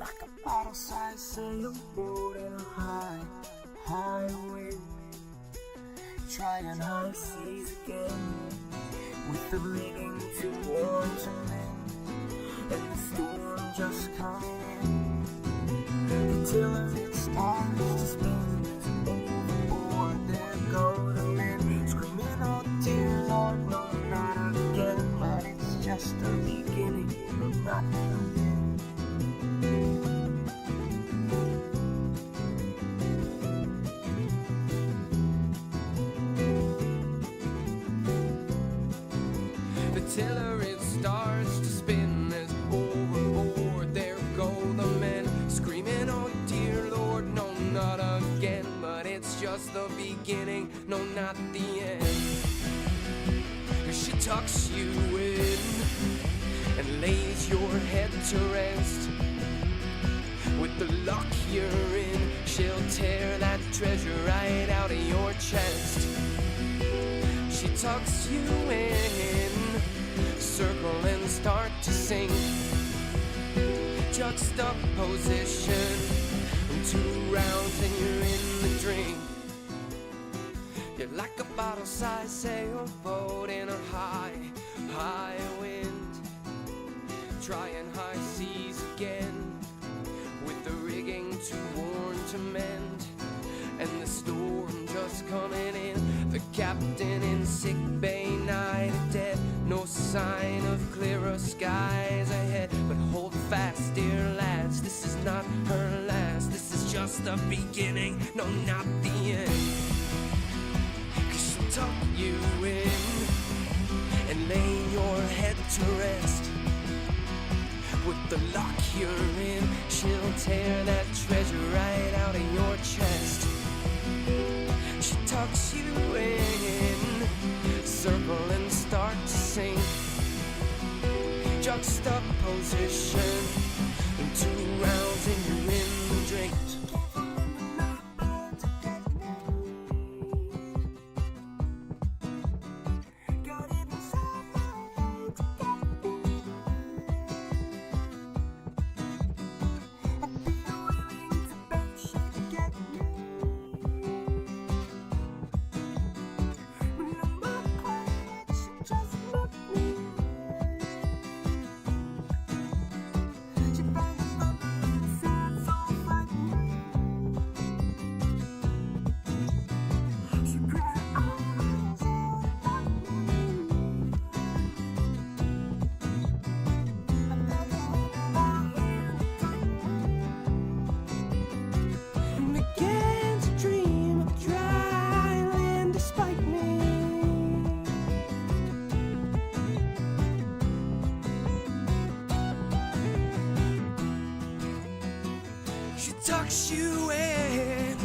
like a bottle-sized sailboat in a high, high wind, trying high seas again, with the rigging too warm to mend, and the storm just coming in. The tiller it starts to spin, overboard there go the men, screaming, "Oh dear Lord, no, not again." But it's just the beginning, not the end. The tiller it starts to spin as overboard there go the men, screaming, "Oh dear Lord, no, not again." But it's just the beginning, no, not the end. She tucks you in and lays your head to rest. With the luck you're in, she'll tear that treasure right out of your chest. She tucks you in, circle and start to sink. Juxtaposition, 2 rounds and you're in the drink. You're like a bottle-sized sailboat in a high, high wind, trying high seas again, with the rigging too worn to mend, and the storm just coming in. The captain in sick bay, night of dead, no sign of clearer skies ahead. But hold fast, dear lads, this is not her last. This is just the beginning, no, not the end. 'Cause she'll tuck you in and lay your head to rest. With the lock you're in, she'll tear that treasure right out of your chest. She tucks you in, circle and start to sink. Juxtaposition, 2 rounds and you're in the drink. Tucks you in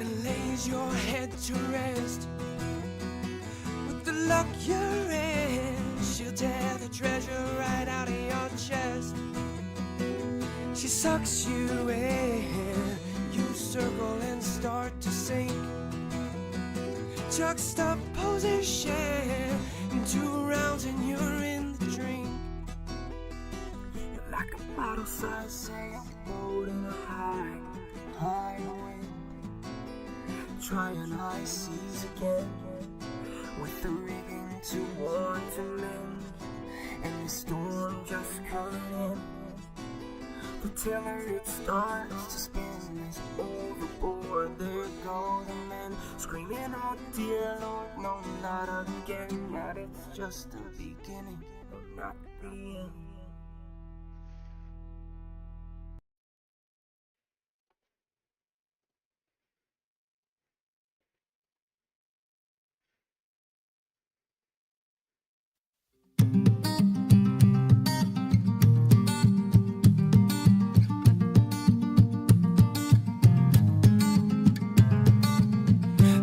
and lays your head to rest. With the luck you're in, she'll tear the treasure right out of your chest. She sucks you in, you circle and start to sink. Juxtaposition, 2 rounds and you're in the drink. You're like a bottle-sized sailboat in a high, high wind, trying high seas again, with the rigging too worn to mend, and the storm just coming in. The tiller it starts to spin as overboard there go the men, screaming, "Oh dear Lord, no, not again." But it's just the beginning, no, not the end.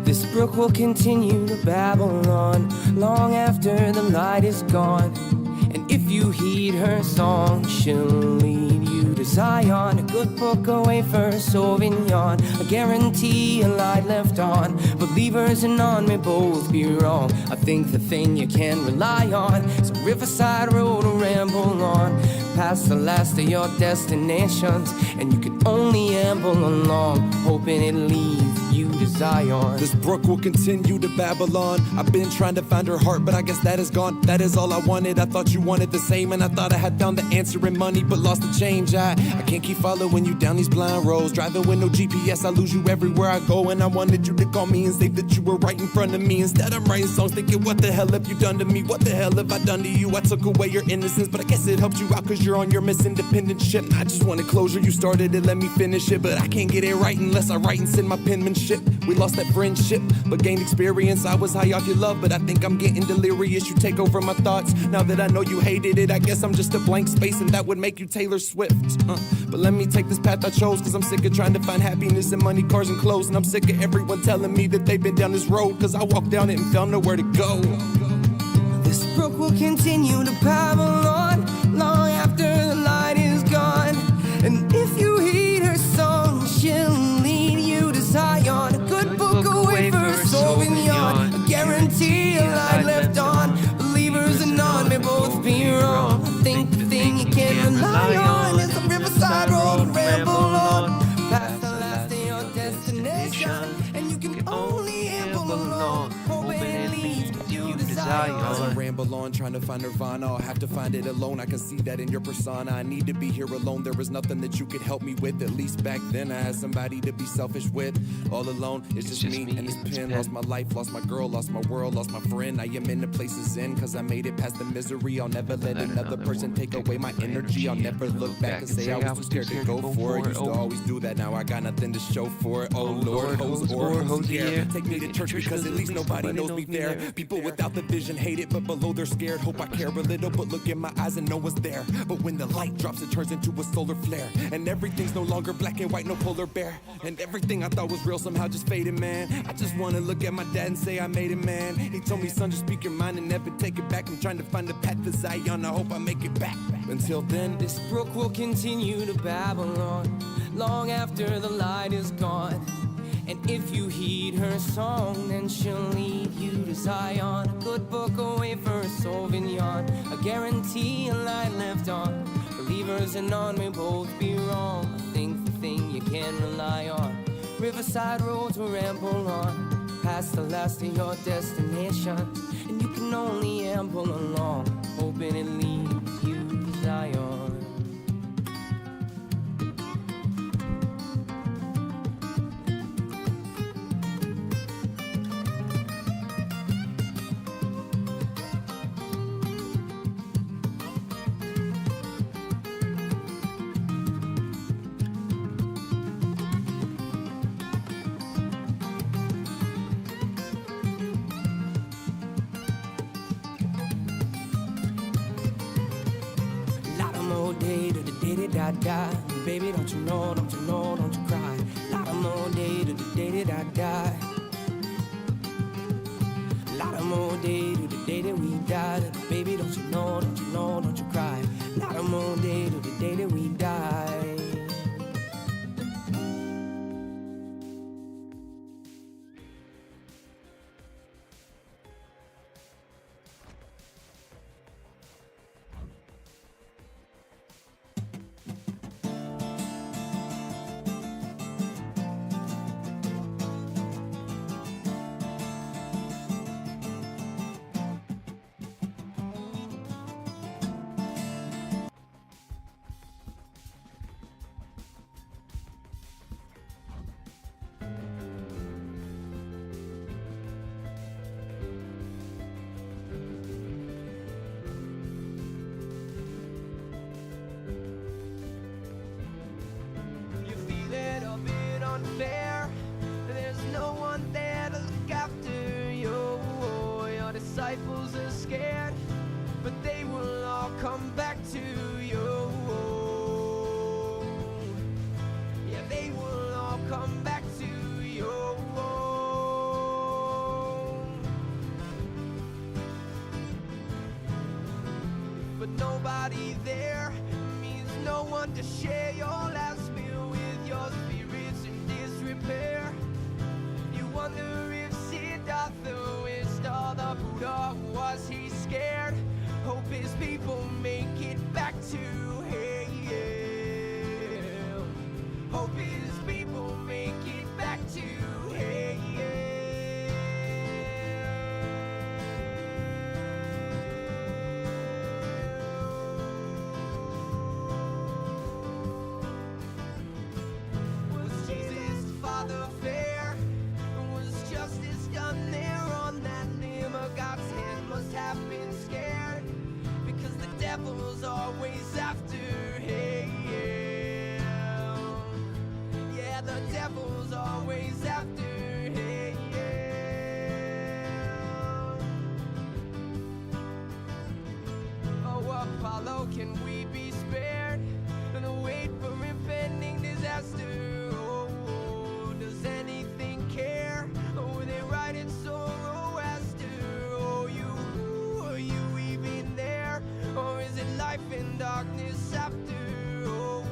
This brook will continue to babble on long after the light is gone. And if you heed her song, she'll lead you to Zion, a good book away for Sauvignon, a guarantee guarantee a light left on. Believers and on may both be wrong. I think the thing you can rely on is a riverside road to ramble on, past the last of your destinations, and you can only amble along, hoping it leads you to Zion. This brook will continue to Babylon. I've been trying to find her heart, but I guess that is gone. That is all I wanted. I thought you wanted the same, and I thought I had found the answer in money, but lost the change. I can't keep following you down these blind roads. Driving with no GPS, I lose you everywhere I go. And I wanted you to call me and say that you were right in front of me. Instead, I'm writing songs thinking, what the hell have you done to me? What the hell have I done to you? I took away your innocence, but I guess it helped you out cause you're on your Miss Independent ship. I just wanted closure, you started it, let me finish it. But I can't get it right unless I write and send my penmanship. We lost that friendship, but gained experience. I was high off your love, but I think I'm getting delirious. You take over my thoughts. Now that I know you hated it, I guess I'm just a blank space, and that would make you Taylor Swift. But let me take this path I chose, cause I'm sick of trying to find happiness in money, cars, and clothes. And I'm sick of everyone telling me that they've been down this road, cause I walked down it and found nowhere to go. This brook will continue to Babylon long after the light is gone. And if you heed her song, she'll lead you to Zion. A good book away for a soul beyond. I guarantee a light left on. Believers and none may both be wrong. I think the thing you can rely on is a riverside road to ramble on, past the last of your destination, and you can only amble along, hoping it leads you to Zion. As I ramble on, trying to find nirvana, I'll have to find it alone. I can see that in your persona. I need to be here alone. There was nothing that you could help me with. At least back then I had somebody to be selfish with. All alone, it's just me and this pen. Lost my life, lost my girl, lost my world, lost my friend. I am in the places in, cause I made it past the misery. I'll never let another person take away my energy. I'll never look back and say I was too scared to go for it. Used to always do that, now I got nothing to show for it. Oh Lord, hose or hose the air. Take me to church because at least nobody knows me there. People without the vision hate it, but below they're scared. Hope I care a little, but look in my eyes and know what's there. But when the light drops, it turns into a solar flare, and everything's no longer black and white, no polar bear. And everything I thought was real somehow just faded, man. I just wanna look at my dad and say I made it, man. He told me, son, just speak your mind and never take it back. I'm trying to find a path to Zion, I hope I make it back. Until then, this brook will continue to Babylon long after the light is gone. And if you heed her song, then she'll lead you to Zion. A good book away for a soul vineyard. I guarantee a light left on. Believers and none may both be wrong. I think the thing you can rely on. Riverside roads will ramble on, past the last of your destination, and you can only amble along, hoping it leads you to Zion. Da da, baby, don't you know, don't you know, don't you cry. Lot of more day to the day that I die. Lot of more day to the day that we die. Baby, don't you know, don't you know, don't you cry. Lot of more day to the day that we die. Unfair. There's no one there to look after you. Your disciples are scared, but they will all come back to you. Yeah, they will all come back to you. But nobody there means no one to share your last meal with. Your spirits in disrepair. wonder if Siddhartha wished all the Buddha was he scared. Hope his people make it back to hell. Hope his people make it back to hell. Was Jesus Father fair? Was justice done there on that limb? God's hand must have been scared, because the devil's always after hell. Yeah, the devil's always after hell. Oh, Apollo, can we be spared and wait for impending disaster? Oh, does anything care? Oh, they write it Zoroaster. Oh, are you even there? Or is it life in darkness after? Oh,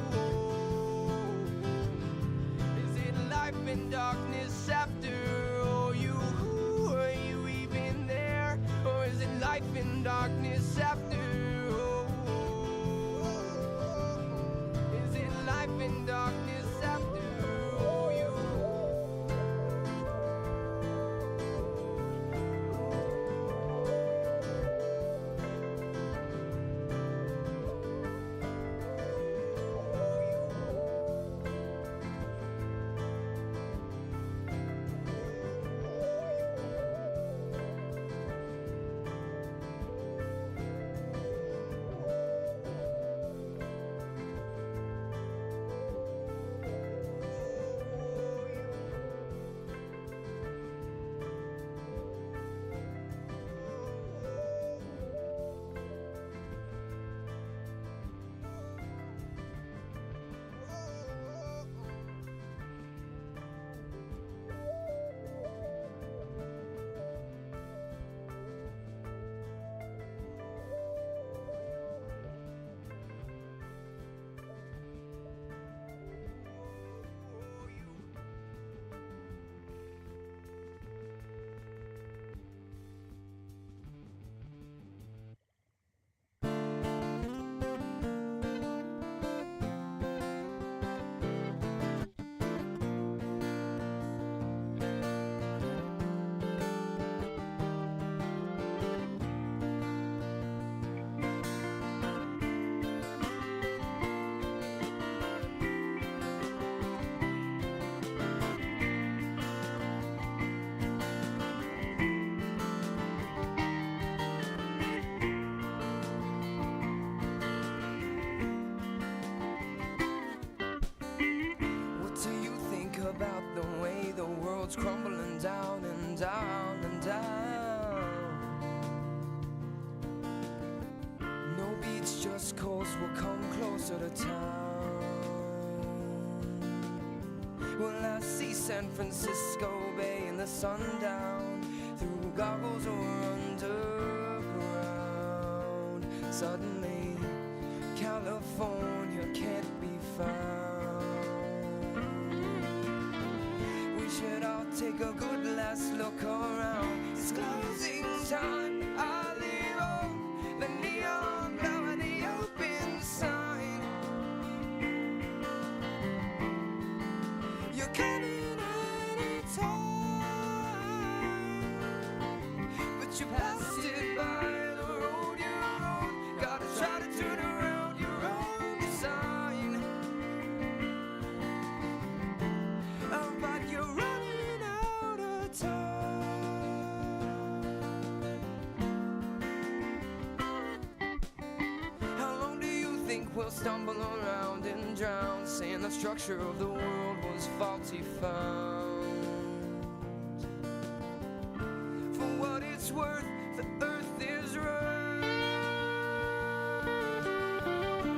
is it life in darkness after? Oh, are you even there? Or is it life in darkness after? Oh, is it life in darkness after? Oh, about the way the world's crumbling down and down and down? No beach, just coast will come closer to town. Well, I see San Francisco Bay in the sundown through goggles or underground. Suddenly, California can't be found. Should all take a good last look around. It's closing time. I leave on the neon glow and the open sign. You're coming anytime, but you passed it by the road you're on. Gotta try to turn around your own design. Oh, but you're running out of time. How long do you think we'll stumble around and drown, saying the structure of the world was faulty found? For what it's worth, the earth is round.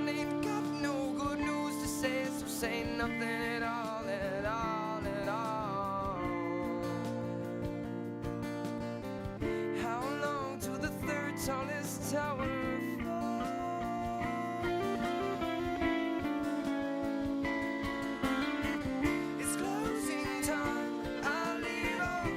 Ain't got no good news to say, so say nothing at all, at all, at all. How long till the third tallest tower falls? It's closing time. I'll leave all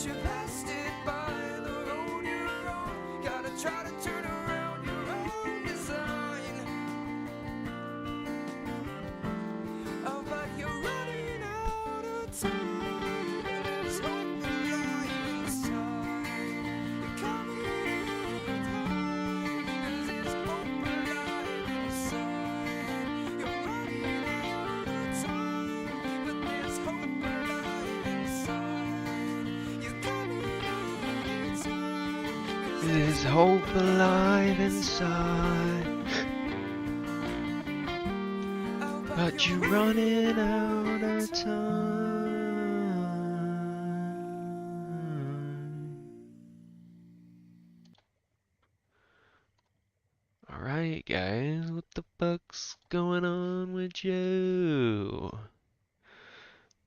Once you passed it by the road you're on, gotta try to turn around your own design. Oh, but you're running out of time. There's hope alive inside. You're coming in time. There's hope alive inside. You're running out of time, but there's hope alive inside. You're coming in time. There's hope alive inside. But you're running out of time. Alright, guys, what the fuck's going on with you?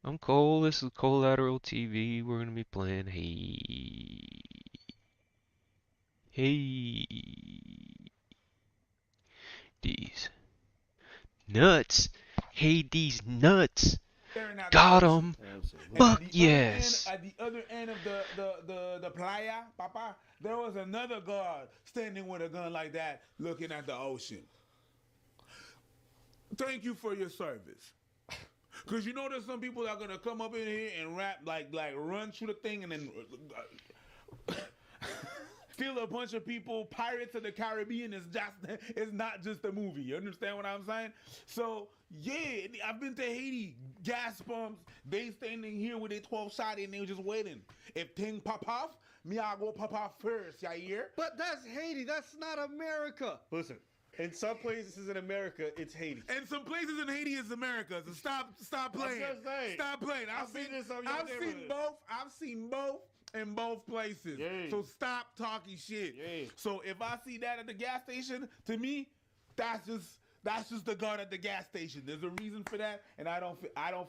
I'm Cole, this is Cole Lateral TV. We're gonna be playing Hades. Nuts! Hades nuts! Got him! Fuck yes! At the other end of the playa, Papa, there was another guard standing with a gun like that, looking at the ocean. Thank you for your service. Cause you know there's some people that are gonna come up in here and rap like run through the thing and then steal a bunch of people. Pirates of the Caribbean is not just a movie. You understand what I'm saying? So yeah, I've been to Haiti, gas pumps. They standing here with their 12 shot and they were just waiting. If thing pop off, me I go pop off first. You hear? But that's Haiti. That's not America. Listen, in some places in America, it's Haiti. And some places in Haiti is America. So stop playing. I'm just saying. Stop playing. I've seen this on your I've seen neighborhood. both. I've seen both in both places. Yay. So stop talking shit. Yay. So if I see that at the gas station, to me, that's just the guard at the gas station. There's a reason for that, and I don't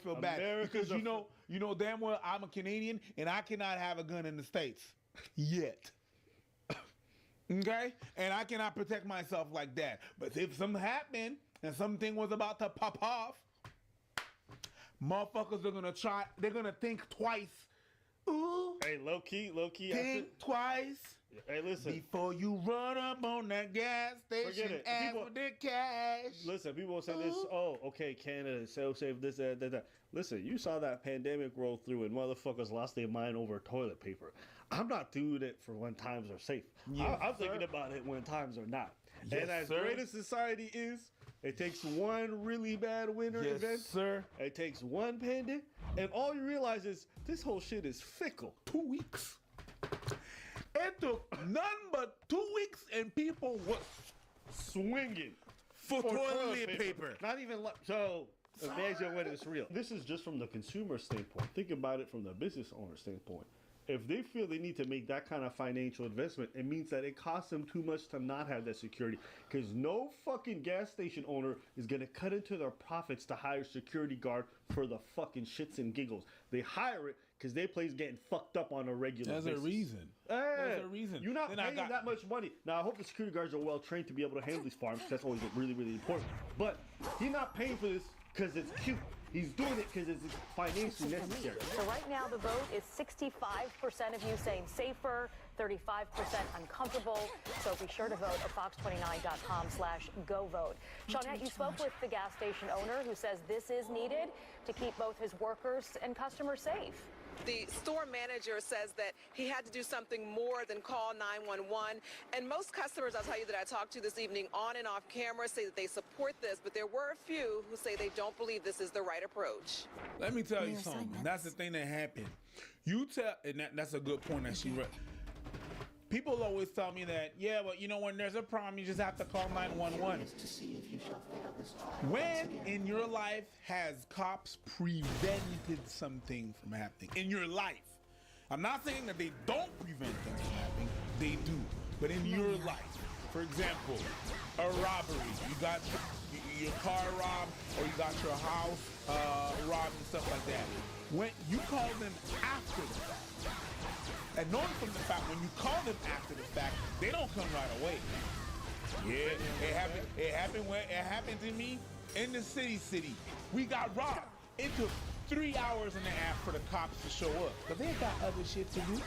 feel bad America's because you know damn well I'm a Canadian and I cannot have a gun in the States yet. Okay? And I cannot protect myself like that. But if something happened and something was about to pop off, motherfuckers are gonna try, they're gonna think twice. Ooh, Hey, low key. think twice Hey, listen. before you run up on that gas Forget station it. and People- for the cash. Listen, people will say this. Oh, okay, Canada, safe, this, that. Listen, you saw that pandemic roll through and motherfuckers lost their mind over toilet paper. I'm not doing it for when times are safe. Yes, I'm thinking sir. about it when times are not. Yes, and as sir. great as society is, it takes one really bad winter Yes, event. sir. It takes one pandemic, and all you realize is this whole shit is fickle. 2 weeks. It took none but 2 weeks and people was Swinging for toilet paper. Not even like so. Imagine when it's real. This is just from the consumer standpoint. Think about it from the business owner standpoint. If they feel they need to make that kind of financial investment, it means that it costs them too much to not have that security. Because no fucking gas station owner is going to cut into their profits to hire security guard for the fucking shits and giggles. They hire it because their place getting fucked up on a regular There's basis. a reason. Hey, There's a reason. You're not Then I paying got- that much money. Now, I hope the security guards are well trained to be able to handle these farms. That's always really, really important. But he's not paying for this because it's cute. He's doing it because it's financially necessary. So right now the vote is 65% of you saying safer, 35% uncomfortable. So be sure to vote at fox29.com/go vote. Shawnette, you spoke with the gas station owner who says this is needed to keep both his workers and customers safe. The store manager says that he had to do something more than call 911. And most customers, I'll tell you, that I talked to this evening on and off camera say that they support this, but there were a few who say they don't believe this is the right approach. Let me tell you something. That's the thing that happened. And that's a good point that she read. People always tell me that, yeah, but you know, when there's a problem, you just have to call 911. When in your life has cops prevented something from happening? In your life. I'm not saying that they don't prevent things from happening. They do. But in your life, for example, a robbery. You got your car robbed or you got your house robbed and stuff like that. When you call them after the fact. And knowing from the fact, when you call them after the fact, they don't come right away. Yeah, it happened to me in the city. We got robbed. It took 3 hours and a half for the cops to show up. Because they got other shit to do.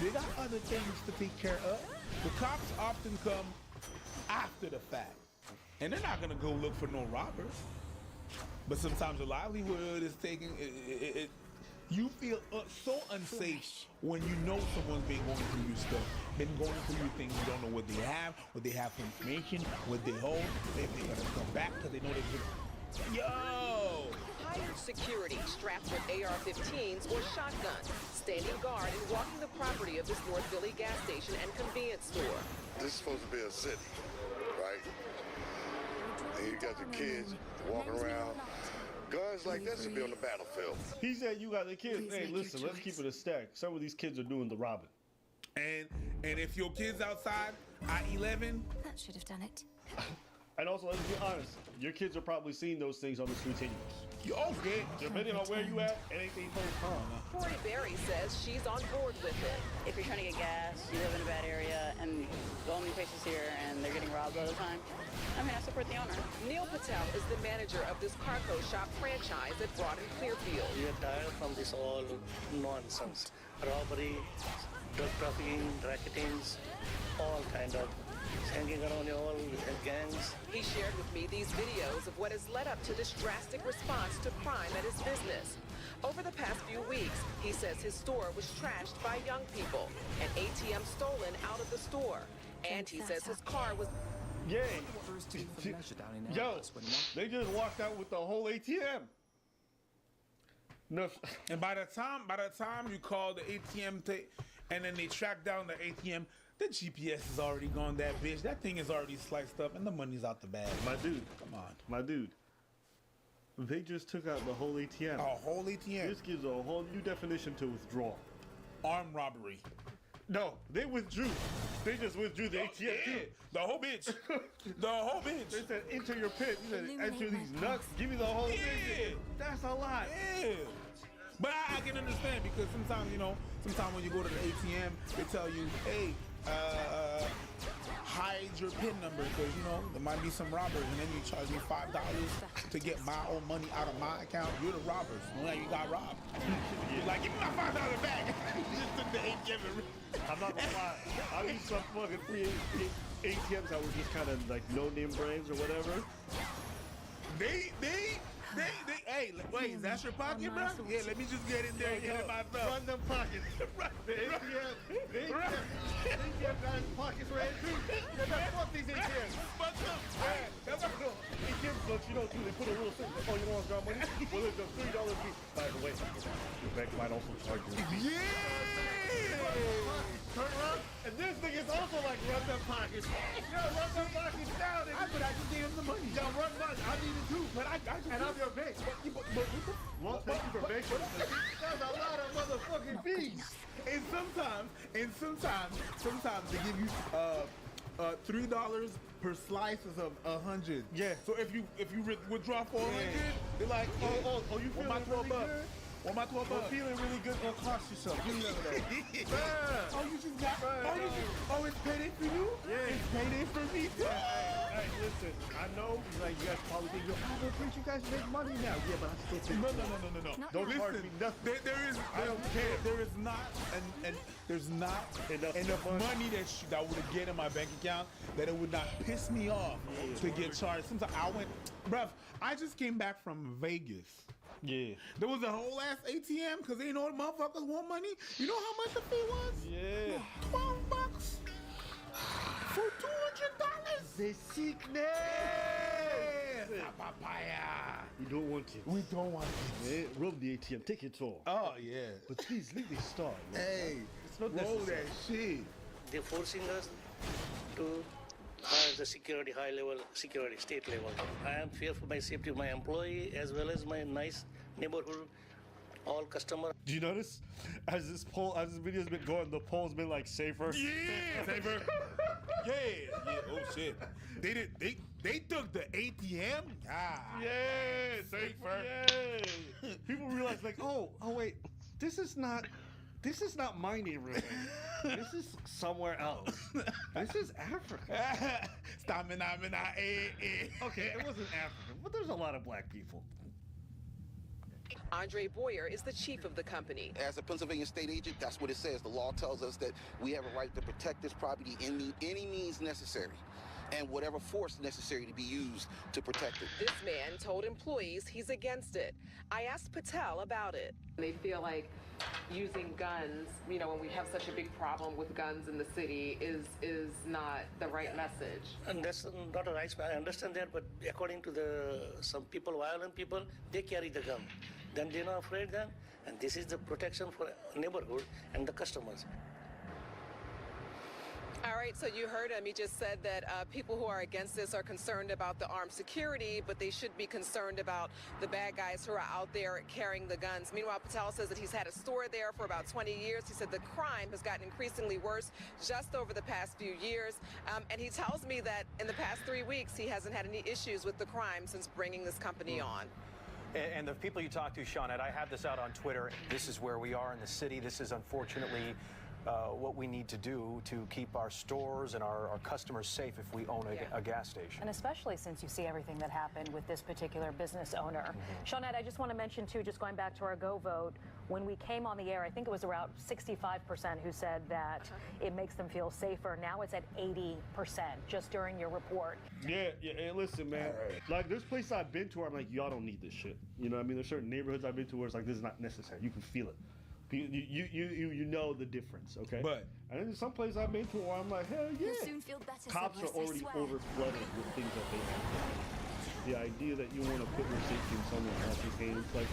They got other things to take care of. The cops often come after the fact. And they're not going to go look for no robbers. But sometimes your livelihood is taken. You feel so unsafe when you know someone's been going through your stuff, been going through your things. You don't know what they have for information, what they hold, if they're going to come back because they know they're good. Yo! Hired security strapped with AR-15s or shotguns, standing guard and walking the property of this North Philly gas station and convenience store. This is supposed to be a city, right? And you got the kids walking around. Guns like this should be on the battlefield. He said you got the kids. Hey, listen, let's keep it a stack. Some of these kids are doing the robbing. And if your kid's outside, I-11, That should have done it. And also, let's be honest, your kids are probably seeing those things on the streets anyways. you okay. Depending on where you at, it ain't the whole time. Tori Berry says she's on board with it. If you're trying to get gas, you live in a bad area, and the only place is here, and they're getting robbed all the time, I mean, I support the owner. Neil Patel is the manager of this Carco Shop franchise at Broad and Clearfield. We are tired from this all nonsense. Robbery, drug trafficking, racketings, all kind of hanging around all gangs. He shared with me these videos of what has led up to this drastic response to crime at his business. Over the past few weeks, he says his store was trashed by young people, an ATM stolen out of the store, and he says his car was... Yeah. Yo, they just walked out with the whole ATM. No. And by the time you call the ATM and then they track down the ATM, the GPS is already gone. That bitch, that thing is already sliced up, and the money's out the bag. My dude, Come on, my dude. They just took out the whole ATM. a whole ATM, This gives a whole new definition to withdrawal. armed robbery. No, they withdrew. They just withdrew the ATM Yeah, too. the whole bitch, the whole bitch. They said, enter your pit. They said, enter these nuts. Give me the whole Yeah. thing. That's a lot. Yeah. But I can understand because sometimes, sometimes when you go to the ATM, they tell you, hey, hide your PIN number because, there might be some robbers and then you charge me $5 to get my own money out of my account. You're the robbers. Well, you got robbed. You're like, give me my $5 back. You just took the ATM and I'm not gonna lie. I used some fucking free ATMs that were just kind of like no-name brands or whatever. They, hey, wait, is that your pocket, bro? Yeah, let me just get in there and get it myself. Run them pockets. The ATM got his pockets ran too. Fuck these ATMs. Fuck them. Yeah, that's what ATMs don't do. They put a little thing. Oh, you don't want to draw money? Well, there's a $3 fee. By the way, your bank might also charge you. Yeah! Turn around, and this thing is also like run them pockets. Yo, run them pockets down. But I just gave him the money. Yo, run mine. I need it too. But I just And I'm your bank. Well, thank you for banking. That's a lot of motherfucking fees. And sometimes they give you $3 per slices of 100. Yeah. So if you withdraw for 100, they're like, Oh, you want my feeling 12 really bucks? good? Want my 12 Well, bucks? feeling really good gonna cost you something. Give me none of that. Oh, you just got. It's payday for you? Yeah. It's payday for me too. Hey, listen, I know, like, you guys probably think, I don't think you guys make money now. Yeah, but I still think. No. Don't Listen, charge me nothing. I don't care. There is not, and there's not enough money that would get in my bank account that it would not piss me off to get charged. Sometimes bruv, I just came back from Vegas. Yeah. There was a whole ass ATM because they know the motherfuckers want money. You know how much the fee was? Yeah. $12 for $200. The sickness. Papaya. We don't want it. We don't want it. Yeah, rob the ATM, take it all. Oh yeah. But please leave this star. Man. Hey, It's not roll necessary. that shit. They're forcing us to hire the security, high level security, state level. I am fear for my safety of my employee as well as my nice neighborhood, all customer. Do you notice as this video's been going, the poll's been like safer? Yeah, safer. Yeah. Oh shit. They took the ATM. God. Yeah, safer. Yeah. People realize like, oh wait, this is not my neighborhood. This is somewhere else. This is Africa. Stamina, Okay, it wasn't Africa, but there's a lot of black people. Andre Boyer is the chief of the company. As a Pennsylvania state agent, that's what it says. The law tells us that we have a right to protect this property in any means necessary, and whatever force necessary to be used to protect it. This man told employees he's against it. I asked Patel about it. They feel like using guns, you know, when we have such a big problem with guns in the city, is not the right message. And that's not a right. I understand that, but according to some people, violent people, they carry the gun. Then they're not afraid then, and this is the protection for neighborhood and the customers. All right, so you heard him. He just said that people who are against this are concerned about the armed security, but they should be concerned about the bad guys who are out there carrying the guns. Meanwhile, Patel says that he's had a store there for about 20 years. He said the crime has gotten increasingly worse just over the past few years. And he tells me that in the past 3 weeks, he hasn't had any issues with the crime since bringing this company on. And the people you talk to, Shawnette, I have this out on Twitter. This is where we are in the city. This is unfortunately what we need to do to keep our stores and our customers safe if we own a gas station. And especially since you see everything that happened with this particular business owner. Shawnette, I just want to mention, too, just going back to our Go vote, when we came on the air, I think it was around 65% who said that it makes them feel safer. Now it's at 80% just during your report. Yeah, hey, listen, man. Like, there's places I've been to where I'm like, y'all don't need this shit. You know what I mean? There's certain neighborhoods I've been to where it's like, this is not necessary. You can feel it. You know the difference, okay? But and then there's some places I've been to where I'm like, hell yeah. Soon feel better, Cops are already over flooded with things that they have. The idea that you want to put your safety in someone else's hands, like,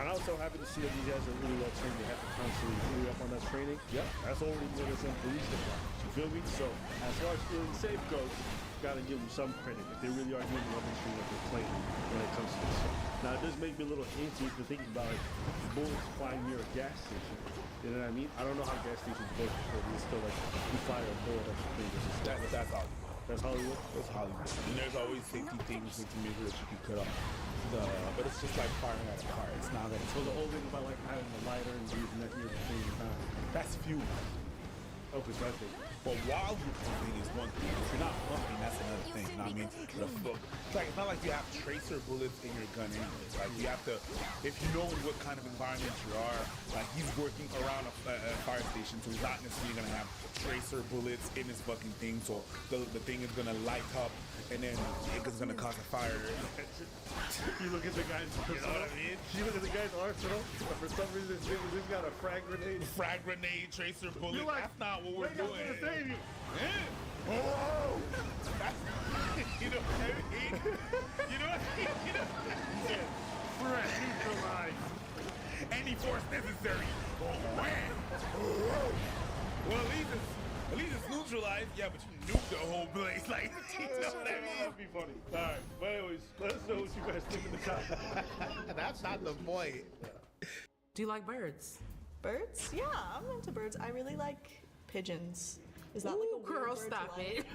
and I'm so happy to see that you guys are really well trained. They have to constantly hurry up on that training. Yeah, that's already what it's in police department. You feel me? So as far as feeling safe goes, gotta give them some credit if they really are doing the other thing that they're playing when it comes to this stuff. Now it does make me a little antsy to think about like bullets flying near a gas station. You know what I mean? I don't know how gas stations work, but it's still like you fire a bullet at the thing. That's Hollywood. That's Hollywood? That's Hollywood. And there's always safety things to make sure that you can cut off but it's just like firing at a car. It's not that. So the whole thing about like having a lighter and using that near the same time. That's fuel. Oh, it's that thing. But while you're pumping is one thing. If you're not pumping, that's another thing. You know what I mean? It's not like you have tracer bullets in your gun anyways. Like you have to, if you know in what kind of environment you are, like he's working around a fire station, so he's not necessarily gonna have tracer bullets in his fucking thing. So the thing is gonna light up, and then it's gonna cause a fire. You look at the guy's arsenal. You know what I mean? You look at the guy's arsenal. For some reason, this got a frag grenade. Frag grenade, tracer bullet. Like, that's not what we're doing. Save you. Oh! That's, you know what I mean? You know what I mean? You know what I mean? Frag neutralized. Any force necessary. Oh, man. Well, at least it's neutralized. Yeah, but you nuke the whole place. Like, you know what I mean? That'd be funny. All right. But anyways, let us know what you guys think in the comments. That's not the point. Do you like birds? Birds? Yeah, I'm into birds. I really like pigeons. Is that like a weird girl, bird stop to it.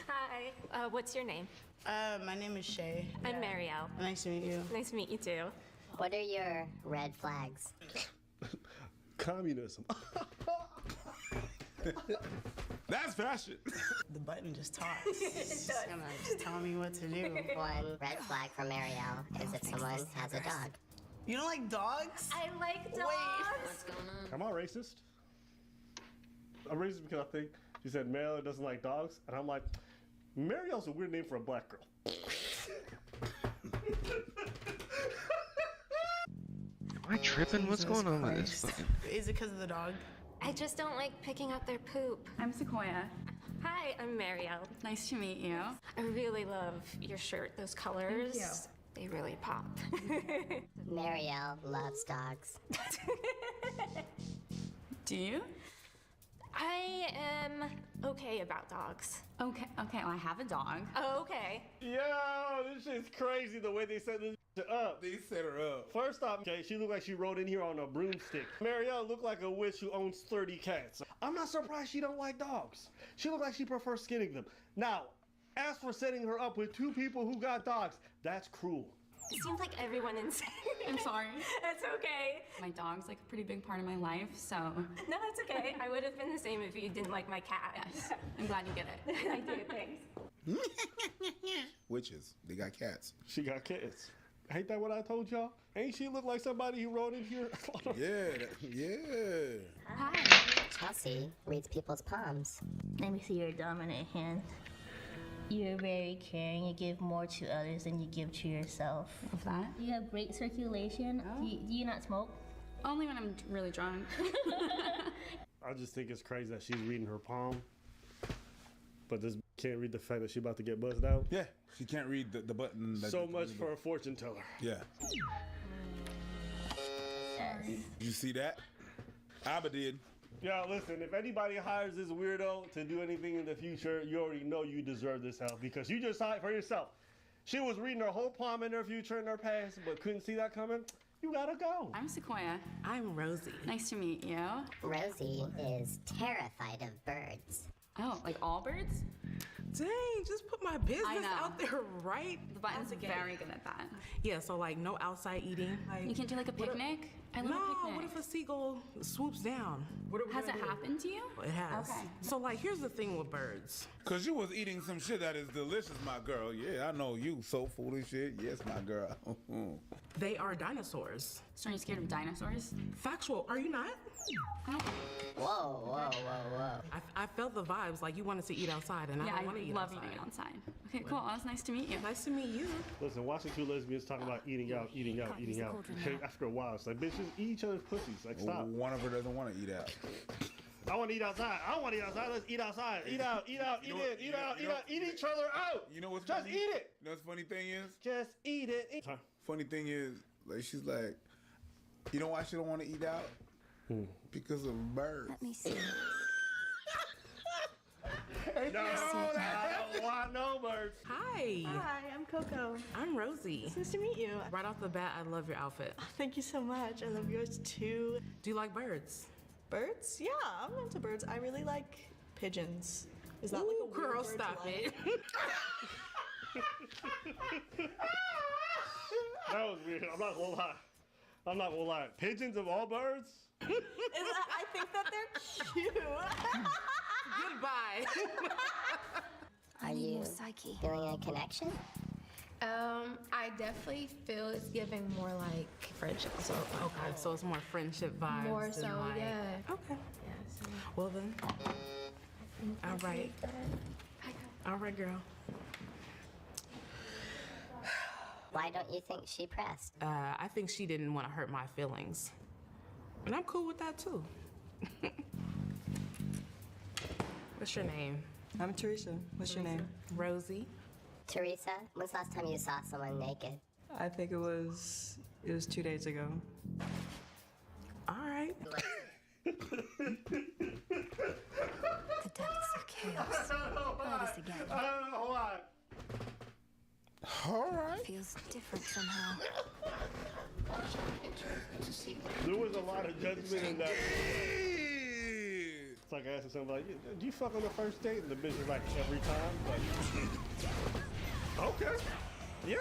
Hi. What's your name? My name is Shay. I'm Marielle. Nice to meet you. Nice to meet you too. What are your red flags? Communism. That's fashion. The button just talks. Come on, just tell me what to do. One red flag for Marielle is if someone has a dog. You don't like dogs? I like dogs. What's going on? Am I racist? I'm racist because I think she said Marielle doesn't like dogs, and I'm like, Marielle's a weird name for a black girl. Am I tripping? What's going on with this fucking... Is it because of the dog? I just don't like picking up their poop. I'm Sequoia. Hi, I'm Marielle. Nice to meet you. I really love your shirt. Those colors. Thank you. They really pop. Marielle loves dogs. Do you? I am okay about dogs. Okay, well, I have a dog. Oh, okay. Yo, this shit's crazy the way they set this shit up. They set her up. First off, okay, she looked like she rode in here on a broomstick. Marielle looked like a witch who owns 30 cats. I'm not surprised she don't like dogs. She looked like she prefers skinning them. Now, as for setting her up with two people who got dogs, that's cruel. It seems like everyone inside. I'm sorry. That's okay. My dog's like a pretty big part of my life, so. No, that's okay. I would have been the same if you didn't like my cat. Yes. I'm glad you get it. I do, thanks. Witches. They got cats. She got kids. Ain't that what I told y'all? Ain't she look like somebody who wrote in here? Yeah. Hi. Chelsea reads people's palms. Let me see your dominant hand. You're very caring. You give more to others than you give to yourself. What's that? You have great circulation. Oh. Do you not smoke? Only when I'm really drunk. I just think it's crazy that she's reading her palm, but this can't read the fact that she about to get buzzed out. Yeah, she can't read the button. So much for a fortune teller. Yeah. You see that? Abba did. Yeah, listen, if anybody hires this weirdo to do anything in the future, you already know you deserve this help because you just saw it for yourself. She was reading her whole palm in her future and her past, but couldn't see that coming. You gotta go. I'm Sequoia. I'm Rosie. Nice to meet you. Rosie is terrified of birds. Oh, like all birds? Dang, just put my business I know. out there right. The button's out the very gate. good at that. Yeah, so like no outside eating. Like, You can't do like a picnic? I love no, a picnic. what if a seagull swoops down? Has it happened to you? It has. Okay. So like, here's the thing with birds. Cause you was eating some shit that is delicious, my girl. Yeah, I know you. Soul food and shit. Yes, my girl. They are dinosaurs. So are you scared of dinosaurs? Factual. Are you not? Whoa. I felt the vibes. Like you wanted to eat outside, and Yeah, I don't want to I eat love outside. eating outside. Okay, cool. Well, it's nice to meet you. Nice to meet you. Listen, watching two lesbians talk about eating out. After a while, it's like, bitch, just eat each other's pussies. Like, stop. One of her doesn't want to eat out. I want to eat outside. Let's eat outside. Eat out. Eat each other out. You know what's Just funny? eat it. You know what's funny thing is? Just eat it. Funny thing is, like she's like, you know why she don't want to eat out? Because of birds. Let me see. Why no birds? Hi, I'm Coco. I'm Rosie. It's nice to meet you. Right off the bat, I love your outfit. Thank you so much. I love yours too. Do you like birds? Birds? Yeah, I'm into birds. I really like pigeons. Is that like a weird girl, bird to stop like? it. That was weird. I'm not gonna lie. Pigeons of all birds? I think that they're cute. Goodbye. Are you feeling a connection? I definitely feel it's giving more like friendship. So Okay, so it's more friendship vibes. more than so, like, yeah. Okay. Yeah, so Well then. All right. All right, girl. Why don't you think she pressed? I think she didn't want to hurt my feelings. And I'm cool with that too. What's your name? I'm Teresa. What's your name? Rosie. Teresa, when's the last time you saw someone naked? I think it was 2 days ago. All right. The depths of chaos. Try this again. I don't know why. All right. Feels different somehow. There was a lot of judgment in that. It's like asking somebody, do you fuck on the first date? And the bitch is like, every time? Like, okay. Yeah.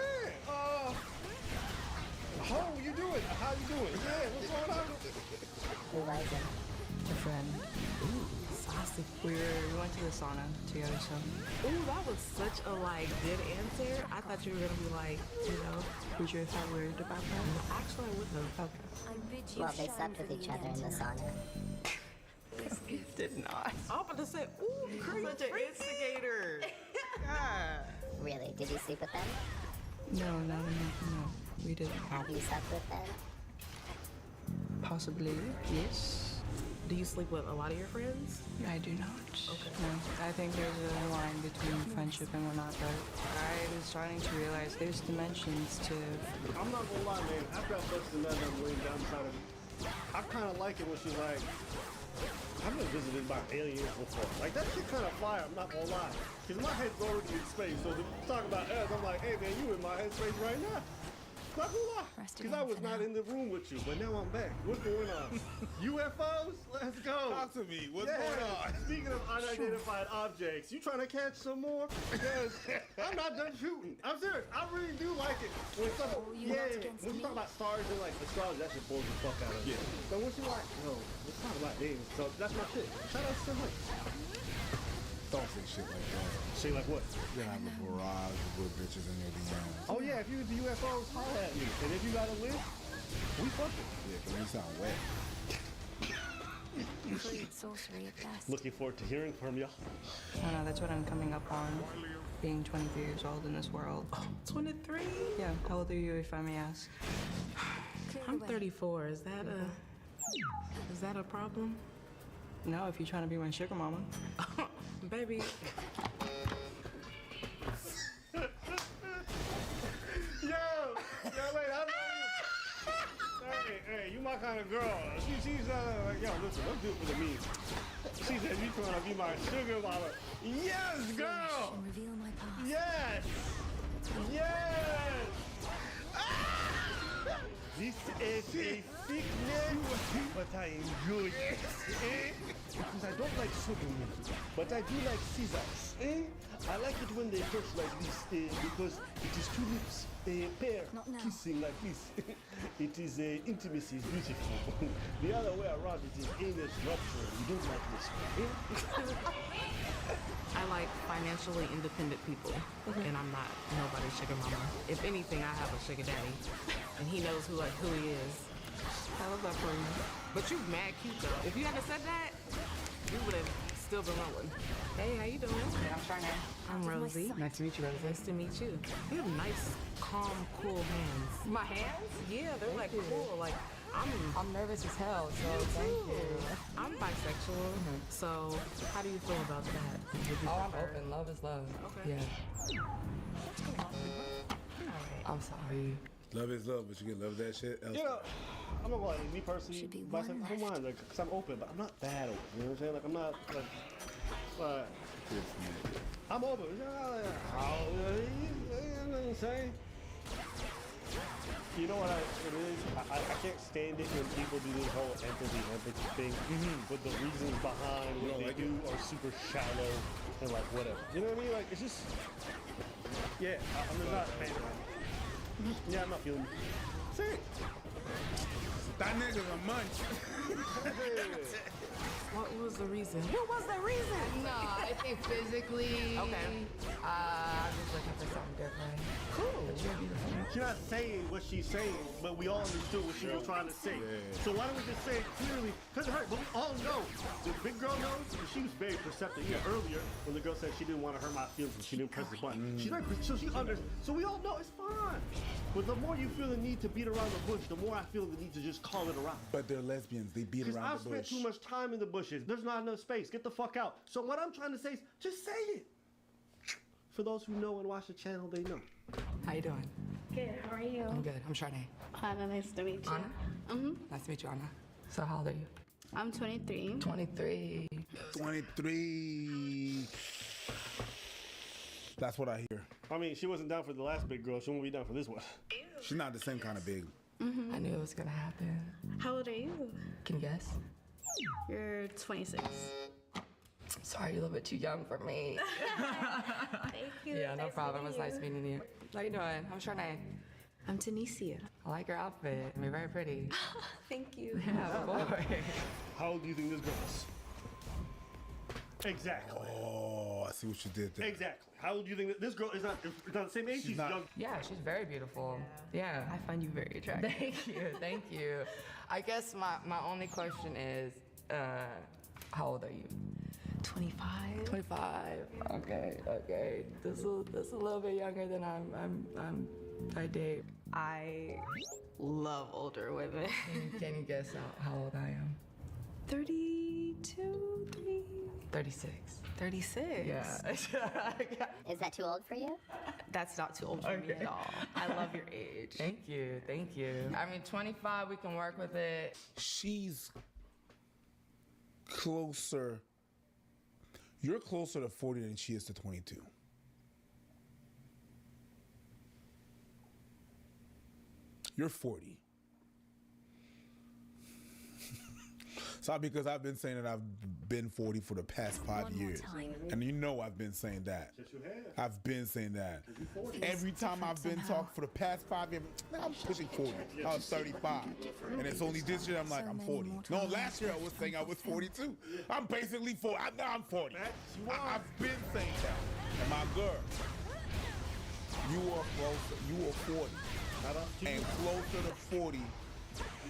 How you doing? How you doing? Yeah, what's going on? Who was it? A friend. Ooh, saucy. We went to the sauna together, so. Ooh, that was such a like good answer. I thought you were gonna be like, Would you have felt weird about that? Actually, I wouldn't have. Okay. Well, they slept with each other in the sauna. Did not. I'm about to say, ooh, girl, you Such an freaky. instigator. God. Really? Did you sleep with them? No. We didn't. Have you slept with them? Possibly, yes. Do you sleep with a lot of your friends? I do not. Okay. No, I think there's a line between friendship and whatnot, but I was starting to realize there's dimensions to. I'm not gonna lie, man. After I busted that other way down the side of it, I kind of like it when she's like, I've been visited by aliens before. Like, that shit kind of fire, I'm not gonna lie. Because my head's already in space, so to talk about aliens, I'm like, hey, man, you in my headspace right now. Not gonna lie. Because I was not in the room with you, but now I'm back. What's going on? UFOs? Let's go. Talk to me. What's going on? Speaking of unidentified objects, you trying to catch some more? Because I'm not done shooting. I'm serious. I really do like it. When when you talk about stars and like astrology, that shit bores the fuck out of me. Yeah. But when you like, let's talk about names. So that's my shit. Shout out to Sim Hunt. Don't say shit like that. Say like what? You have a barrage of good bitches in your DMs. Oh yeah, if you the UFOs, holler at me. And if you got a list, we fucking. Yeah, because you sound wet. Complete sorcery at best. Looking forward to hearing from y'all. I know, that's what I'm coming up on. Being 23 years old in this world. 23? Yeah, how old are you, if I may ask? I'm 34. Is that a problem? No, if you're trying to be my sugar mama. Baby. Yo, wait, I know you. Hey, you my kind of girl. She's like, yo, listen, let's do it for the meme. She said you trying to be my sugar mama. Yes, girl. And reveal my past. Yes. Yes. This is a sickness, but I enjoy it. Because I don't like sodomy, but I do like scissors. I like it when they touch like this, because it is two lips, a pair kissing like this. It is intimacy is beautiful. The other way around, it is anus rupture. You don't like this one. I like financially independent people, and I'm not nobody's sugar mama. If anything, I have a sugar daddy, and he knows who he is. I love that for you. But you mad cute though. If you hadn't said that, you would have still been rolling. Hey, how you doing? Hey, I'm Charnay. I'm Rosie. Nice to meet you, Rosie. Nice to meet you. You have nice, calm, cool hands. My hands? Yeah, they're Thank like you. cool. Like I'm nervous as hell, so thank you. I'm bisexual, so how do you feel about that? Would you Oh, I'm prefer- open. Love is love. Okay. Yeah. I'm sorry. Love is love, but you can love that shit elsewhere. You know, I'm not like me personally. But I don't mind, like, cause I'm open, but I'm not that open. You know what I'm saying? Like, I'm not like. I'm open. You know what I'm saying? You know what it is? I can't stand it when people do this whole empathy thing, but the reasons behind what they do are super shallow and like whatever. You know what I mean? Like it's just, yeah. I'm just not a fan of it. Yeah, I'm not feeling it. Say it. That nigga's a munch. What was the reason? What was the reason? No, I think physically. Okay. I'm just looking for something different. Cool. She's not saying what she's saying, but we all understood what she was trying to say. So why don't we just say it clearly? Because it hurt, but we all know. The big girl knows, and she was very perceptive. You know, earlier, when the girl said she didn't want to hurt my feelings and she didn't press the button. She's like, so she understands. So we all know it's fine. But the more you feel the need to beat around the bush, the more I feel the need to just call it around. But they're lesbians. They beat Because around I've the bush. spent too much time in the bushes. There's not enough space. Get the fuck out. So what I'm trying to say is, just say it. For those who know and watch the channel, they know. How you doing? Good, how are you? I'm good. I'm Charnay. Anna, nice to meet you. Anna? Nice to meet you, Anna. So how old are you? I'm 23. 23. 23. That's what I hear. I mean, she wasn't down for the last big girl. She won't be down for this one. She's not the same kind of big. I knew it was gonna happen. How old are you? Can you guess? You're 26. Sorry, you're a little bit too young for me. Thank you. Yeah, no Nice problem. It was meeting nice meeting you. How you doing? I'm Charnay. I'm Tanisha. I like your outfit. You're very pretty. Thank you. Yeah, boy. How old do you think this girl is? Exactly. Oh, I see what you did there. Exactly. How old do you think that this girl is not the same age? She's not. young. Yeah, she's very beautiful. Yeah. I find you very attractive. Thank you. Thank you. I guess my only question is, how old are you? 25. 25. Okay. This is a little bit younger than I date. I love older women. Can you guess how old I am? 32, 3. 36. 36. Yeah. Is that too old for you? That's not too old for me at all. I love your age. Thank you. I mean, 25, we can work with it. She's closer. You're closer to 40 than she is to 22. You're 40. So because I've been saying that I've been 40 for the past 5 years. And you know I've been saying that. Yes, you have. I've been saying that. Every time I've been talking for the past 5 years, I'm pushing 40. I was 35. And it's only this year I'm like, I'm 40. No, last year I was saying I was 42. I'm basically 40. Now I'm 40. I've been saying that. And my girl, you are closer. You are 40. And closer to 40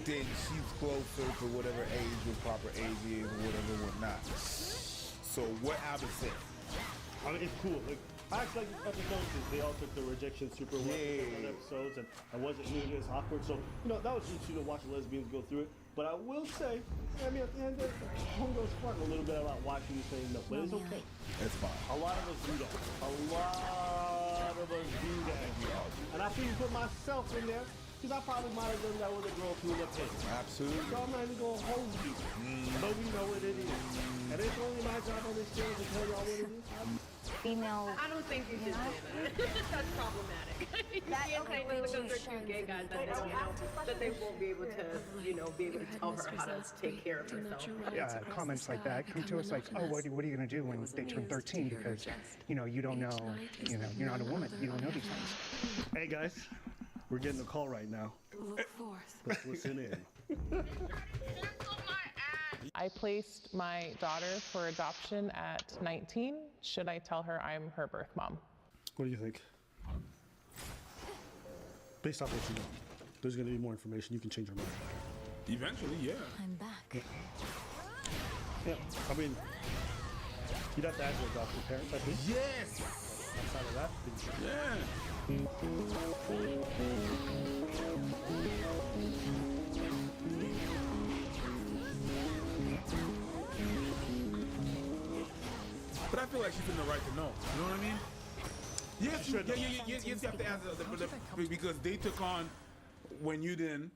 then she's closer to whatever age your proper age is or whatever or not. So what Albert said. I mean, it's cool. Like, I actually like this episode because they all took the rejection super well in episodes and I wasn't nearly as awkward. So, you know, that was interesting to watch the lesbians go through it. But I will say, I mean, at the end of the homegirl's farting a little bit about watching you saying no, but it's okay. It's fine. A lot of us do that. A lot of us do that. And I feel put myself in there. Because I probably might have done that with a girl who looked hate. Absolutely. So I'm not even going to hold you. But we know what it is. And it's only my job on this channel to tell y'all what it is. Female. I don't think you should say that. That's problematic. You can't say just because they're two gay guys that they don't know, that they won't be able to, be able to tell her how to take care of herself. Comments like that come to us like, oh, what are you going to do when they turn 13? Because, you don't know, you're not a woman. You don't know these things. Hey, guys. We're getting a call right now. Look forth. Let's listen in. I placed my daughter for adoption at 19. Should I tell her I'm her birth mom? What do you think? Based off what you know, there's going to be more information. You can change your mind. Eventually, yeah. I'm back. Yeah, I mean, you'd have to ask your adopted parents, I think. Yes! Outside of that, yeah. But I feel like she's in the right to know. You know what I mean? Yes, yes, you have to ask because they took on when you didn't.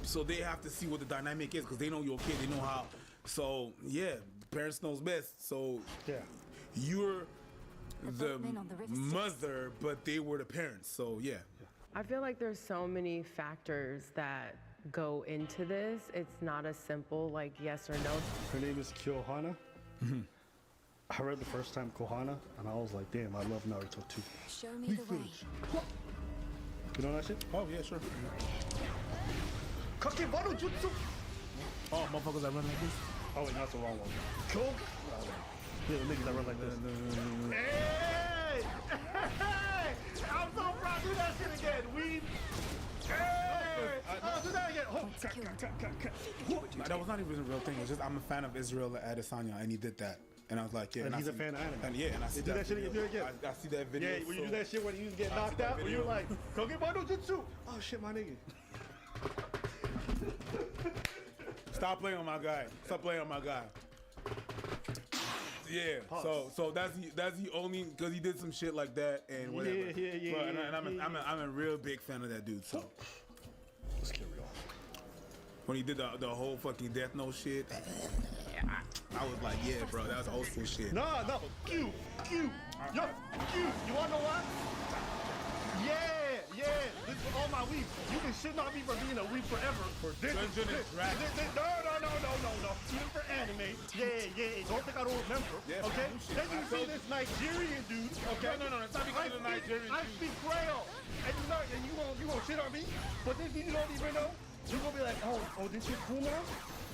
So they have to see what the dynamic is because they know you're a kid. They know how. So yeah, parents knows best. So yeah, you're the mother, but they were the parents. So yeah. I feel like there's so many factors that go into this. It's not a simple like yes or no. Her name is Konoha. I read the first time Konoha, and I was like, damn, I love Naruto too. Show me the way. You know that shit? Oh yeah, sure. Kakebano Jutsu! Oh, motherfuckers that run like this? Oh wait, that's the wrong one. Cool. Yeah, the niggas that run like this. Hey! Hey! I'm so proud to do that shit again. Weed. Hey! Oh, do that again. That was not even a real thing. It's just I'm a fan of Israel Adesanya, and he did that. And I was like, yeah. And he's a fan of anime. And yeah, and I see do that shit again. Do it again. I see that video. Yeah, when you do that shit when you get knocked out, when you're like, Kakebano Jutsu. Oh shit, my nigga. Stop playing on my guy. Stop playing on my guy. Yeah. So that's the only because he did some shit like that and whatever. Yeah. And I'm a real big fan of that dude. So let's carry on. When he did the whole fucking Death Note shit, I was like, yeah, bro, that was old school shit. No. Yo, you wanna know why? Yeah. This is all my weed. You can shit on me for being a weed forever. For this. No. Even for anime. Yeah. Don't think I don't remember. Yeah, okay? Then you see this Nigerian dude. Okay? No. It's not because of Nigerian dude. I speak Creole. And you gonna shit on me? But then you don't even know. You gonna be like, oh, this shit cool now?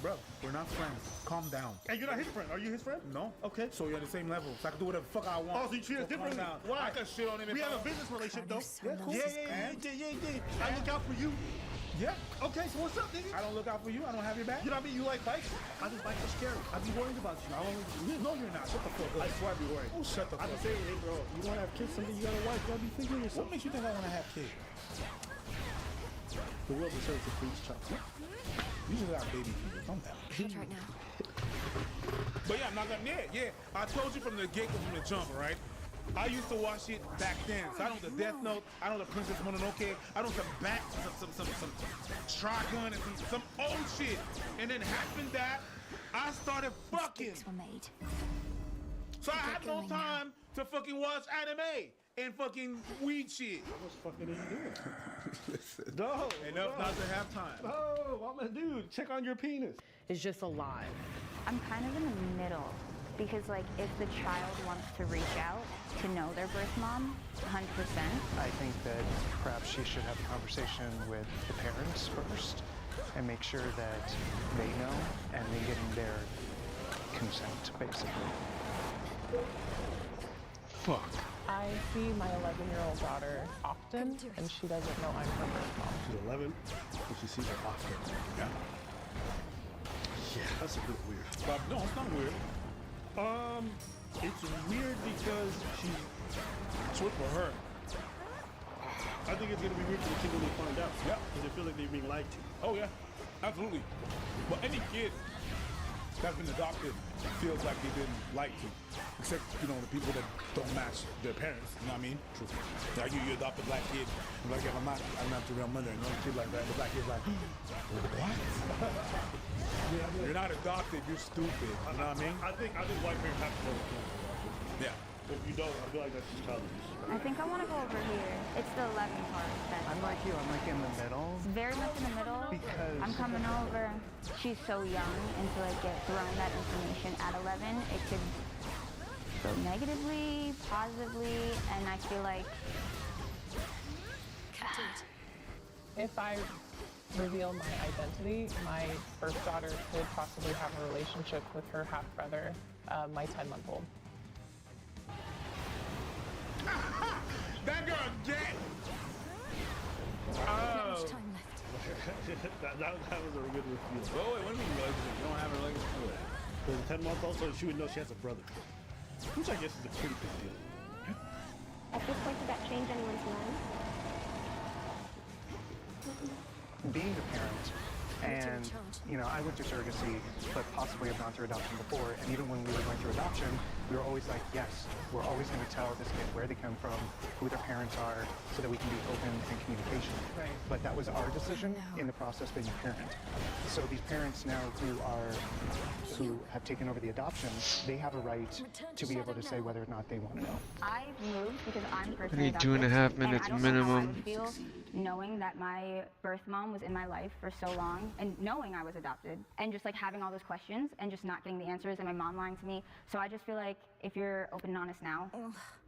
Bro, we're not friends. Calm down. And you're not his friend. Are you his friend? No. Okay. So you're on the same level. So I can do whatever the fuck I want. Oh, so you treat us differently. Why? I can shit on him. We have a business relationship, though. Yeah, cool. Yeah. I look out for you. Yeah. Okay, so what's up, nigga? I don't look out for you. I don't have your back. You know what I mean? You like bikes? I just bikes are scary. I be worried about you. No, you're not. Shut the fuck up. I swear I be worried. Oh, shut the fuck up. I be saying, hey, bro, you want to have kids someday, you got a wife. You got to be thinking of yourself. What makes you think I want to have kids? The world deserves a free child. You just got baby people. Calm down. Right now. But yeah, I'm not gonna. Yeah. I told you from the get from the jump, right? I used to watch it back then. So I know the Death Note. I know the Princess Mononoke. I know some Trigun and some old shit. And then happened that I started fucking. So I had no time to fucking watch anime. and fucking weed shit. How much fucking are you doing? Listen. No. Enough not to have time. No, I'm a dude. Check on your penis. It's just a lot. I'm kind of in the middle because, like, if the child wants to reach out to know their birth mom, 100%. I think that perhaps she should have a conversation with the parents first and make sure that they know and they're getting their consent, basically. Fuck. I see my 11-year-old daughter often, and she doesn't know I'm her birth mom. She's 11, and she sees her often. Yeah. Yeah, that's a bit weird. But no, it's not weird. It's weird because it's weird for her. I think it's gonna be weird for the kid when they find out. Yeah. Because they feel like they're being lied to. Oh yeah, absolutely. But any kid that's been adopted feels like they've been lied to. Except, you know, the people that don't match their parents, you know what I mean? True. Like you adopt a black kid, you're like, yeah, I'm not the real mother, and another kid like that, the black kid's like, what? You're not adopted, you're stupid, you know what I mean? I think white parents have to know. Yeah. If you don't, I feel like that's just child abuse. I think I want to go over here. It's the 11 part. I'm like you, I'm like in the middle. It's very much in the middle. Because I'm coming over. She's so young, and to like get thrown that information at 11, it could go negatively, positively, and I feel like If I reveal my identity, my birth daughter could possibly have a relationship with her half-brother, my 10-month-old. That girl gay! Oh! that was a good review. Oh, wait, what do you mean relationship? You don't have a relationship? For the 10-month also, she would know she has a brother. Which I guess is a pretty big deal. at this point, did that change anyone's mind? Being a parent, and you know, I went through surrogacy, but possibly have gone through adoption before. And even when we were going through adoption, we were always like, yes, we're always going to tell this kid where they come from, who their parents are, so that we can be open in communication. Right. But that was our decision in the process being a parent. So these parents now who have taken over the adoption, they have a right to be able to say whether or not they want to know. I moved because I'm I personally need 2.5 minutes and I don't know how I minimum. would feel knowing that my birth mom was in my life for so long and knowing I was adopted and just like having all those questions and just not getting the answers and my mom lying to me. So I just feel like if you're open and honest now,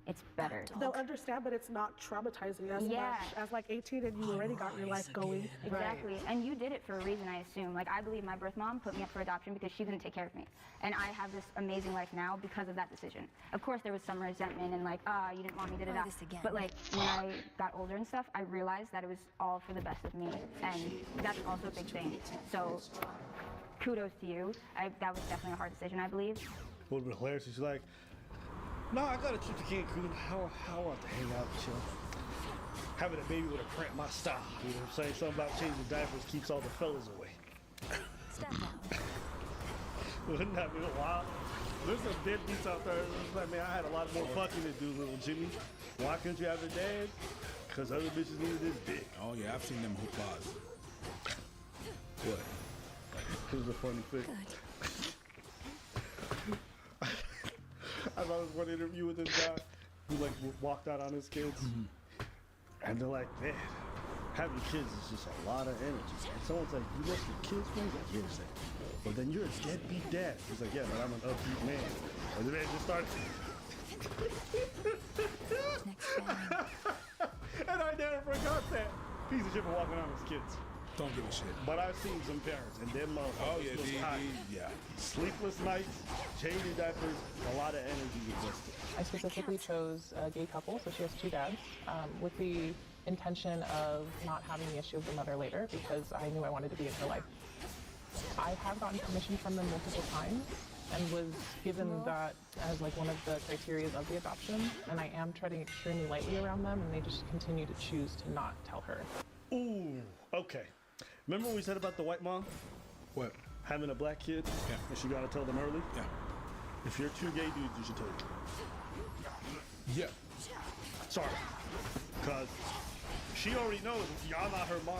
it's better. They'll understand, but it's not traumatizing as much as like 18 and you already got your life going. Exactly. And you did it for a reason, I assume. Like, I believe my birth mom put me up for adoption because she couldn't take care of me. And I have this amazing life now because of that decision. Of course, there was some resentment and like, you didn't want me, da-da-da. But like, when I got older and stuff, I realized that it was all for the best of me. And that's also a big thing. So, kudos to you. That was definitely a hard decision, I believe. It would have been hilarious. She's like, no, I got a trip to Cancun. I want to hang out and chill. Having a baby would have cramped my style. You know what I'm saying? Something about changing diapers keeps all the fellas away. Wouldn't that be wild? There's some deadbeats out there. It's like, man, I had a lot more fucking to do, little Jimmy. Why couldn't you have a dad? Because other bitches needed this dick. Oh, yeah, I've seen them hooplas. What? It was a funny thing. I saw this one interview with this guy who like walked out on his kids, and they're like, man, having kids is just a lot of energy. And someone's like, you want your kids, man? He's like, yeah. He's like, well, then you're a deadbeat dad. He's like, yeah, but I'm an upbeat man. And the man just starts. And I never forgot that. Piece of shit for walking on his kids. Don't give a shit. But I've seen some parents, and them motherfuckers was hot. Sleepless nights, changing diapers, a lot of energy invested. I specifically chose a gay couple, so she has two dads, with the intention of not having the issue of the mother later because I knew I wanted to be in her life. I have gotten permission from them multiple times and was given that as like one of the criteria of the adoption, and I am treading extremely lightly around them, and they just continue to choose to not tell her. Ooh, okay. Remember what we said about the white mom? What? Having a black kid? Yeah. And she gotta tell them early? Yeah. If you're two gay dudes, you should tell you. Yeah. Sorry. Because she already knows y'all not her mom.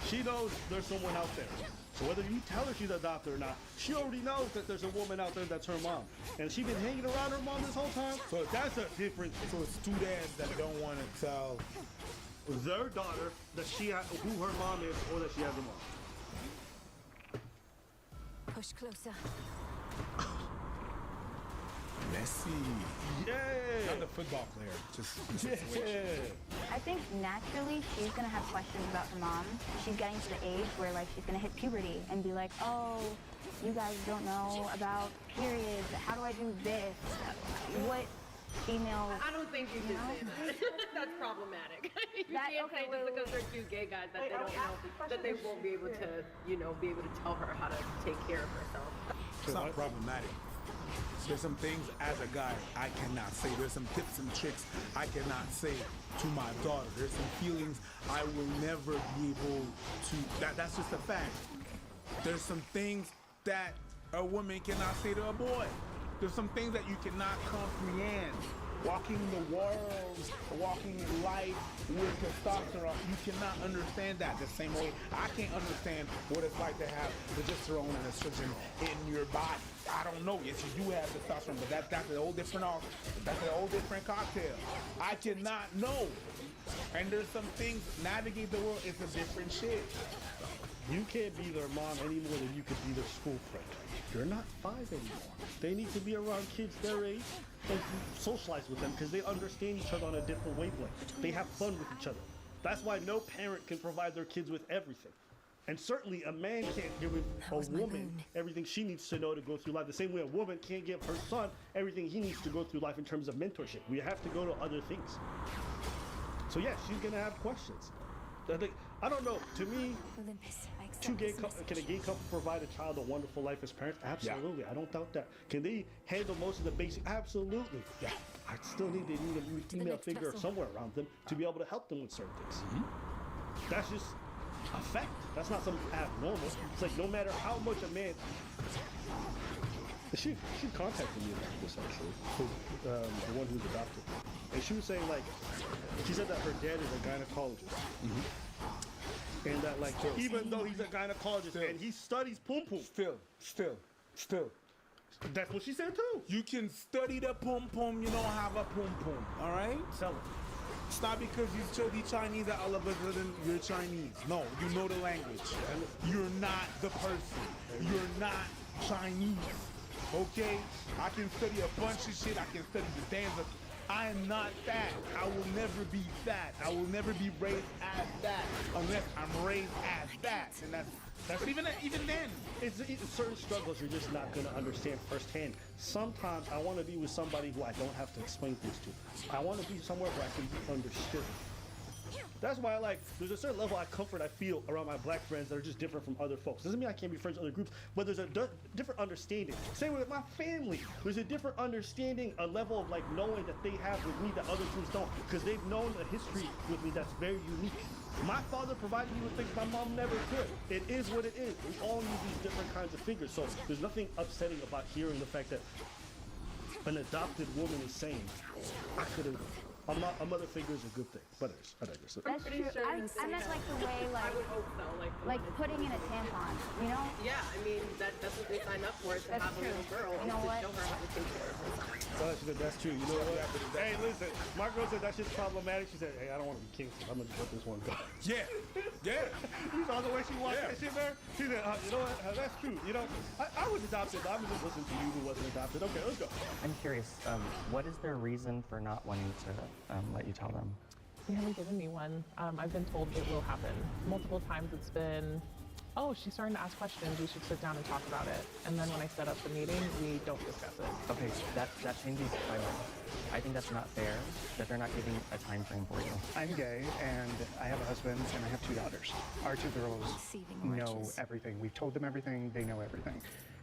She knows there's someone out there. So So whether you tell her she's adopted or not, she already knows that there's a woman out there that's her mom. And she's been hanging around her mom this whole time. So that's a different. So it's two dads that don't want to tell their daughter that who her mom is or that she has a mom. Push closer. Messi. Yeah. Not the football player. Just the situation. I think naturally she's gonna have questions about her mom. She's getting to the age where like she's gonna hit puberty and be like, oh, you guys don't know about periods. How do I do this? What female? I don't think you can say that. That's problematic. You can't say just because they're two gay guys that they don't know that they won't be able to, be able to tell her how to take care of herself. It's not problematic. There's some things as a guy I cannot say. There's some tips and tricks I cannot say to my daughter. There's some feelings I will never be able to. That's just a fact. There's some things that a woman cannot say to a boy. There's some things that you cannot comprehend. Walking the world, walking life with testosterone, you cannot understand that the same way I can't understand what it's like to have progesterone and estrogen in your body. I don't know. Yes, you do have testosterone, but that's a whole different cocktail. I cannot know. And there's some things, navigate the world, it's a different shit. You can't be their mom any more than you could be their school friend. You're not 5 anymore. They need to be around kids their age and socialize with them because they understand each other on a different wavelength. They have fun with each other. That's why no parent can provide their kids with everything. And certainly a man can't give a woman everything she needs to know to go through life. The same way a woman can't give her son everything he needs to go through life in terms of mentorship. We have to go to other things. So yeah, she's gonna have questions. I don't know. To me, can a gay couple provide a child a wonderful life as parents? Absolutely. Yeah. I don't doubt that. Can they handle most of the basic? Absolutely. Yeah. I still need a female figure somewhere around them to be able to help them with certain things. Mm-hmm. That's just a fact. That's not something abnormal. It's like no matter how much a man. She contacted me about this actually, the one who's adopted, and she was saying she said that her dad is a gynecologist, and that even though he's a gynecologist and he studies pum pum, still, that's what she said too. You can study the pum pum, you don't have a pum pum, all right? Sell it. It's not because you study Chinese that all of a sudden you're Chinese. No, you know the language. You're not the person. You're not Chinese. Okay? I can study a bunch of shit. I can study the dance. I am not that. I will never be that. I will never be raised as that unless I'm raised as that. And that's but even then, it's certain struggles you're just not going to understand firsthand. Sometimes I want to be with somebody who I don't have to explain things to. I want to be somewhere where I can be understood. That's why there's a certain level of comfort I feel around my black friends that are just different from other folks. Doesn't mean I can't be friends with other groups, but there's a different understanding. Same with my family. There's a different understanding, a level of knowing that they have with me that other groups don't, because they've known a history with me that's very unique. My father provided me with things my mom never could. It is what it is. We all need these different kinds of figures. So there's nothing upsetting about hearing the fact that an adopted woman is saying, I could have. A mother figure is a good thing, but it is. I digress. That's true. I meant the way I would hope so. Putting in a tampon, you know? Yeah, I mean that's what they signed up for, to have a little girl and to show her how to take care of herself. Well, that's true. You know what? Hey, listen, my girl said that shit's problematic. She said, hey, I don't want to be kinky. I'm gonna just let this one go. Yeah. You saw the way she walked that shit, man. She said, you know what? That's true. You know, I was adopted, but I'm just listening to you who wasn't adopted. Okay, let's go. I'm curious. What is their reason for not wanting to let you tell them? They haven't given me one. I've been told it will happen. Multiple times it's been, oh, she's starting to ask questions, we should sit down and talk about it. And then when I set up the meeting, we don't discuss it. Okay, that changes my mind. I think that's not fair, that they're not giving a time frame for you. I'm gay, and I have a husband, and I have 2 daughters. Our 2 girls know everything. We've told them everything, they know everything.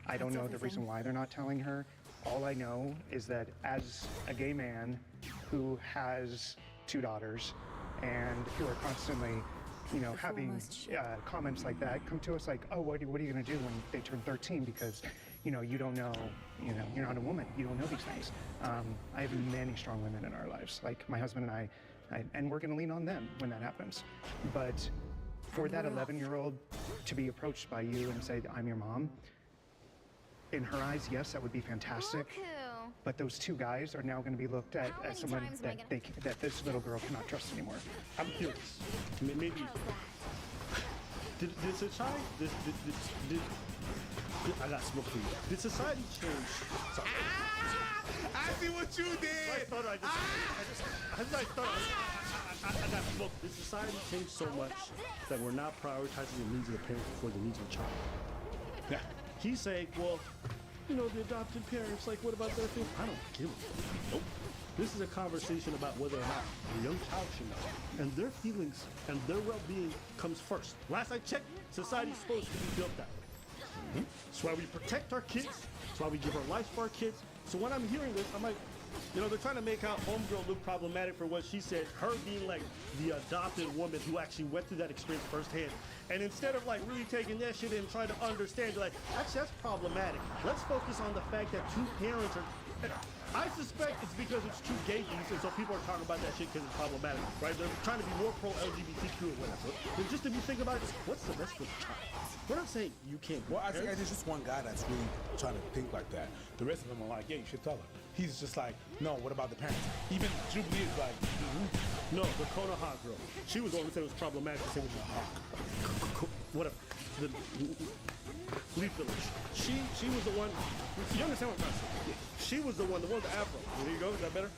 I don't know the reason why they're not telling her. All I know is that as a gay man who has 2 daughters and who are constantly, having comments like that come to us like, oh, what are you going to do when they turn 13? Because, you don't know, you're not a woman. You don't know these things. I have many strong women in our lives, like my husband and I and we're going to lean on them when that happens. But for that 11-year-old to be approached by you and say, I'm your mom, in her eyes, yes, that would be fantastic. But those two guys are now going to be looked at as someone that this little girl cannot trust anymore. I'm curious. Maybe. Did society? I got smoke for you. Did society change? I see what you did. I got smoke. Did society change so much that we're not prioritizing the needs of the parents before the needs of the child? Yeah. He's saying, well, you know, the adopted parents, like, what about their thing? I don't give a fuck. Nope. This is a conversation about whether or not the young child should know. And their feelings and their well-being comes first. Last I checked, society's supposed to be built that way. That's why we protect our kids. That's why we give our lives for our kids. So when I'm hearing this, I'm like, you know, they're trying to make out homegirl look problematic for what she said, her being like the adopted woman who actually went through that experience firsthand. And instead of like really taking that shit and trying to understand, they're like, actually that's problematic. Let's focus on the fact that two parents are, I suspect it's because it's two gay dudes, and so people are talking about that shit because it's problematic, right? They're trying to be more pro-LGBTQ or whatever. But just if you think about it, what's the best for the child? We're not saying you can't. Well, I think there's just one guy that's really trying to think like that. The rest of them are like, yeah, you should tell her. He's just like, no, what about the parents? Even Jubilee is like, no, the Konoha girl. She was the one who said it was problematic to say it was a hawk. Whatever. The Leaf Village. She was the one. You understand what I'm trying to say? She was the one with the afro. There you go. Is that better?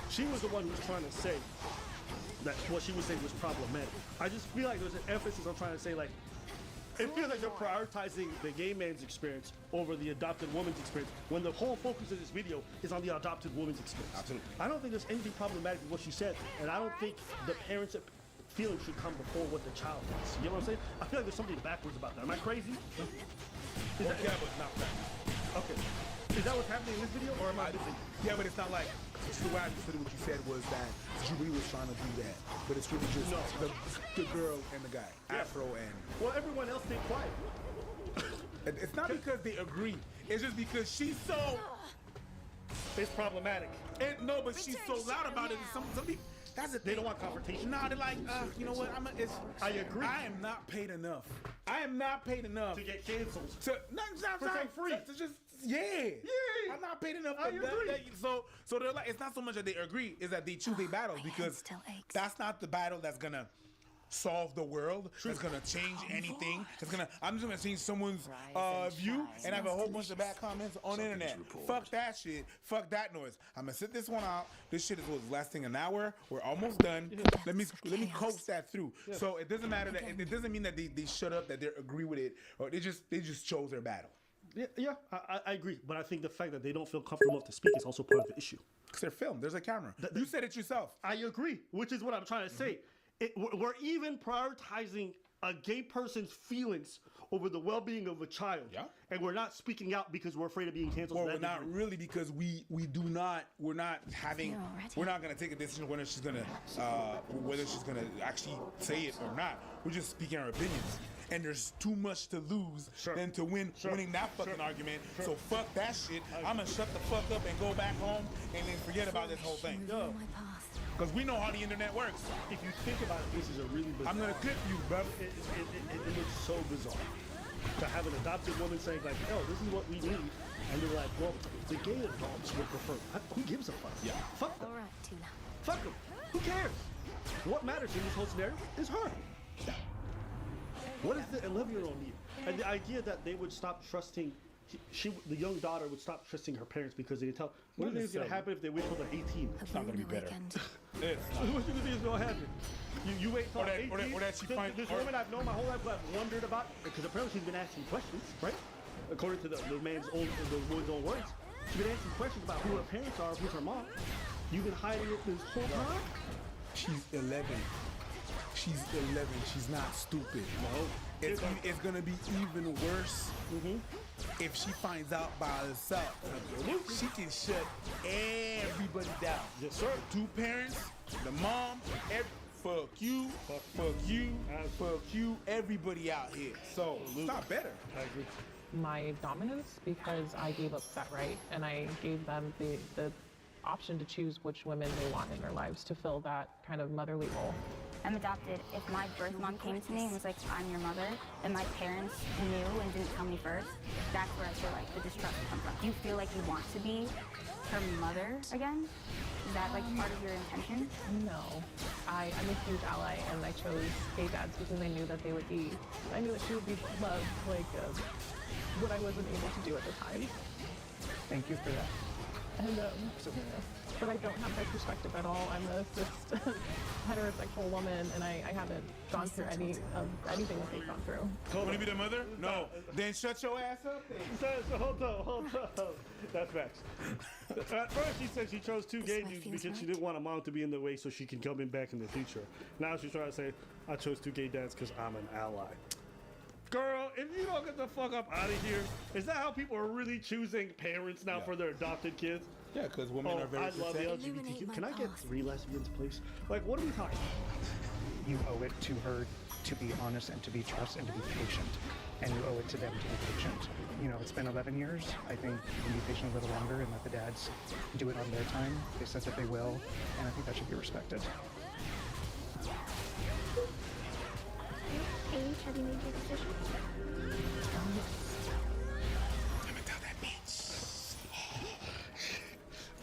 She was the one who was trying to say that what she was saying was problematic. I just feel like there's an emphasis on trying to say like, it feels like they're prioritizing the gay man's experience over the adopted woman's experience when the whole focus of this video is on the adopted woman's experience. Absolutely. I don't think there's anything problematic with what she said, and I don't think the parents' feelings should come before what the child wants. You know what I'm saying? I feel like there's something backwards about that. Am I crazy? yeah, but not that. Okay. Is that what's happening in this video, or am I missing? Yeah, but it's not like, the way I understood what you said was that Jubilee was trying to do that, but it's really just the girl and the guy, Afro and... Well, everyone else stayed quiet. It's not because they agree, it's just because she's so... It's problematic. No, but she's so loud about it, some people... That's it. They don't want confrontation. Nah, they're like, you know what? I agree. I am not paid enough. I am not paid enough to get canceled. For free. To just I'm not paid enough. I agree. So they're like, it's not so much that they agree, is that they choose their battles because that's not the battle that's gonna solve the world. It's gonna change anything. I'm just gonna change someone's view and have a whole bunch of bad comments on the internet. Fuck that shit. Fuck that noise. I'm gonna sit this one out. This shit is lasting an hour. We're almost done. Let me coach that through. So it doesn't matter that it doesn't mean that they shut up, that they agree with it, or they just chose their battle. Yeah, I agree. But I think the fact that they don't feel comfortable enough to speak is also part of the issue. Because they're filmed. There's a camera. You said it yourself. I agree, which is what I'm trying to say. We're even prioritizing a gay person's feelings over the well-being of a child. Yeah. And we're not speaking out because we're afraid of being canceled. Well, we're not really, because we're not gonna take a decision whether she's gonna actually say it or not. We're just speaking our opinions. And there's too much to lose than to winning that fucking argument. So fuck that shit. I'm gonna shut the fuck up and go back home and then forget about this whole thing. Because we know how the internet works. If you think about it, this is a really bizarre. I'm gonna clip you, bro. It looks so bizarre to have an adopted woman saying like, "Oh, this is what we need," and they're like, "Well, the gay adults would prefer." Who gives a fuck? Yeah. Fuck them. Fuck them. Who cares? What matters in this whole scenario is her. What does the 11-year-old need? And the idea that they would stop trusting, the young daughter would stop trusting her parents because they tell. What do you think is going to happen if they wait till they're 18? It's not going to be better. What do you think is going to happen? You wait till 18. Or that she finds this woman I've known my whole life who I've wondered about, because apparently she's been asking questions, right? According to the woman's own words, she's been asking questions about who her parents are, who's her mom. You've been hiding it this whole time. She's 11. She's 11. She's not stupid. No. It's gonna be even worse if she finds out by herself. She can shut everybody down. Yes, sir. Two parents, the mom, fuck you, everybody out here. So it's not better. I agree. My dominance, because I gave up that right, and I gave them the option to choose which women they want in their lives to fill that kind of motherly role. I'm adopted. If my birth mom came to me and was like, I'm your mother, and my parents knew and didn't tell me first, that's where I feel like the distrust comes from. Do you feel like you want to be her mother again? Is that like part of your intention? No. I'm a huge ally, and I chose gay dads because I knew that they would be, I knew that she would be loved, like what I wasn't able to do at the time. Thank you for that. And, but I don't have that perspective at all. I'm a cis heterosexual woman, and I haven't gone through anything that they've gone through. Want to be the mother? No. Then shut your ass up. So hold on. That's facts. At first, she said she chose two gay dudes because she didn't want a mom to be in the way so she can come in back in the future. Now she's trying to say, I chose two gay dads because I'm an ally. Girl, if you don't get the fuck up out of here, is that how people are really choosing parents now for their adopted kids? Yeah, because women are very I love the LGBTQ. Can I get 3 lesbians, please? Like, what are we talking about? You owe it to her to be honest and to be trust and to be patient. And you owe it to them to be patient. You know, it's been 11 years. I think you can be patient a little longer and let the dads do it on their time. They said that they will, and I think that should be respected. Paige, have you made your decision?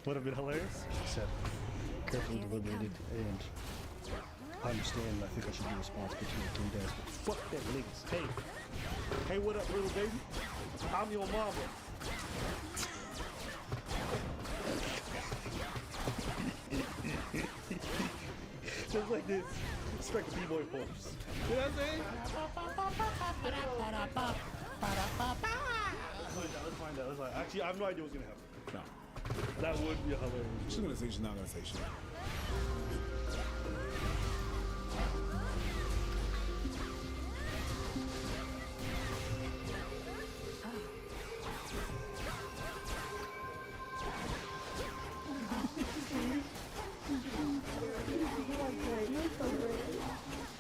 Would have been hilarious. Said, carefully deliberated, and I understand. I think I should be responsible to your gay dads. But fuck that niggas. Hey, what up, little baby? I'm your mama. Just like this. Respect the B-boy force. You know what I'm saying? Let's find out. Actually, I have no idea what's gonna happen. No. That would be hilarious. She's gonna say she's not gonna say shit.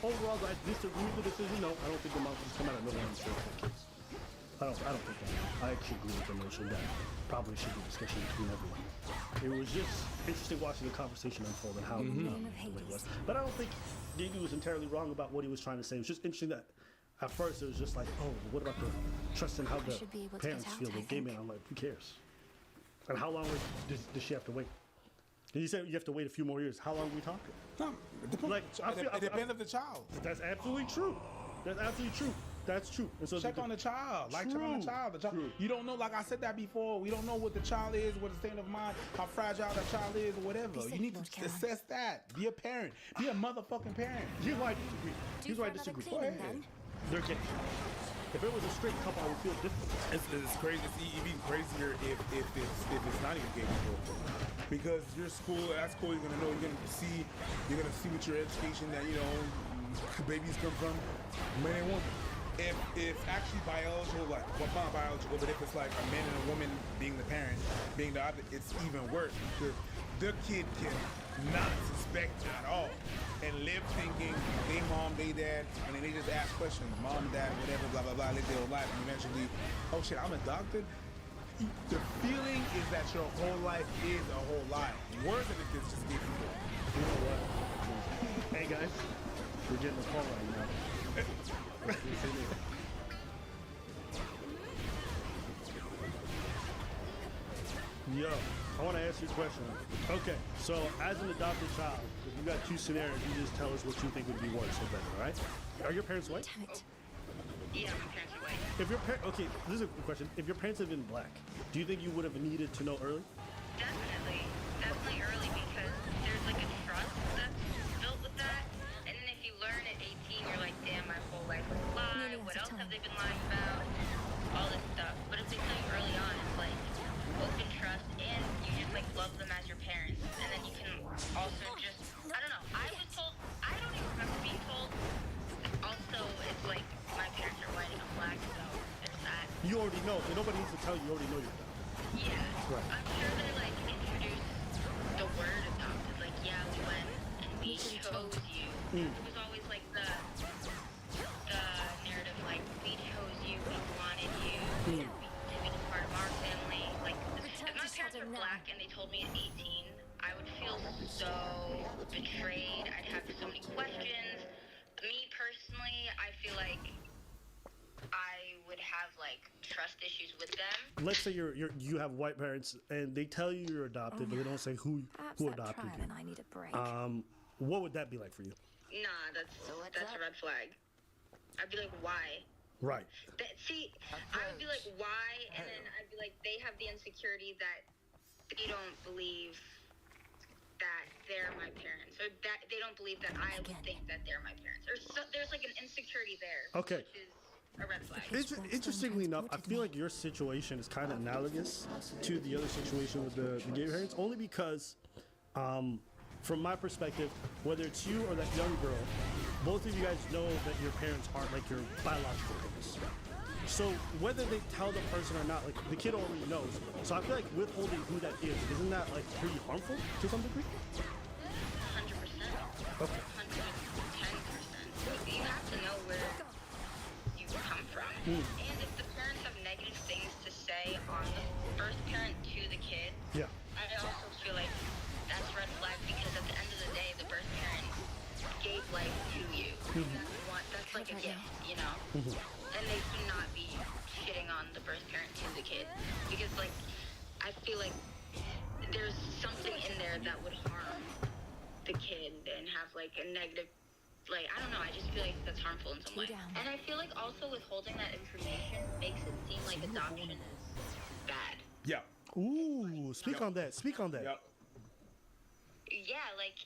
Overall, I disagree with the decision. No, I don't think the mom should come out of nowhere and say kids. I don't think that. I actually agree with the notion that probably should be a discussion between everyone. It was just interesting watching the conversation unfold and how the way it was. But I don't think Gigi was entirely wrong about what he was trying to say. It was just interesting that at first it was just like, oh, what about the trust in how the parents feel, the gay man? I'm like, who cares? And how long does she have to wait? Did you say you have to wait a few more years? How long are we talking? No, it depends. Like, It depends on the child. That's absolutely true. That's absolutely true. That's true. And so check on the child. Check on the child. You don't know, like I said that before, we don't know what the child is, what the state of mind, how fragile that child is, or whatever. You need to assess that. Be a parent. Be a motherfucking parent. Here's why I disagree. Here's why I disagree. Go ahead. They're gay. If it was a straight couple, I would feel different. It's crazy. It's even crazier if it's not even gay people. Because your school, at school, you're gonna know, you're gonna see with your education that, you know, babies come from man and woman. If actually biological, like, well, not biological, but if it's like a man and a woman being the parent, being the object, it's even worse because the kid can not suspect at all and live thinking they mom, they dad, and then they just ask questions, mom, dad, whatever, blah, blah, blah, live their whole life, and eventually, oh shit, I'm adopted? The feeling is that your whole life is a whole lie. Worse than if it's just gay people. You know what? Hey guys, we're getting a call right now. Yo, I want to ask you a question. Okay, so as an adopted child, if you got 2 scenarios, you just tell us what you think would be worse or better, all right? Are your parents white? Yeah, my parents are white. If your okay, this is a question. If your parents had been black, do you think you would have needed to know early? Definitely early because there's like a trust that's built with that. And then if you learn at 18, you're like, damn, my whole life was a lie. What else have they been lying about? All this stuff. But if they tell you early on, it's like open trust and you just like love them as your parents. And then you can also just, I don't know. I was told, I don't even remember being told. Also, it's like my parents are white and I'm black, so it's that. You already know. So nobody needs to tell you. You already know you're black. Yeah. Right. I'm sure they like introduced the word adopted. Like, yeah, we went and we chose you. It was always like the narrative, like we chose you, we wanted you to be part of our family. Like, if my parents were black and they told me at 18, I would feel so betrayed. I'd have so many questions. Me personally, I feel like I would have like trust issues with them. Let's say you have white parents and they tell you you're adopted, but they don't say who adopted you. And I need a break. What would that be like for you? Nah, that's a red flag. I'd be like, why? Right. I would be like, why? And then I'd be like, they have the insecurity that they don't believe that they're my parents, or that they don't believe that I would think that they're my parents. Or so, there's like an insecurity there. Okay. Which is a red flag. Interestingly enough, I feel like your situation is kind of analogous to the other situation with the gay parents, only because, from my perspective, whether it's you or that young girl, both of you guys know that your parents aren't like your biological parents. So whether they tell the person or not, like the kid already knows. So I feel like withholding who that is, isn't that like pretty harmful to some degree? 100%. Okay. 110%. You have to know where you come from. And if the parents have negative things to say on the first parent to the kid, yeah, I also feel like that's red flag, because at the end of the day, the birth parent gave life to you. That's like a gift, you know? And they should not be shitting on the birth parent to the kid, because like I feel like there's something in there that would harm the kid and have like a negative, like I don't know, I just feel like that's harmful in some way. And I feel like also withholding that information makes it seem like adoption is bad. Yeah. Ooh, speak on that. Speak on that. Yep. Yeah, like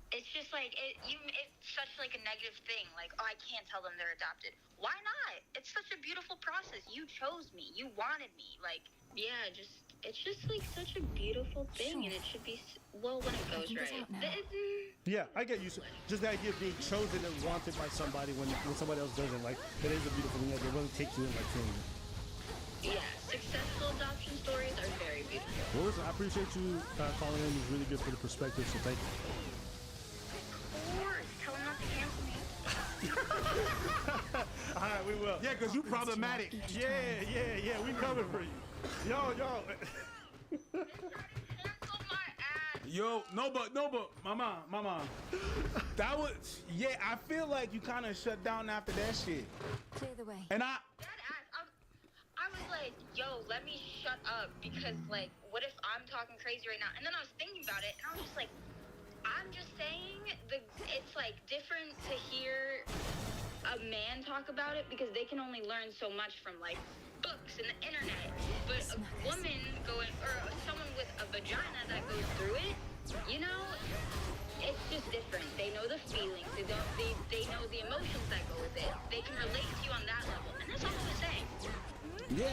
it's just like it's such like a negative thing. Like, oh, I can't tell them they're adopted. Why not? It's such a beautiful process. You chose me. You wanted me. Like, yeah, it's just like such a beautiful thing, and it should be when it goes right. Yeah, I get you. Just the idea of being chosen and wanted by somebody when somebody else doesn't. Like, it is a beautiful thing. Like, they really take you in like family. Yeah, successful adoption stories are very beautiful. Well, listen, I appreciate you calling in. It's really good for the perspective, so thank you. Of course, tell them not to cancel me. All right, we will. Yeah, because you problematic. Yeah, we coming for you. Yo. Yo, no, but, mama. That was, yeah, I feel like you kind of shut down after that shit. Clear the way. And I was like, yo, let me shut up, because like, what if I'm talking crazy right now? And then I was thinking about it, and I was just like, I'm just saying it's like different to hear a man talk about it, because they can only learn so much from like books and the internet. But a woman going, or someone with a vagina that goes through it, you know, it's just different. They know the feelings. They know the emotions that go with it. They can relate to you on that level, and that's all I was saying. Yeah.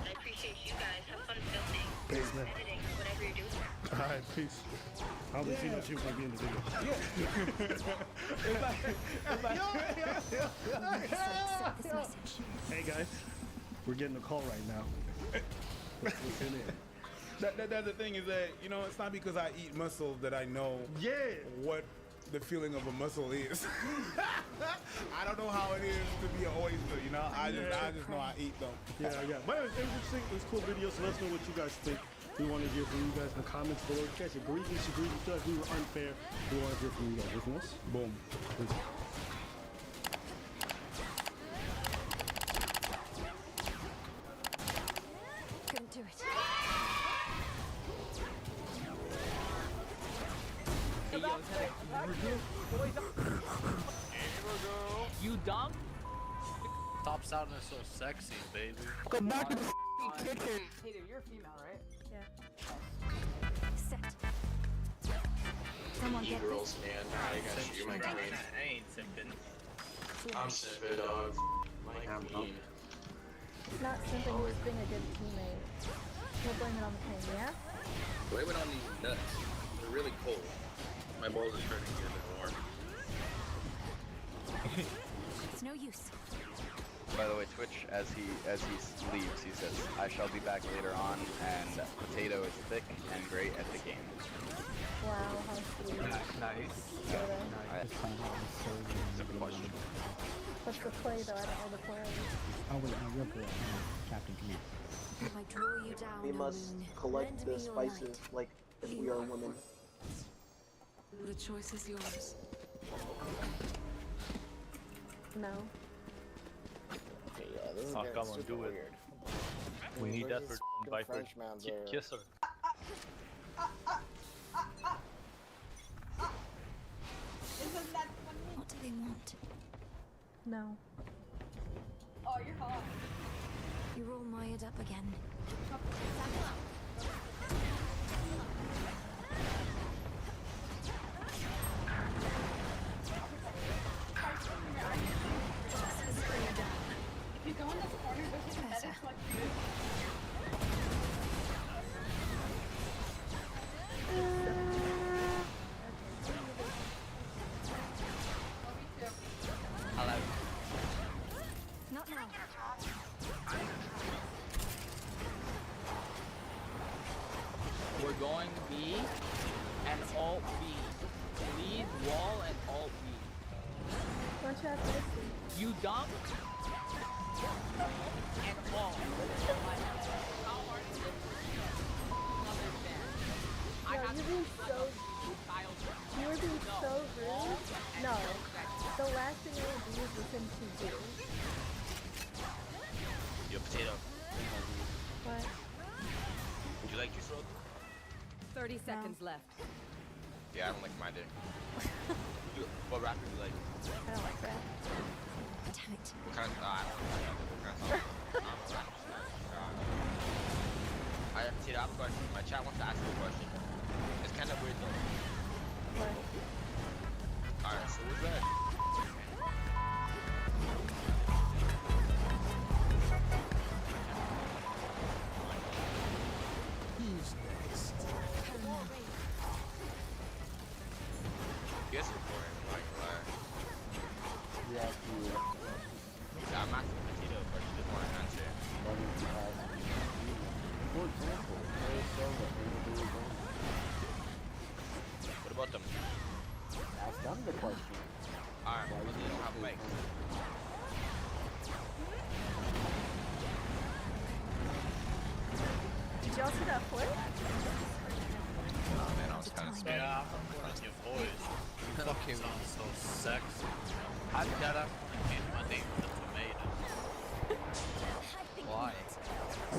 I appreciate you guys. Have fun filming, Peace, man. editing, whatever you're doing. All right, peace. I'll let you know if you're going to be in the video. Hey, guys. We're getting a call right now. Let's in there. That's the thing, is that, you know, it's not because I eat muscle that I know what the feeling of a muscle is. I don't know how it is to be an oyster, you know? I just know I eat them. Yeah. But it was interesting. It was a cool video, so let us know what you guys think. We want to hear from you guys in the comments below. If you guys agree, disagree, you feel like we were unfair, we want to hear from you guys. Anything else? Boom. Peace. Couldn't do it. You dumb? Stop sounding so sexy, baby. Come back to the kitchen. Hey, dude, you're a female, right? Yeah. Set. Someone get girls, man. I got you, my queen. I ain't simping. I'm simping, dog. My queen. It's not simping, just being a good teammate. We'll blame it on the pain, yeah? Blame it on these nuts. They're really cold. My balls are starting to get a bit warm. It's no use. By the way, Twitch, as he leaves, he says, "I shall be back later on, and Potato is thick and great at the game." Wow, how sweet. Nice. Alright. Question. What's the play though? I don't know the play. Oh wait, no, real quick. Captain Command. If I draw you down, We must collect the spices like if we are women. The choice is yours. No. Okay, yeah, this is Oh, getting come on, super do it. weird. We need that Where's for this Viper. Frenchman there? Kiss her. What do they want? No. Oh, you're hot. You're all mired up again. If you go in this corner, there's an edit like this. Hello. Not now. We're going B and alt B. Lead wall and alt B. Don't you have mercy? You dumb and wall. How hard is it for you to understand? I No, have you're to being look so. up childhood. You were being No, so wall rude. and No. sex. The last thing I would do is listen to you. Yo, Potato. What? Would you like juice rolled? 30 seconds left. Yeah, I don't like mine either. What rapper do you like? I don't like that. Damn it. What kind of? I don't know. What kind of song? Alright, Potato, I have a question. My chat wants to ask you a question. It's kind of weird though. What? Alright, so what's that? Who's next? Yes, it's boring. I'm not gonna lie. You have to Yeah, I'm asking Potato, but she doesn't want to answer. for example, Arizona and the Arizona. What about them? Ask them the question. Alright, well, they don't have mics. Did y'all see that flip? Oh man, I was kind of scared. Yeah, I'm your voice. You fucking sound so sexy. I gotta change my name to Tomato. Why?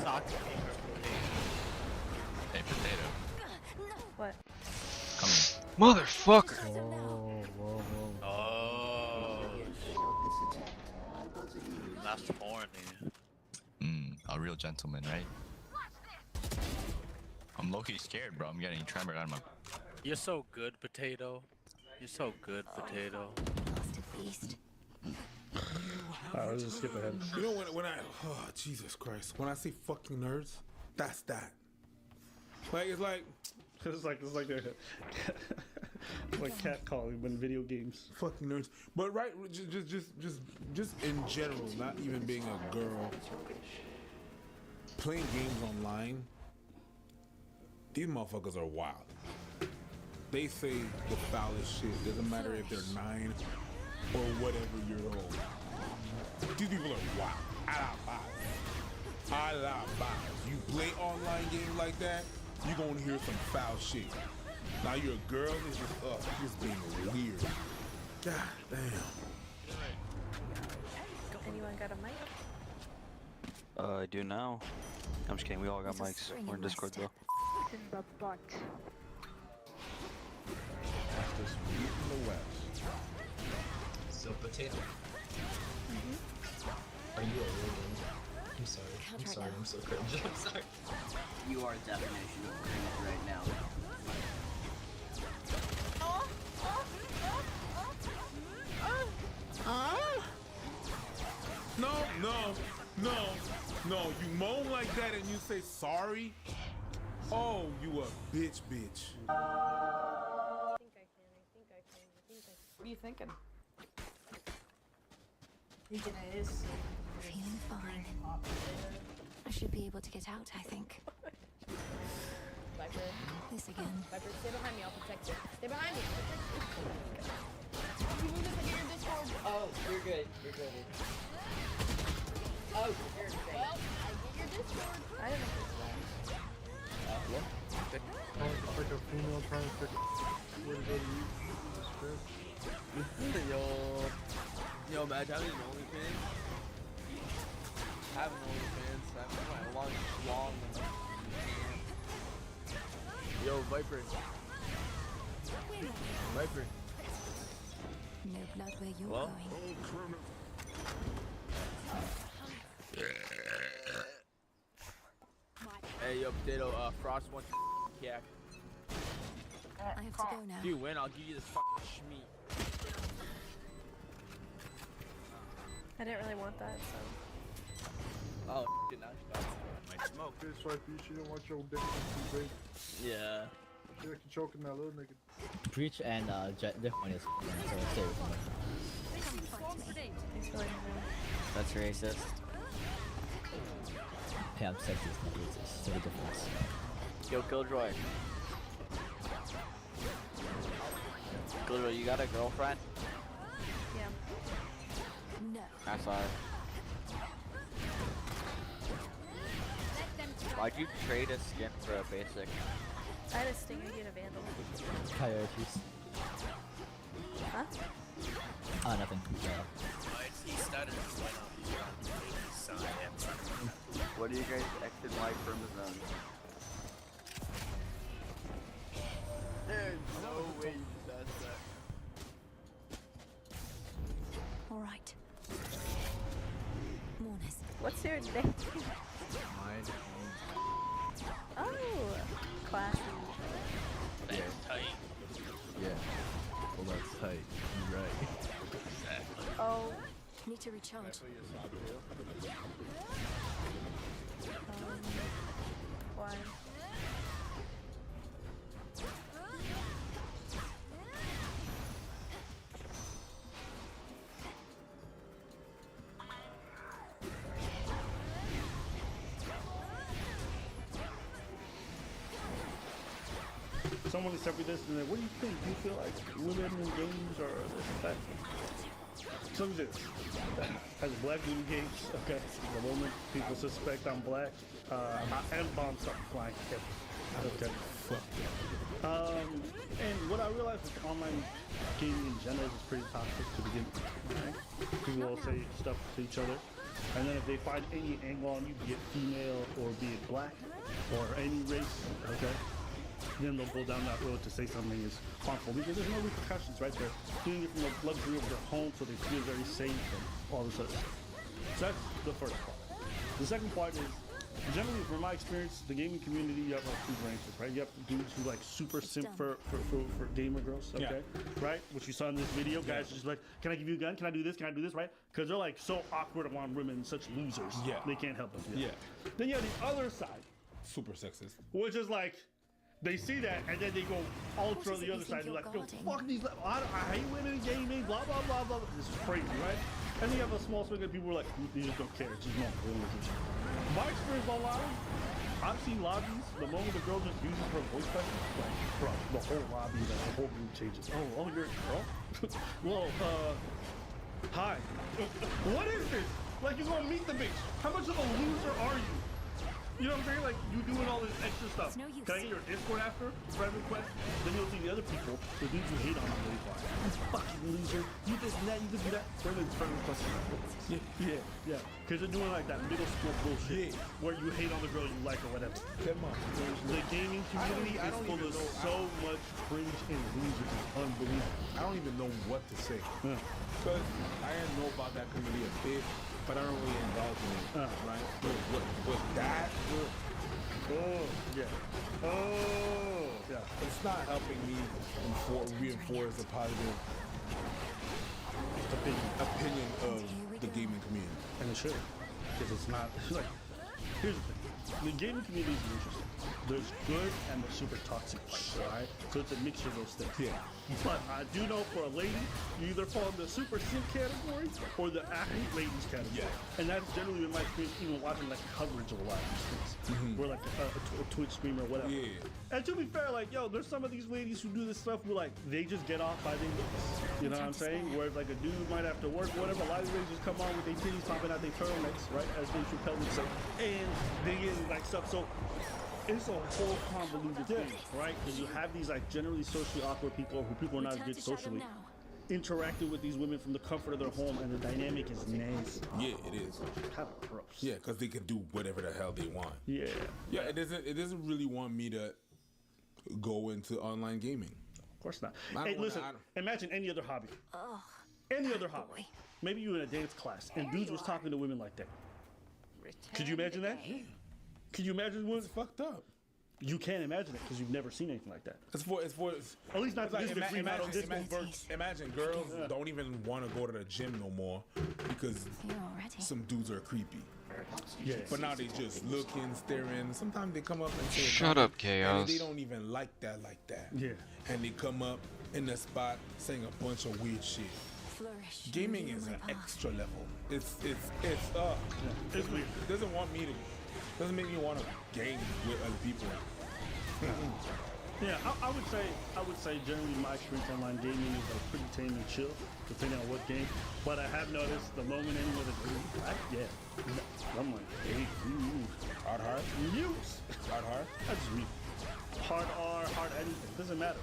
Soccer maker, Hey, Potato. What? Come here. Motherfucker! Whoa, whoa, whoa. Oh, that's horny. A real gentleman, right? I'm low-key scared, bro. I'm getting tremor out of my... You're so good, Potato. You're so good, Potato. Bastard beast. Alright, let's just skip ahead. You know when I oh Jesus Christ, when I say fucking nerds, that's that. Like it's like It's like they're like catcalling but in video games. fucking nerds. But right, just in general, not even being a girl, playing games online. These motherfuckers are wild. They say the foulest shit. Doesn't matter if they're 9 or whatever year old. These people are wild. A la base. You play online games like that, you gonna hear some foul shit. Now you're a girl, it's just being weird. God damn. Anyone got a mic? I do now. I'm just kidding, we all got mics. We're in Discord though. In the butt. Fastest beat in the West. So, Potato. Are you a real gamer? I'm sorry. I'm sorry. I'm so cringe. I'm sorry. You are a definition of cringe right now. No. You moan like that and you say sorry. Oh, you a bitch. What are you thinking? Thinking it is. Feeling fine. I should be able to get out, I think. Viper. This again. Viper, stay behind me. I'll protect you. Stay behind me. You moved us into your Discord. Oh, you're good. You're good. Oh, you're great. Well, I get your Discord. I didn't know this was Yeah. female trying to pick where to go to eat. Yo, imagine having an OnlyFans. Having OnlyFans, having my long schlong. Yo, Viper. Viper. No blood where you're Hello? going. Hey, yo, Potato, Frost wants yak. I have to go now. If you win, I'll give you this fucking schmeat. I didn't really want that, so. Oh, shit, now she does. My smoke. It's like you shouldn't want your dick too big. Yeah. You're like you're choking that little nigga. Preach and Jet different is so stay with me. Thanks for letting me know. That's racist. Yeah, I'm sexist, not racist. So the difference. Yo, Killjoy. Killjoy, you got a girlfriend? Yeah. No. I saw her. Why'd you trade a skin for a basic? I had a stinger, you had a vandal. Coyotes. Huh? Oh, nothing. He started to went up. What do you guys X and Y chromosomes? There's no way you does that. All right. Mourners. What's your name? Mine. Oh, classy. That's tight. Yeah. Well, that's tight. You're right. Exactly. Oh. Need to recharge. Why? Someone is separate this and then, what do you think? Do you feel like women in games are this and that? So this. As black in games, okay, the moment people suspect I'm black, and bombs start flying. Okay. And what I realized is online gaming in general is pretty toxic to begin with. Right? People will say stuff to each other, and then if they find any angle on you, be it female or be it black or any race, okay, then they'll go down that road to say something is harmful because there's no repercussions, right? They're doing it from the luxury of their home, so they feel very safe and all this other stuff. So that's the first part. The second part is, generally, from my experience, the gaming community, you have like two branches, right? You have dudes who like super simp for gamer girls, okay? Right? Which you saw in this video, guys are just like, can I give you a gun? Can I do this? Can I do this? Right? Because they're like so awkward around women, such losers. Yeah. They can't help it. Yeah. Then you have the other side. Super sexist. Which is like, they see that and then they go ultra the other side. They're like, yo, fuck these, I hate women in gaming, blah, blah, blah, blah. This is crazy, right? And then you have a small swing of people who are like, they just don't care. It's just not. My experience online, I've seen lobbies, the moment the girl just uses her voice question, like, bro, the whole lobby, like, the whole group changes. Oh, you're a girl? Well, hi. What is this? Like, you're gonna meet the bitch. How much of a loser are you? You know what I'm saying? Like, you doing all this extra stuff. No use. Can I get your Discord after? Friend request? Then you'll see the other people, the dudes who hate on you, really far. You fucking loser. You this and that, you this and that. Friend request. Yeah. Because they're doing like that middle school bullshit where you hate on the girl you like or whatever. Come on. The gaming community is full of so much cringe and losers. It's unbelievable. I don't even know what to say. Because I didn't know about that community a bit, but I don't really indulge in it. Right? Was that? Yeah. It's not helping me reinforce a positive opinion of the gaming community. And it should. Because it's not, it's like, here's the thing. The gaming community is interesting. There's good and there's super toxic, right? So it's a mixture of those things. Yeah. But I do know for a lady, you either fall in the super simp category or the athlete ladies category. Yeah. And that's generally been my experience, even watching like coverage of a lot of these things. Where like a Twitch streamer or whatever. Yeah. And to be fair, like, yo, there's some of these ladies who do this stuff where like, they just get off by their looks. You know what I'm saying? Where like a dude might have to work or whatever, a lot of ladies just come on with their titties popping out their turtlenecks, right? As they should tell themselves. And they get like stuff. So it's a whole convoluted thing, right? Because you have these like generally socially awkward people who people are not good socially, interacting with these women from the comfort of their home, and the dynamic is nasty. Yeah, it is. Kind of gross. Yeah, because they can do whatever the hell they want. Yeah. Yeah, it doesn't really want me to go into online gaming. Of course not. I don't Hey, wanna- listen, imagine any other hobby. Any other hobby. Maybe you in a dance class and dudes was talking to women like that. Could you imagine that? Could you imagine what's fucked up? You can't imagine it because you've never seen anything like that. It's for At least not it's like, this free not on Disco. imagine girls don't even want to go to the gym no more because some dudes are creepy. Yeah. But now they just looking, staring. Sometimes they come up and say, Shut a up, comment, Chaos. And they don't even like that. Yeah. And they come up in the spot saying a bunch of weird shit. Gaming is an extra level. It's weird. It doesn't make me want to game with other people. Yeah, I would say generally my experience online gaming is like pretty tame and chill, depending on what game. But I have noticed the moment anyone is really I'm like, hey, hard, use hard. That's just me. Hard R, hard anything, doesn't matter.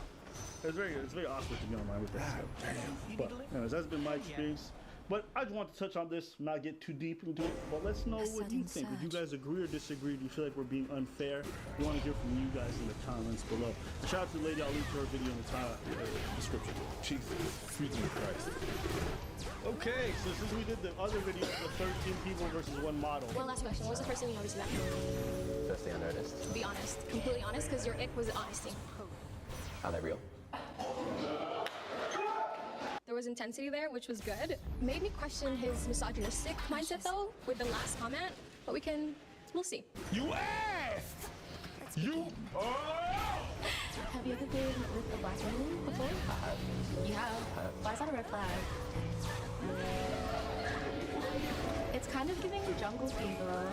It's very awkward to be online with that stuff. But anyways, that's been my experience. But I just want to touch on this, not get too deep into it. But let's know what you think. Would you guys agree or disagree? Do you feel like we're being unfair? We want to hear from you guys in the comments below. And shout out to the lady. I'll link to her video in the description. Jesus, freaking Christ. Okay, so since we did the other video, the 13 people versus one model. One last question. What was the first thing you noticed about me? First thing I noticed. Be honest. Completely honest, because your ick was honesty. Are they real? There was intensity there, which was good. Made me question his misogynistic mindset, though, with the last comment. But we'll see. You asked! You... Have you ever been with a black woman before? You have. Why is that a red flag? It's kind of giving jungle fever.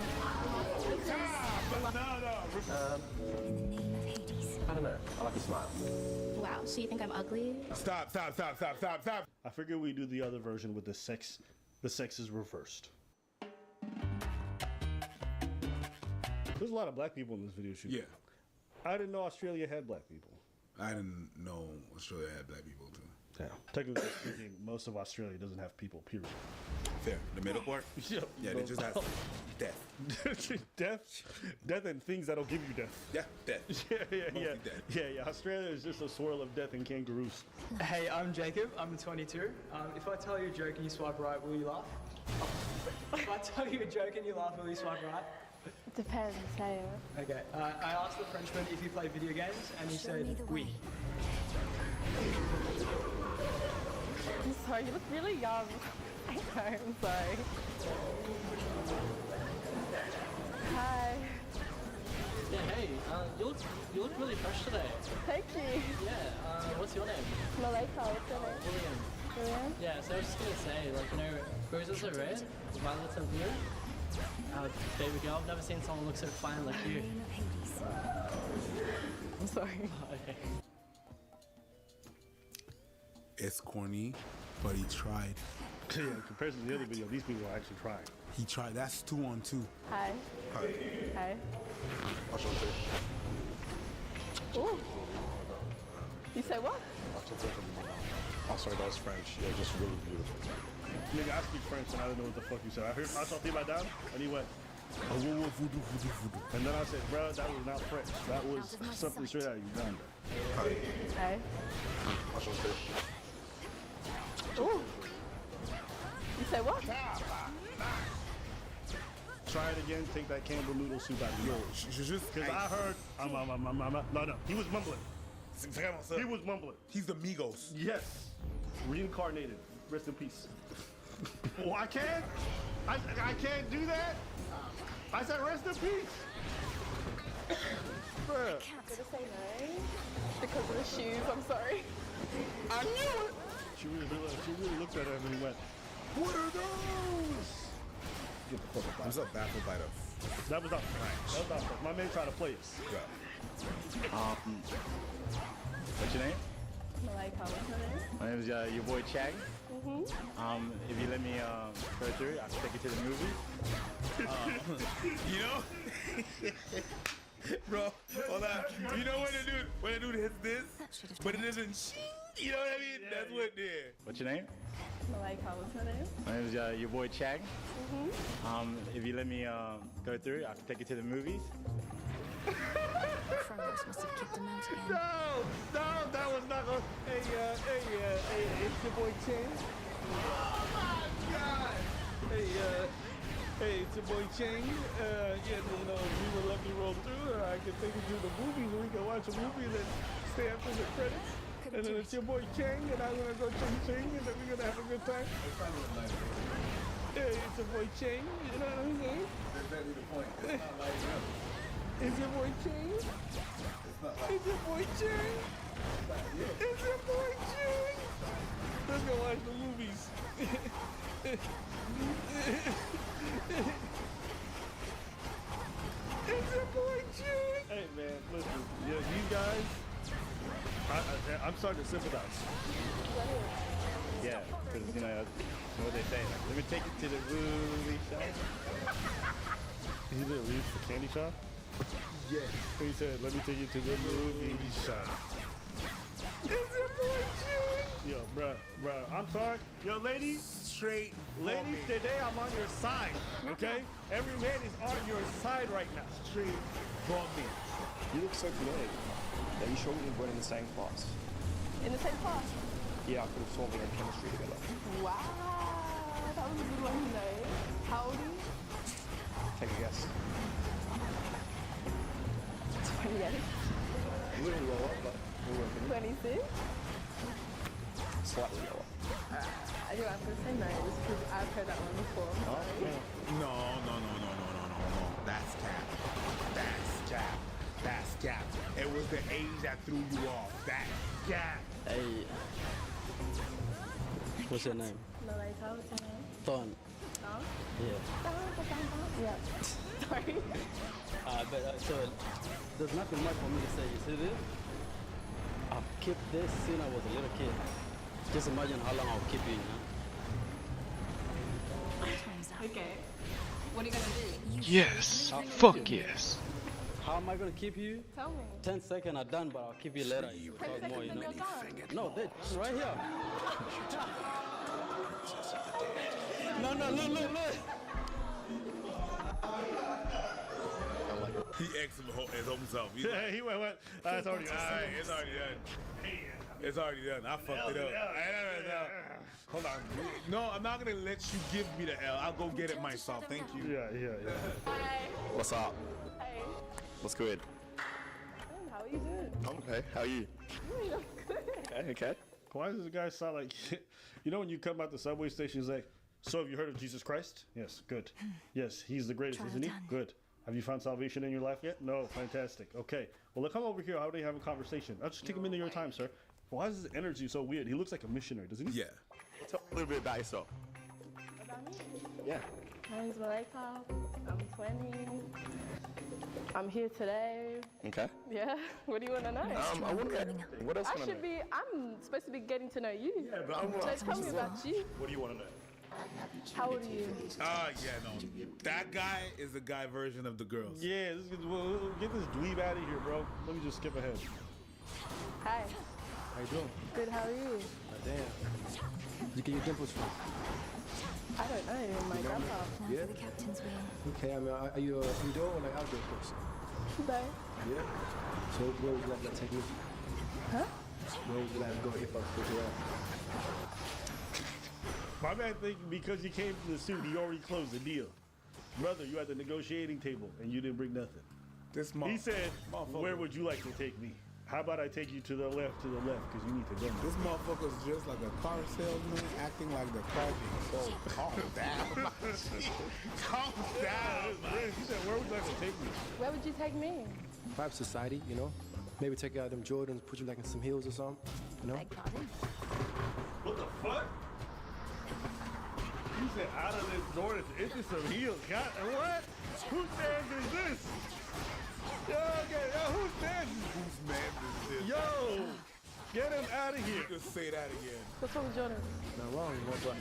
I don't know. I like your smile. Wow, so you think I'm ugly? Stop. I figured we do the other version with the sex. The sex is reversed. There's a lot of black people in this video shoot. Yeah. I didn't know Australia had black people. I didn't know Australia had black people too. Yeah. Technically speaking, most of Australia doesn't have people, period. Fair. The middle part? Yep. Yeah, they just have death. Death and things that'll give you death. Yeah, death. Yeah. Australia is just a swirl of death and kangaroos. Hey, I'm Jacob. I'm 22. If I tell you a joke and you swipe right, will you laugh? If I tell you a joke and you laugh, will you swipe right? It depends, say it. Okay. I asked the Frenchman if he played video games, and he said, oui. I'm sorry, you look really young. I know, I'm sorry. Hi. Yeah, hey, you look really fresh today. Thank you. Yeah, what's your name? Malika, what's your name? William. William? Yeah, so I was just gonna say, like, you know, roses are red, violets are blue. Baby girl, I've never seen someone look so fine like you. I'm sorry. Okay. It's corny, but he tried. Yeah, in comparison to the other video, these people are actually trying. He tried. That's 2 on 2. Hi. Hi. Hi. Ooh. You say what? Oh, sorry, that was French. Yeah, just really beautiful. Nigga, I speak French and I don't know what the fuck you said. I saw T-By down and he went, oh, voodoo. And then I said, bro, that was not French. That was something straight out of Uganda. Hi. Ooh. You say what? Try it again, take that Campbell noodle soup out of yours. Because I heard, no, he was mumbling. He was mumbling. He's the Migos. Yes. Reincarnated. Rest in peace. Oh, I can't? I can't do that? I said rest in peace. Bruh. I'm gonna say no because of the shoes, I'm sorry. I knew it! She really looked at him and he went, what are those? Get the fuck up. I'm so baffled by the... That was not French. That was not French. My man tried to play us. Yeah. What's your name? Malika, what's your name? My name is your boy Chag. Mm-hmm. If you let me go through, I'll take you to the movie. You know? Bro, hold on. You know when a dude hits this, but it isn't shing? You know what I mean? That's what it did. What's your name? Malaika, what's her name? My name is your boy Chag. Mm-hmm. If you let me go through, I can take you to the movies. Kronos must have kicked him out again. No, that was not going. Hey, it's your boy Chen. Oh my God! Hey, it's your boy Chang. Yeah, you know, if you would let me roll through, I can take you to the movies and we can watch a movie and then stay after the credits. And then it's your boy Chang and I'm gonna go ching and then we're gonna have a good time. Yeah, it's your boy Chang, you know what I'm saying? That's exactly the point. It's not lighting up. It's your boy Chang. It's your boy Chang. It's your boy Chang. Let's go watch the movies. It's your boy Chang. Hey man, listen, yeah, these guys, I'm starting to sympathize. Yeah, because you know what they say. Like, let me take you to the movie shop. He didn't leave the candy shop? Yeah. He said, let me take you to the movie shop. It's your boy Chang. Yo, bruh, I'm sorry. Yo, ladies, Straight ladies, today I'm on your side, okay? Every man is on your side right now. Straight vomit. You look so familiar. That you showed me we're in the same class. In the same class? Yeah, I could have sworn we had chemistry together. Wow, that was a good one, you know. How old are you? Take a guess. 28. A little lower, but we're working. 26. Slightly lower. I do have to say no, just because I've heard that one before. No. That's cap. That's cap. It was the age that threw you off. That's cap. Hey. What's your name? Malaika, what's her name? Thon. Oh? Yeah. Yeah. Sorry. So there's nothing much for me to say. You see this? I've kept this since I was a little kid. Just imagine how long I'll keep it, you know? Okay. What are you gonna do? Yes. Fuck yes. How am I gonna keep you? Tell me. 10 seconds are done, but I'll keep you later. You talk more, you know? No, they right here. No, look. He asked himself. He's Yeah, he went. It's already done. Alright, it's already done. It's already done. I fucked it up. Hold on. No, I'm not gonna let you give me the L. I'll go get it myself. Thank you. Yeah. Hi. What's up? Hey. What's good? How are you doing? I'm okay. How are you? I'm good. Okay. Why does this guy sound like, you know when you come out the subway station, he's like, so have you heard of Jesus Christ? Yes, good. Yes, he's the greatest, isn't he? Good. Have you found salvation in your life yet? No, fantastic. Okay. Well, come over here. How do you have a conversation? I'll just take him into your time, sir. Why is his energy so weird? He looks like a missionary, doesn't he? Yeah. Tell me a little bit about yourself. About me? Yeah. My name's Malaika. I'm 20. I'm here today. Okay. Yeah. What do you want to know? I want to. What else? I should be. I'm supposed to be getting to know you. Yeah, but I want. So tell me about you. What do you want to know? How old are you? Yeah, no. That guy is the guy version of the girls. Yeah, we'll get this dweeb out of here, bro. Let me just skip ahead. Hi. How you doing? Good. How are you? Damn. Where'd you get your dimples from? I don't know. My grandpa. Yeah. The captain's wheel. Okay, I mean, are you an indoor or like outdoor person? No. Yeah. So where would you like to take me? Huh? Where would you like to go if I put you out? My man think because you came to the suit, he already closed the deal. Brother, you at the negotiating table and you didn't bring nothing. He said, where would you like to take me? How about I take you to the left, because you need to go. This motherfucker's just like a car salesman acting like the car being sold. Calm down. Calm down. He said, where would you like to take me? Where would you take me? Vibe Society, you know? Maybe take out them Jordans, put you like in some heels or something, you know? What the fuck? You said out of this Jordans into some heels. God, what? Whose man is this? Yo, okay, whose man is this? Whose man is this? Yo! Get him out of here. Just say that again. What's wrong with Jordan? Not wrong, no but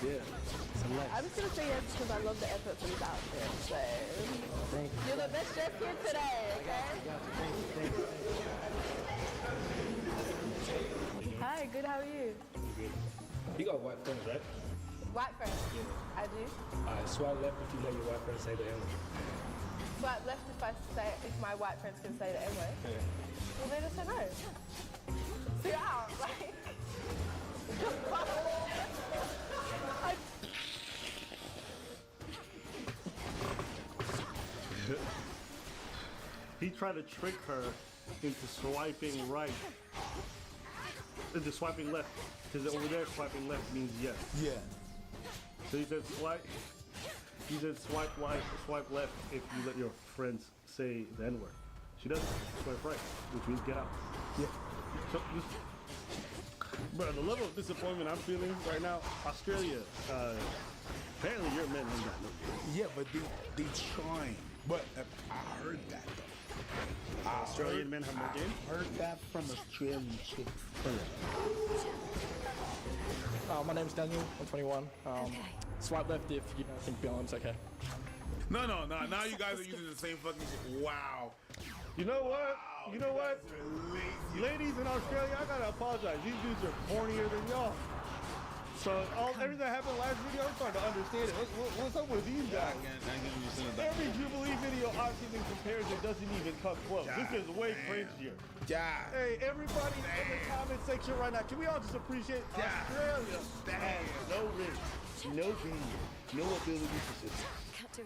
yeah, it's a life. I'm just gonna say yes because I love the effort for this outfit. So Thank you. you're the best chef here today, okay? Hi, good. How are you? You got white friends, right? White friend. Yeah. I do. Alright, swipe left if you let your white friend say the N-word. Swipe left if my white friends can say the N word. Yeah. Well, they just say no. See out, like. He tried to trick her into swiping right. Into swiping left. Because over there, swiping left means yes. Yeah. So he said swipe. He said swipe right, swipe left if you let your friends say the N-word. She doesn't. Swipe right, which means get out. Yeah. So this, bro, the level of disappointment I'm feeling right now, Australia, apparently your men ain't got no game. Yeah, but they trying. But I heard that though. Australian men have no game? I heard that from Australian chicks. My name's Daniel. I'm 21. Swipe left if you don't think BLM's okay. No. Now you guys are using the same fucking shit. Wow. You know what? You know what? Ladies in Australia, I gotta apologize. These dudes are hornier than y'all. So everything that happened last video, I'm starting to understand it. What's up with these guys? Every Jubilee video I've seen in comparison doesn't even come close. This is way crazier. Hey, everybody in the comment section right now, can we all just appreciate Australia has no risk, no game, no ability to system.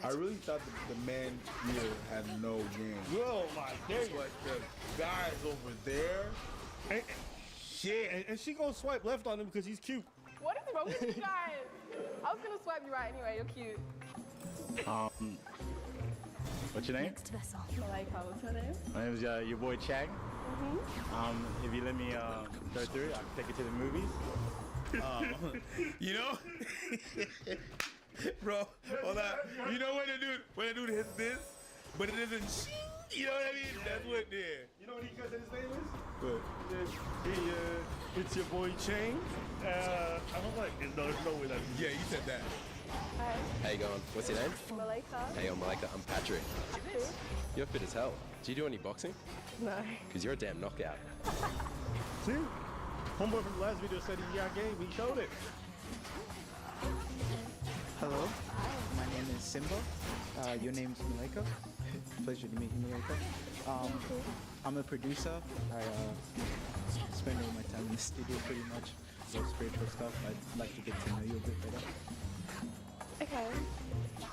I really thought the men here had no game. Oh my days. But the guys over there, and she gonna swipe left on him because he's cute. What is wrong with you guys? I was gonna swipe you right anyway. You're cute. What's your name? Malaika, what's her name? My name is your boy Chag. If you let me go through, I can take you to the movies. You know, bro, hold on. You know when a dude hits this, but it isn't shing. You know what I mean? That's what did. You know what he said his name is? Good. It's your boy Chang. I'm like, there's no way that. Yeah, you said that. Hi. How you going? What's your name? Malaika. Hey, I'm Malaika. I'm Patrick. You're fit as hell. Do you do any boxing? No. Because you're a damn knockout. See? Homeboy from the last video said he got game. He showed it. Hello. My name is Simba. Your name's Malaika. Pleasure to meet you, Malaika. I'm a producer. I spend all my time in the studio pretty much. So spiritual stuff. I'd like to get to know you a bit better. Okay.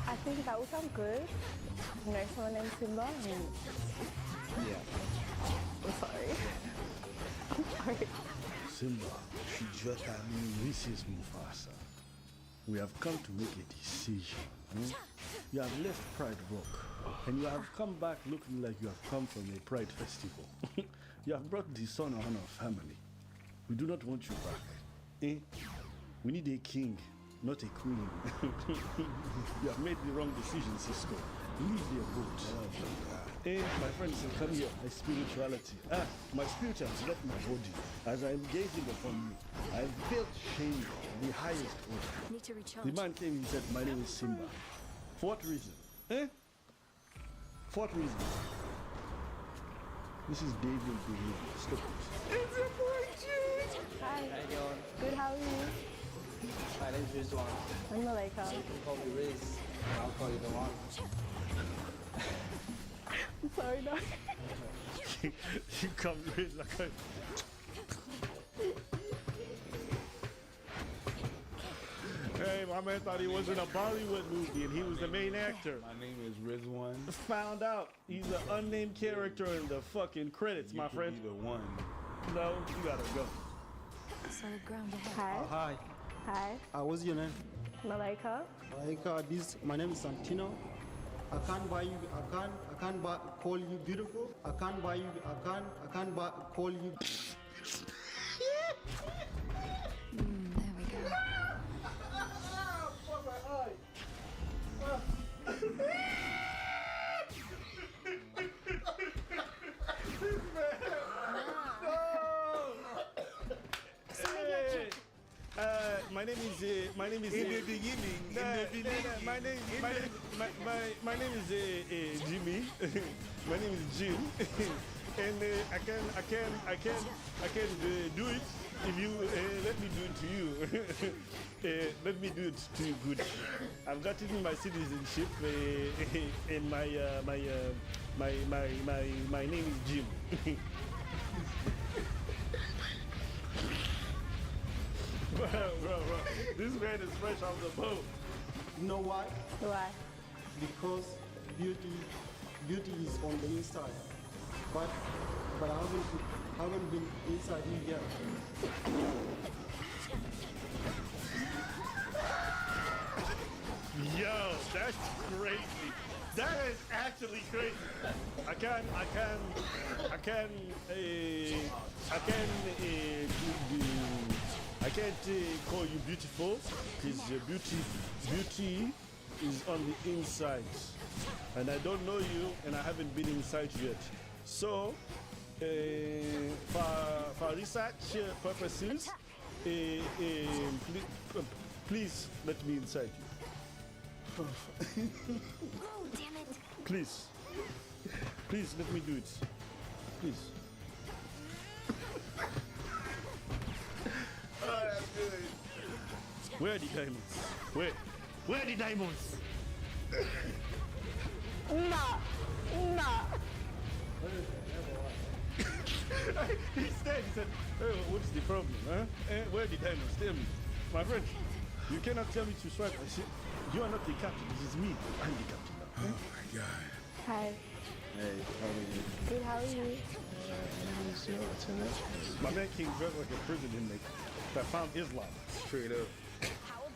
I think that will sound good. You know, so my name's Simba. Yeah. I'm sorry. I'm sorry. Simba, Shijota Mrs. Mufasa. We have come to make a decision. You have left Pride Rock, and you have come back looking like you have come from a Pride festival. You have brought dishonor on our family. We do not want you back. We need a king, not a queen. You have made the wrong decision, Cisco. Leave the abode. My friends, come here. My spirituality. My spirit has left my body. As I am gazing upon you, I have felt shame, the highest order. Need to recharge. The man came, he said, my name is Simba. For what reason? For what reason? This is David Bouillon. Stop it. It's your boy, Jude. Hi. How you doing? Good, how are you? My name's Rizwan. I'm Malaika. You can call me Riz. I'll call you the one. I'm sorry, no. You come in like a... Hey, my man thought he was in a Bollywood movie and he was the main actor. My name is Rizwan. Found out he's an unnamed character in the fucking credits, my friend. Be the one. No, you gotta go. Solid ground ahead. Hi. Hi. Hi. What's your name? Malaika. My name is Santino. I can't buy you. I can't call you beautiful. I can't buy you. I can't call you. There we go. My name is. In the beginning. My name is Jimmy. My name is Jim, and I can do it if you let me do it to you. Let me do it to you good. I've gotten my citizenship, and my name is Jim. Bro, this man is fresh off the boat. You know why? Why? Because beauty is on the inside. But I haven't been inside you yet. Yo, that's crazy. That is actually crazy. I can't call you beautiful because beauty is on the inside, and I don't know you, and I haven't been inside yet. So, for research purposes, please let me inside you. Oh, damn it. Please let me do it. Please. Oh, that's good. Where are the diamonds? Where are the diamonds? Nah. He said, hey, what's the problem, huh? Where are the diamonds? Tell me. My friend, you cannot tell me to swipe. I said, you are not the captain, this is me. I'm the captain now. Oh my God. Hi. Hey, how are you? Good, how are you? My man came dressed like a prison inmate that found Islam. Straight up.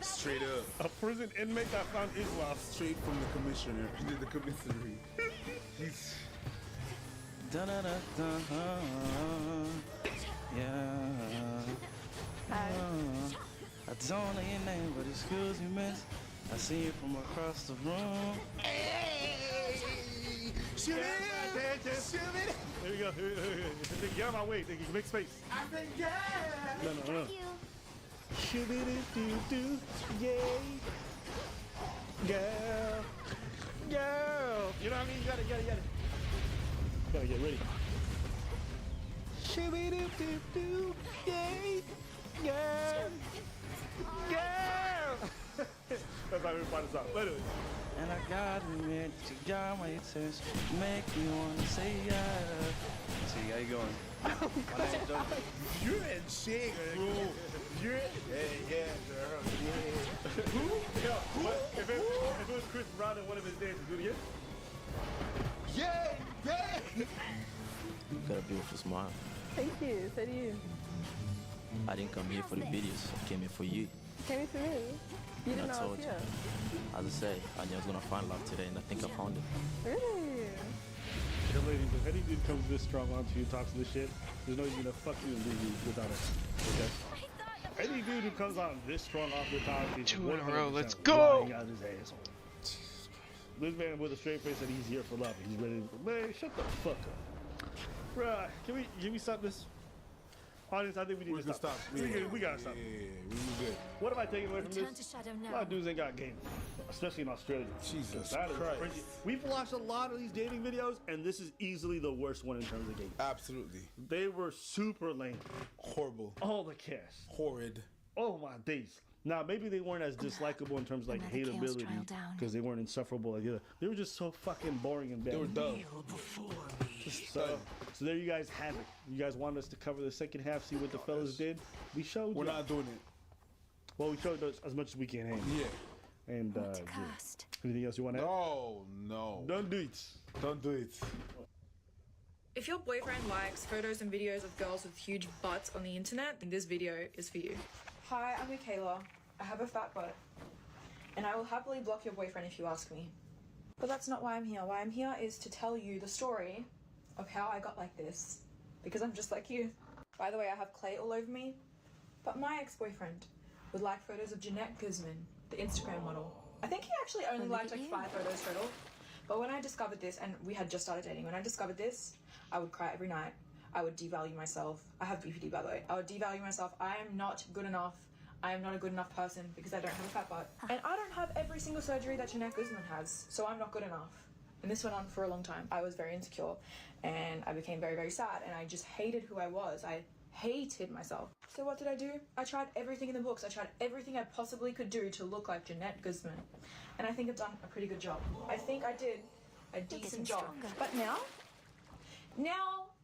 Straight up. A prison inmate that found Islam. Straight from the commissioner. The commissary. He's... Yeah. I don't know your name, but excuse me, miss. I see you from across the room. Hey! Shoot it! Here we go. Get out of my way. Make space. I think, yeah! No. Shoo-be-doo-doo-doo. Yay. Girl. You know what I mean? You gotta. Gotta get ready. Shoo-be-doo-doo-doo. Yay. Girl. That's how everybody sounds. Let it. And I gotta admit, you got my attention, make me wanna say yeah. See, how you going? My name's Duncan. You're in shape, bro. You're yeah, girl. Yeah. Who? If it was Chris Brown in one of his dances, do it again? Yeah. You got a beautiful smile. Thank you, so do you. I didn't come here for the videos, I came here for you. Came for me? You didn't know I was here? As I say, I knew I was gonna find love today, and I think I found it. Really? Hey ladies, if any dude comes this strong onto you, talks this shit, there's no reason to fuck you and leave you without it. Okay? Any dude who comes on this strong off the top is 2 in a row, let's lying go! out his asshole. This man with a straight face said he's here for love. He's ready to... Man, shut the fuck up. Bruh, can we stop this? Audience, I think we need to stop. We gotta stop. Yeah, we good. What am I taking away from Return this? to Shadow A now. lot of dudes ain't got game, especially in Australia. Jesus That is Christ. crazy. We've watched a lot of these dating videos, and this is easily the worst one in terms of game. Absolutely. They were super lame. Horrible. All the cast. Horrid. Oh my days. Now, maybe they weren't as dislikable in terms of like Another chaos hateability trial down. because they weren't insufferable like the other. They were just so fucking boring and bad. They were dumb. So there you guys have it. You guys wanted us to cover the second half, see what the fellas did. We showed We're you. not doing it. Well, we showed us as much as we can handle. Yeah. And yeah. Anything else you want to add? No. Don't do it. Don't do it. If your boyfriend likes photos and videos of girls with huge butts on the internet, then this video is for you. Hi, I'm Michaela. I have a fat butt. And I will happily block your boyfriend if you ask me. But that's not why I'm here. Why I'm here is to tell you the story of how I got like this. Because I'm just like you. By the way, I have clay all over me. But my ex-boyfriend would like photos of Jeanette Guzman, the Instagram model. I think he actually only liked like 5 photos total. But when I discovered this, and we had just started dating, when I discovered this, I would cry every night. I would devalue myself. I have BPD, by the way. I would devalue myself. I am not good enough. I am not a good enough person because I don't have a fat butt. And I don't have every single surgery that Jeanette Guzman has, so I'm not good enough. And this went on for a long time. I was very insecure and I became very, very sad and I just hated who I was. I hated myself. So what did I do? I tried everything in the books. I tried everything I possibly could do to look like Jeanette Guzman. And I think I've done a pretty good job. I think I did a decent job. But now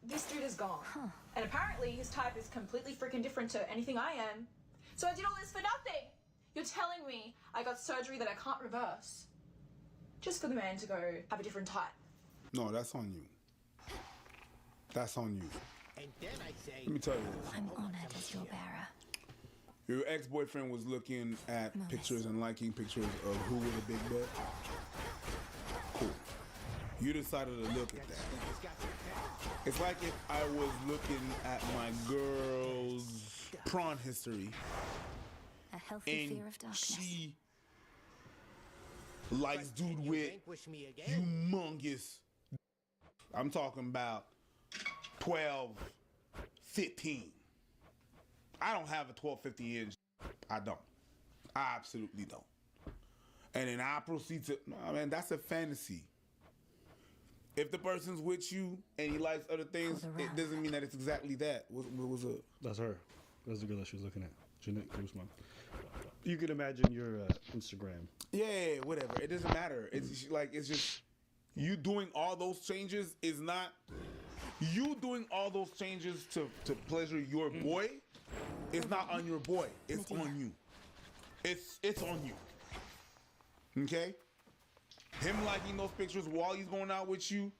this dude is gone. And apparently his type is completely freaking different to anything I am. So I did all this for nothing. You're telling me I got surgery that I can't reverse just for the man to go have a different type. No, that's on you. That's on you. And then I say, Let me tell you. I'm honored as your bearer. Your ex-boyfriend was looking at pictures and liking pictures of who with a big butt. Cool. You decided to look at that. It's like if I was looking at my girl's prawn history A healthy and fear of darkness. she likes dude with humongous. I'm talking about 12, 15. I don't have a 12, 15 inch. I don't. I absolutely don't. And then I proceed to, no, man, that's a fantasy. If the person's with you and he likes other things, it doesn't mean that it's exactly that. What was it? That's her. That's the girl that she was looking at. Jeanette Guzman. You can imagine your Instagram. Yeah, whatever. It doesn't matter. It's like, it's just, you doing all those changes is not, you doing all those changes to pleasure your boy is not on your boy. It's on you. It's on you. Okay? Him liking those pictures while he's going out with you,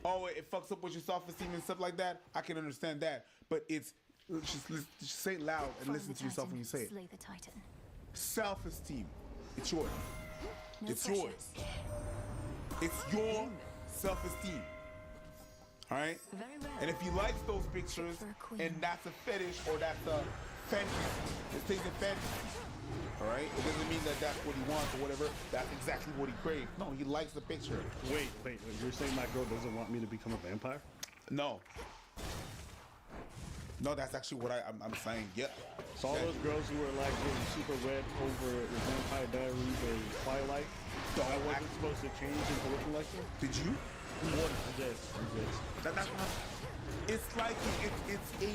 oh, it fucks up with your self-esteem and stuff like that. I can understand that. But it's, just say it loud and listen to yourself when you say it. Slay the Titan. Self-esteem. It's yours. No It's pressure. yours. It's your self-esteem. All right? And if he likes those pictures and that's a fetish or that's a fantasy, it's taking fantasy. All right? It doesn't mean that that's what he wants or whatever. That's exactly what he craves. No, he likes the picture. Wait. You're saying my girl doesn't want me to become a vampire? No. No, that's actually what I'm saying. Yeah. So all those girls who were like getting super red over the Vampire Diaries or Twilight, I wasn't supposed to change into looking like them? Did you? What? Yes. That's not, it's like it's a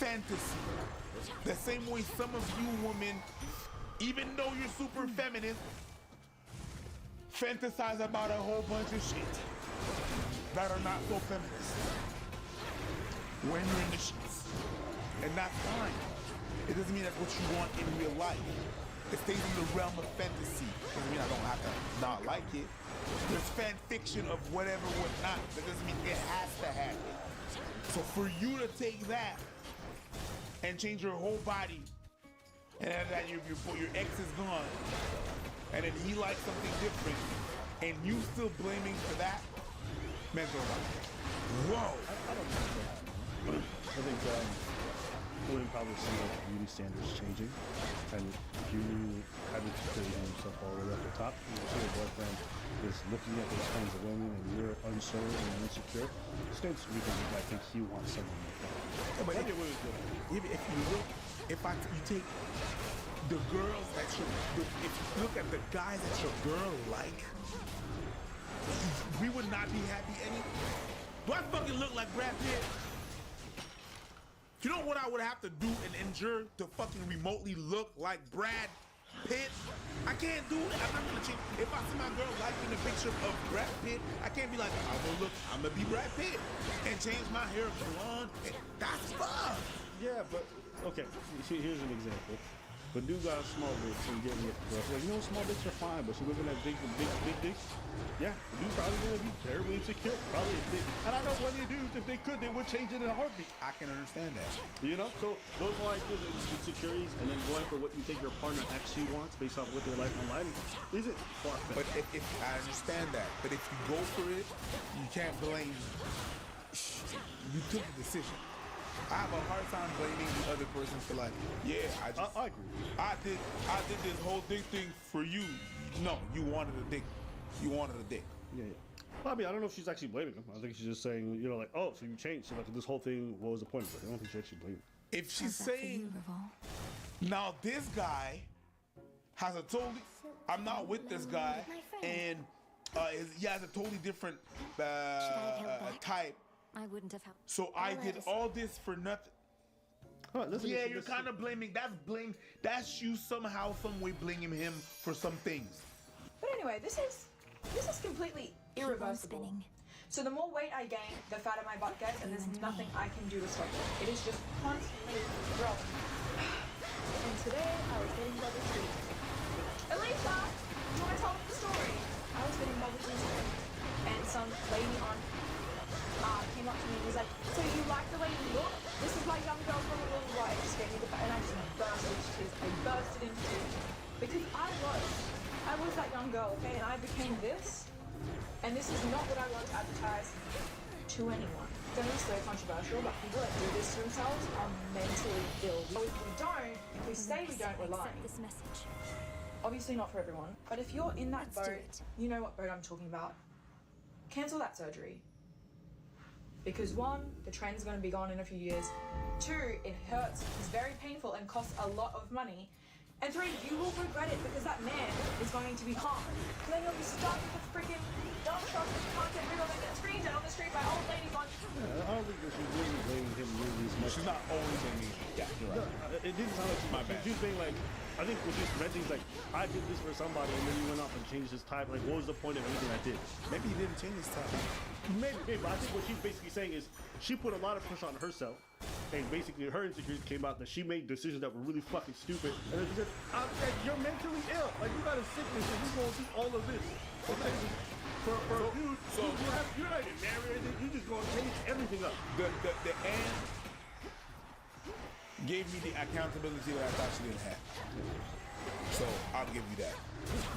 fantasy. The same way some of you women, even though you're super feminist, fantasize about a whole bunch of shit that are not so feminist when you're in the sheets. And that's fine. It doesn't mean that's what you want in real life. It stays in the realm of fantasy. Doesn't mean I don't have to not like it. There's fan fiction of whatever, whatnot. That doesn't mean it has to happen. So for you to take that and change your whole body, and then that your ex is gone, and then he likes something different, and you still blaming for that, mental life. Whoa! I don't think so. I think women probably see like beauty standards changing, and you having to put yourself all the way at the top. You see your boyfriend is looking at those kinds of women, and you're unsure and insecure. Stands to reason I think he wants someone like that. Yeah, but if you look, you take the girls that if you look at the guys that your girl like, we would not be happy any. Do I fucking look like Brad Pitt? You know what I would have to do and endure to fucking remotely look like Brad Pitt? I can't do it. I'm not gonna change. If I see my girl liking a picture of Brad Pitt, I can't be like, I'm gonna be Brad Pitt and change my hair blonde. That's fucked. Yeah, but okay. Here's an example. But dude got small dicks and getting it. Like, you know, small dicks are fine, but she's looking at big dicks. Yeah, the dude's probably gonna be terribly insecure. Probably if they, and I know plenty of dudes, if they could, they would change it in a heartbeat. I can understand that. You know, so those are like insecurities, and then going for what you think your partner actually wants based off what their life online isn't far-fetched. But if I understand that, but if you go for it, you can't blame. You took the decision. I have a hard time blaming the other person for like, yeah, I agree. I did this whole dick thing for you. No, you wanted a dick. You wanted a dick. Yeah. Well, I mean, I don't know if she's actually blaming him. I think she's just saying, you know, like, oh, so you changed. So like this whole thing, what was the point of it? I don't think she actually blamed him. If she's saying, now this guy has a totally, I'm not with this guy, and he has a totally different type. I wouldn't have helped. So I did all this for nothing. Yeah, you're kind of blaming. That's you somehow, some way blaming him for some things. But anyway, this is completely irreversible. So the more weight I gain, the fatter my butt gets, and there's nothing I can do to stop it. It is just constantly growing. And today I was getting bubble tea. Elisa, you want to tell me the story? I was getting bubble tea today, and some lady on came up to me and was like, "So you like the way you look? This is my young girl from a little white." Just gave me the and I just bursted into tears. I bursted into tears because I was that young girl, okay, and I became this. And this is not what I want to advertise to anyone. It's going to be so controversial, but people that do this to themselves are mentally ill. So if we don't, if we say we don't, we're lying. This message. Obviously not for everyone, but if you're in that boat, you know what boat I'm talking about. Cancel that surgery. Because one, the trend's going to be gone in a few years. Two, it hurts, it's very painful and costs a lot of money. And three, you will regret it because that man is going to be harmed. And then you'll be stuck with freaking dumb stuff that you can't get rid of and get screamed at on the street by old ladies on. I don't think that she's really blaming him really as much. She's not always blaming him. Yeah, you're right. No, it didn't sound like My bad. she's being like, I think what she's mentioning is like, I did this for somebody and then he went off and changed his type. Like, what was the point of everything I did? Maybe he didn't change his type. Maybe, but I think what she's basically saying is she put a lot of push on herself. And basically her insecurities came out that she made decisions that were really fucking stupid. And then she said, you're mentally ill. Like, you got a sickness and you're going through all of this. Okay? For a dude, you're not even married, you're just going to change everything up. The Anne gave me the accountability that I thought she didn't have. So I'll give you that.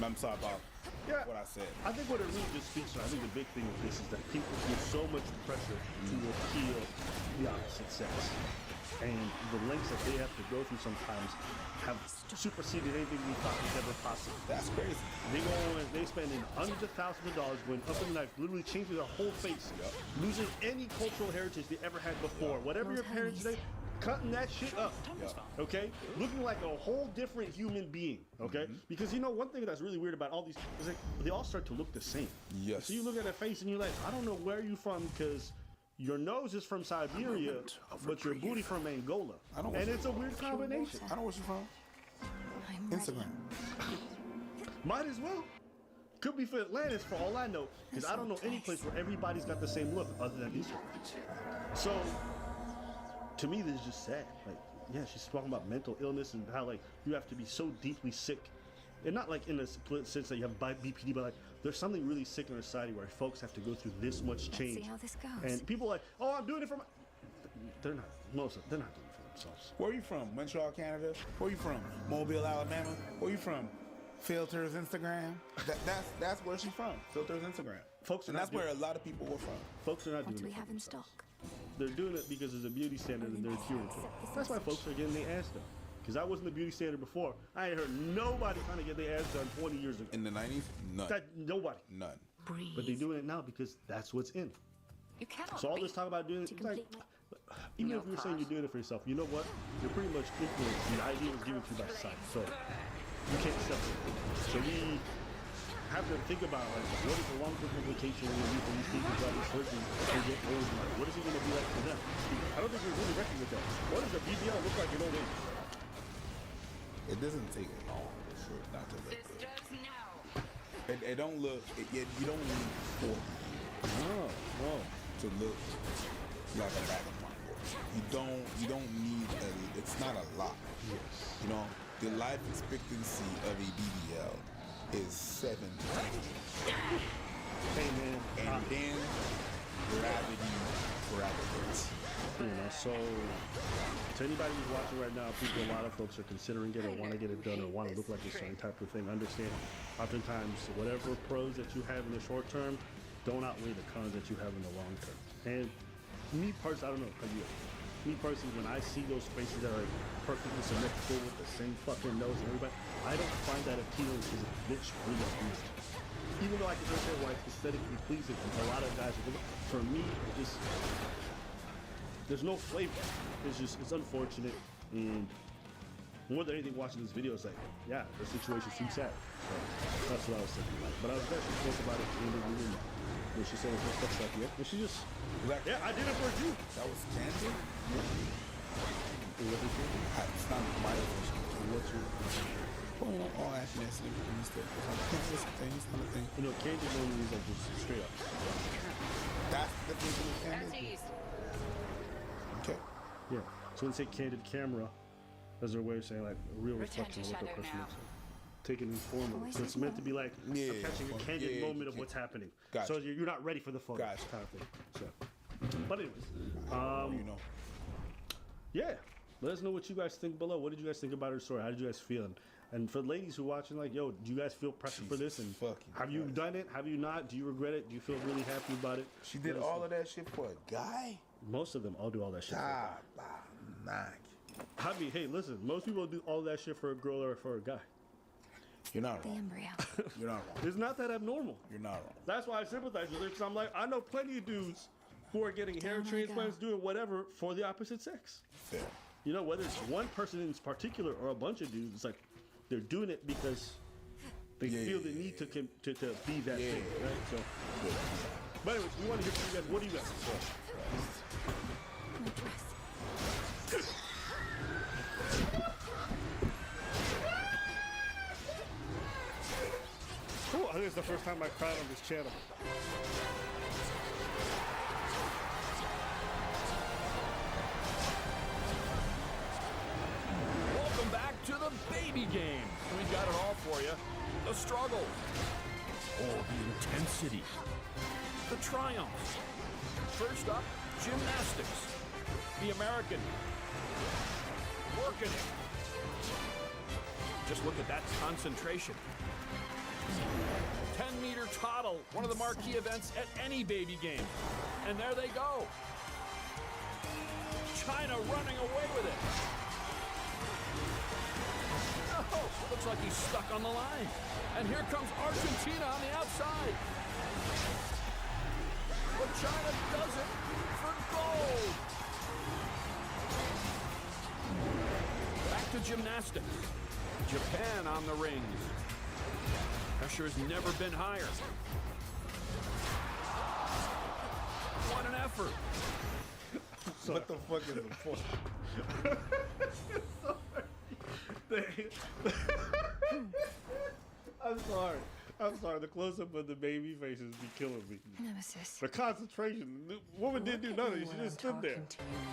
I'm sorry about what I said. I think what it really just speaks to, I think the big thing with this is that people feel so much pressure to appeal the opposite sex. And the lengths that they have to go through sometimes have superseded anything we thought was ever possible. That's crazy. They go on and they spending hundreds of thousands of dollars going up in life, literally changing their whole face, losing any cultural heritage they ever had before. Whatever your parents did, cutting that shit up, okay? Looking like a whole different human being, okay? Because you know, one thing that's really weird about all these is like they all start to look the same. Yes. So you look at their face and you're like, I don't know where you're from because your nose is from Siberia, but your booty from Angola. And it's a weird combination. I know where she's from. Instagram. Might as well. Could be for Atlantis for all I know, because I don't know any place where everybody's got the same look other than Israel. So, to me, this is just sad. Like, yeah, she's talking about mental illness and how, like, you have to be so deeply sick. And not like in a split sense that you have BPD, but like, there's something really sick in our society where folks have to go through this much change. Let's see how this goes. And people are like, oh, I'm doing it for my... They're not. Most of them, they're not doing it for themselves. Where are you from? Montreal, Canada? Where are you from? Mobile, Alabama? Where are you from? Filters, Instagram? That's where she's from. Filters, Instagram. Folks are and that's where a lot of people were from. Folks are not What do doing we it. have in stock? They're doing it because there's a beauty standard and they're adhering to it. That's why folks are getting their ass done. Because I wasn't the beauty standard before. I ain't heard nobody trying to get their ass done 20 years ago. In the 90s? None. Nobody. None. Breathe. But they're doing it now because that's what's in. You cannot. So all this talk about doing it, like, even if you're saying you're doing it for yourself, you know what? You're pretty much influenced. The idea was given to you by society. So you can't separate it. So we have to think about, like, what is the long-term implication when you for these people who have this surgery and get old? Like, what is it going to be like for them? I don't think we're really reckoning with that. What does a BBL look like in old age? It doesn't take long for it not to look good. It don't look. You don't need 40 to look like a bag of popcorn. You don't need. It's not a lot. Yes. You know, the life expectancy of a BBL is 7 to 10. Hey man. And then gravity gravitates. You know, so to anybody who's watching right now, a lot of folks are considering it or want to get it done or want to look like a certain type of thing. Understand, oftentimes, whatever pros that you have in the short term don't outweigh the cons that you have in the long term. And me personally, I don't know how you are. Me personally, when I see those faces that are perfectly symmetrical with the same fucking nose and everybody, I don't find that appealing because it looks really appealing. Even though I can understand why it's aesthetically pleasing, a lot of guys are, for me, it just there's no flavor. It's unfortunate, and more than anything, watching this video is like, yeah, the situation seems sad. So that's what I was thinking. But I was glad she spoke about it in the room when she said her stuff like, yeah, and she just, yeah, I did it for you. That was candid. It's not my version. What's your? Well, all action and stuff. It's a thing. It's not a thing. You know, candid movies are just straight up. That's the definition of candid. Okay. Yeah. So when they say candid camera, as their way of saying like a real reflection of what the person looks like. Taken in form of it. So it's meant to be like catching a candid moment of what's happening. Gotcha. So you're not ready for the photo kind of thing. So, but anyways, you know. Yeah. Let us know what you guys think below. What did you guys think about her story? How did you guys feel? And for the ladies who are watching, like, yo, do you guys feel pressure for this? And have you done it? Have you not? Do you regret it? Do you feel really happy about it? She did all of that shit for a guy? Most of them all do all that shit for a guy. I mean, hey, listen, most people do all that shit for a girl or for a guy. You're not wrong. The embryo. You're not wrong. It's not that abnormal. You're not wrong. That's why I sympathize with her, because I'm like, I know plenty of dudes who are getting hair transplants, doing whatever for the opposite sex. Fair. You know, whether it's one person in particular or a bunch of dudes, it's like they're doing it because they feel the need to be that thing, right? So, but anyways, we want to hear from you guys. What do you guys think? Cool. I think it's the first time I cried on this channel. Welcome back to the baby game. We got it all for you. The struggle, all the intensity, the triumphs. First up, gymnastics. The American working it. Just look at that concentration. 10-meter toddle, one of the marquee events at any baby game. And there they go. China running away with it. Oh, looks like he's stuck on the line. And here comes Argentina on the outside. But China does it for gold. Back to gymnastics. Japan on the rings. Pressure has never been higher. What an effort. What the fuck is the point? I'm sorry. The close-up of the baby faces be killing me. Nemesis. The concentration. The woman didn't do nothing. She just stood there.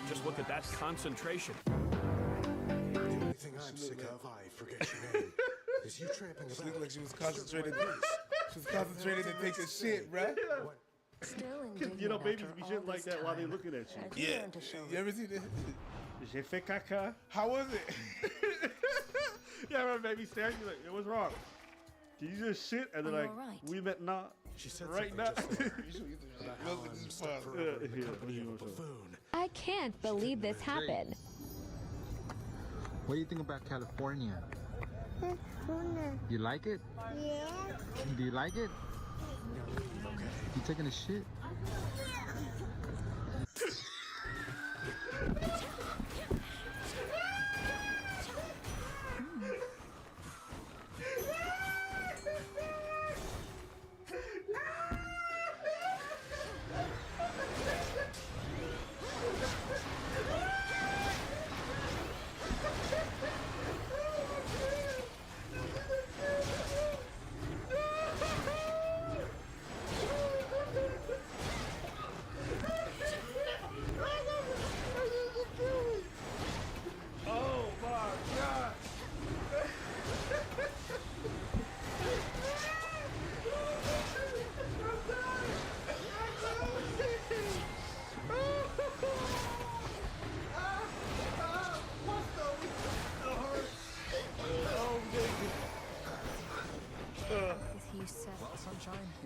Just look at that concentration. The only thing I'm sick of, I forget your name, is you tramping about. She looked like she was concentrated. She was concentrated to take a shit, bruh. You know, babies be shit like that while they looking at you. Yeah. You ever see this? J'ai fait caca. How was it? Yeah, I remember baby staring. You're like, what's wrong? Did you just shit? And then like, we met not. She said right now. I can't believe this happened. What do you think about California? You like it? Yeah. Do you like it? You taking a shit?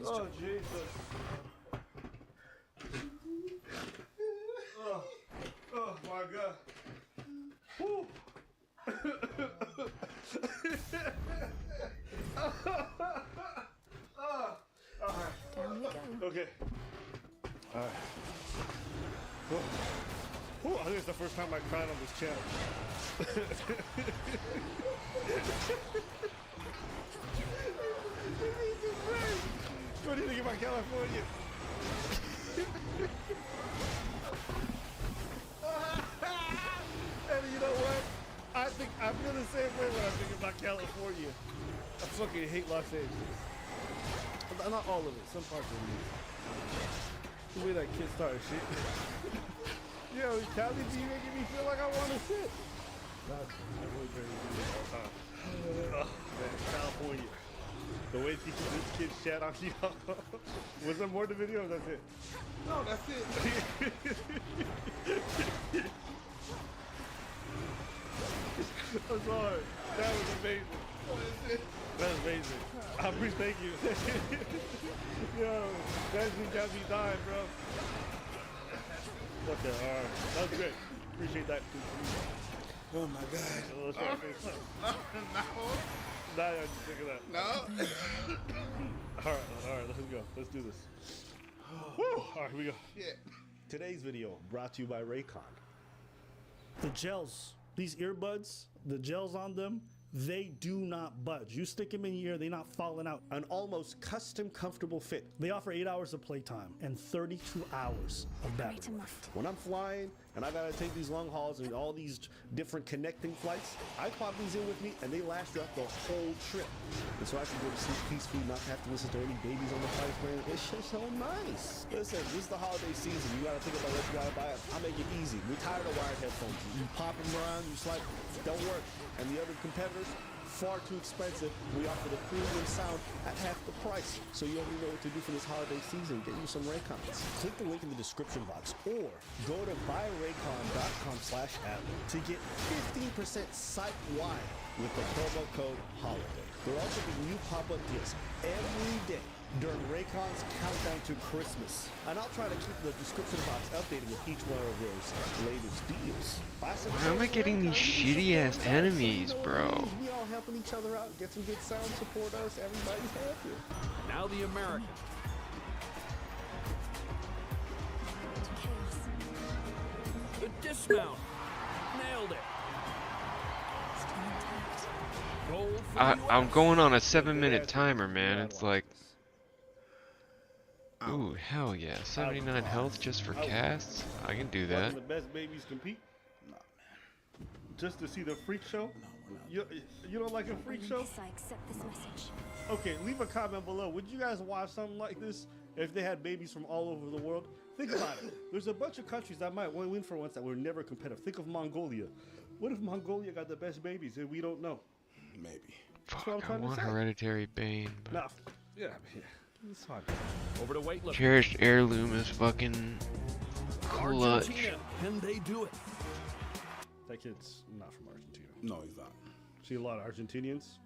Oh, Jesus. Oh my God. Whew. All right. Okay. All right. the first time I cried on this channel. What do you think about California? And you know what? I feel the same way when I think about California. I fucking hate Los Angeles. Not all of it, some parts of it. The way that kid started shit. Yo, Cali be making me feel like I want to sit. That's really very good all the time. Man, California. The way this kid shat on y'all. Was there more to the video or that's it? No, that's it. I'm sorry. That was amazing. That was amazing. I appreciate thank you. Yo, that shit got me dying, bro. Okay, alright. That was great. Appreciate that. Oh my god. Let's try to finish that. Nah, I'm just thinking that. No. Alright, let's go. Let's do this. Woo! Alright, here we go. Yeah. Today's video brought to you by Raycon. The gels, these earbuds, the gels on them, they do not budge. You stick them in your ear, they're not falling out. An almost custom comfortable fit. They offer 8 hours of playtime and 32 hours of battery life. When I'm flying and I gotta take these long hauls and all these different connecting flights, I pop these in with me and they last throughout the whole trip. And so I can go to sleep peacefully, not have to listen to any babies on the flight playing. It's just so nice. Listen, this is the holiday season. You gotta think about what you gotta buy. I make it easy. We're tired of wired headphones. You pop them around, you slide, don't work. And the other competitors, far too expensive. We offer the premium sound at half the price. So you only know what to do for this holiday season. Get you some Raycons. Click the link in the description box or go to buyraycon.com/Apple to get 15% site-wide with the promo code HOLIDAY. There will also be new pop-up deals every day during Raycon's countdown to Christmas. And I'll try to keep the description box updated with each one of those latest deals. Why am I getting these shitty ass enemies, bro? We all helping each other out, get some good sound, support us, everybody's happy. Now the American. The dismount. Nailed it. Gold for I'm going on a 7-minute timer, man. It's like, ooh, hell yeah, 79 health just for casts. I can do that. The best babies compete. Nah, man. Just to see the freak show. You don't like a freak show? I accept this message. Okay, leave a comment below. Would you guys watch something like this if they had babies from all over the world? Think about it. There's a bunch of countries that might win for once that were never competitive. Think of Mongolia. What if Mongolia got the best babies and we don't know? Maybe. Fuck, I want Hereditary Bane. But Nah, yeah, it's fine. Over to weightlifting. Cherished Heirloom is fucking clutch. Argentina. Can they do it? That kid's not from Argentina. No, he's not. See a lot of Argentinians.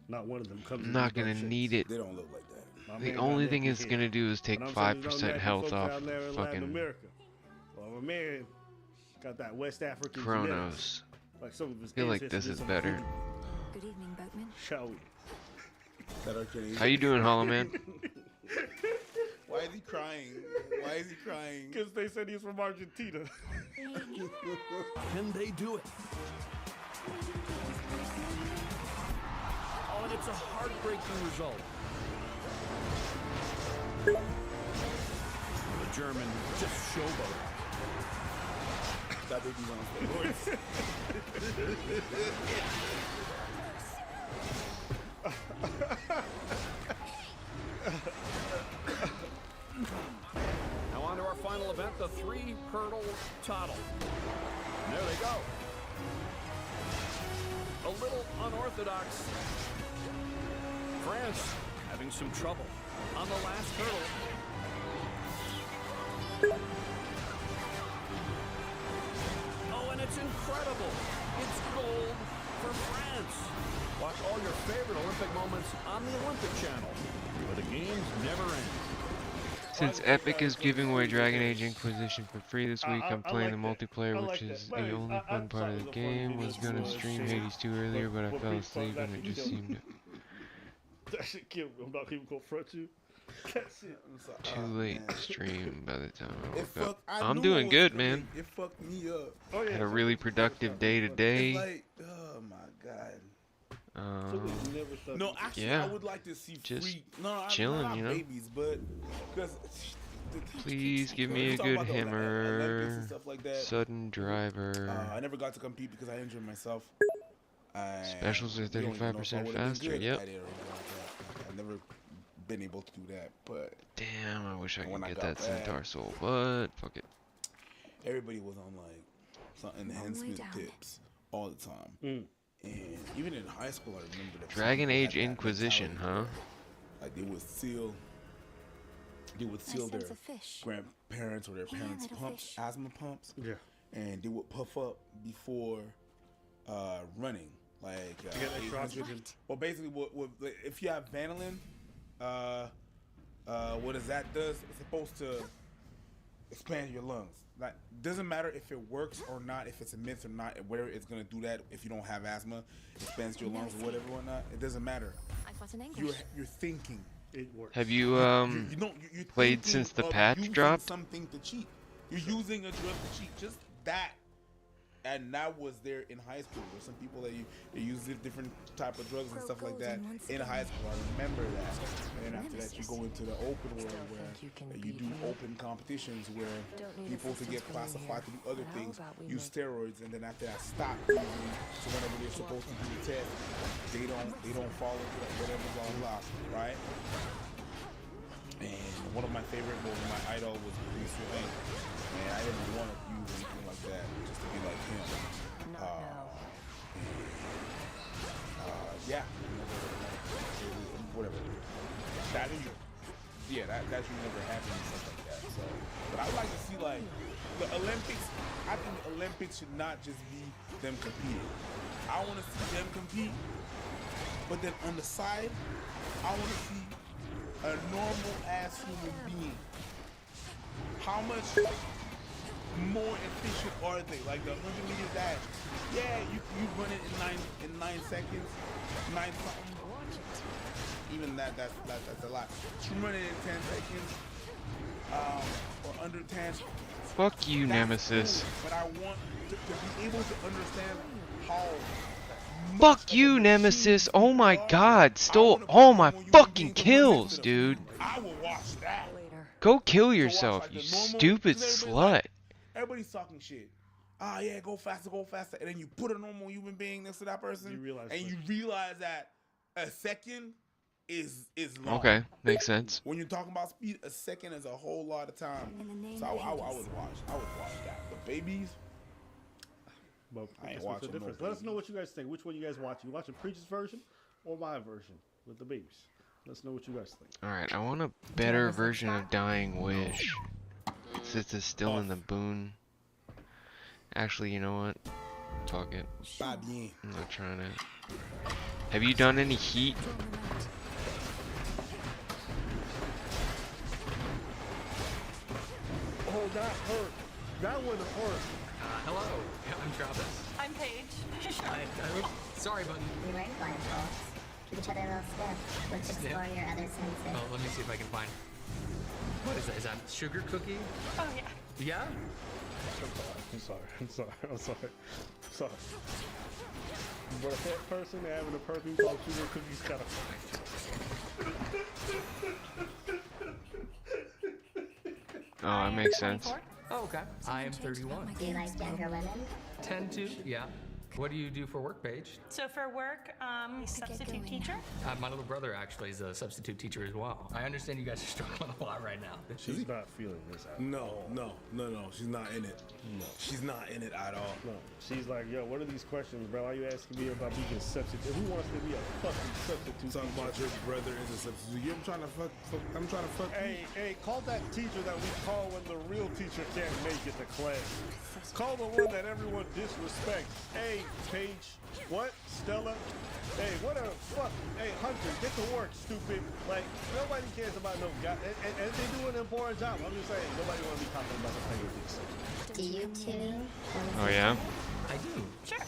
Not one of them comes. I'm not gonna need it. They don't look like that. The only thing it's gonna do is take 5% health off fucking America. Well, my man got that West African Chronos. Like some of his I feel like this is better. Good evening, boatman. Shall we? How you doing, Hollow Man? Why is he crying? Why is he crying? Because they said he's from Argentina. Can they do it? Oh, and it's a heartbreaking result. The German just showboated. That baby's on steroids. Now on to our final event, the 3-hurdle toddle. And there they go. A little unorthodox. France having some trouble on the last hurdle. Oh, and it's incredible. It's gold for France. Watch all your favorite Olympic moments on the Olympic Channel, where the games never end. Since Epic is giving away Dragon Age Inquisition for free this week, I'm playing the multiplayer, which is the only fun part of the game. Was gonna stream Hades 2 earlier, but I fell asleep and it just seemed That shit killed me. I'm not even gonna front you. Too late to stream by the time I It woke up. fucked- I I'm knew doing it was good, gonna man. be- It fucked me up. Had a really productive day It's today. like, oh my god. No, actually, yeah. I would like to see Just free. No, chilling, not you know. babies, but because Please give me a good hammer. Sudden driver. I never got to compete because I injured myself. Specials are You don't even know if I 35% would've been faster. good Yep. at it or anything like that. I've never been able to do that, but Damn, I wish I when could I get got that centaur back, soul, but fuck it. everybody was on like some enhancement tips all the time. And even in high school, I remember that Dragon some people Age had that Inquisition, mentality huh? where, like they would seal their sense of fish. grandparents or their Yeah, parents' little pumps, fish. asthma pumps. Yeah. And they would puff up before running, like To get extra 800. oxygen. Well, basically, like, if you have Vanillin, what that does? It's supposed to expand your lungs. Like, doesn't matter if it works or not, if it's a myth or not, whether it's gonna do that if you don't have asthma, expands your lungs or whatever or not. It doesn't matter. I've got an English. You're thinking. It works. Have you you're played thinking since the of patch using dropped? Something to cheat. You're using a drug to cheat. Just that. And that was there in high school. There's some people that they use different type of drugs and stuff like that in high school. I remember that. And then after that, you go into the open world where you do open competitions where people to get classified to do other things use steroids, and then after that stop using. So whenever they're supposed to do the test, they don't follow whatever blah blah, right? And one of my favorite, my idol was Bruce Wayne. And I didn't want to use anything like that, just to be like him. Yeah. Whatever. That should never happen and stuff like that. So, but I would like to see like the Olympics. I think the Olympics should not just be them competing. I want to see them compete, but then on the side, I want to see a normal ass human being. How much more efficient are they? Like the 100 meters dash. Yeah, you run it in 9 seconds, 9 something. Even that's a lot. You run it in 10 seconds, or under 10. Fuck you, Nemesis. Cool, but I want to be able to understand how. Fuck you, Nemesis. Oh my god. Stole all my fucking kills, dude. I will watch that. Go kill yourself, you stupid slut. Everybody's talking shit. Ah, yeah, go faster, and then you put a normal human being next to that person, you realize that a second is long. Okay, makes sense. When you're talking about speed, a second is a whole lot of time. So I would watch that. The babies. But I ain't what's the watching no difference? Let us know what you guys think. Which one you guys watch? You watching Preacher's version or my version with the babies? Let us know what you guys think. Alright, I want a better version of Dying Wish. Since it's still in the boon. Actually, you know what? Fuck it. I'm not trying to. Have you done any Heat? Oh, that hurt. That one hurt. Hello, I'm Travis. I'm Paige. Sorry, buddy. We wear blindfolds. Keep each other a little stiff. Let's explore your other senses. Oh, let me see if I can find. What is that? Is that sugar cookie? Oh yeah. Yeah? I'm sorry. But a pet person having a perfume called sugar cookies kind of Oh, that makes sense. Oh, okay. I am 31. Do you like younger women? Tend to, yeah. What do you do for work, Paige? So for work, substitute teacher. My little brother actually is a substitute teacher as well. I understand you guys are struggling a lot right now. She's not feeling this at all. No. She's not in it. No. She's not in it at all. No. She's like, yo, what are these questions, bro? Why are you asking me about being a substitute? Who wants to be a fucking substitute? Talking about your brother is a substitute. I'm trying to fuck. Hey, call that teacher that we call when the real teacher can't make it to class. Call the one that everyone disrespects. Hey, Paige. What? Stella? Hey, what a fuck. Hey, Hunter, get to work, stupid. Like, nobody cares about no guy. And they do an important job. I'm just saying, nobody want to be talking about the fingertips. Do you two? Oh yeah? I do. Sure.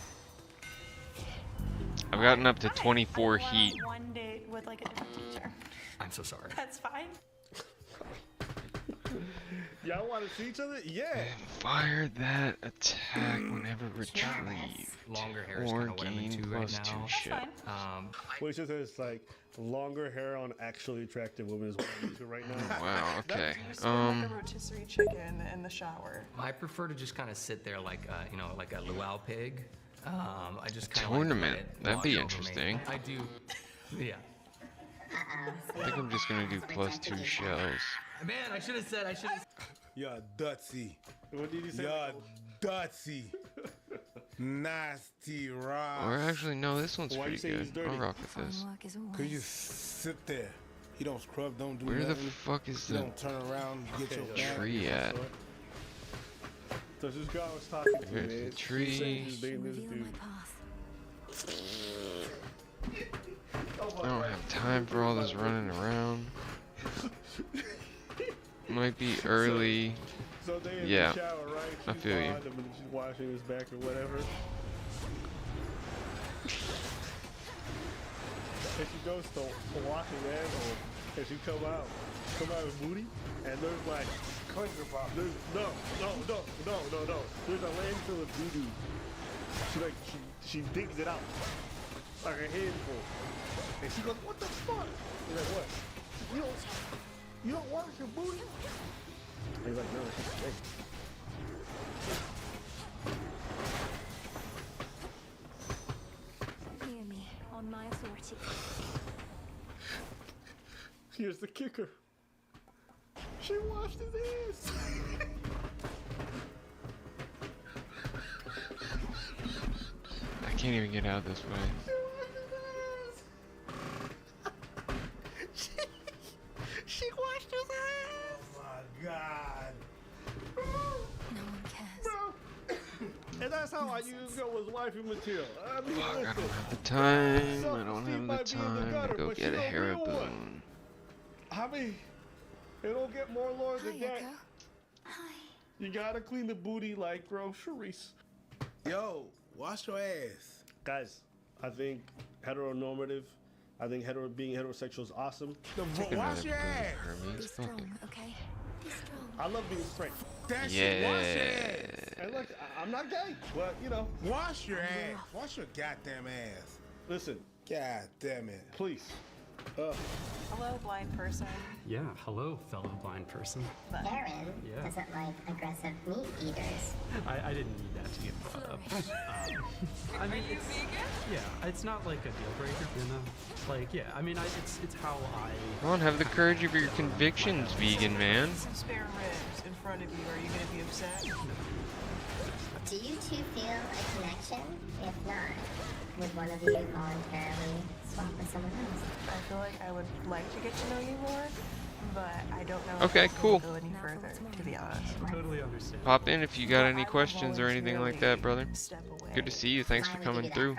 I've gotten up to 24 Heat. One date with like a different teacher. I'm so sorry. That's fine. Y'all want to see each other? Yeah. Fire that attack whenever retrieved. Longer hair is Or kind of what I'm gain into right plus now. 2 shit. Which is it's like longer hair on actually attractive women is what I'm into right now. Wow, okay. Like a rotisserie chicken in the shower. I prefer to just kind of sit there like you know, like a luau pig. I just kind of Tournament. That'd be watch over me. interesting. I do. Yeah. I think I'm just gonna do plus 2 shells. Man, I should have said. I should have. You're dirty. What did you say? You're dirty. Nasty, raw. Or actually, no, this one's Why you pretty say he's good. dirty? I'll rock with this. Cause you sit there. You don't scrub, don't do Where the nothing. fuck is You the don't turn around, get your back. tree at? So this guy was talking to me. There's the man. tree. He said he's dating this dude. I don't have time for all this running around. Might be early. So they in Yeah, the shower, right? I She's feel you. behind him and she's washing his back or whatever. And she goes to wash his asshole, and she come out with booty, and there's like, there's, no. There's a landfill of doo-doo. She digs it out, like a handful. And she goes, what the fuck? He's like, what? You don't wash your booty? And he's like, no, it's just fake. Hear me, on my authority. Here's the kicker. She washed his ass. I can't even get out this way. She washed his ass. Oh my God. No one cares. And that's how I use go with wifey material. I mean, Fuck, I listen, don't have the time. I don't self-esteem have the might be in the time gutter, to go but get a she a real one. Hariboon. I mean, it don't get more lore than that. Hi. You gotta clean the booty like groceries. Yo, wash your ass. Guys, I think heteronormative. I think being heterosexual is awesome. Take Wash another your boon, ass. Hermes. Be Fuck it. strong, okay? Be strong. I love being straight. That shit, wash your ass. And look, I'm not gay, but you know. Wash your ass. Wash your goddamn ass. Listen, God damn it. please. Hello, blind person. Yeah, hello, fellow blind person. Aaron Yeah. doesn't like aggressive meat eaters. I didn't need that to get brought up. I mean, it's, yeah, it's not like a deal breaker, you know? Like, yeah, I mean, it's how I... Come on, have the courage of your convictions, vegan man. Some spare ribs in front of you. Are you gonna be upset? Do you two feel a connection? If not, would one of you voluntarily swap with someone else? I feel like I would like to get to know you more, but I don't know Okay, if I cool. will go any further, to be honest. Totally understand. Pop in if you got any questions or anything like that, brother. Step away. Good to see you. Thanks for coming through.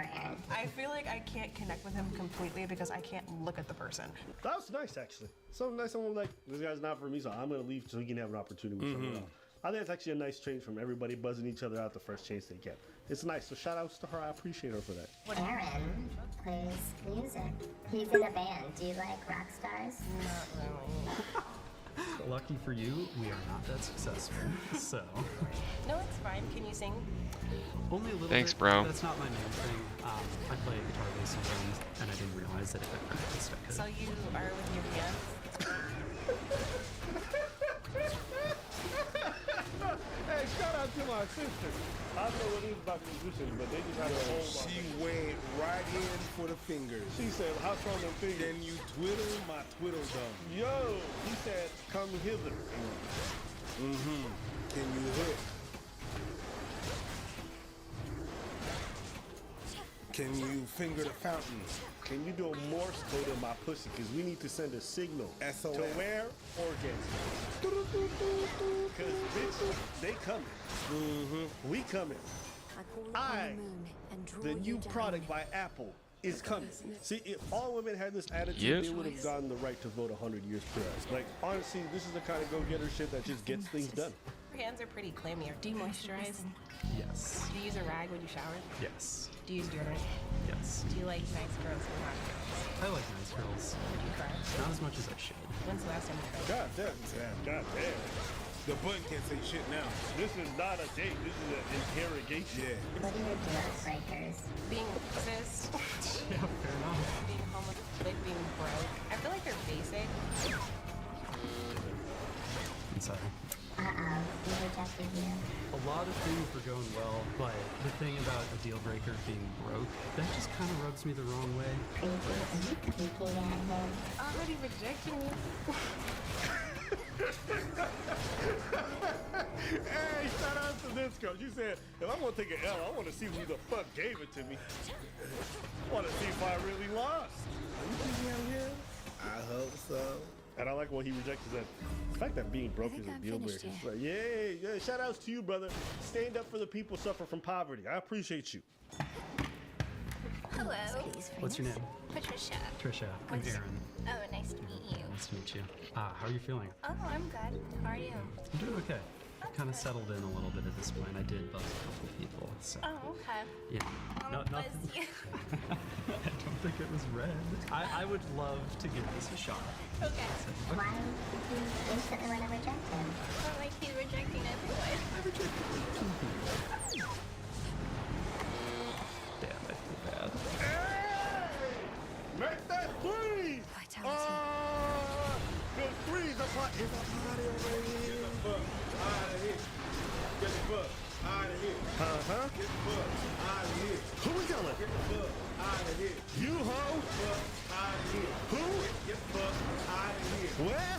I feel like I can't connect with him completely because I can't look at the person. That was nice, actually. So nice. Someone like, this guy's not for me, so I'm gonna leave so he can have an opportunity with someone else. I think it's actually a nice change from everybody buzzing each other out the first chance they get. It's nice. So shout outs to her. I appreciate her for that. Aaron plays music. He's in a band. Do you like rock stars? Not really. Lucky for you, we are not that successful, so... No, it's fine. Can you sing? Only a little Thanks, bit. bro. That's not my main thing. I play guitar, bass, and drums, and I didn't realize that I could. So you are with your hands? Hey, shout out to my sister. I don't know what it is about musicians, but they just have a whole. She went right in for the fingers. She said, "How strong them fingers?" Can you twiddle my twiddle dum? Yo, he said, "Come hither." Can you hit? Can you finger the fountain? Can you do a Morse code in my pussy? Because we need to send a signal SOS. to where orgasm. Because bitch, they coming. We coming. The new product by Apple is coming. See, if all women had this attitude, they would have gotten the right to vote 100 years prior. Like, honestly, this is the kind of go-getter shit that just gets things done. hands are pretty clammy. Do you moisturize? Yes. Do you use a rag when you shower? Yes. Do you use deodorant? Yes. Do you like nice girls or not girls? I like nice girls. Would you cry? Not as much as I should. When's the last time you cried? God damn. The button can't say shit now. This is not a date. This is an interrogation. Yeah. What are your deal breakers? Being racist. Yeah, fair enough. Being homophobic, being broke. I feel like they're basic. I'm sorry. We rejected you. A lot of things were going well, but the thing about a deal breaker being broke, that just kind of rubs me the wrong way. Creepy at Already rejecting you. Hey, shout out to this girl. She said, if I'm gonna take an L, I want to see who the fuck gave it to me. I want to see if I really lost. I hope so. And I like what he rejected that. The fact that being broke is a deal breaker. It's like, yeah, shout outs to you, brother. Stand up for the people who suffer from poverty. I appreciate you. Hello. What's your name? Patricia. Trisha. I'm Aaron. Oh, nice to meet you. Nice to meet you. How are you feeling? Oh, I'm good. How are you? I'm doing okay. Kind of settled in a little bit at this point. I did buzz a couple people, so. Oh, okay. Yeah. No, Buzz nothing. you. I don't think it was red. I would love to give this a shot. Okay. Why did you instantly want to reject him? I like he's rejecting everyone. I rejected two people. Damn, I feel bad. Make that three! Good threes. That's why it's a party over here. Get the fuck out of here. Get the fuck out of here. Uh-huh. Get the fuck out of here. Who we yelling? Get the fuck out of here. You, ho? Get the fuck out of here. Who? Get the fuck out of here. Where?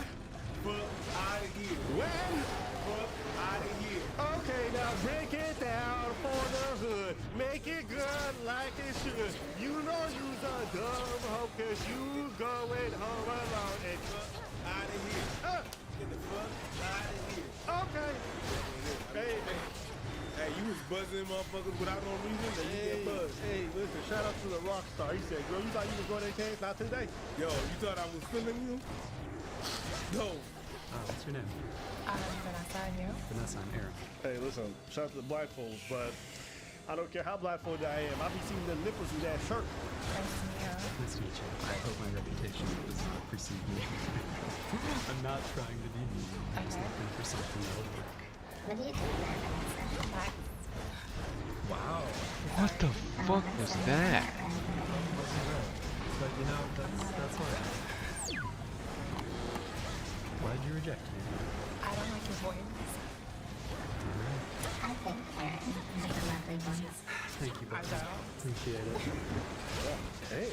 Fuck out of here. When? Fuck out of here. Okay, now break it down for the hood. Make it good like it should. You know you's a dumb hoe, cause you going home alone. And Out of here. Get the fuck out of here. Okay. Hey, you was buzzing motherfuckers without no reason. Then you get buzzed. Hey, listen, shout out to the rock star. He said, girl, you thought you was going to case? Not today. Yo, you thought I was feeling you? No. What's your name? Vanessa, and you? Vanessa, I'm Aaron. Hey, listen, shout out to the blindfolds, but I don't care how blindfolded I am. I be seeing the nipples in that shirt. Nice to meet you. Nice to meet you. I hope my reputation does not precede me. I'm not trying to be mean. I'm just looking for something that'll work. What are you doing there, Vanessa? Wow. What the fuck was that? But you know, that's all right. Why'd you reject me? I don't like your voice. I think Aaron has a lovely voice. Thank you, buddy. Appreciate it. Hey,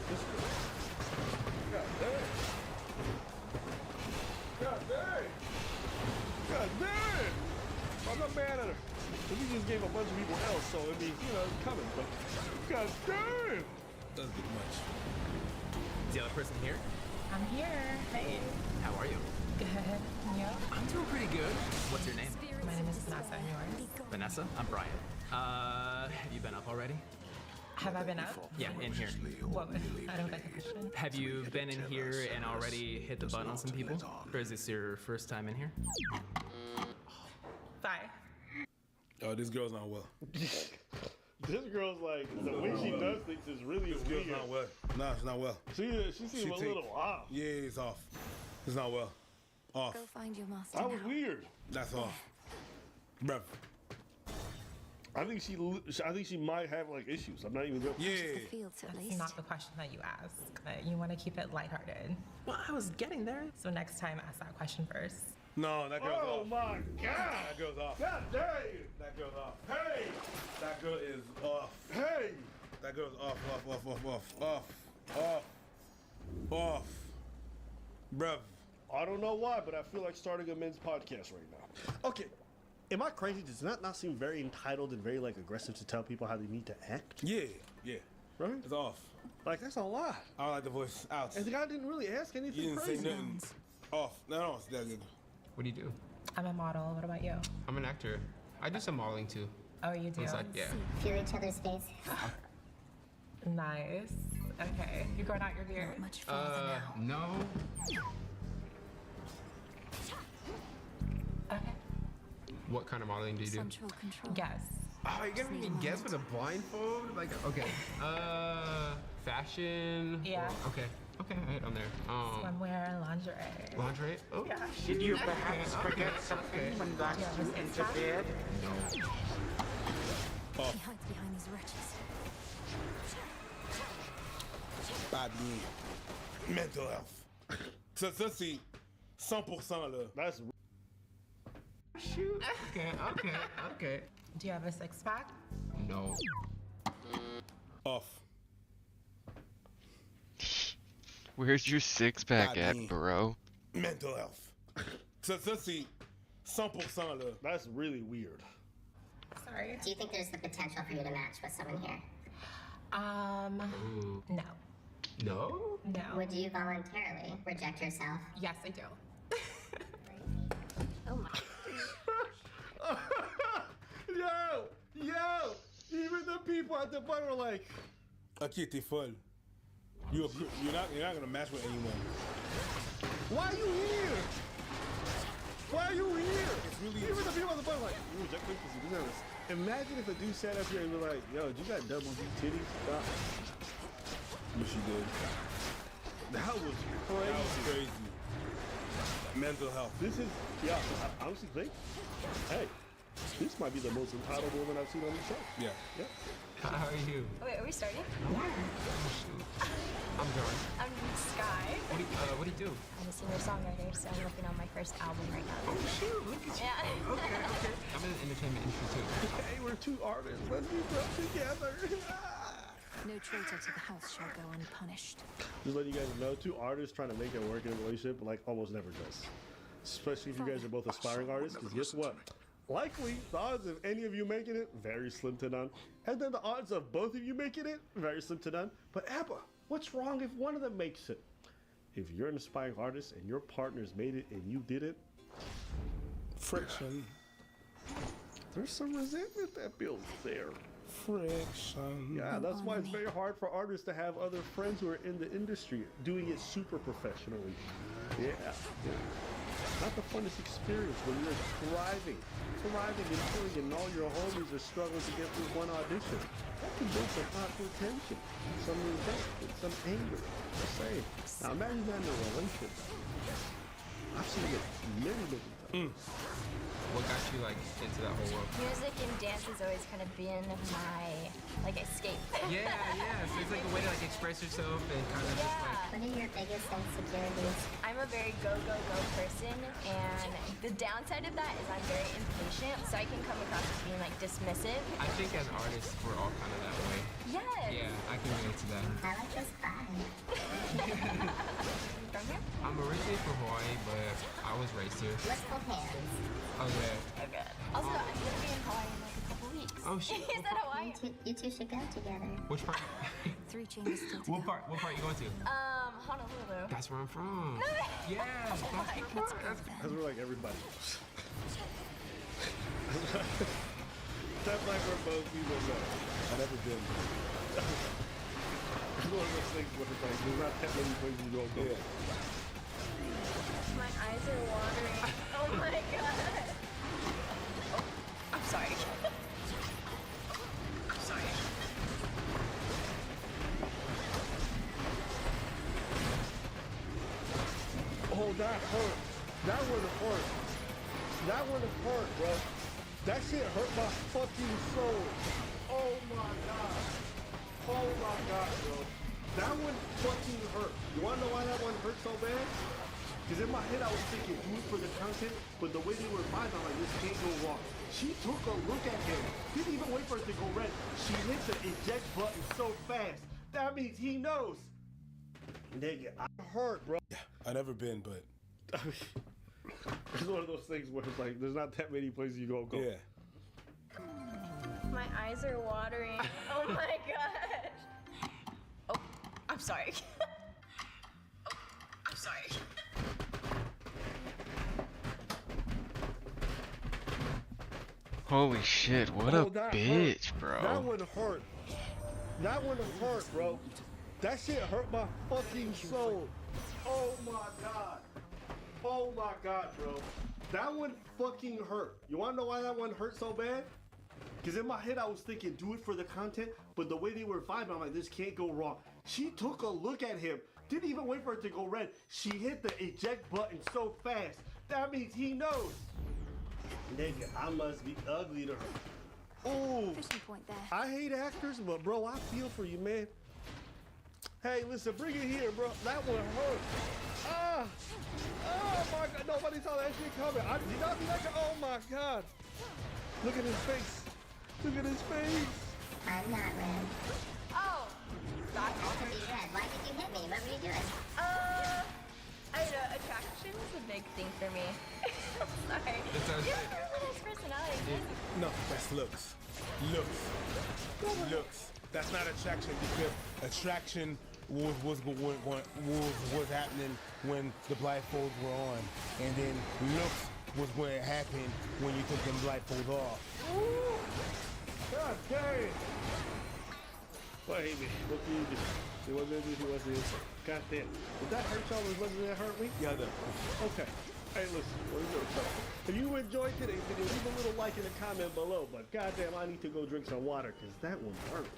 this girl. God dang. God dang. God dang. I'm not mad at her. We just gave a bunch of people else, so it'd be, it's coming, but God damn. Doesn't do much. Is the other person here? I'm here. Hey. How are you? Good. And you? I'm doing pretty good. What's your name? My name is Vanessa, and yours? Vanessa? I'm Brian. Have you been up already? Have I been up? Yeah, in here. What? I don't get the question. Have you been in here and already hit the button on some people? Or is this your first time in here? Bye. Oh, this girl's not well. This girl's like, the way she does things is really This weird. girl's not well. Nah, she's not well. She seems a little off. Yeah, it's off. It's not well. Off. Go find your master. That was weird. That's off. Bruh. I think she might have like issues. I'm not even joking. Yeah. That's not the question that you ask. But you want to keep it lighthearted. Well, I was getting there. So next time, ask that question first. No, that girl's off. Oh my God. That girl's off. God dang. That girl's off. Hey. That girl is off. Hey. That girl's off. Bruv. I don't know why, but I feel like starting a men's podcast right now. Okay. Am I crazy? Does that not seem very entitled and very like aggressive to tell people how they need to act? Yeah. Right? It's off. Like that's a lot. I like the voice out. And the guy didn't really ask anything You didn't crazy. say nothing. Off. No, it's that good. What do you do? I'm a model. What about you? I'm an actor. I do some modeling too. Oh, you do? Inside, yeah. Feel each other's face. Nice. Okay. You growing out your beard? Much farther now. No. Okay. What kind of modeling do you do? Central control. Guess. Oh, you're gonna make me guess with a blindfold? Like, okay. Fashion. Yeah. Okay. Okay, all right, I'm there. Swimwear, lingerie. Lingerie? Oh. Yeah. Did you perhaps forget something when last you interfered? No. He hides behind these wretches. Pas bien. Mental health. Ça c'est 100% là. That's Shoot. Okay. Do you have a six-pack? No. Off. Where's your six-pack at, bro? Mental health. Ça c'est 100% là. That's really weird. Sorry. Do you think there's the potential for you to match with someone here? No. No? No. Would you voluntarily reject yourself? Yes, I do. Oh my. Yo! Even the people at the bar were like, Ok, t'es folle. You're not gonna match with anyone. why are you here? Why are you here? It's really Even the people at the bar were like, you reject me because you nervous. Imagine if a dude sat up here and be like, yo, you got double D titties? Stop. Yes, she did. That was crazy. That was crazy. Mental health. This is, yeah, I honestly think, hey, this might be the most entitled woman I've seen on the show. Yeah. Yeah. How are you? Wait, are we starting? I'm John. I'm Sky. What do you do? I'm a singer-songwriter, so I'm working on my first album right now. Oh shoot, look at you. Yeah. Okay. I'm in the entertainment industry too. Hey, we're two artists. Let's be brought together. No traitor to the house shall go unpunished. Just letting you guys know, two artists trying to make it work in a relationship, like, almost never does. Especially if you guys are both aspiring artists, because guess what? Likely, the odds of any of you making it, very slim to none. And then the odds of both of you making it, very slim to none. But Abba, what's wrong if one of them makes it? If you're an aspiring artist and your partner's made it and you didn't, Friction. there's some resentment that builds there. Friction. Yeah, that's why it's very hard for artists to have other friends who are in the industry doing it super professionally. Yeah. Not the funnest experience when you're thriving and doing, and all your homies are struggling to get through one audition. That can build some awkward tension, some resentment, some anger. Just saying. Now imagine that in a relationship. I've seen it many times. What got you like into that whole world? Music and dance has always kind of been my escape. Yeah. So it's like a way to like express yourself and kind of just like. What are your biggest insecurities? I'm a very go person, and the downside of that is I'm very impatient, so I can come across as being like dismissive. I think as artists we're all kind of that way. Yes. Yeah, I can relate to that. I like this vibe. From here? I'm originally from Hawaii, but I was raised here. Let's hold hands. Oh yeah. Okay. Also, I'm gonna be in Hawaii in like a couple weeks. Oh shit. Is that Hawaii? You two should go together. Which part? 3 changes still to What part you going to? Honolulu. That's where I'm from. No. Yeah. That's where like everybody goes. That's like where both people go. I've never been. It's one of those things where it's like there's not that many places you don't go. Yeah. My eyes are watering. Oh my god. Oh, I'm sorry. I'm sorry. Oh, that hurt. That would have hurt. That would have hurt, bro. That shit hurt my fucking soul. Oh my god. Oh my god, bro. That one fucking hurt. You wanna know why that one hurt so bad? Because in my head I was thinking food for the content, but the way they were vibing, I'm like, this can't go wrong. She took a look at him. Didn't even wait for it to go red. She hit the eject button so fast. That means he knows. Nigga, I hurt, bro. Yeah, I've never been, but it's one of those things where it's like there's not that many places you don't go. yeah. My eyes are watering. Oh my god. Oh, I'm sorry. Oh, I'm sorry. Holy shit, what a bitch, bro. That one hurt. That one hurt, bro. That shit hurt my fucking soul. Oh my god. Oh my god, bro. That one fucking hurt. You wanna know why that one hurt so bad? Because in my head I was thinking, do it for the content, but the way they were vibing, I'm like, this can't go wrong. She took a look at him, didn't even wait for it to go red. She hit the eject button so fast. That means he knows. Nigga, I must be ugly to her. Ooh. Fishing point there. I hate actors, but bro, I feel for you, man. Hey, listen, bring it here, bro. That one hurt. Ah! Oh my God! Nobody saw that shit coming. Did not see that? Oh my God! Look at his face. Look at his face. I'm not red. Oh, that's I could be red. Why did you hit me? What were you doing? I don't know, attraction is a big thing for me. Sorry. You have a really nice personality. No, that's looks. Looks. That's not attraction because attraction was happening when the blindfolds were on, and then looks was when it happened when you took them blindfolds off. God dang! What hate me? What can you do? He wasn't in, he wasn't in. God damn. Did that hurt y'all as much as it hurt me? Yeah, I did. Okay. Hey, listen, what is it? If you enjoyed today's video, leave a little like in the comment below. But goddamn, I need to go drink some water because that one hurt.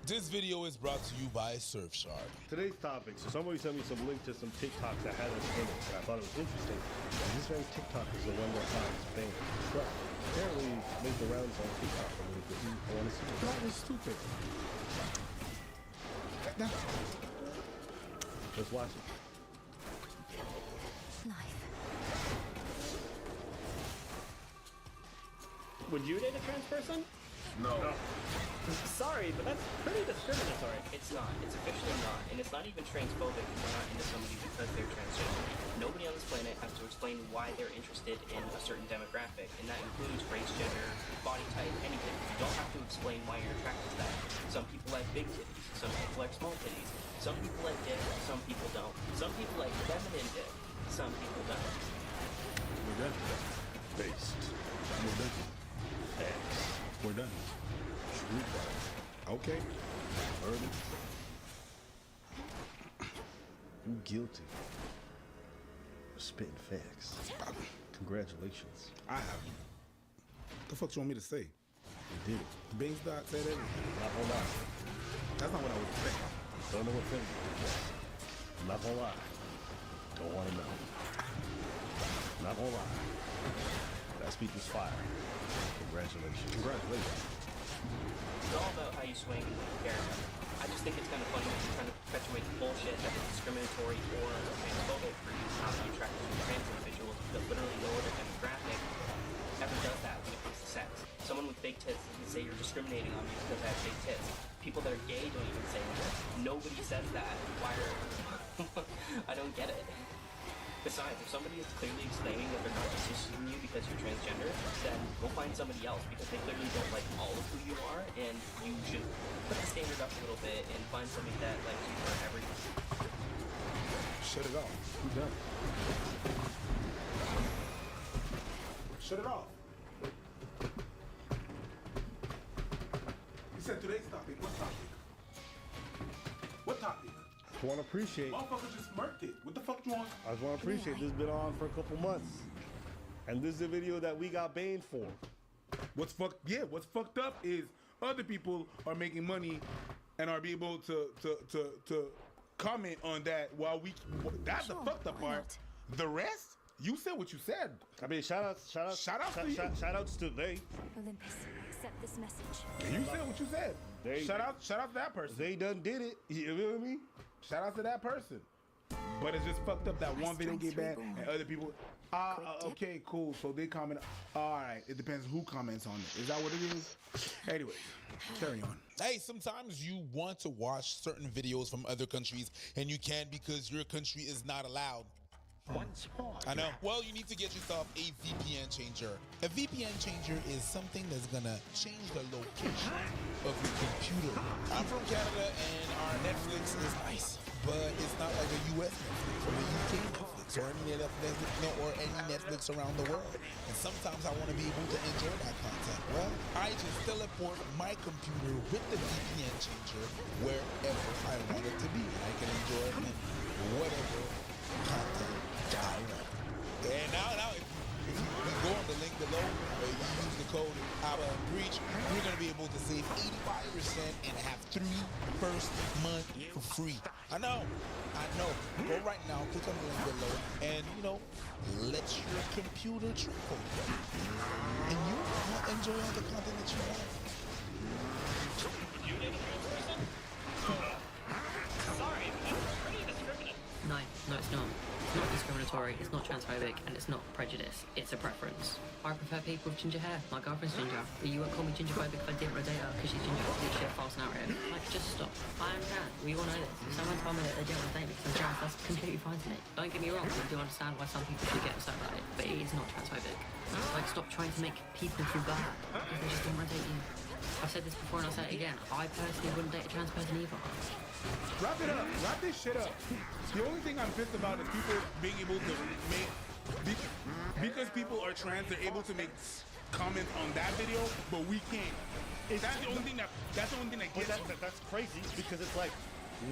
This video is brought to you by Surfshark. Today's topic, so somebody sent me some link to some TikToks that had us in it. I thought it was interesting. And this very TikTok is the one that finds fame. But apparently make the rounds on TikTok a little bit. I want to see it. That is stupid. Let's watch it. Would you date a trans person? No. Sorry, but that's pretty discriminatory. It's not. It's officially not. And it's not even transphobic if we're not into somebody because they're transgender. Nobody on this planet has to explain why they're interested in a certain demographic, and that includes race, gender, body type, anything. You don't have to explain why you're attracted to that. Some people like big titties. Some people like small titties. Some people like dick. Some people don't. Some people like feminine dick. Some people don't. We're done. Based. We're done. X. We're done. Okay. Murder. I'm guilty. Spitting facts. Congratulations. I haven't. The fuck you want me to say? You did it. Bing's dot said everything. Not gonna lie. That's not what I was expecting. Don't know what thing. Not gonna lie. Don't wanna know. Not gonna lie. That speech was fire. Congratulations. Congratulations. It's all about how you swing and what you care about. I just think it's kind of funny that you're trying to perpetuate the bullshit that is discriminatory or transphobic for you how you attract trans individuals, because literally no other demographic ever does that when it comes to sex. Someone with big tits can say you're discriminating on me because I have big tits. People that are gay don't even say that. Nobody says that. Why are... I don't get it. Besides, if somebody is clearly exclaiming that they're not interested in you because you're transgender, then go find somebody else because they clearly don't like all of who you are, and you should put the standard up a little bit and find somebody that likes you for everything. Shut it off. You done. Shut it off. You said today's topic. What topic? What topic? I want to appreciate. Motherfucker just smirked it. What the fuck you want? I just want to appreciate this has been on for a couple months. And this is a video that we got banned for. What's fucked up is other people are making money and are able to comment on that while we that's the fucked up part. The rest, you said what you said. I mean, shout outs to they. Olympus, accept this message. You said what you said. Shout out to that person. They done did it. You feel me? Shout out to that person. But it's just fucked up that one video get banned and other people. Okay, cool. So they comment. All right, it depends who comments on it. Is that what it is? Anyway, carry on. Hey, sometimes you want to watch certain videos from other countries and you can't because your country is not allowed. Once more. I know. Well, you need to get yourself a VPN changer. A VPN changer is something that's gonna change the location of your computer. I'm from Canada and our Netflix is nice, but it's not like a US Netflix or a UK Netflix or any Netflix around the world. And sometimes I want to be able to enjoy that content. Well, I just teleport my computer with the VPN changer wherever I want it to be. And I can enjoy it in whatever content I want. And now if you first month for free. I know. Go right now, click on the link below, and let your computer trickle. And you will enjoy all the content that you want. Sorry, that's pretty discriminating. No, it's not. It's not discriminatory, it's not transphobic, and it's not prejudice. It's a preference. I prefer people with ginger hair. My girlfriend's ginger. But you won't call me gingerphobic if I didn't date her because she's ginger. This shit false narrative. Like, just stop. I am trans. We all know this. If someone told me that they didn't want to date me because I'm trans, that's completely fine to me. Don't get me wrong, I do understand why some people do get upset about it, but it is not transphobic. Like, stop trying to make people feel bad because they just don't want to date you. I've said this before and I'll say it again. I personally wouldn't date a trans person either. Wrap it up. Wrap this shit up. The only thing I'm pissed about is people being able to make, because people are trans, they're able to make comments on that video, but we can't. That's the only thing that gets me. That's crazy because it's like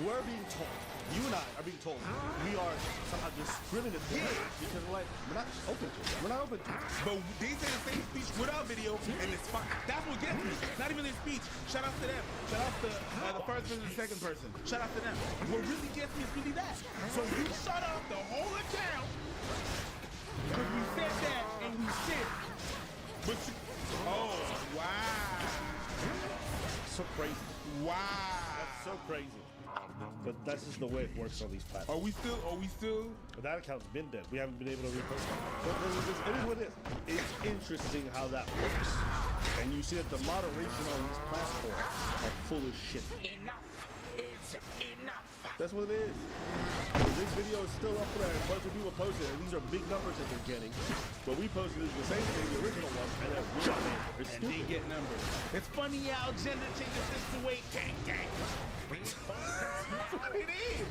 we're being told, you and I are being told we are somehow discriminatory because we're not open to it. We're not open to it. But they say the same speech without video, and it's fine. That's what gets me. Not even their speech. Shout out to them. Shout out to the first person and the second person. Shout out to them. What really gets me is really that. So you shut up the whole account because we said that and we said, but oh wow, so crazy. Wow, that's so crazy. But that's just the way it works on these platforms. Are we still? That account's been dead. We haven't been able to repost it. But it is what it is. It's interesting how that works. And you see that the moderation on these platforms are full of shit. Enough. It's enough. That's what it is. This video is still up there. A bunch of people posted it. And these are big numbers that they're getting. But we posted the same thing, the original one, and then we got it. And they get numbers. It's funny how gender changes just the way. Gang, gang. That's what it is.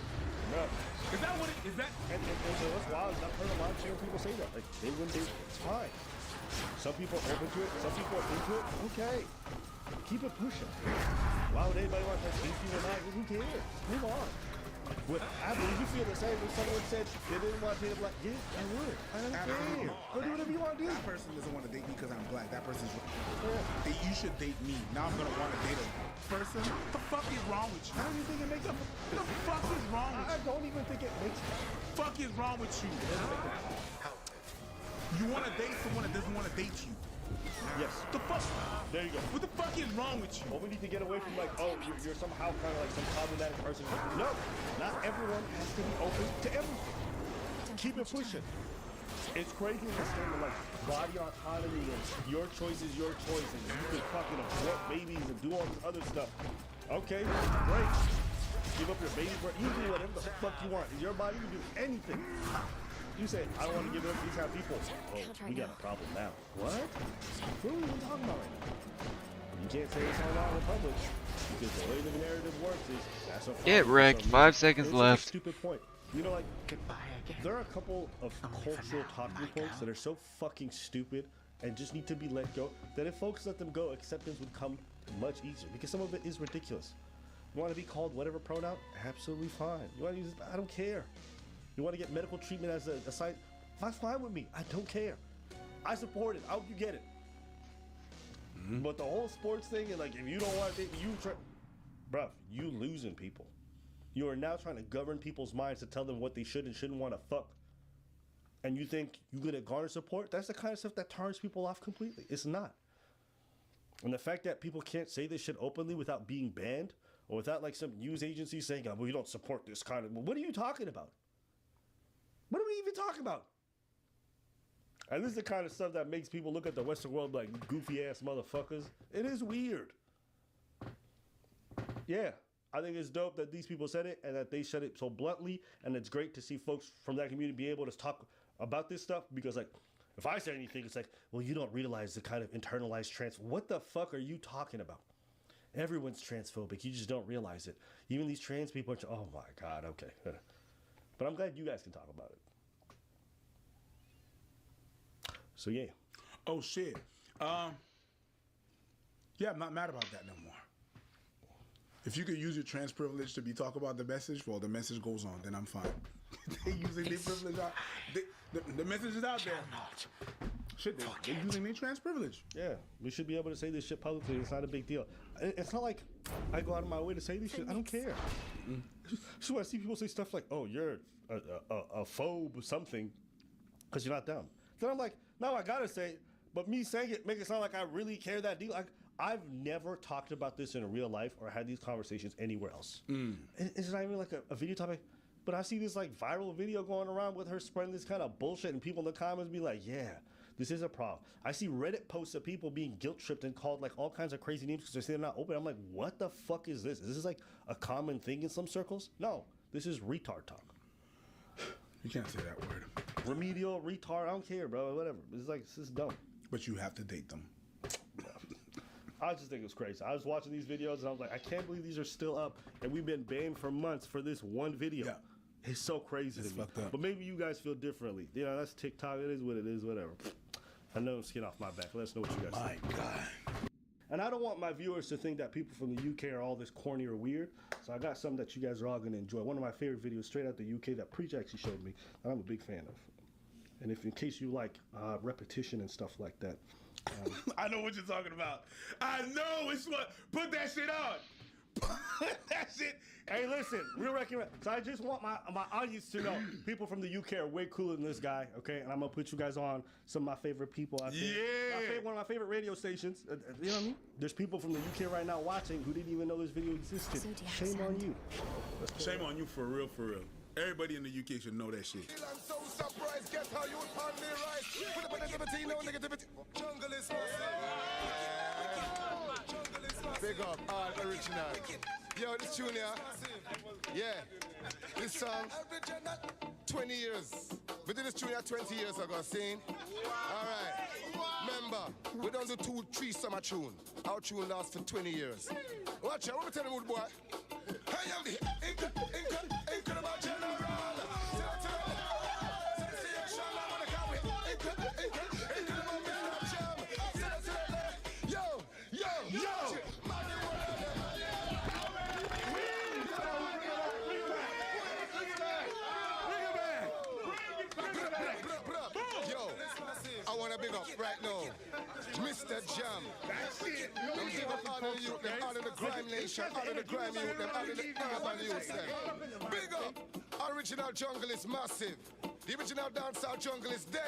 Yeah. Is that what it is? That? And what's wild is I've heard a lot of people say that. Like, they wouldn't date. It's fine. Some people are open to it. Some people are into it. Okay. Keep it pushing. Why would anybody want to touch these people or not? Who cares? Move on. I believe you feel the same if someone said they didn't want to date a black. Yeah, I would. I don't care. Go do whatever you want to do. That person doesn't want to date me because I'm black. That person's wrong. You should date me. Now I'm going to want to date a person. What the fuck is wrong with you? I don't even think it makes sense. What the fuck is wrong with you? I don't even think it makes sense. Fuck is wrong with you? You want to date someone that doesn't want to date you. Yes. The fuck? There you go. What the fuck is wrong with you? Well, we need to get away from like, oh, you're somehow kind of like some problematic person. No, not everyone has to be open to everything. Keep it pushing. It's crazy in this thing of like body autonomy and your choice is your choice and you can fucking abort babies and do all this other stuff. Okay, great. Give up your baby birth. You do whatever the fuck you want. In your body, you do anything. You say, I don't want to give it up to these kind of people. Oh, we got a problem now. What? What are we even talking about right now? You can't say it's all out in public because the way the narrative works is that's a Get wrecked. 5 seconds left. A stupid point. You know, like, there are a couple of cultural talking points that are so fucking stupid and just need to be let go that if folks let them go, acceptance would come much easier because some of it is ridiculous. You want to be called whatever pronoun? Absolutely fine. You want to use it? I don't care. You want to get medical treatment as a side? That's fine with me. I don't care. I support it. I hope you get it. But the whole sports thing and like if you don't want to date me, bruh, you losing people. You are now trying to govern people's minds to tell them what they should and shouldn't want to fuck. And you think you're gonna garner support? That's the kind of stuff that turns people off completely. It's not. And the fact that people can't say this shit openly without being banned or without like some news agency saying, well, we don't support this kind of. Well, what are you talking about? What are we even talking about? And this is the kind of stuff that makes people look at the Western world like goofy ass motherfuckers. It is weird. Yeah, I think it's dope that these people said it and that they said it so bluntly. And it's great to see folks from that community be able to talk about this stuff because, like, if I say anything, it's like, well, you don't realize the kind of internalized trans. What the fuck are you talking about? Everyone's transphobic. You just don't realize it. Even these trans people are. Oh my God. Okay. But I'm glad you guys can talk about it. So yeah. Oh shit. Yeah, I'm not mad about that no more. If you could use your trans privilege to talk about the message, well, the message goes on. Then I'm fine. They using their privilege out. The message is out there. Shit, they're using their trans privilege. Yeah, we should be able to say this shit publicly. It's not a big deal. It's not like I go out of my way to say these shit. I don't care. So I see people say stuff like, "Oh, you're a phobe or something," because you're not them. Then I'm like, no, I gotta say it, but me saying it make it sound like I really care that deal. Like I've never talked about this in real life or had these conversations anywhere else. It's not even like a video topic. But I see this like viral video going around with her spreading this kind of bullshit, and people in the comments be like, "Yeah, this is a problem." I see Reddit posts of people being guilt tripped and called like all kinds of crazy names because they're not open. I'm like, what the fuck is this? Is this like a common thing in some circles? No, this is retard talk. You can't say that word. Remedial, retard, I don't care, bro. Whatever. It's like, this is dumb. But you have to date them. I just think it was crazy. I was watching these videos and I was like, I can't believe these are still up, and we've been banned for months for this one video. Yeah. It's so crazy to me. Fucked up. But maybe you guys feel differently. You know, that's TikTok. It is what it is, whatever. I know skin off my back. Let us know what you guys think. My God. And I don't want my viewers to think that people from the UK are all this corny or weird. So I got something that you guys are all going to enjoy. One of my favorite videos straight out the UK that Preach actually showed me that I'm a big fan of. And if in case you like repetition and stuff like that. I know what you're talking about. I know it's what. Put that shit on. That shit. Hey, listen, real recommend. So I just want my audience to know people from the UK are way cooler than this guy, okay? And I'm gonna put you guys on some of my favorite people out there. Yeah. One of my favorite radio stations. You know what I mean? There's people from the UK right now watching who didn't even know this video existed. Shame on you. Shame on you for real, for real. Everybody in the UK should know that shit. I'm so surprised. Get how you on the right. Put up negativity, no negativity. Jungle is big up, all original. Yo, this tune here, yeah, this song, 20 years. We did this tune here 20 years ago, sing. All right, remember, we don't do 2-3 summer tune. Our tune lasts for 20 years. Watch out, what me tell you, boy? I am the incredible general. I want to big up right now, Mr. Jam. That's it. I'm big up all of the youth, them all in the grime nation, all in the grime youth, them all in the urban youth, them. Big up. Original jungle is massive. The original dancehall jungle is there.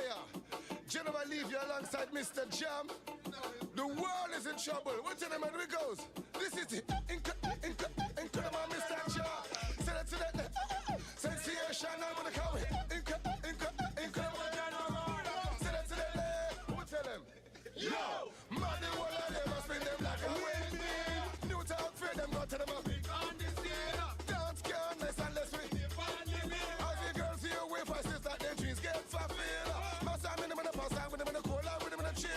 General leave you alongside Mr. Jam. The world is in trouble. What's in the man we goes? This is the incredible Mr. Jam. Say that to that. Sensation, I'm gonna call it. Incredible. Yo! Man, the whole of them must spin them like a windmill. New talk for them, go to them up. Dance can't nice unless we as the girls see your way for sister, them dreams get fulfilled. Must have with them in the past, with them in the cola, with them in the chill.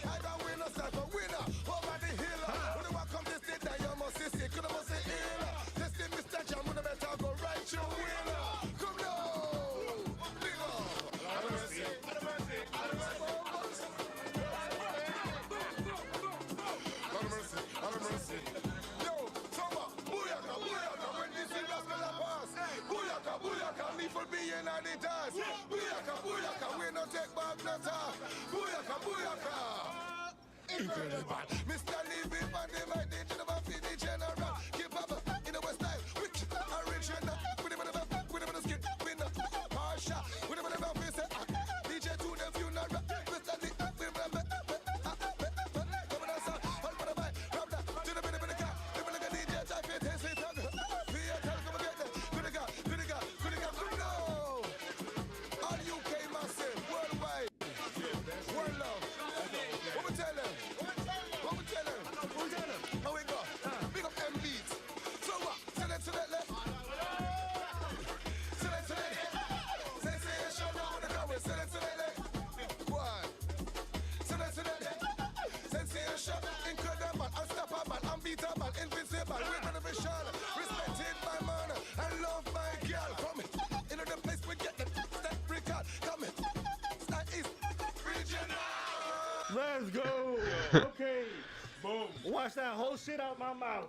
I don't win, no start for winner. Over the hill. When you walk up this day, that you must see, could have must say ill. Testing Mr. Jam, when the better go right, you winner. Come now. Big up. Have mercy. Yo, summer, booyaka, when this is gospel a pass. Booyaka, people being on the task. Booyaka, we no take back no talk. Booyaka. Incredible. Mr. Levy, and the mighty general, the general. Keep up in the west side, which original. With him in the skin, with the Marsha. With him in the face, DJ to the funeral. Mr. Levy, incredible, unstoppable, unbeatable, invincible, with innovation, respected by man, and love my girl. Come in the place we get the step record. Come in, that is regional. Let's go. Okay. Boom. Watch that whole shit out my mouth.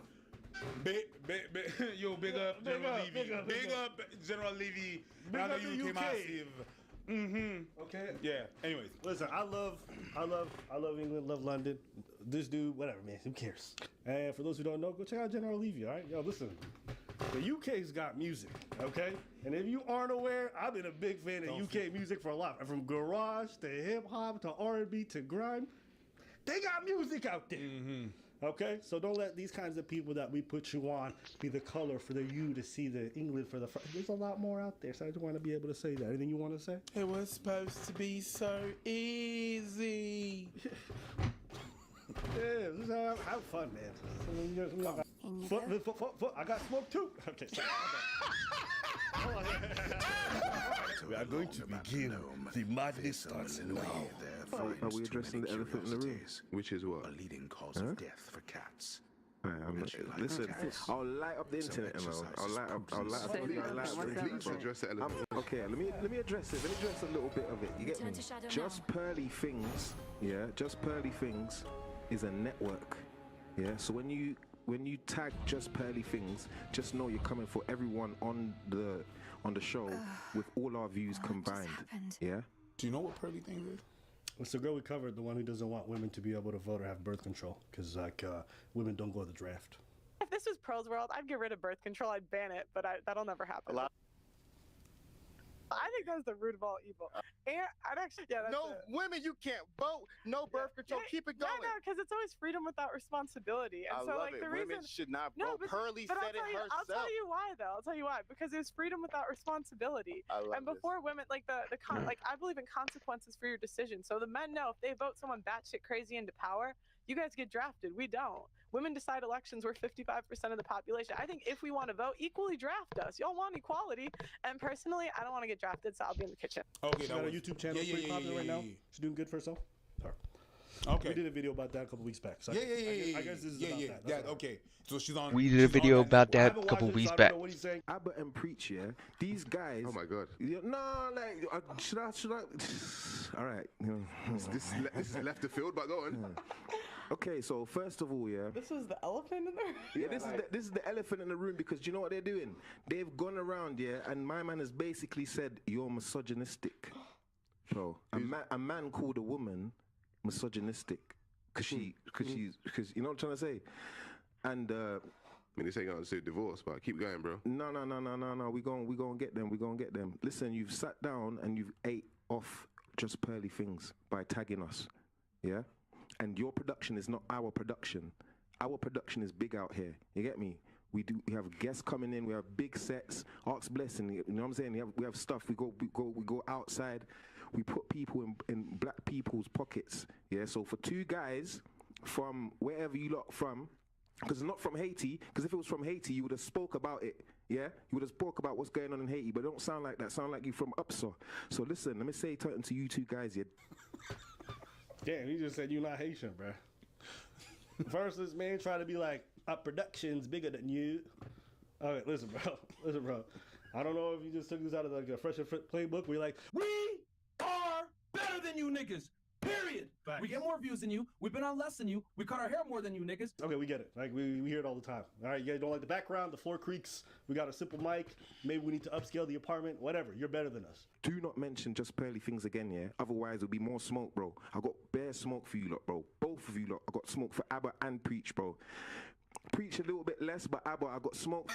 Yo, big up General Levy. Big up General Levy. Big up the UK. Massive. Mm-hmm. Okay. Yeah. Anyways, listen. I love England. Love London. this dude, whatever, man, who cares? And for those who don't know, go check out General Levy, all right? Yo, listen, the UK's got music, okay? And if you aren't aware, I've been a big fan of UK music for a lot. From garage to hip hop to R&B to grime, they got music out there. Okay, so don't let these kinds of people that we put you on be the color for you to see the England for the front. There's a lot more out there, so I just want to be able to say that. Anything you want to say? It was supposed to be so easy. Yeah, just have fun, man. Foot. I got smoke too. Okay, sorry. We are going to begin. The madness starts now. Are we addressing the elephant in the room? Which is what? A leading cause of death for cats. Listen, I'll light up the internet, Emma. I'll light up. Address the elephant. Okay, let me address it. Let me address a little bit of it. You get me? Just Pearly Things, yeah. Just Pearly Things is a network, yeah. So when you tag Just Pearly Things, just know you're coming for everyone on the show with all our views combined. Yeah. Do you know what Pearly Things is? It's the girl we covered, the one who doesn't want women to be able to vote or have birth control, because women don't go to the draft. If this was Pearl's world, I'd get rid of birth control. I'd ban it, but that'll never happen. I think that's the root of all evil. And I'd actually, women, you can't vote. No birth control. Keep it going. Yeah, no, because it's always freedom without responsibility. And I love it. Women should not vote. Pearly said it herself. I'll tell you why, though. I'll tell you why. Because it was freedom without responsibility. And before women, like I believe in consequences for your decision. So the men know if they vote someone batshit crazy into power, you guys get drafted. We don't. Women decide elections. We're 55% of the population. I think if we want to vote, equally draft us. Y'all want equality. And personally, I don't want to get drafted, so I'll be in the kitchen. Okay, she's got a YouTube channel. Pretty popular right now. She's doing good for herself. Okay. We did a video about that a couple weeks back. So I guess this is about that. Okay. So she's on. We did a video about that a couple weeks back. Abbott and Preach, yeah. These guys. Oh my God. No, like, should I? All right. This is left of field, but go on. Okay, so first of all, yeah. This is the elephant in the room. Yeah, this is the elephant in the room, because do you know what they're doing? They've gone around, yeah, and my man has basically said you're misogynistic, bro. A man called a woman misogynistic because you know what I'm trying to say, and. I mean, this ain't gonna say divorce, but keep going, bro. No. We gonna get them. We gonna get them. Listen, you've sat down and you've ate off Just Pearly Things by tagging us, yeah. And your production is not our production. Our production is big out here. You get me? We have guests coming in. We have big sets. Ask Blessing. You know what I'm saying? We have stuff. We go outside. We put people in black people's pockets. Yeah. So for two guys from wherever you lot from. Because it's not from Haiti, because if it was from Haiti, you would have spoke about it, yeah? You would have spoke about what's going on in Haiti, but it don't sound like that. Sound like you from Upsaw. So listen, let me say something to you two guys, yeah? Damn, he just said you're not Haitian, bro. First, this man try to be like, our production's bigger than you. All right, listen, bro. I don't know if you just took this out of like a Fresh and Fit playbook where you're like, We are better than you niggas. Period. Facts. We get more views than you. We've been on less than you. We cut our hair more than you niggas. Okay, we get it. Like we hear it all the time. All right, you guys don't like the background, the floor creaks. We got a simple mic. Maybe we need to upscale the apartment. Whatever. You're better than us. Do not mention Just Pearly Things again, yeah? Otherwise, it'll be more smoke, bro. I got bare smoke for you lot, bro. Both of you lot. I got smoke for Abba and Preach, bro. Preach a little bit less, but Abba, I got smoke.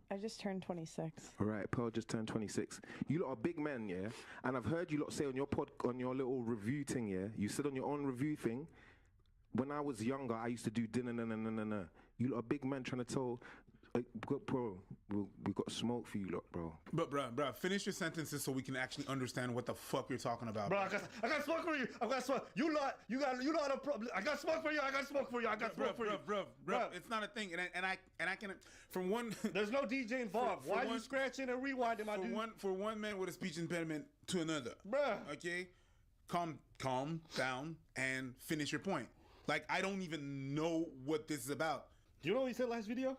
I just turned 26. All right, Pearl just turned 26. You lot are big men, yeah? And I've heard you lot say on your little review thing, yeah? You said on your own review thing, when I was younger, I used to do dinner, no. You lot are big men trying to tell, like, bro, we got smoke for you lot, bro. But, bro, finish your sentences so we can actually understand what the fuck you're talking about. Bro, I got smoke for you. I got smoke. You lot a problem. I got smoke for you. I got smoke for you. Bro, it's not a thing. And I can, from one. There's no DJ involved. Why are you scratching and rewinding, my dude? For one man with a speech impediment to another. Bruh. Okay? Calm down and finish your point. Like, I don't even know what this is about. You know what he said last video?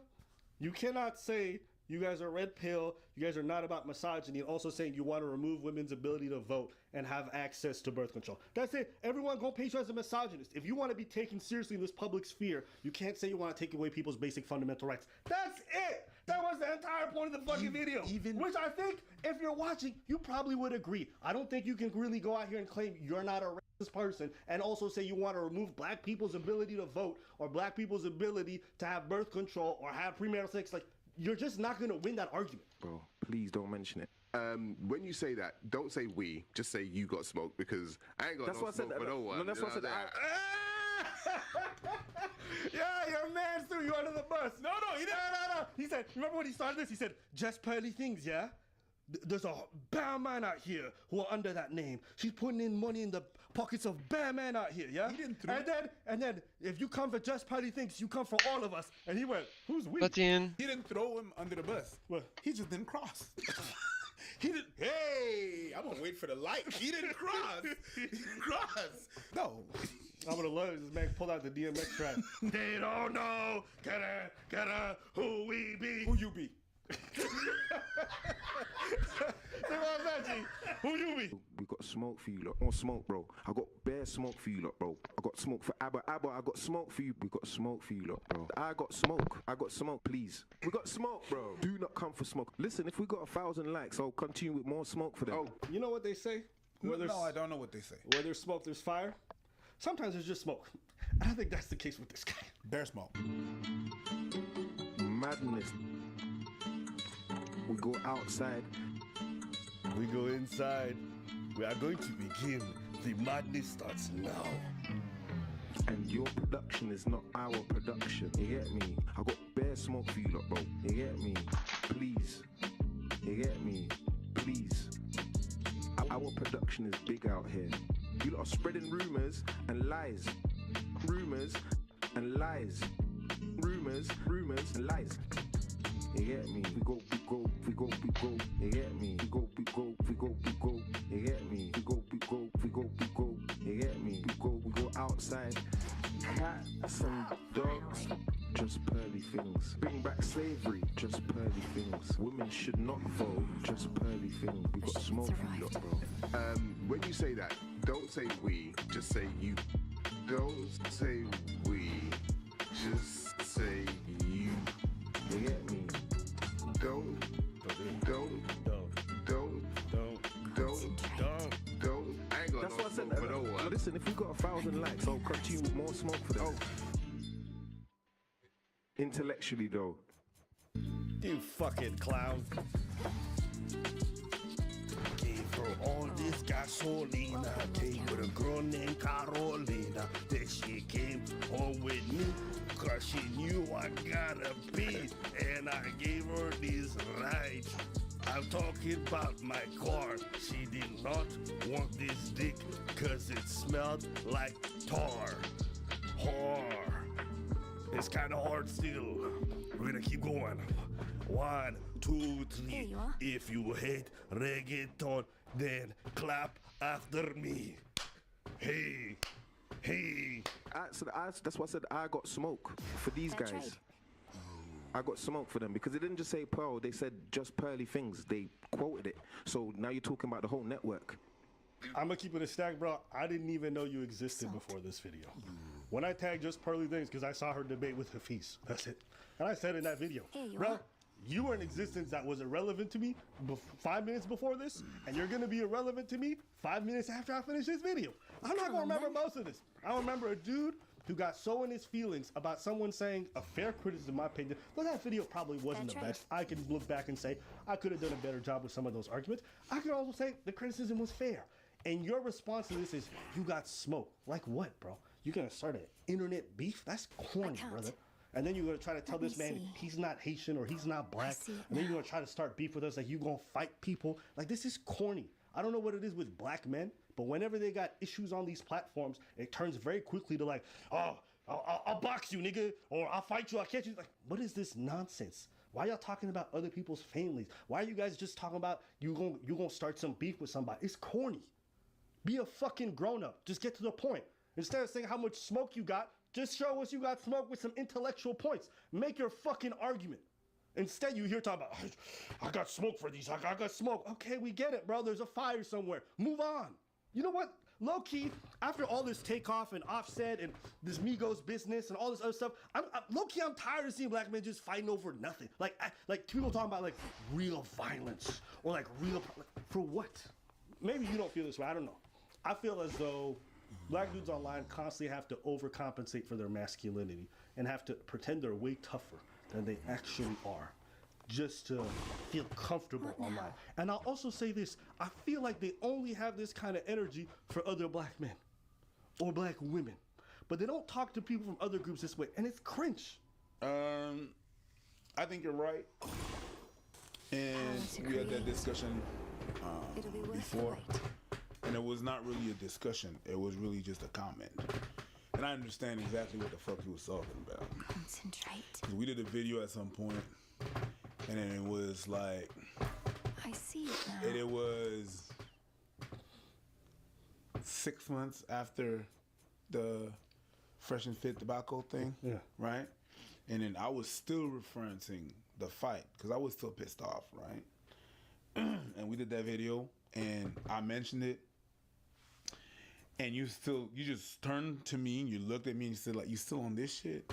You cannot say you guys are red pill, you guys are not about misogyny, and also saying you want to remove women's ability to vote and have access to birth control. That's it. Everyone gonna paint you as a misogynist. If you want to be taken seriously in this public sphere, you can't say you want to take away people's basic fundamental rights. That's it. That was the entire point of the fucking video. Which I think, if you're watching, you probably would agree. I don't think you can really go out here and claim you're not a racist person and also say you want to remove black people's ability to vote or black people's ability to have birth control or have premarital sex. Like, you're just not going to win that argument. Bro, please don't mention it. When you say that, don't say we, just say you got smoked, because I ain't got That's no what I said. smoke for no one. No, that's what I said. Yeah, your man threw you under the bus. No, he didn't. No. He said, remember when he started this? He said, just pearly things, yeah? There's a bad man out here who are under that name. She's putting in money in the pockets of bad men out here, yeah? He didn't throw and then if you come for just pearly things, you come for all of us. And he went, who's we? Button. He didn't throw him under the bus. What? He just didn't cross. He didn't. Hey, I'm gonna wait for the light. He didn't cross. He didn't cross. No. I would have loved it. This man pulled out the DMX track. They don't know, gotta, who we be. Who you be? Who you be? We got smoke for you lot. More smoke, bro. I got bare smoke for you lot, bro. I got smoke for Abba. I got smoke for you. We got smoke for you lot, bro. I got smoke, please. We got smoke, bro. Do not come for smoke. Listen, if we got 1,000 likes, I'll continue with more smoke for them. Oh, you know what they say? No, I don't know what they say. Where there's smoke, there's fire. Sometimes there's just smoke. And I think that's the case with this guy. Bear smoke. Madness. We go outside. We go inside. We are going to begin. The madness starts now. And your production is not our production. You get me? I got bare smoke for you lot, bro. You get me? Please. You get me? Please. Our production is big out here. You lot are spreading rumors and lies. Rumors and lies. Rumors and lies. You get me? We go. You get me? We go. You get me? We go. You get me? We go outside. Cats and dogs, just pearly things. Bring back slavery, just pearly things. Women should not vote, just pearly things. We got smoke for you lot, bro. When you say that, don't say we, just say you. Don't say we, just say you. You get me? Don't. I ain't got That's no what I said. smoke for no one. Listen, if we got 1,000 likes, I'll continue with more smoke for them. Intellectually, though. You fucking clown. Gave her all this gasolina. Came with a girl named Carolina. Then she came home with me. Cause she knew I gotta be. And I gave her this ride. I'm talking about my car. She did not want this dick cause it smelled like tar. It's kind of hard still. We're gonna keep going. 1, 2, 3. If you hate reggaeton, then clap after me. Hey. That's why I said I got smoke for these guys. I got smoke for them because they didn't just say Pearl, they said just pearly things. They quoted it. So now you're talking about the whole network. I'm gonna keep it a stack, bro. I didn't even know you existed before this video. When I tagged just pearly things because I saw her debate with Hafiz. That's it. And I said in that video, bro, you were in existence that was irrelevant to me 5 minutes before this, and you're gonna be irrelevant to me 5 minutes after I finish this video. I'm not gonna remember most of this. I remember a dude who got so in his feelings about someone saying a fair criticism, in my opinion, but that video probably wasn't the best. I can look back and say I could have done a better job with some of those arguments. I could also say the criticism was fair. And your response to this is, you got smoked. Like what, bro? You're gonna start an internet beef? That's corny, brother. And then you're gonna try to tell this man he's not Haitian or he's not black. And then you're gonna try to start beef with us like you gonna fight people. Like, this is corny. I don't know what it is with black men, but whenever they got issues on these platforms, it turns very quickly to like, oh, I'll box you, nigga, or I'll fight you, I'll catch you. Like, what is this nonsense? Why y'all talking about other people's families? Why are you guys just talking about you gonna start some beef with somebody? It's corny. Be a fucking grown-up. Just get to the point. Instead of saying how much smoke you got, just show us you got smoke with some intellectual points. Make your fucking argument. Instead, you hear talking about, I got smoke for these. I got smoke. Okay, we get it, bro. There's a fire somewhere. Move on. You know what? low key, after all this Takeoff and Offset and this Migos business and all this other stuff, low key, I'm tired of seeing black men just fighting over nothing. Like people talking about like real violence or like real, for what? Maybe you don't feel this way, I don't know. I feel as though black dudes online constantly have to overcompensate for their masculinity and have to pretend they're way tougher than they actually are just to feel comfortable online. And I'll also say this, I feel like they only have this kind of energy for other black men or black women, but they don't talk to people from other groups this way, and it's cringe. I think you're right. And we had that discussion before. And it was not really a discussion. It was really just a comment. And I understand exactly what the fuck he was talking about. Concentrate. 'Cause we did a video at some point, and then it was like... I see it now. And it was 6 months after the Fresh and Fit tobacco thing. Yeah. Right? And then I was still referencing the fight, because I was still pissed off, right? And we did that video, and I mentioned it. And you just turned to me and you looked at me and you said, like, you still on this shit?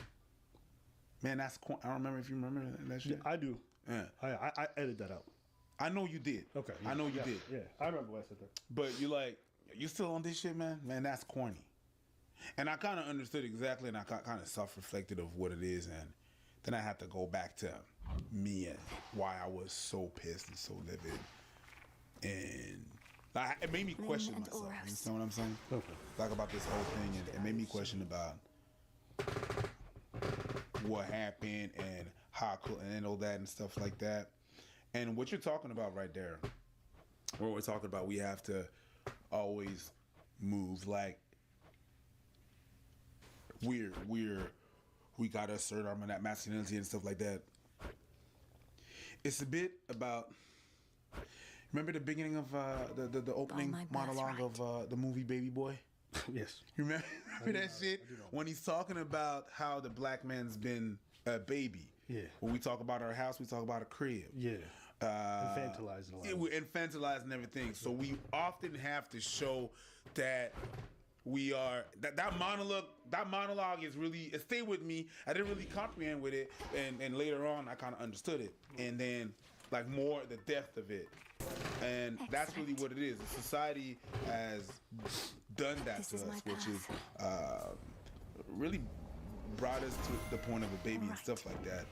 Man, that's I don't remember if you remember that shit. Yeah, I do. Yeah. I edited that out. I know you did. Okay. I know you did. Yeah, I remember what I said that. But you're like, you still on this shit, man? Man, that's corny. And I kind of understood exactly, and I kind of self-reflected of what it is, and then I had to go back to me and why I was so pissed and so livid. And it made me question myself. You understand what I'm saying? Okay. Like about this whole thing, and it made me question about what happened and how I could handle that and stuff like that. And what you're talking about right there, what we're talking about, we have to always move like we gotta assert our masculinity and stuff like that. It's a bit about. Remember the beginning of the opening monologue of the movie Baby Boy? Yes. You remember that shit? When he's talking about how the black man's been a baby. Yeah. When we talk about our house, we talk about a crib. Yeah. Infantilizing a lot. We're infantilizing everything. So we often have to show that we are that monologue is really, it stayed with me. I didn't really comprehend with it, and later on I kind of understood it, and then like more the depth of it. And that's really what it is. The society has done that to us, which is really brought us to the point of a baby and stuff like that.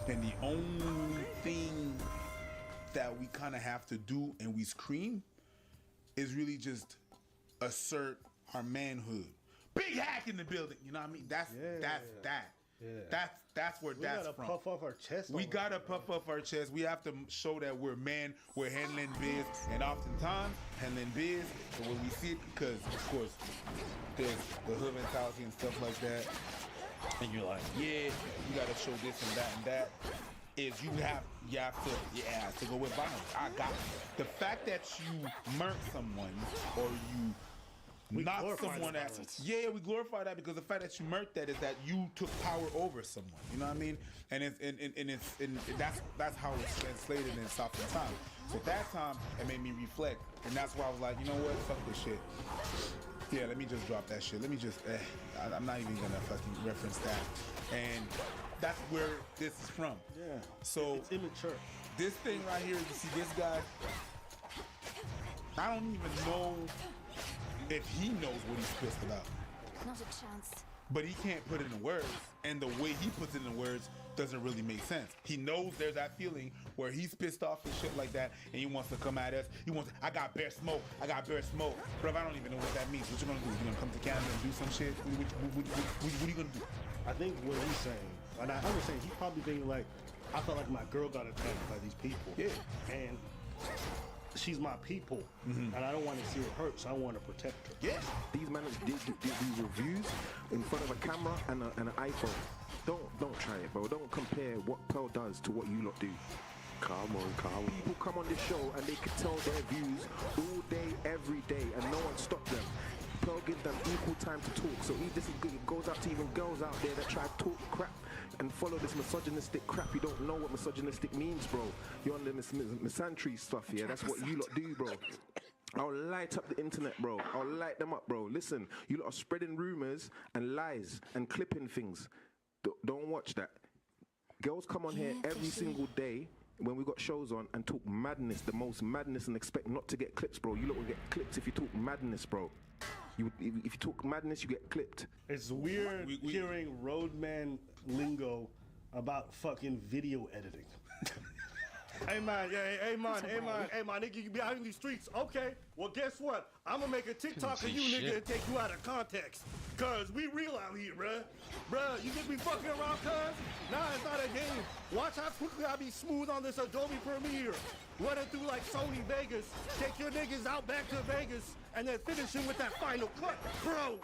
And the only thing that we kind of have to do, and we scream, is really just assert our manhood. Big hack in the building, you know what I mean? That's that. Yeah. That's where that's from. We gotta puff off our chest. We gotta puff off our chest. We have to show that we're men. We're handling biz, and oftentimes handling biz. So when we see it, because of course there's the hood mentality and stuff like that, and you're like, yeah, you gotta show this and that. Is you have to go with violence. I got it. The fact that you murk someone or you knock someone out. Yeah, we glorify that because the fact that you murked that is that you took power over someone. You know what I mean? And that's how it's translated in South time. So at that time, it made me reflect, and that's why I was like, you know what? Fuck this shit. Yeah, let me just drop that shit. Let me just. I'm not even gonna fucking reference that. And that's where this is from. Yeah. So it's immature. This thing right here, you see this guy. I don't even know if he knows what he's pissed about. Not a chance. But he can't put it in words, and the way he puts it in words doesn't really make sense. He knows there's that feeling where he's pissed off and shit like that, and he wants to come at us. I got bear smoke. Bro, I don't even know what that means. What you gonna do? You gonna come to Canada and do some shit? What are you gonna do? I think what he's saying, and I understand, he's probably thinking like, I felt like my girl got attacked by these people. Yeah. And she's my people, and I don't want to see her hurt, so I want to protect her. Yeah. These men did these reviews in front of a camera and an iPhone. Don't try it, bro. Don't compare what Pearl does to what you lot do. Come on. People come on this show and they can tell their views all day, every day, and no one stopped them. Pearl gives them equal time to talk. So this goes out to even girls out there that try to talk crap and follow this misogynistic crap. You don't know what misogynistic means, bro. You're on the misandry stuff here. That's what you lot do, bro. I'll light up the internet, bro. I'll light them up, bro. Listen, you lot are spreading rumors and lies and clipping things. Don't watch that. Girls come on here every single day when we got shows on and talk madness, the most madness, and expect not to get clips, bro. You lot will get clips if you talk madness, bro. If you talk madness, you get clipped. It's weird hearing roadman lingo about fucking video editing. Hey man, hey man, nigga, you be out in these streets. Okay, well guess what? I'm gonna make a TikTok of you, nigga, and take you out of context. Cause we real out here, bruh. Bruh, you think we fucking around, cuz? Nah, it's not a game. Watch how quickly I be smooth on this Adobe Premiere. Running through like Sony Vegas. Take your niggas out back to Vegas and then finish him with that final cut, bro.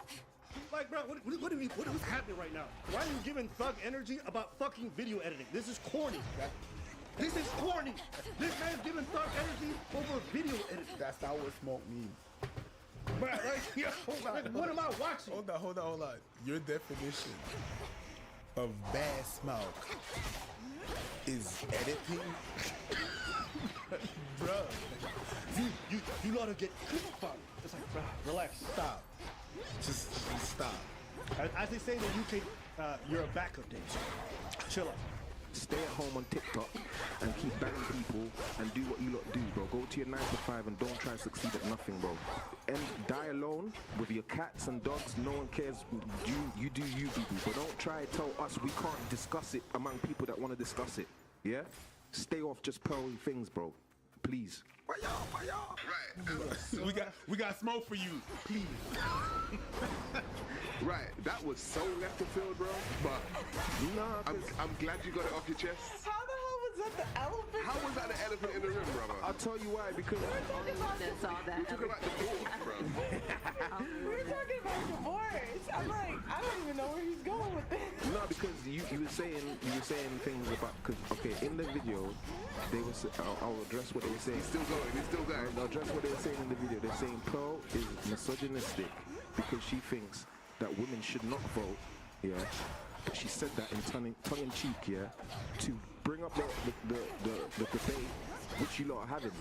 Like, bro, what is happening right now? Why are you giving thug energy about fucking video editing? This is corny. This is corny. This man's giving thug energy over video editing. That's not what smoke means. Bro, like, yo, what am I watching? Hold on. Your definition of bad smoke is editing? Bro. You ought to get clipped on. It's like, bro, relax. Stop. Just stop. As they say in the UK, you're a backup dancer. Chill out. Stay at home on TikTok and keep banging people and do what you lot do, bro. Go to your 9 to 5 and don't try to succeed at nothing, bro. And die alone with your cats and dogs. No one cares. You do you, people. But don't try to tell us we can't discuss it among people that want to discuss it. Yeah? Stay off just pearly things, bro. Please. Right. We got smoke for you. Please. Right, that was so left of field, bro. But I'm glad you got it off your chest. How the hell was that the elephant? How was that the elephant in the room, brother? I'll tell you why, because we're talking about divorce, bro. We're talking about divorce. I'm like, I don't even know where he's going with this. No, because you were saying things about, because okay, in the video they were I'll address what they were saying. He's still going. I'll address what they were saying in the video. They're saying Pearl is misogynistic because she thinks that women should not vote, yeah. But she said that in tongue in cheek, yeah, to bring up the debate which you lot are having,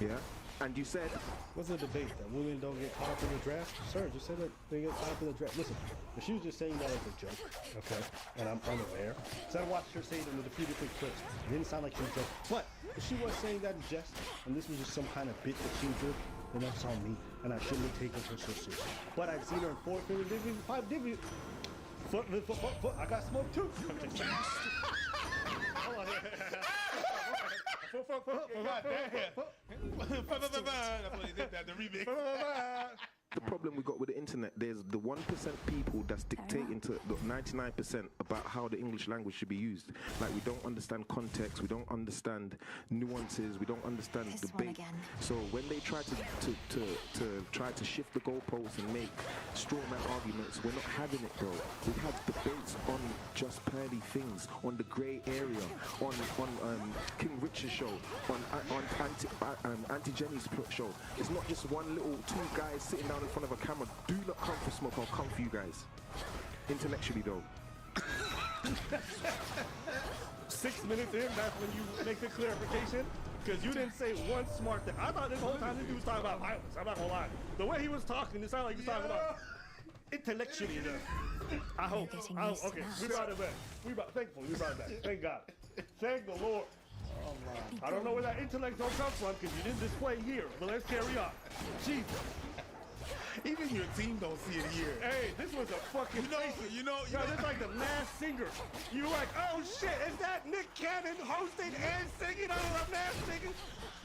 yeah. And you said, what's the debate that women don't get caught up in the draft? Sir, just said that they get caught up in the draft. Listen, if she was just saying that as a joke, okay, and I'm unaware, so I watched her say it in a few different clips. It didn't sound like she was joking. But if she was saying that in jest, and this was just some kind of bit that she did, then that's on me, and I shouldn't have taken her so seriously. But I've seen her in 4 different 5 different. Foot, I got smoke too. Hold on. The remix. the problem we got with the internet, there's the 1% people that's dictating to the 99% about how the English language should be used. Like, we don't understand context, we don't understand nuances, we don't understand debate. So when they try to shift the goalposts and make straw man arguments, we're not having it, bro. We have debates on just pearly things, on the grey area, on King Richard's show, on Auntie Jenny's show. It's not just one little two guys sitting down in front of a camera. Do not come for smoke, I'll come for you guys. Intellectually though. 6 minutes in, that's when you make the clarification, because you didn't say one smart thing. I thought this whole time this dude was talking about violence. I'm not gonna lie. The way he was talking, it sounded like he was talking about intellectually enough. I hope. Okay, we brought it back. Thankfully, we brought it back. Thank God. Thank the Lord. I don't know where that intellect don't come from, because you didn't display here. But let's carry on. Jesus. Even your team don't see it here. Hey, this was a fucking you know, this like the Masked Singer. You were like, oh shit, is that Nick Cannon hosting and singing on the Masked Singer?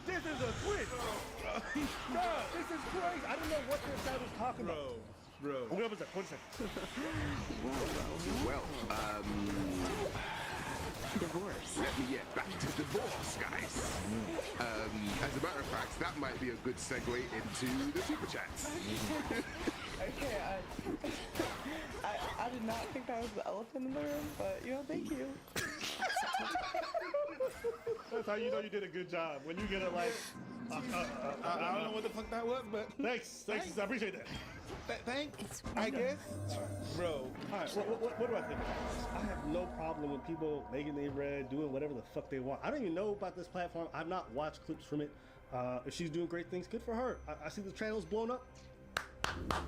This is a twist. Bro, this is crazy. I didn't know what this guy was talking about. Bro. What was that? 1 second. Well, divorce. Let me get back to divorce, guys. As a matter of fact, that might be a good segue into the super chats. Okay, I did not think that was the elephant in the room, but thank you. That's how you know you did a good job. When you get it like, I don't know what the fuck that was, but thanks. I appreciate that. Thanks, I guess. Bro. All right, what do I think about this? I have no problem with people making their bread, doing whatever the fuck they want. I don't even know about this platform. I've not watched clips from it. If she's doing great things, good for her. I see the channel's blown up.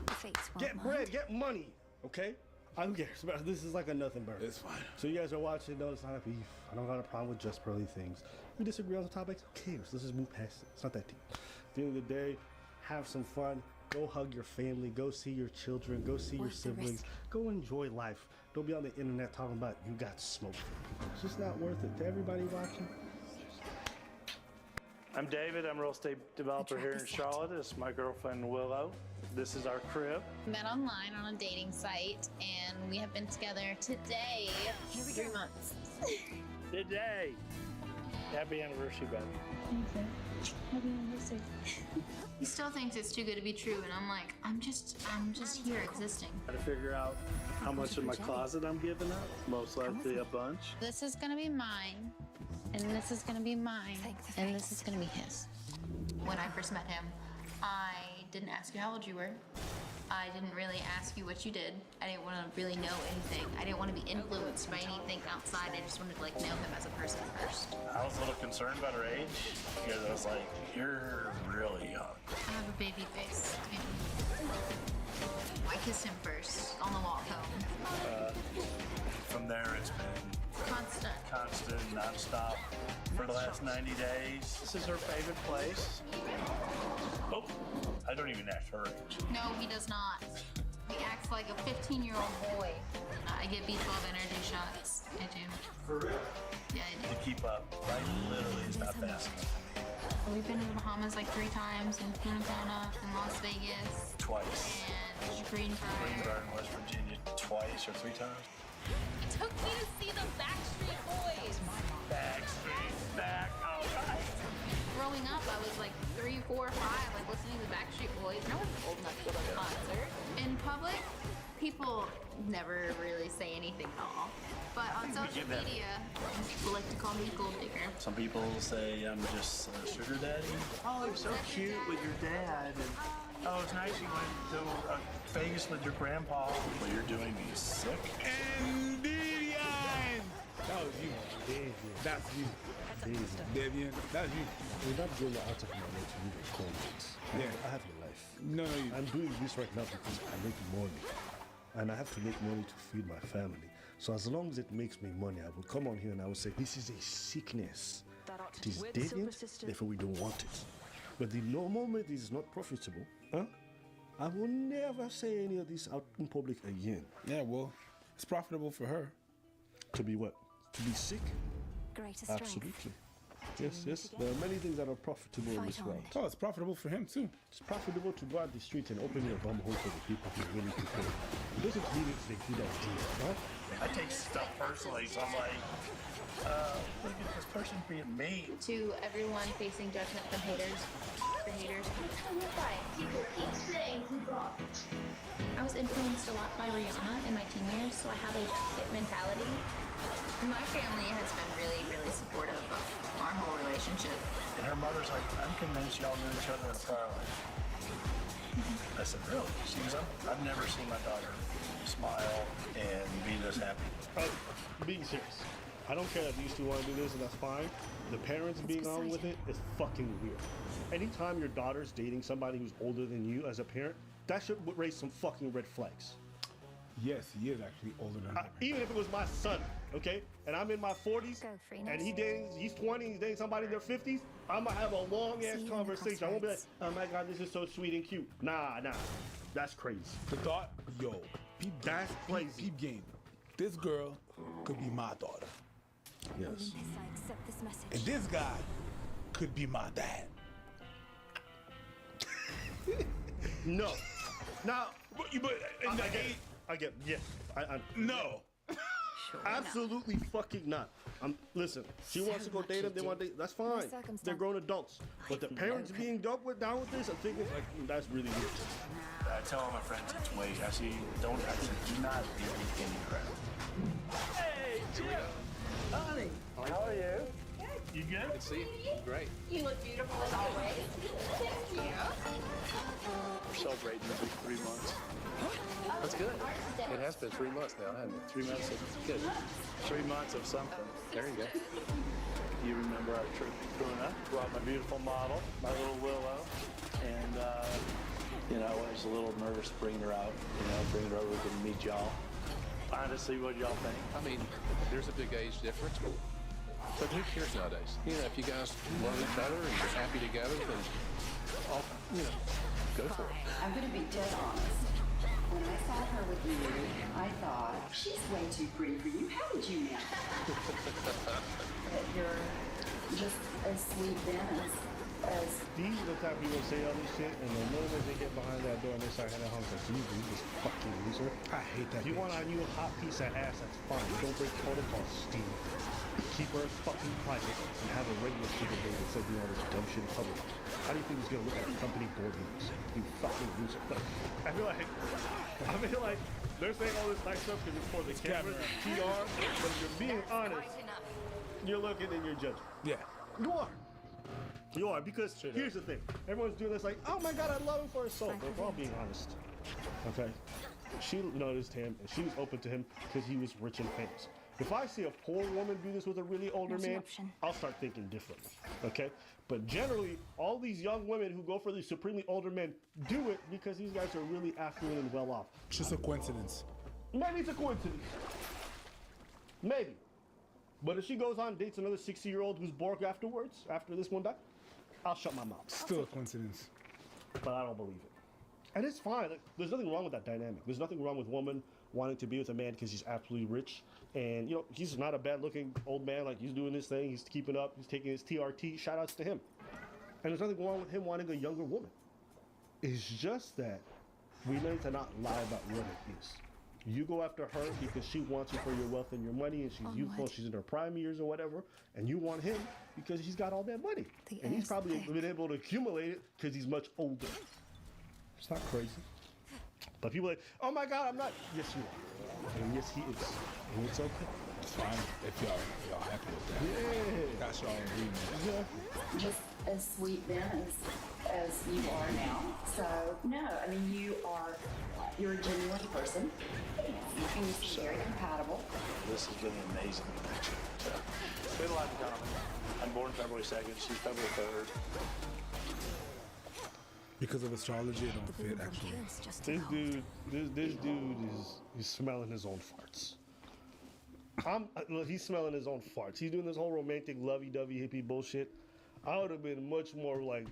The fates won't Get mind. bread, get money, okay? I don't care. This is like a nothing burger. It's fine. So you guys are watching. No, it's not a beef. I don't got a problem with just pearly things. We disagree on the topics. Who cares? Let's just move past it. It's not that deep. At the end of the day, have some fun. Go hug your family. Go see your children. Go see your siblings. Go enjoy life. Don't be on the internet talking about you got smoked. It's just not worth it. To everybody watching, I'm David. I'm a real estate developer here in Charlotte. This is my girlfriend Willow. This is our crib. Met online on a dating site, and we have been together today 3 months. Today. Happy anniversary, baby. Thank you. Happy anniversary. He still thinks it's too good to be true, and I'm like, I'm just here existing. Got to figure out how much of my closet I'm giving up. Most likely a bunch. This is gonna be mine, and this is gonna be mine, and this is gonna be his. When I first met him, I didn't ask you how old you were. I didn't really ask you what you did. I didn't want to really know anything. I didn't want to be influenced by anything outside. I just wanted to know him as a person first. I was a little concerned about her age because I was like, you're really young. I have a baby face. I kissed him first on the walk home. From there, it's been constant, nonstop for the last 90 days. This is her favorite place. Oh, I don't even ask her age. No, he does not. He acts like a 15-year-old boy. I get B12 energy shots. I do. For real? Yeah, I do. To keep up, right? Literally, it's not fast enough. We've been to the Bahamas like 3 times, in Punta Cana, in Las Vegas. Twice. And Greenbrier. Greenbrier in West Virginia twice or 3 times. He took me to see the Backstreet Boys. Backstreet back, all right. Growing up, I was like 3, 4, 5, like listening to the Backstreet Boys, and I wasn't old enough to go to a concert. In public, people never really say anything at all. But on social media, people like to call me gold digger. Some people say I'm just a sugar daddy. Oh, you're so cute with your dad. And, oh, it's nice you went to Vegas with your grandpa. Well, you're doing me sick. And Devian! That was you. Devian. That's you. Devian. That's you. We're not going out of my way to read your comments. Yeah. I have a life. No, you. I'm doing this right now because I make money. And I have to make money to feed my family. So as long as it makes me money, I will come on here and I will say, this is a sickness. It is deviant, therefore we don't want it. But the moment it is not profitable, I will never say any of this out in public again. Yeah, well, it's profitable for her. To be what? To be sick? Greater strength. Absolutely. Yes. There are many things that are profitable in this world. Oh, it's profitable for him too. It's profitable to go out the street and open your bum hole for the people who are willing to pay. It doesn't mean it's a good idea, right? I take stuff personally, so I'm like, look at this person being mean. To everyone facing judgment from haters, the haters. People keep saying he brought it. I was influenced a lot by Rihanna in my teen years, so I have a hit mentality. My family has been really, really supportive of our whole relationship. And her mother's like, I'm convinced y'all knew each other in a prior life. I said, really? She goes, I've never seen my daughter smile and be this happy. Being serious. I don't care that these two want to do this, and that's fine. The parents being on with it is fucking weird. Anytime your daughter's dating somebody who's older than you as a parent, that should raise some fucking red flags. Yes, he is actually older than her. Even if it was my son, okay, and I'm in my 40s, and he's 20, he's dating somebody in their 50s, I'm gonna have a long ass conversation. I won't be like, oh my god, this is so sweet and cute. Nah, that's crazy. The thought, yo, that's crazy. Peep game. This girl could be my daughter. Yes. Yes, I accept this message. And this guy could be my dad. No. Now, I get. Yeah. No. Absolutely fucking not. Listen, she wants to go date him, they want to date, that's fine. They're grown adults. But the parents being down with this, I'm thinking, like, that's really weird. I tell all my friends it's way. I said, do not give me any crap. Hey, Jim. Honey. How are you? You good? Good to see you. Great. You look beautiful as always. Thank you. We're celebrating every 3 months. That's good. It has been 3 months now, hasn't it? 3 months of good. 3 months of something. There you go. you remember our trip to Puna. Brought my beautiful model, my little Willow, and you know, I was a little nervous bringing her out. You know, bringing her over to meet y'all. Honestly, what y'all think? I mean, there's a big age difference, but who cares nowadays? You know, if you guys love each other and you're happy together, then, you know, go for it. I'm going to be dead honest. When I saw her with you, I thought, she's way too pretty for you. How did you know? That you're just as sweet then as... These are the type of people say all this shit, and the moment they get behind that door and they start heading home, like, you this fucking loser. I hate that. If you want a new hot piece of ass, that's fine. Don't break protocol, Steve. Keep her fucking private and have a regular sugar baby instead of doing all this dumb shit in public. How do you think he's gonna look at company board meetings? You fucking loser. Like, I feel like they're saying all this nice stuff because it's for the camera, PR, but if you're being honest, you're looking and you're judging. Yeah. You are. You are, because here's the thing. Everyone's doing this like, oh my God, I love him for his soul. But we're all being honest. Okay? She noticed him and she was open to him because he was rich and famous. If I see a poor woman do this with a really older man, I'll start thinking differently. Okay? But generally, all these young women who go for these supremely older men do it because these guys are really affluent and well off. It's just a coincidence. Maybe it's a coincidence. Maybe. But if she goes on and dates another 60-year-old who's Borg afterwards, after this one died, I'll shut my mouth. Still a coincidence. But I don't believe it. And it's fine. Like, there's nothing wrong with that dynamic. There's nothing wrong with woman wanting to be with a man because he's absolutely rich. And, you know, he's not a bad-looking old man. Like, he's doing this thing. He's keeping up. He's taking his TRT. Shout-outs to him. And there's nothing wrong with him wanting a younger woman. It's just that we learn to not lie about what it is. You go after her because she wants you for your wealth and your money, and she's youthful, she's in her prime years or whatever, and you want him because he's got all that money. And he's probably been able to accumulate it because he's much older. It's not crazy. But people are like, oh my God, I'm not. Yes, you are. And yes, he is. And it's okay. It's fine if y'all happy with that. Yeah. That's y'all agreement. Yeah. Just as sweet then as you are now. So, no, I mean, you're a genuine person. You seem very compatible. This has been an amazing connection. So, we have a lot in common. I'm born February 2nd. She's February 3rd. Because of astrology, it don't fit, actually. This dude is smelling his own farts. He's smelling his own farts. He's doing this whole romantic, lovey-dovey, hippie bullshit. I would have been much more like,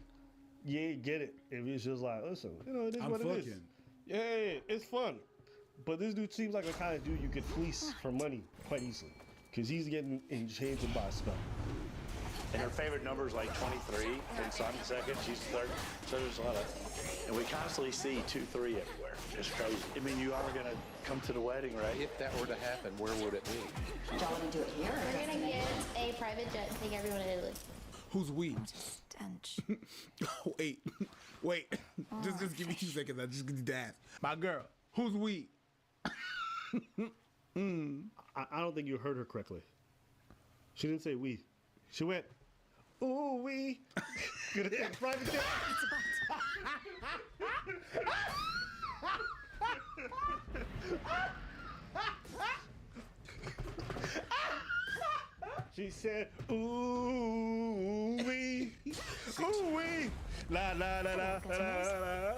yeah, get it. If it's just like, listen, you know, it is what it is. Yeah, it's fun. But this dude seems like the kind of dude you could fleece for money quite easily. Because he's getting enchanted by a spell. And her favorite number is like 23, and so I'm second, she's third. So there's a lot of, and we constantly see 2-3 everywhere. It's crazy. I mean, you are going to come to the wedding, right? If that were to happen, where would it be? Do y'all want to do it here? We're going to get a private jet and take everyone to Italy. Who's we? Wait. Just give me 2 seconds. I just need to ask. My girl, who's we? I don't think you heard her correctly. She didn't say we. She went, ooh, we. Gonna take a private jet. She said, ooh, we. Ooh, we. La, la, la, la, la, la, la.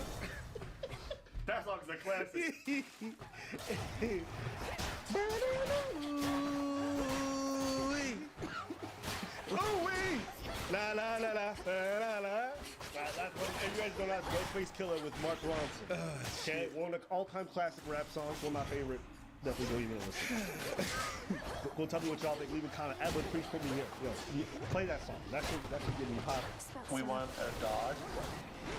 That song's a classic. Oh wait! La la la la la la. That's what you guys don't have Ghostface Killer with Mark Ronson. Okay, one of the all-time classic rap songs. One of my favorite. Definitely don't even listen. Go tell me what y'all think. Leave a comment. Edward, please put me here. Yo, play that song. That should get me hot. We want a dog,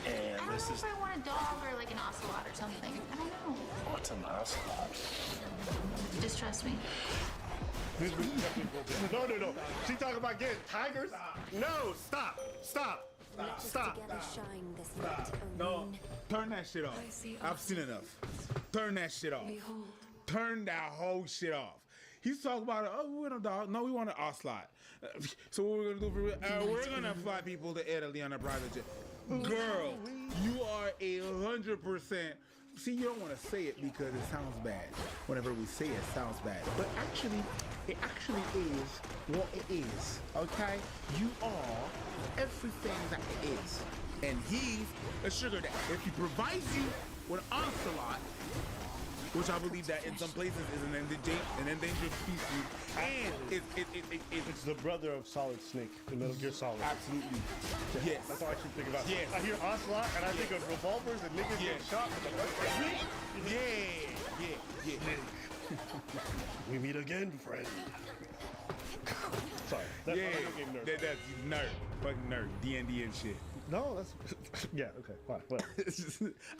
and I don't know if I want a dog or like an ocelot or something. I don't know. What's an ocelot? Just trust me. No. She talking about getting tigers? No, stop. No, turn that shit off. I've seen enough. Turn that shit off. Turn that whole shit off. He's talking about, oh, we want a dog. No, we want an ocelot. So what we're gonna do for real? We're gonna fly people to Italy on a private jet. Girl, you are 100%. See, you don't want to say it because it sounds bad. Whenever we say it, it sounds bad. But actually, It actually is what it is, okay? You are everything that it is. And he's a sugar daddy. If he provides you with ocelot, which I believe that in some places is an endangered species, and it's the brother of Solid Snake in Metal Gear Solid. Absolutely. Yes. That's all I should think about. Yes. I hear Ocelot and I think of revolvers and niggas getting shot. Yeah. We meet again, friend. Sorry. That's Yeah, video game nerd. that's nerd. Fucking nerd. D&D and shit. No, that's... Yeah, okay, fine. Whatever.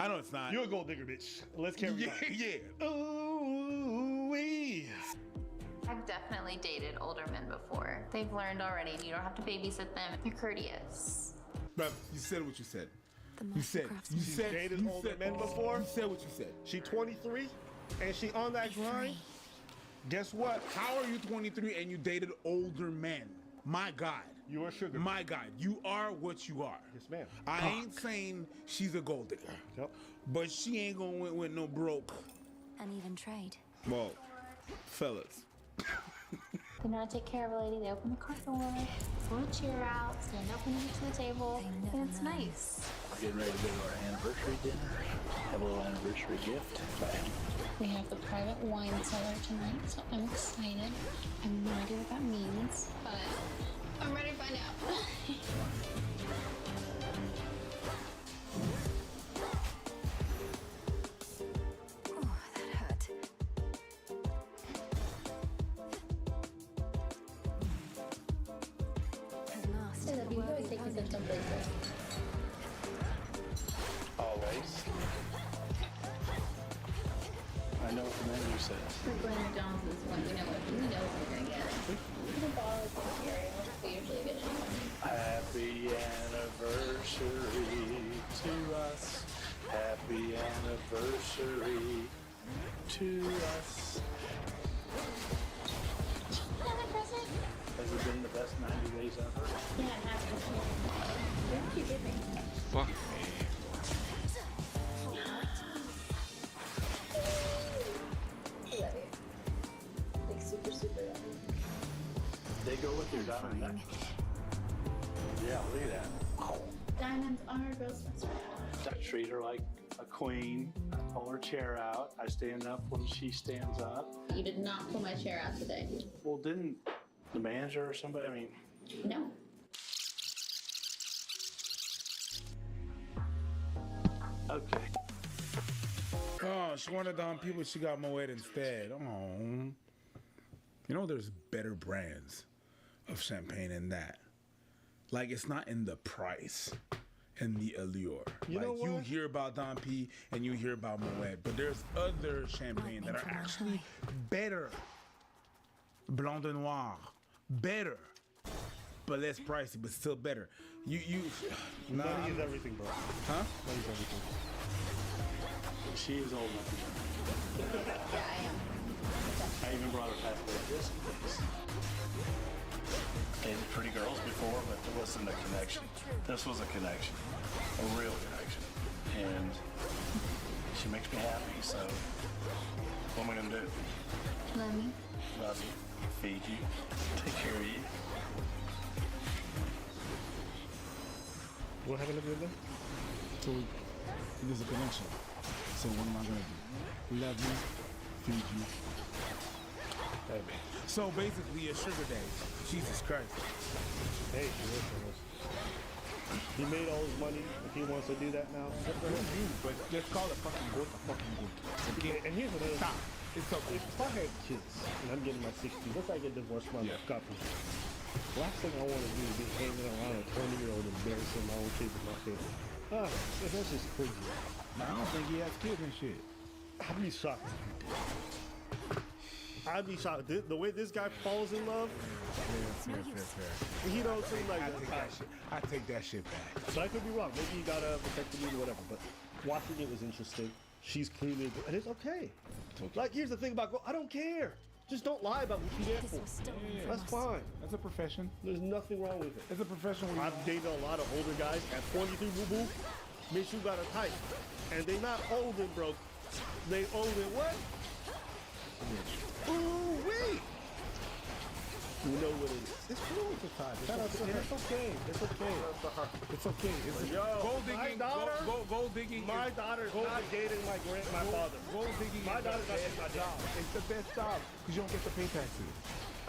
I know it's not. You're a gold digger, bitch. Let's carry on. Yeah. Ooh-wee. I've definitely dated older men before. They've learned already, and you don't have to babysit them. They're courteous. Bruh, you said what you said. You dated older men before? You said what you said. She 23 and she on that grind? Guess what? How are you 23 and you dated older men? My God. You are sugar. My God. You are what you are. Yes, ma'am. I ain't saying she's a gold digger. Yep. But she ain't gonna win with no broke. And even trade. Well, fellas. They know how to take care of a lady. They open the car door, pull a chair out, stand up when you get to the table, and it's nice. We're getting ready to go to our anniversary dinner. Have a little anniversary gift. We have the private wine cellar tonight, so I'm excited. I have no idea what that means, but I'm ready to find out. You always take me some places. Always. I know what the menu says. We're going to McDonald's this one. We know what we're gonna get. The bottle is cereal. We usually get anything. Happy anniversary to us. Happy anniversary to us. Another present? Has it been the best 90 days ever? Yeah, it has been. What did you give me? Fuck. I love you. Like super love you. They go with your diamond necklace. Yeah, look at that. Diamonds are a girl's best friend. I treat her like a queen. I pull her chair out. I stand up when she stands up. You did not pull my chair out today. Well, didn't the manager or somebody? I mean, No. okay. Oh, she wanted on people. She got Moet instead. Oh. You know, there's better brands of champagne than that. Like, it's not in the price and the allure. You know you what? hear about Don P and you hear about Moet, but there's other champagne that are actually better. Blanc de Noir, better, but less pricey, but still better. Money is everything, bro. Huh? Money is everything. She is old enough. Yeah, I am. I even brought her past this place. Dated pretty girls before, but there wasn't a connection. This was a connection, a real connection. And she makes me happy, so what am I gonna do? Love me. Love you, feed you, take care of you. What happened to you then? So there's a connection. So what am I gonna do? Love you, feed you. So basically, a sugar daddy. Jesus Christ. Hey, she works for us. He made all his money. If he wants to do that now, good for him. But just call it fucking good, fucking good. Okay, and here's another Stop. It's okay. If I had kids and I'm getting my 60s, let's say I get divorced from my couple. Last thing I want to do is be hanging around a 20-year-old embarrassing my own kids in my face. That's just crazy. I don't think he has kids and shit. I'd be shocked if he did. I'd be shocked. The way this guy falls in love, fair. he don't seem like I take that shit back. So I could be wrong. Maybe he got a vasectomy or whatever. But watching it was interesting. She's clearly, and it's okay. Like, here's the thing about I don't care. Just don't lie about what you're there for. That's fine. That's a profession. There's nothing wrong with it. It's a profession. I've dated a lot of older guys at 23 boo-boo. Make sure you got a type. And they not old and broke. They old and what? Ooh, wait. We know what it is. It's cool with the time. Shout out to her. It's okay. It's okay. It's okay. It's Yo, gold digging. my daughter, gold digging. My daughter's not dating my father. Gold digging. My is daughter's the not dating my best dad. job. It's the best job because you don't get to pay taxes.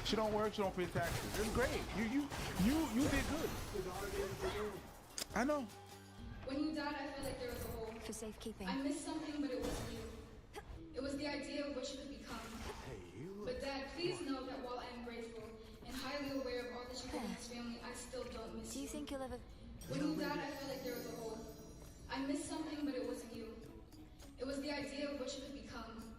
She don't work. She don't pay taxes. It's great. You did good. I know. When you died, I felt like there was a hole. For safekeeping. I missed something, but it wasn't you. It was the idea of what you could become. But Dad, please know that while I am grateful and highly aware of all that you did in this family, I still don't miss you. Do you think you'll ever... When you died, I felt like there was a hole. I missed something, but it wasn't you. It was the idea of what you could become.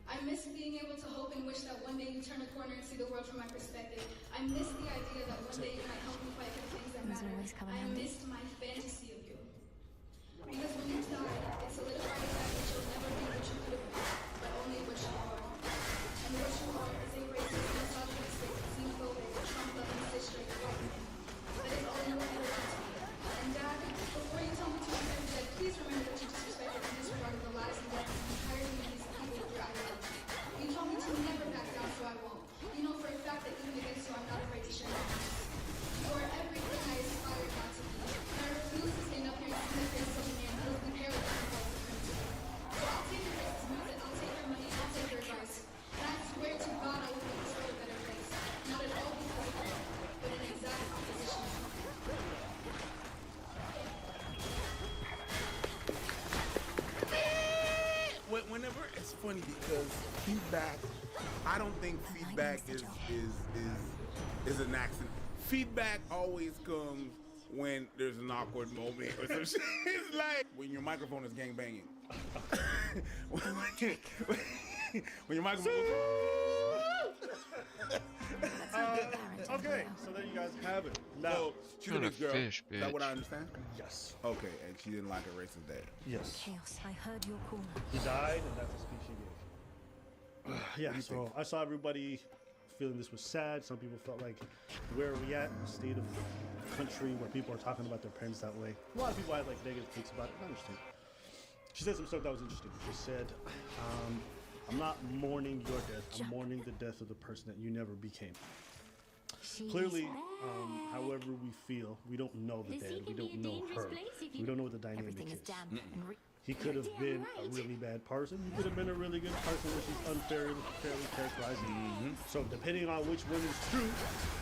I miss being able to hope and wish that one day you turn a corner and see the world from my perspective. I miss the idea that one day you might help me fight for the things that matter. I missed my fantasy of you. Because when you died, it solidified the fact that you'll never be what you could have been, but only what you are. And what you are is a racist, misogynistic, xenophobic, Trump-loving, cis-straight white man. That is all you will ever be to me. And Dad, before you tell me to remember that, please remember that you disrespected and disregarded the lives and death of the entire humanity of people with your ideology. You told me to never back down, so I won't. You know for a fact that even against you, I'm not afraid to share my peace. You are everything I aspired not to be. And I refuse to stand up here and see the face of a man who has been arrogant and white supremacy. So I'll take your racist music, I'll take your money, I'll take your advice. And I swear to God I will make this world a better place. Not at all because of you, but in exact opposition to you. Whenever it's funny because feedback, I don't think feedback is an accident. Feedback always comes when there's an awkward moment or some shit. It's like when your microphone is gangbanging. when your microphone Okay, so there you guys have it. Now, so she's a mixed girl. Fish, Is that what I bitch. understand? Yes. Okay, and she didn't like her racist dad. Yes. Chaos, I heard your call. He died, and that's the speech he gave. Yeah, so I saw everybody feeling this was sad. Some people felt like, where are we at in the state of the country where people are talking about their parents that way? A lot of people had like negative takes about it. I understand. She said some stuff that was interesting. She said, I'm not mourning your death. I'm mourning the death of the person that you never became. Clearly, however we feel, we don't know the dad. We don't know her. We don't know what the dynamic is. He could have been a really bad person. He could have been a really good person, which is unfairly characterizing. So depending on which one is true,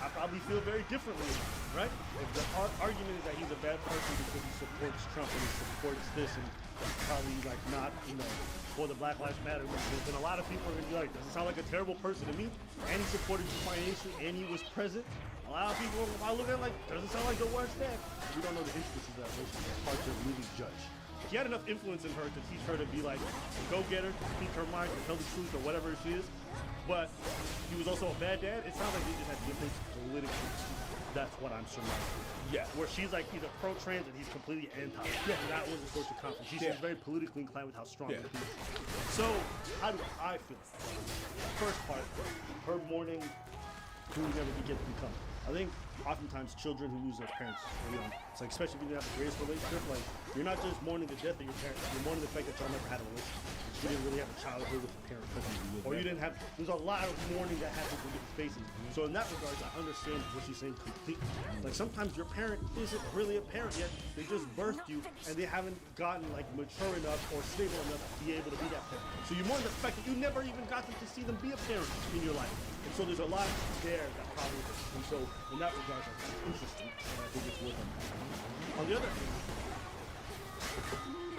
I probably feel very differently, right? If the argument is that he's a bad person because he supports Trump and he supports this and probably like not, for the Black Lives Matter movement, then a lot of people are gonna be like, does it sound like a terrible person to me? And he supported you financially and he was present. A lot of people are looking at it like, doesn't sound like the worst dad. We don't know the intricacies of that relationship. It's hard to really judge. He had enough influence in her to teach her to be like, go get her, to speak her mind, to tell the truth or whatever she is. But he was also a bad dad. It sounds like they just had difference politically. That's what I'm surmising. Yeah. Where she's like, he's a pro-trans and he's completely anti. Yeah. And that was a source of conflict. She seems very politically inclined with how strong he is. So, how do I feel? First part, her mourning who we never get to become. I think oftentimes children who lose their parents are young. It's like, especially if you didn't have the greatest relationship, like, you're not just mourning the death of your parents, you're mourning the fact that y'all never had a relationship. You didn't really have a childhood with a parent. Or you didn't have, there's a lot of mourning that happens in different spaces. So in that regard, I understand what she's saying completely. Like, sometimes your parent isn't really a parent yet. They just birthed you and they haven't gotten like mature enough or stable enough to be able to be that parent. So you mourn the fact that you never even got to see them be a parent in your life. And so there's a lot there that probably is. And so in that regard, that's interesting. And I think it's worth it. On the other hand,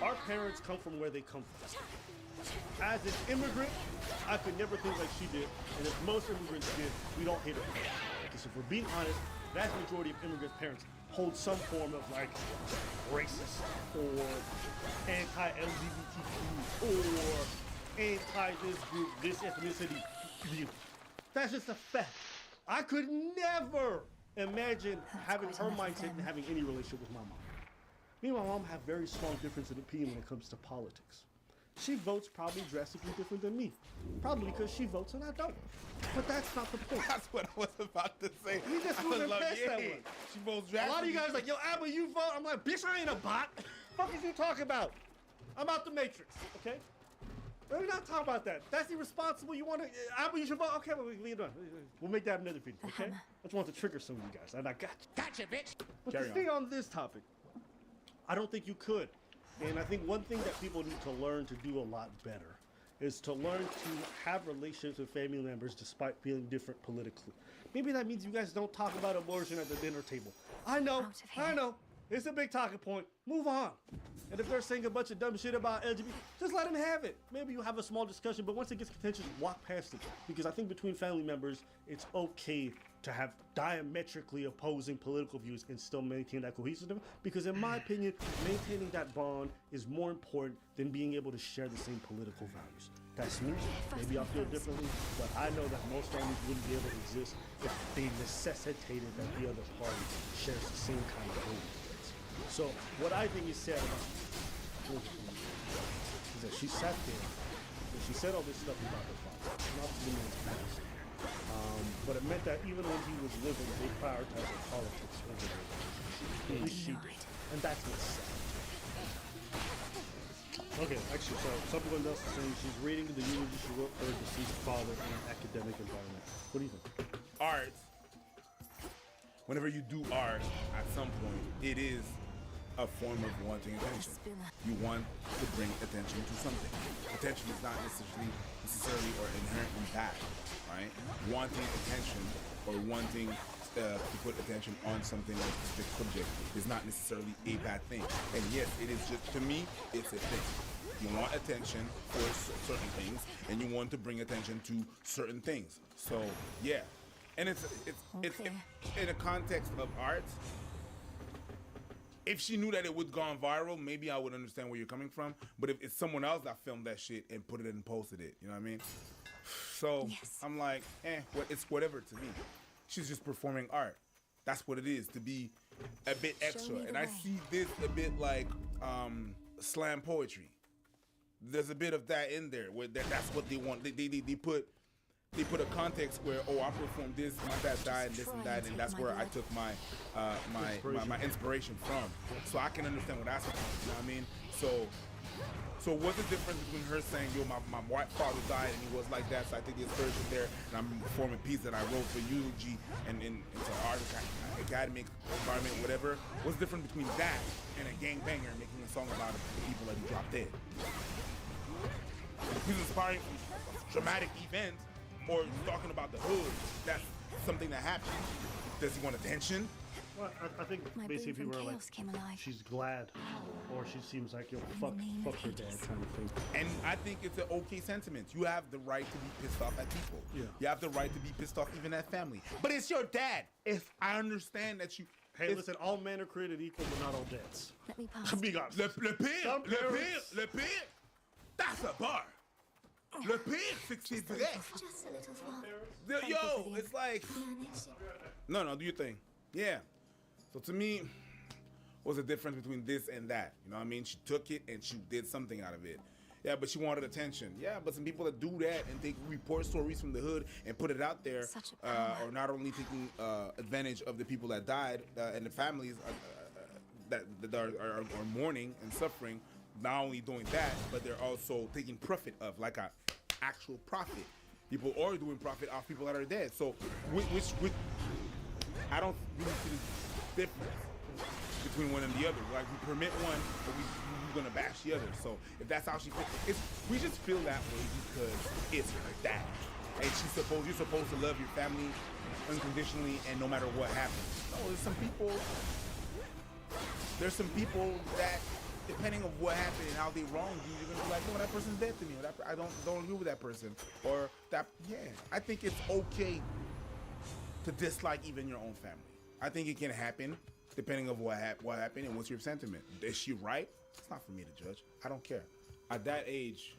our parents come from where they come from. As an immigrant, I could never think like she did, and if most immigrants did, we don't hate her. Because if we're being honest, the vast majority of immigrants' parents hold some form of like racist or anti-LGBTQ or anti-this group, this ethnicity view. That's just a fact. I could never imagine having her mindset and having any relationship with my mom. Me and my mom have very strong difference in opinion when it comes to politics. She votes probably drastically different than me. Probably because she votes and I don't. But that's not the point. That's what I was about to say. We just moving past that one. She votes A lot of you guys are like, yo, Abba, you vote. I'm like, bitch, I ain't a bot. What the fuck is you talking about? I'm out the Matrix, okay? We're not talking about that. That's irresponsible. You want to? You should vote. Okay, we're done. We'll make that another video. Okay. I just want to trigger some of you guys, and I got you. Gotcha, bitch. But to stay on this topic, I don't think you could. And I think one thing that people need to learn to do a lot better is to learn to have relationships with family members despite feeling different politically. Maybe that means you guys don't talk about abortion at the dinner table. I know. It's a big talking point. Move on. And if they're saying a bunch of dumb shit about LGBT, just let them have it. Maybe you have a small discussion, but once it gets contentious, walk past it. Because I think between family members, it's okay to have diametrically opposing political views and still maintain that cohesiveness. Because in my opinion, maintaining that bond is more important than being able to share the same political values. That's me. Maybe I feel differently, but I know that most families wouldn't be able to exist if they necessitated that the other party shares the same kind of beliefs. So what I think is sad about is that she sat there and she said all this stuff about her father, not to the man's past. But it meant that even when he was living, they prioritized their politics over their relationship. At least she did. And that's what's sad. Okay, actually, so someone else is saying she's reading the eulogy she wrote for her deceased father in an academic environment. What do you think? Art. Whenever you do art, at some point, it is a form of wanting attention. You want to bring attention to something. Attention is not necessarily or inherently bad, right? Wanting attention or wanting to put attention on something or a specific subject is not necessarily a bad thing. And yes, it is just, to me, it's a thing. You want attention for certain things, and you want to bring attention to certain things. So yeah, and it's in a context of art. If she knew that it would gone viral, maybe I would understand where you're coming from. But if it's someone else that filmed that shit and put it and posted it, you know what I mean? So I'm like, it's whatever to me. She's just performing art. That's what it is, to be a bit extra. And I see this a bit like slam poetry. There's a bit of that in there where that's what they want. They put a context where, oh, I performed this, my dad died, and this and that, and that's where I took my inspiration from. So I can understand what that's about, you know what I mean? So what's the difference between her saying, yo, my white father died and he was like that, so I take the inspiration there, and I'm performing a piece that I wrote for eulogy and into art, academic environment, whatever. What's the difference between that and a gangbanger making a song about the people that he dropped dead? He's inspiring dramatic events, or talking about the hood. That's something that happened. Does he want attention? Well, I think basically people are like, she's glad, or she seems like, yo, fuck her dad kind of thing. And I think it's an okay sentiment. You have the right to be pissed off at people. Yeah. You have the right to be pissed off even at family. But it's your dad. If I understand that you... Hey, listen, all men are created equal, but not all dads. Let me pass. Be honest. Le pire, that's a bar. Le pire, c'est que c'est vrai. Just a little Yo, it's like... No, do your thing. Yeah. So to me, what's the difference between this and that? You know what I mean? She took it and she did something out of it. Yeah, but she wanted attention. Yeah, but some people that do that and they report stories from the hood and put it out there are not only taking advantage of the people that died and the families that are mourning and suffering, not only doing that, but they're also taking profit of, like a actual profit. People are doing profit off people that are dead. So, which I don't really see the difference between one and the other. Like, we permit one, but we're gonna bash the other. So, if that's how she feels, we just feel that way because it's her dad, and you're supposed to love your family unconditionally and no matter what happens. No, there's some people that, depending on what happened and how they wronged you, you're gonna be like, no, that person's dead to me. Or I don't agree with that person. Or that, yeah. I think it's okay to dislike even your own family. I think it can happen depending on what happened and what's your sentiment. Is she right? It's not for me to judge. I don't care. At that age,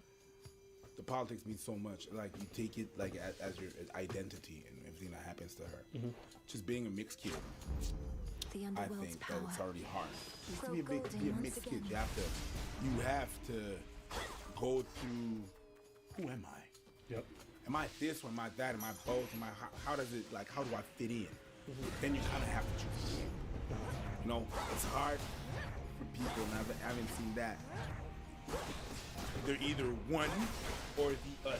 the politics means so much. Like, you take it like as your identity and everything that happens to her. Mm-hmm. Just being a mixed kid. I think that it's already hard. Just to be a mixed kid, you have to go through, who am I? Yep. Am I this or am I that? Am I both? How does it, like, how do I fit in? Mm-hmm. Then you kind of have to choose. You know, it's hard for people, and I haven't seen that. They're either one or the other.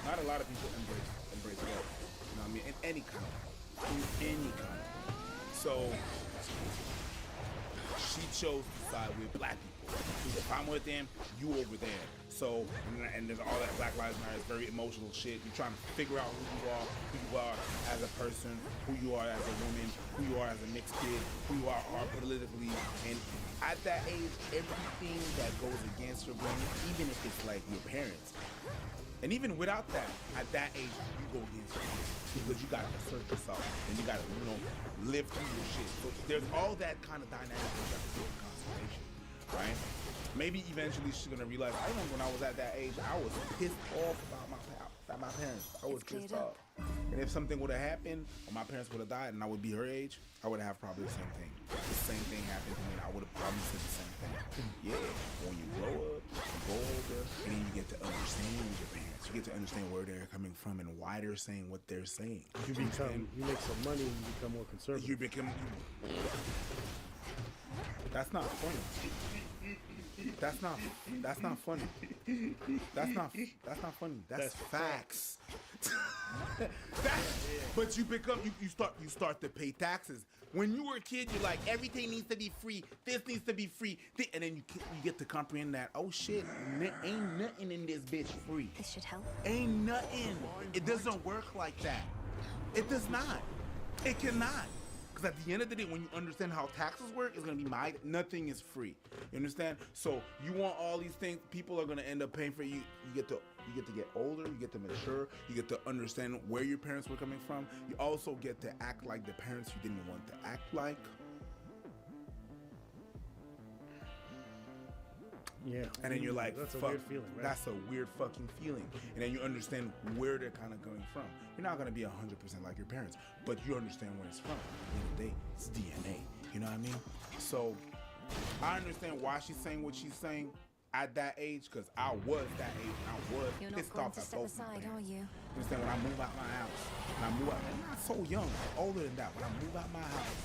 Not a lot of people embrace love. You know what I mean? In any kind. So she chose to side with black people. If I'm with them, you over there. So, and there's all that Black Lives Matter is very emotional shit. You're trying to figure out who you are as a person, who you are as a woman, who you are as a mixed kid, who you are politically. And at that age, everything that goes against your brain, even if it's like your parents, and even without that, at that age, you go against your parents because you gotta assert yourself and you gotta, live through your shit. So there's all that kind of dynamic that you have to do in conservation, right? Maybe eventually she's gonna realize, I remember when I was at that age, I was pissed off about my parents. I was pissed off. And if something would have happened, or my parents would have died and I would be her age, I would have probably the same thing. If the same thing happened to me, I would have probably said the same thing. Yeah, when you grow up, you go older, and then you get to understand your parents. You get to understand where they're coming from and why they're saying what they're saying. You make some money and you become more conservative. That's not funny. That's not funny. That's not funny. That's facts. But you start to pay taxes. When you were a kid, you're like, everything needs to be free. This needs to be free. And then you get to comprehend that, oh shit, ain't nothing in this bitch free. This should help. Ain't nothing. It doesn't work like that. It does not. It cannot. Because at the end of the day, when you understand how taxes work, it's going to be nothing is free. You understand? So you want all these things, people are going to end up paying for you. You get to get older, you get to mature, you get to understand where your parents were coming from. You also get to act like the parents you didn't want to act like. Yeah. And then you're like, that's fuck, a weird feeling, right? That's a weird fucking feeling. And then you understand where they're kind of going from. You're not going to be 100% like your parents, but you understand where it's from. At the end of the day, it's DNA. You know what I mean? So I understand why she's saying what she's saying at that age, because I was that age. I was You're pissed not going off to at step both my aside, parents. are you? You understand? When I move out my house, I'm not so young, I'm older than that. When I move out my house,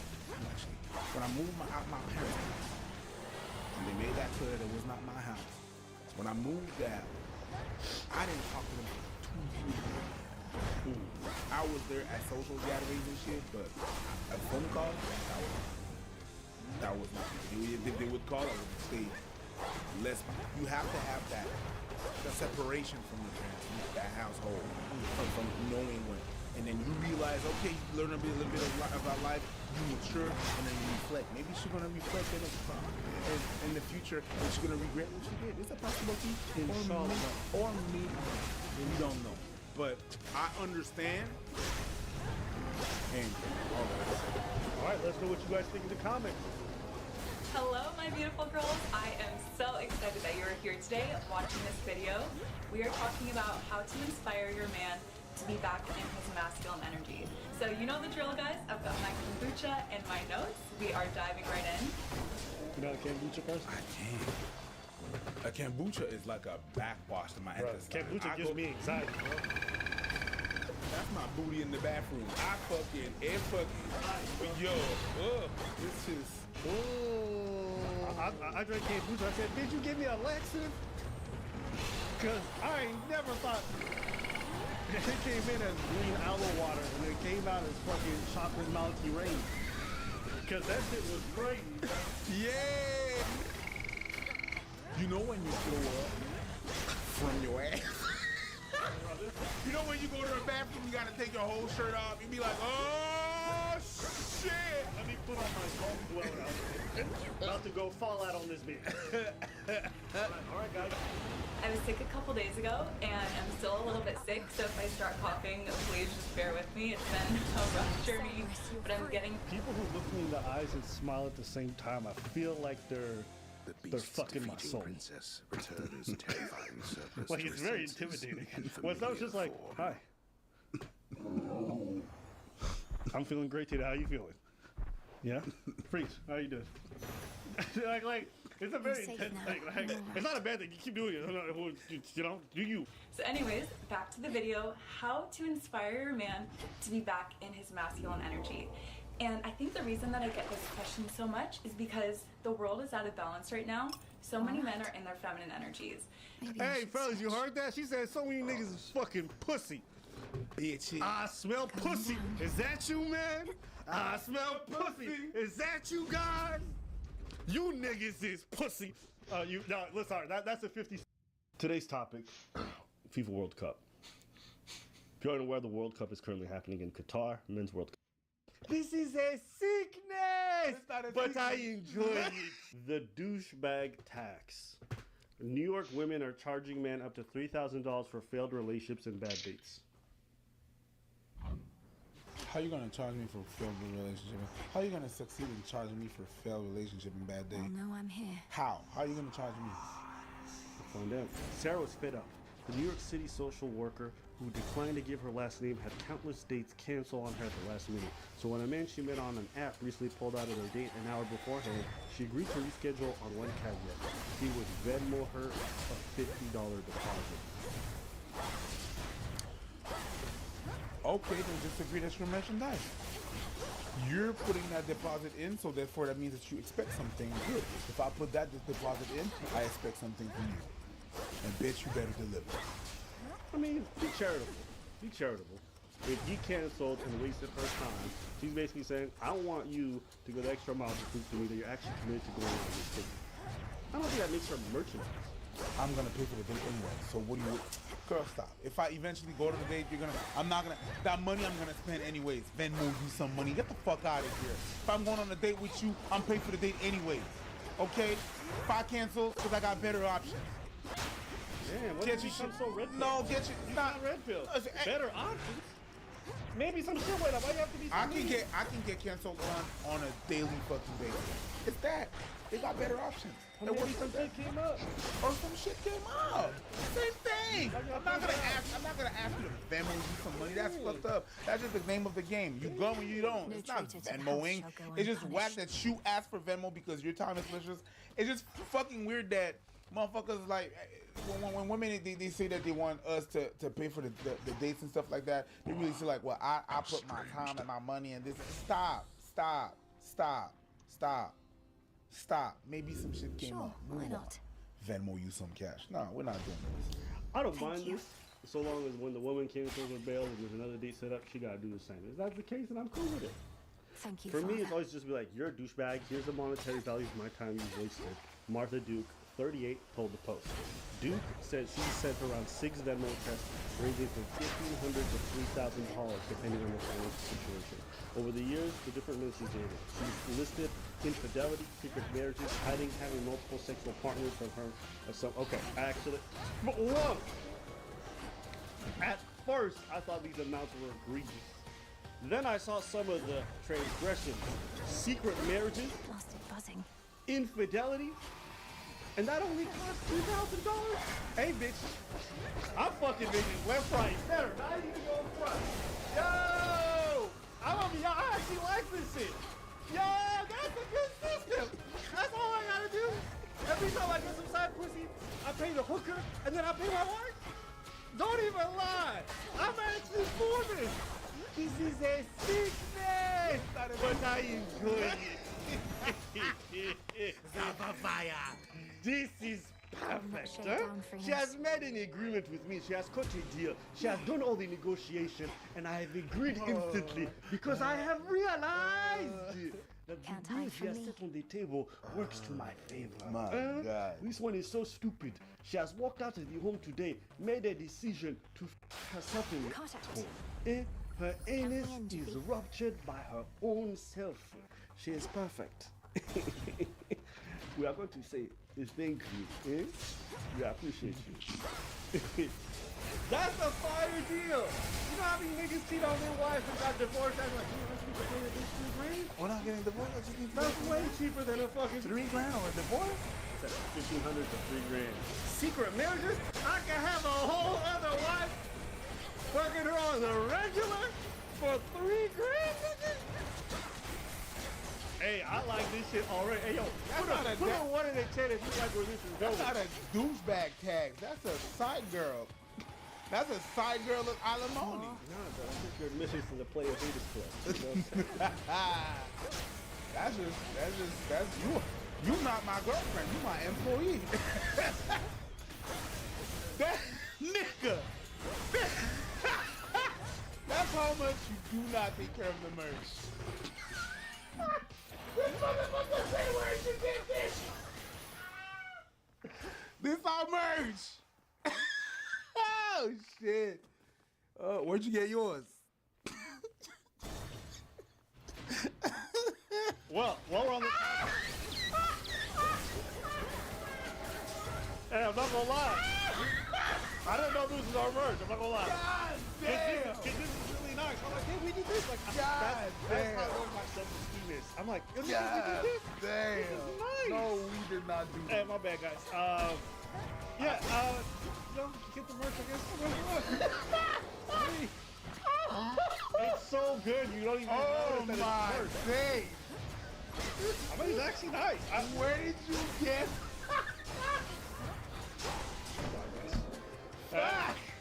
when I moved out my parents' house, and they made that clear that it was not my house. When I moved out, I didn't talk to them for 2 years. I was there at social gatherings and shit, but a phone call, that was not me. If they would call, I would stay less. You have to have that separation from your parents, that household, from knowing when. And then you realize, okay, you learn a little bit about life, you mature, and then you reflect. Maybe she's gonna reflect in the future, and she's gonna regret what she did. It's a possibility, or me, we don't know. But I understand, and all right, let's know what you guys think in the comments. Hello, my beautiful girls. I am so excited that you're here today watching this video. We are talking about how to inspire your man to be back in his masculine energy. So you know the drill, guys. I've got my kombucha and my notes. We are diving right in. You're not a kombucha person? I can't. A kombucha is like a backwash to my intestines. Kombucha gives me anxiety, bro. That's my booty in the bathroom. It's just. I drank kombucha. I said, did you give me a laxative? Because I ain't never thought. It came in as green aloe water, and it came out as fucking chocolate Mountie Rain. Because that shit was crazy. Yeah! You know when you throw up from your ass? You know when you go to the bathroom, you gotta take your whole shirt off. You be like, oh, shit! Let me put on my golf dweller outfit. About to go fall out on this bitch. All right, guys. I was sick a couple days ago, and I'm still a little bit sick, so if I start coughing, please just bear with me. It's been a rough journey, but I'm getting... People who look me in the eyes and smile at the same time, I feel like they're fucking my soul. Princess returns terrifying surplus Like, it's very intimidating. Well, it's not just like, hi. I'm feeling great today. How you feeling? Yeah? Freeze, how you doing? like, it's a very intense thing. Like, it's not a bad thing. You keep doing it. You know, do you. So anyways, back to the video. How to inspire your man to be back in his masculine energy. And I think the reason that I get this question so much is because the world is out of balance right now. So many men are in their feminine energies. Hey, fellas, you heard that? She said so many niggas is fucking pussy. Bitch. I smell pussy. Is that you, man? I smell pussy. Is that you guys? You niggas is pussy. Listen, that's a 50. Today's topic, FIFA World Cup. If you're unaware, the World Cup is currently happening in Qatar, Men's World Cup. This is a sickness, but I enjoy it. The douchebag tax. New York women are charging men up to $3,000 for failed relationships and bad dates. How you gonna charge me for failed relationship? How you gonna succeed in charging me for failed relationship and bad date? Oh no, I'm here. How? How are you gonna charge me? Find out. Sarah was fed up. The New York City social worker who declined to give her last name had countless dates canceled on her at the last minute. So when a man she met on an app recently pulled out of their date an hour beforehand, she agreed to reschedule on one caveat. He would Venmo her a $50 deposit. Okay, then just agree that's your merchandise. You're putting that deposit in, so therefore that means that you expect something good. If I put that deposit in, I expect something from you. And bitch, you better deliver. I mean, be charitable. Be charitable. If he canceled and wasted her time, she's basically saying, I want you to go the extra mile to prove to me that you're actually committed to going on this thing. I don't think that makes her merchandise. I'm gonna pay for the date anyway. So what do you? Girl, stop. If I eventually go to the date, I'm not gonna. That money I'm gonna spend anyways. Venmo you some money. Get the fuck out of here. If I'm going on a date with you, I'm paying for the date anyways. Okay? If I cancel, because I got better options. Damn, what did you become so red pill? No, get you. Not red pill. Better options. Maybe some shit like that. Why you have to be? I can get canceled on a daily fucking basis. It's that. They got better options. Maybe some shit came up. Or some shit came up. Same thing. I'm not gonna ask you to Venmo you some money. That's fucked up. That's just the name of the game. You go and you don't. It's not Venmoing. It's just whack that you ask for Venmo because your time is precious. It's just fucking weird that motherfuckers like when women they say that they want us to pay for the dates and stuff like that. They really say like, well, I put my time and my money and this. Stop. Maybe some shit came up. Why not? Venmo you some cash. No, we're not doing this. I don't mind this, so long as when the woman cancels her bail and there's another date set up, she gotta do the same. If that's the case, then I'm cool with it. Thank you. For me, it's always just be like, you're a douchebag. Here's the monetary value of my time you've wasted. Martha Duke, 38, told the Post. Duke said she sent around 6 Venmo tests ranging from $1,500 to $3,000 depending on the financial situation. Over the years, the different men she's dated. She's listed infidelity, secret marriages, hiding, having multiple sexual partners from her. Okay, actually, but whoa! At first, I thought these amounts were egregious. Then I saw some of the transgressions, secret marriages, infidelity, and that only cost $2,000? Hey, bitch, I'm fucking bitches left, right, center, not even going front. Yo! I actually like this shit. Yo, that's a good system. That's all I gotta do. Every time I get some side pussy, I pay the hooker, and then I pay my wife. Don't even lie. I'm actually for this. This is a sickness, but I enjoy it. Zapafaya. This is perfect. Huh? She has made an agreement with me. She has cut a deal. She has done all the negotiation, and I have agreed instantly because I have realized that the deal she has set on the table works to my favor. My God. This one is so stupid. She has walked out of the home today, made a decision to herself in the home. Her anus is ruptured by her own self. She is perfect. We are going to say thank you. Eh? We appreciate you. That's a fire deal. You know how many niggas cheat on their wives and got divorced? I'm like, you want me to pay this $2,000? We're not getting divorced. I just need That's way cheaper than a fucking $3,000 or a divorce. $1,500 to $3,000. Secret marriages? I can have a whole other wife working her on the regular for $3,000. Hey, I like this shit already. Hey, yo, put a 1 in the chat if you like where this is going. That's not a douchebag tag. That's a side girl. That's a side girl of alimony. No, but I think you're missing from the Player Haters Club. You know? That's you. You not my girlfriend. You my employee. That nigga. That's how much you do not take care of the merch. This motherfucker say where you get this. This our merch. Oh shit. Where'd you get yours? Well, while we're on the hey, I'm not gonna lie. I didn't know this was our merch. I'm not gonna lie. God damn. This is really nice. I'm like, hey, we did this. Like, that's how low my self-esteem is. I'm like, yo, we did this. Damn. This is nice. No, we did not do that. Hey, my bad, guys. Yeah, get the merch, I guess. Hey. It's so good, you don't even notice that it's merch. Days. I mean, it's actually nice. Where did you get?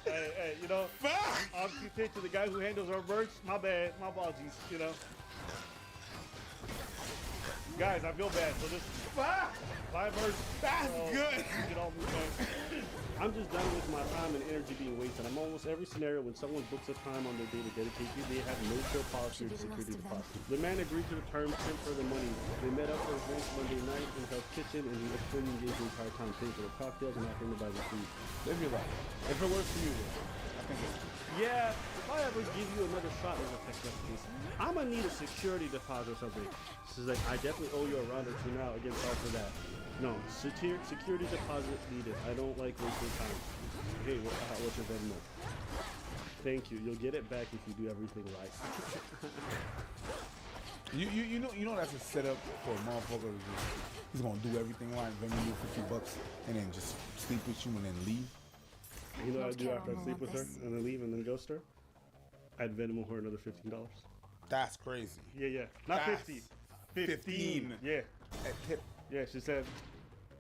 Hey, you know, I'll keep to the guy who handles our merch. My bad, my apologies, you know. Guys, I feel bad. So this live merch. That's good. Get all moved on. I'm just done with my time and energy being wasted. I'm almost every scenario when someone books a time on their day to dedicate you, they have no clear policy or security deposit. The man agreed to the terms, sent for the money. They met up for drinks Monday night in Hell's Kitchen, and he was fully engaged the entire time, paying for the cocktails and offering to buy the food. Live your life. If it works for you, I think it's yeah, if I ever give you another shot as a text message, I'm gonna need a security deposit or something. This is like, I definitely owe you a round or two now against all for that. No, security deposit needed. I don't like wasting time. Hey, what's your Venmo? Thank you. You'll get it back if you do everything right. You know that's a setup for a motherfucker. He's gonna do everything right, Venmo you $50, and then just sleep with you and then leave. You know what I do after I sleep with her and then leave and then ghost her? I'd Venmo her another $15. That's crazy. Yeah. Not 50. 15. Yeah. Yeah, she said,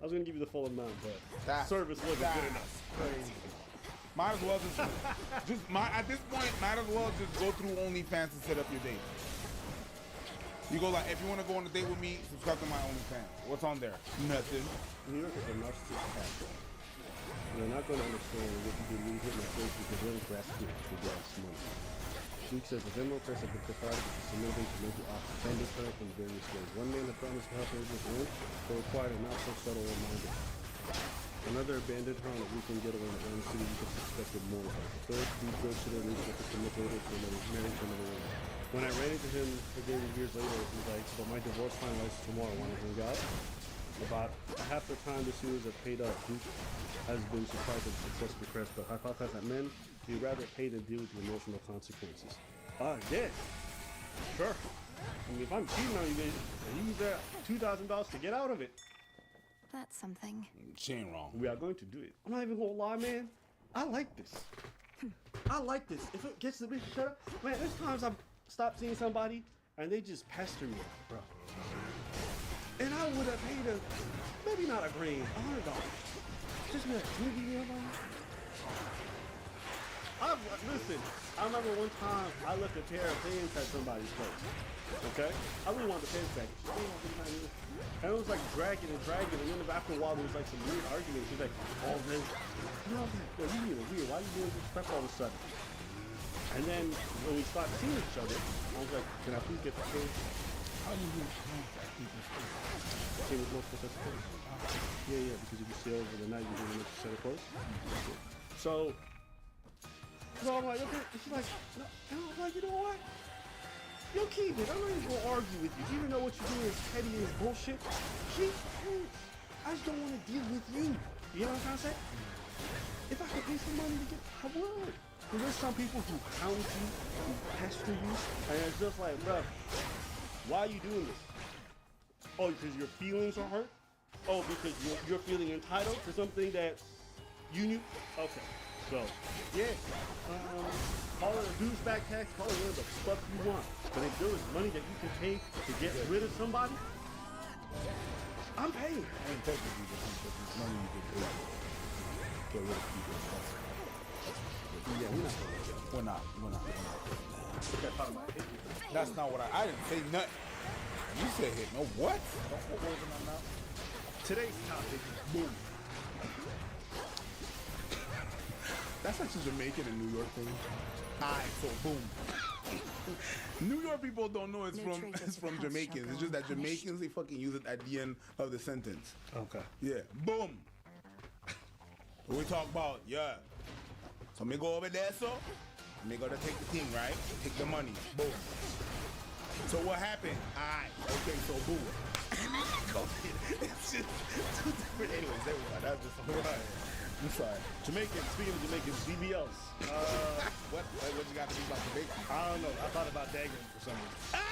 I was going to give you the full amount, but service wasn't good enough. Crazy. Might as well at this point, might as well just go through OnlyFans and set up your date. You go like, if you want to go on a date with me, subscribe to my OnlyFans. What's on there? Nothing. New York is a narcissistic asshole. They're not going to understand what you did when you hit my face because they're grasping for gas money. Luke says the Venmo press have been cathartic to submit him to mental offended her in various ways. One man that promised to help her with rent, but required a not so subtle reminder. Another abandoned her on a weekend getaway in Atlantic City because he suspected more of her. The third, he drove to their neighborhood to commit later to another, married to another woman. When I ran into him again years later, he was like, but my divorce finalized tomorrow, want to hang out? About half the time the series have paid up, Duke has been surprised at the success of the press, but hypothesize that men would rather pay than deal with the emotional consequences. Yeah. Sure. I mean, if I'm cheating on you, guys, I use that $2,000 to get out of it. That's something. She ain't wrong. We are going to do it. I'm not even gonna lie, man. I like this. I like this. If it gets the bitch to shut up, man, there's times I've stopped seeing somebody and they just pester me, bro. And I would have paid maybe not $100, $100. Just be like, can you give me $100? Listen, I remember one time I left a pair of pants at somebody's place. Okay? I really wanted the pants back. And it was like dragging, and then after a while there was like some weird argument. She's like, oh man, you know, you weird. Why are you doing this stuff all of a sudden? And then when we started seeing each other, I was like, can I please get the pants? How do you use pants at people's place? Same with multiple sets of clothes. Yeah, because if you see over the night, you're doing an extra set of clothes. So I'm like, okay. And she's like, no. And I was like, you know what? Yo, keep it. I'm not even gonna argue with you. Even though what you're doing is petty and is bullshit, keep it. I just don't want to deal with you. You know what I'm trying to say? If I could pay some money to get, I would. But there's some people who hound you, who pester you, and it's just like, bro, why are you doing this? Oh, because your feelings are hurt? Oh, because you're feeling entitled to something that you knew? Okay. So, yeah, call it a douchebag tax, call it whatever the fuck you want. But if there was money that you can pay to get rid of somebody, I'm paying. And technically, there's money you can pay to get rid of people. Yeah, we're not. That's not what I didn't say nothing. You said hit. No, what? Don't put words in my mouth. Today's topic, boom. That's such a Jamaican and New York thing. Alright, so boom. New York people don't know it's from Jamaicans. It's just that Jamaicans, they fucking use it at the end of the sentence. Okay. Yeah, boom. We talk about, yeah. So me go over there, so me gotta take the thing, right? Take the money, boom. So what happened? Alright, okay, so boom. It's just two different. Anyways, there we go. That's just right. I'm sorry. Jamaicans, speaking of Jamaicans, BBLs. What you got to do about Jamaica? I don't know. I thought about daggering for some reason.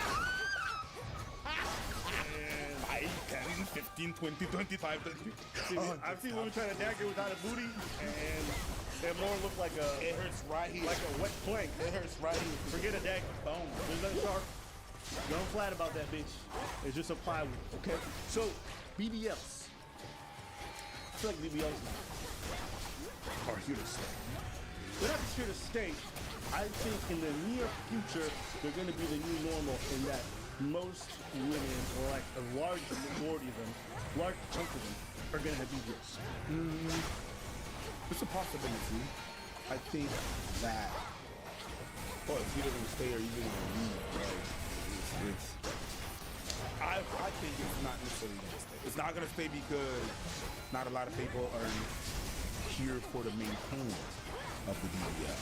5, 10, 15, 20, 25, 30. I've seen women trying to dagger without a booty, and it more look like a. It hurts right here. Like a wet plank. It hurts right here. Forget a dagger. Boom. There's nothing sharp. Don't flat about that, bitch. It's just a plywood. Okay. So BBLs. I feel like BBLs are here to stay. They're not just here to stay. I think in the near future, they're going to be the new normal in that most women, or like a large majority of them, large chunk of them, are going to have BBLs. It's a possibility. I think that, well, it's either going to stay or even going to leave, right? I think it's not necessarily going to stay. It's not going to stay because not a lot of people are here for the maintenance of the BBL.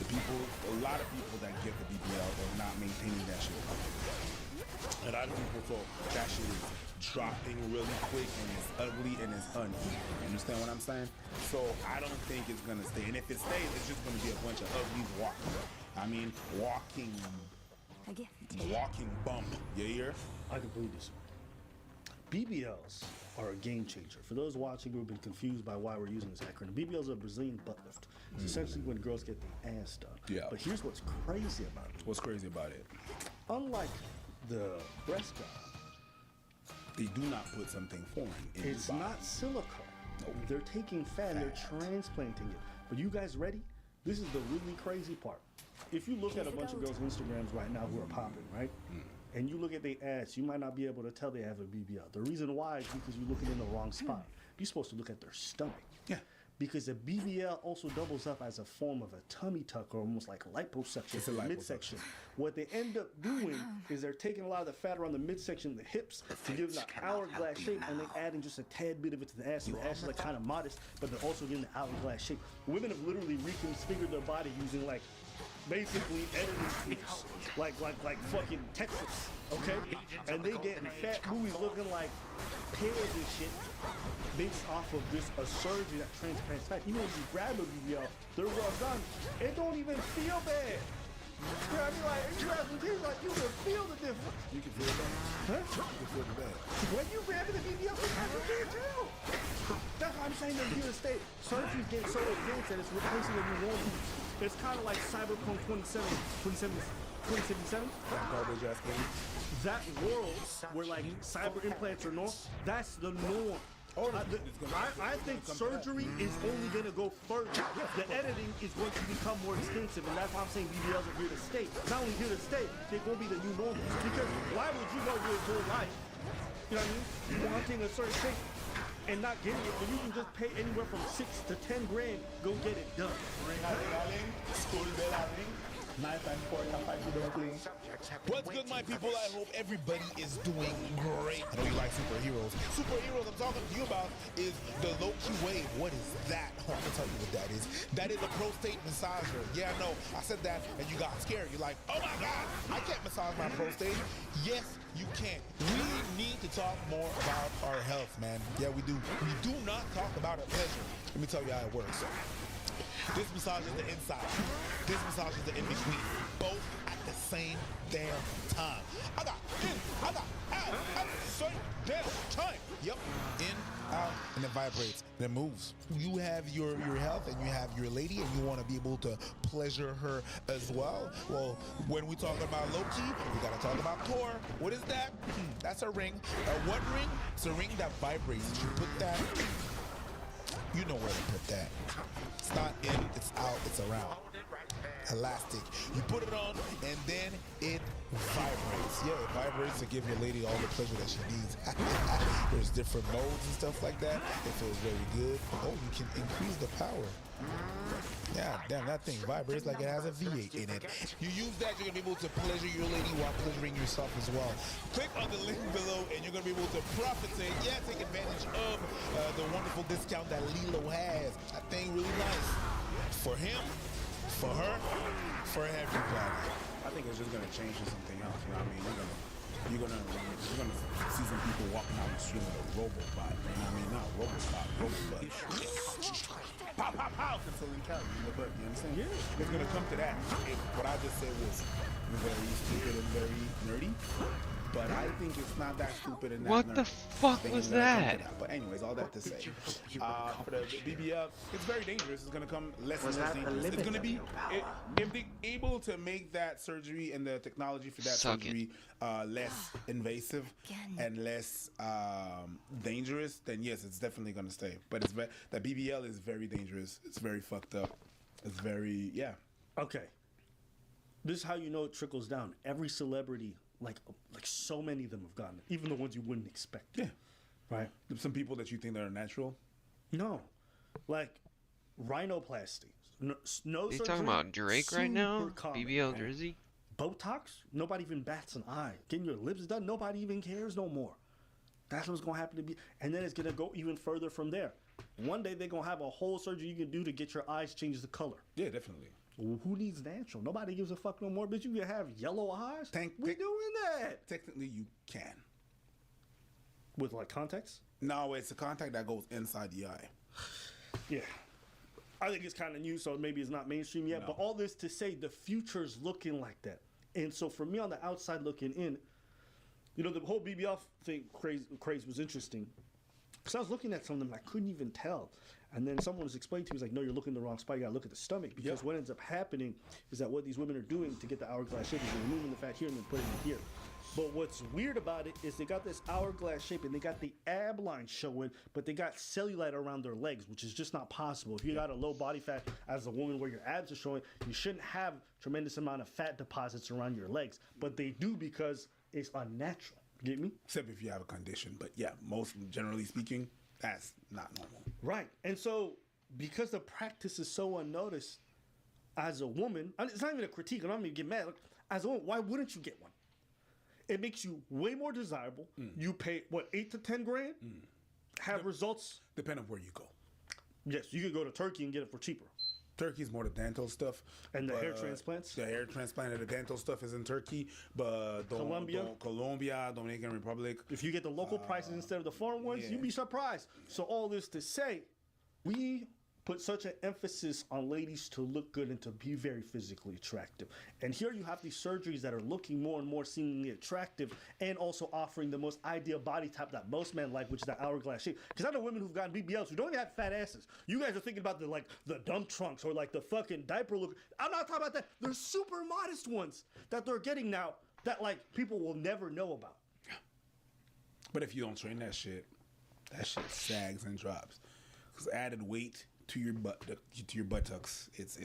A lot of people that get the BBL are not maintaining that shit. A lot of people thought that shit is dropping really quick and it's ugly and it's uneven. You understand what I'm saying? So I don't think it's gonna stay. And if it stays, it's just gonna be a bunch of uglies walking. I mean, walking bump. You hear? I completely disagree. BBLs are a game changer. For those watching who have been confused by why we're using this acronym, BBLs are Brazilian butt lift. It's essentially when girls get their ass done. Yeah. But here's what's crazy about it. What's crazy about it? Unlike the breast guy, they do not put something foreign in your it's body. not silicone. No. They're taking fat and they're transplanting it. But you guys ready? This is the really crazy part. If you look at a bunch of girls' Instagrams right now who are popping, right? And you look at their ass, you might not be able to tell they have a BBL. The reason why is because you're looking in the wrong spot. You're supposed to look at their stomach. Yeah. Because a BBL also doubles up as a form of a tummy tuck or almost like liposuction for the midsection. What they end up doing is they're taking a lot of the fat around the midsection, the hips, to give them the hourglass shape, and then adding just a tad bit of it to the ass. So the ass is like kind of modest, but they're also getting the hourglass shape. Women have literally reconfigured their body using like basically editing tools, like fucking Texas, okay? And they getting fat boobies looking like pears and shit based off of just a surgery that transplants fat. You know, when you grab a BBL, they're well done. It don't even feel bad. Yeah, I mean, like, you grab the things like you can feel the difference. You can feel that? Huh? You can feel the bad. When you grab the BBL, sometimes you can't tell. That's why I'm saying they're here to stay. Surgery's getting so advanced that it's replacing the new normal. It's kind of like Cyberpunk 2077. That garbage ass game. That world where like cyber implants are normal, that's the norm. I think surgery is only going to go further. The editing is going to become more extensive, and that's why I'm saying BBLs are here to stay. Not only here to stay, they're going to be the new normal. Because why would you go your whole life, you know what I mean, wanting a certain shape and not getting it, when you can just pay anywhere from 6 to 10 grand, go get it done. School bell ring. Nice and important and fight with dumpling. What's good, my people? I hope everybody is doing great. I know you like superheroes. Superheroes I'm talking to you about is the Loki Wave. What is that? Oh, I'm gonna tell you what that is. That is a prostate massager. Yeah, I know. I said that and you got scared. You're like, oh my God, I can't massage my prostate. Yes, you can. We need to talk more about our health, man. Yeah, we do. We do not talk about our pleasure. Let me tell you how it works. This massage is the inside. This massage is the in-between. Both at the same damn time. I got in, I got out at the same damn time. Yep. In, out, and it vibrates. And it moves. You have your health and you have your lady and you want to be able to pleasure her as well. Well, when we talk about Loki, we got to talk about Thor. What is that? That's a ring. What ring? It's a ring that vibrates. You put that you know where to put that. It's not in, it's out, it's around. Elastic. You put it on and then it vibrates. Yeah, it vibrates to give your lady all the pleasure that she needs. There's different modes and stuff like that. It feels very good. Oh, you can increase the power. Yeah, damn, that thing vibrates like it has a V8 in it. You use that, you're gonna be able to pleasure your lady while pleasuring yourself as well. Click on the link below and you're gonna be able to profit and take advantage of the wonderful discount that Lilo has. That thing really nice. For him, for her, for everybody. I think it's just gonna change to something else. You know what I mean? You're gonna see some people walking out the street with a Robobot. You know what I mean? Not Robobot, Robobot. Pow, pow, pow! Controlling Cali. You understand? Yeah. It's gonna come to that. What I just said was very stupid and very nerdy. But I think it's not that stupid and that What nerdy. the fuck was that? But anyways, all that to say, for the BBL, it's very dangerous. It's gonna come less and less dangerous. It's gonna be, if they're able to make that surgery and the technology for that surgery less invasive and less dangerous, then yes, it's definitely gonna stay. But it's that BBL is very dangerous. It's very fucked up. It's very Okay. This is how you know it trickles down. Every celebrity. Like so many of them have gotten it, even the ones you wouldn't expect. Yeah. Right? Some people that you think that are natural? No. Like rhinoplasty. No Are you talking about Drake right now? BBL Jersey? Botox? Nobody even bats an eye. Getting your lips done? Nobody even cares no more. That's what's going to happen to be. And then it's going to go even further from there. One day they're going to have a whole surgery you can do to get your eyes change the color. Yeah, definitely. Who needs natural? Nobody gives a fuck no more. Bitch, you can have yellow eyes? We doing that. Technically, you can. With like contacts? No, it's a contact that goes inside the eye. Yeah. I think it's kind of new, so maybe it's not mainstream yet. No. But all this to say, the future's looking like that. And so for me on the outside looking in, you know, the whole BBL thing craze was interesting. Because I was looking at some of them, I couldn't even tell. And then someone was explaining to me, he's like, no, you're looking in the wrong spot. You got to look at the stomach. Because what ends up happening is that what these women are doing to get the hourglass shape is they're removing the fat here and then putting it here. But what's weird about it is they got this hourglass shape and they got the ab line showing, but they got cellulite around their legs, which is just not possible. If you got a low body fat as a woman where your abs are showing, you shouldn't have tremendous amount of fat deposits around your legs. But they do because it's unnatural. Get me? Except if you have a condition. But yeah, most generally speaking, that's not normal. Right. And so because the practice is so unnoticed as a woman, it's not even a critique, I'm not even get mad. Like, as a woman, why wouldn't you get one? It makes you way more desirable. You pay, what, 8 to 10 grand? Have results. Depending on where you go. Yes, you could go to Turkey and get it for cheaper. Turkey's more the dental stuff. And the hair transplants? The hair transplant and the dental stuff is in Turkey. But Colombia, Dominican Republic. If you get the local prices instead of the foreign ones, you'd be surprised. So all this to say, we put such an emphasis on ladies to look good and to be very physically attractive. And here you have these surgeries that are looking more and more seemingly attractive and also offering the most ideal body type that most men like, which is that hourglass shape. Because I know women who've gotten BBLs who don't even have fat asses. You guys are thinking about the dump trunks or like the fucking diaper look. I'm not talking about that. There's super modest ones that they're getting now that like people will never know about. But if you don't train that shit sags and drops. Because added weight to your buttocks, it's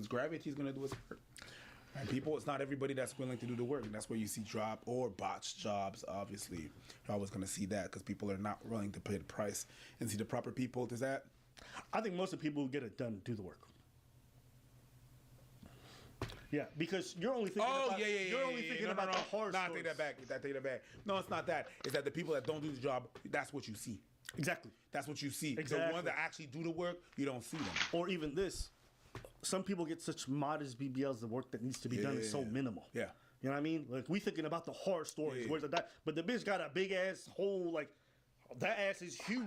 gravity is gonna do its work. And people, it's not everybody that's willing to do the work, and that's where you see drop or botched jobs. Obviously, you're always gonna see that because people are not willing to pay the price and see the proper people. Does that? I think most of the people who get it done do the work. Yeah, because you're only thinking about the hard stories. I take that back. No, it's not that. It's that the people that don't do the job, that's what you see. Exactly. That's what you see. Exactly. The ones that actually do the work, you don't see them. Or even this. Some people get such modest BBLs, the work that needs to be done is so minimal. Yeah. You know what I mean? Like, we thinking about the horror stories. Where's the but the bitch got a big ass hole, like, that ass is huge.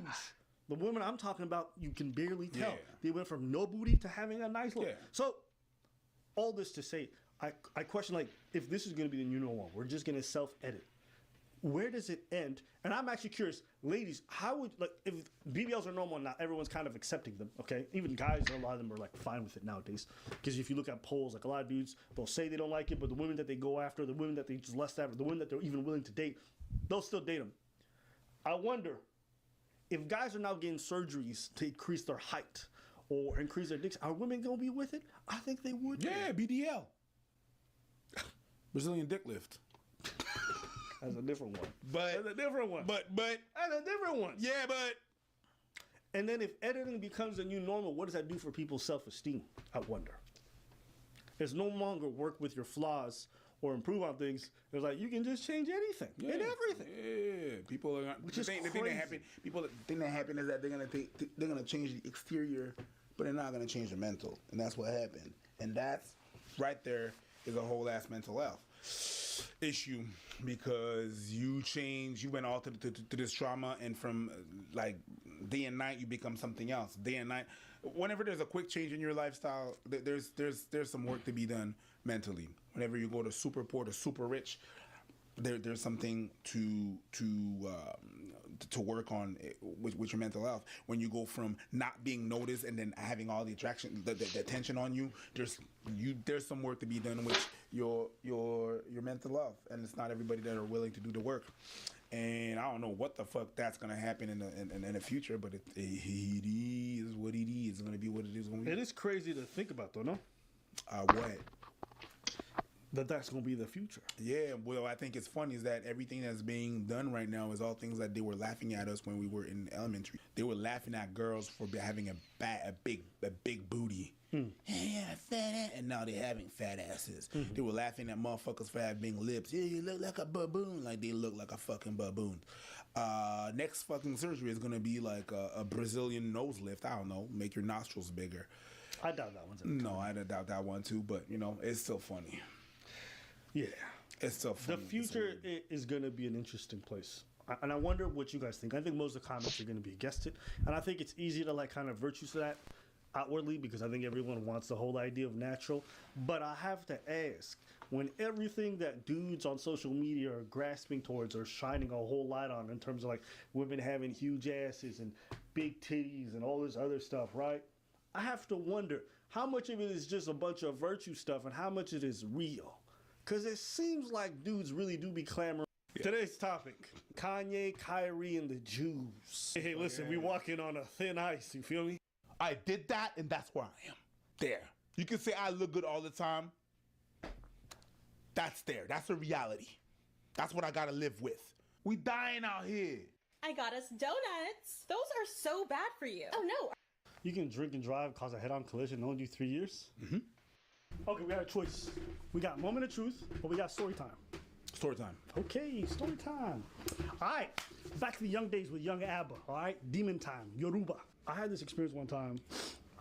The women I'm talking about, you can barely tell. They went from no booty to having a nice look. So, all this to say, I question, like, if this is going to be the new normal, we're just going to self-edit. Where does it end? And I'm actually curious, ladies, how would, like, if BBLs are normal now, everyone's kind of accepting them, okay? Even guys, a lot of them are, like, fine with it nowadays. Because if you look at polls, like, a lot of dudes, they'll say they don't like it, but the women that they go after, the women that they just lust after, the women that they're even willing to date, they'll still date them. I wonder if guys are now getting surgeries to increase their height or increase their dicks, are women gonna be with it? I think they would. Yeah, BDL. Brazilian dick lift. That's a different one. But That's a different one. But That's a different one. yeah, but And then if editing becomes the new normal, what does that do for people's self-esteem? I wonder. It's no longer work with your flaws or improve on things. It's like you can just change anything and everything. Yeah, people are. Which the is thing that crazy. happen. People think that happen is that they're gonna change the exterior, but they're not gonna change the mental, and that's what happened. And that's right there is a whole ass mental health issue, because you went all to this trauma, and from like day and night you become something else. Day and night, whenever there's a quick change in your lifestyle, there's some work to be done mentally. Whenever you go to super poor to super rich, there's something to work on with your mental health. When you go from not being noticed and then having all the attraction, the attention on you, there's some work to be done with your mental health, and it's not everybody that are willing to do the work. And I don't know what the fuck that's gonna happen in the future, but it is what it is. It's gonna be what it is. It is crazy to think about, though, no? What? That's gonna be the future. Yeah, well, I think it's funny is that everything that's being done right now is all things that they were laughing at us when we were in elementary. They were laughing at girls for having a big booty. Yeah, fat ass. And now they're having fat asses. They were laughing at motherfuckers for having lips. Yeah, you look like a baboon. Like they look like a fucking baboon. Next fucking surgery is gonna be like a Brazilian nose lift. I don't know, make your nostrils bigger. I doubt that one's. No, I doubt that one too. But you know, it's still funny. Yeah, it's still funny. The future is going to be an interesting place, and I wonder what you guys think. I think most of the comments are going to be against it, and I think it's easy to like kind of virtue that outwardly because I think everyone wants the whole idea of natural. But I have to ask, when everything that dudes on social media are grasping towards or shining a whole light on in terms of like women having huge asses and big titties and all this other stuff, right? I have to wonder how much of it is just a bunch of virtue stuff and how much it is real. Because it seems like dudes really do be clamoring. Yeah. Today's topic, Kanye, Kyrie, and the Jews. Hey, listen, we walking on a thin ice, you feel me? I did that, and that's where I am. There. You can say I look good all the time. That's there. That's a reality. That's what I gotta live with. We dying out here. I got us donuts. Those are so bad for you. Oh no. You can drink and drive, cause a head-on collision, only do 3 years? Mm-hmm. Okay, we got a choice. We got moment of truth, or we got story time. Story time. Okay, story time. All right, back to the young days with young ABBA, all right? Demon time, Yoruba. I had this experience one time.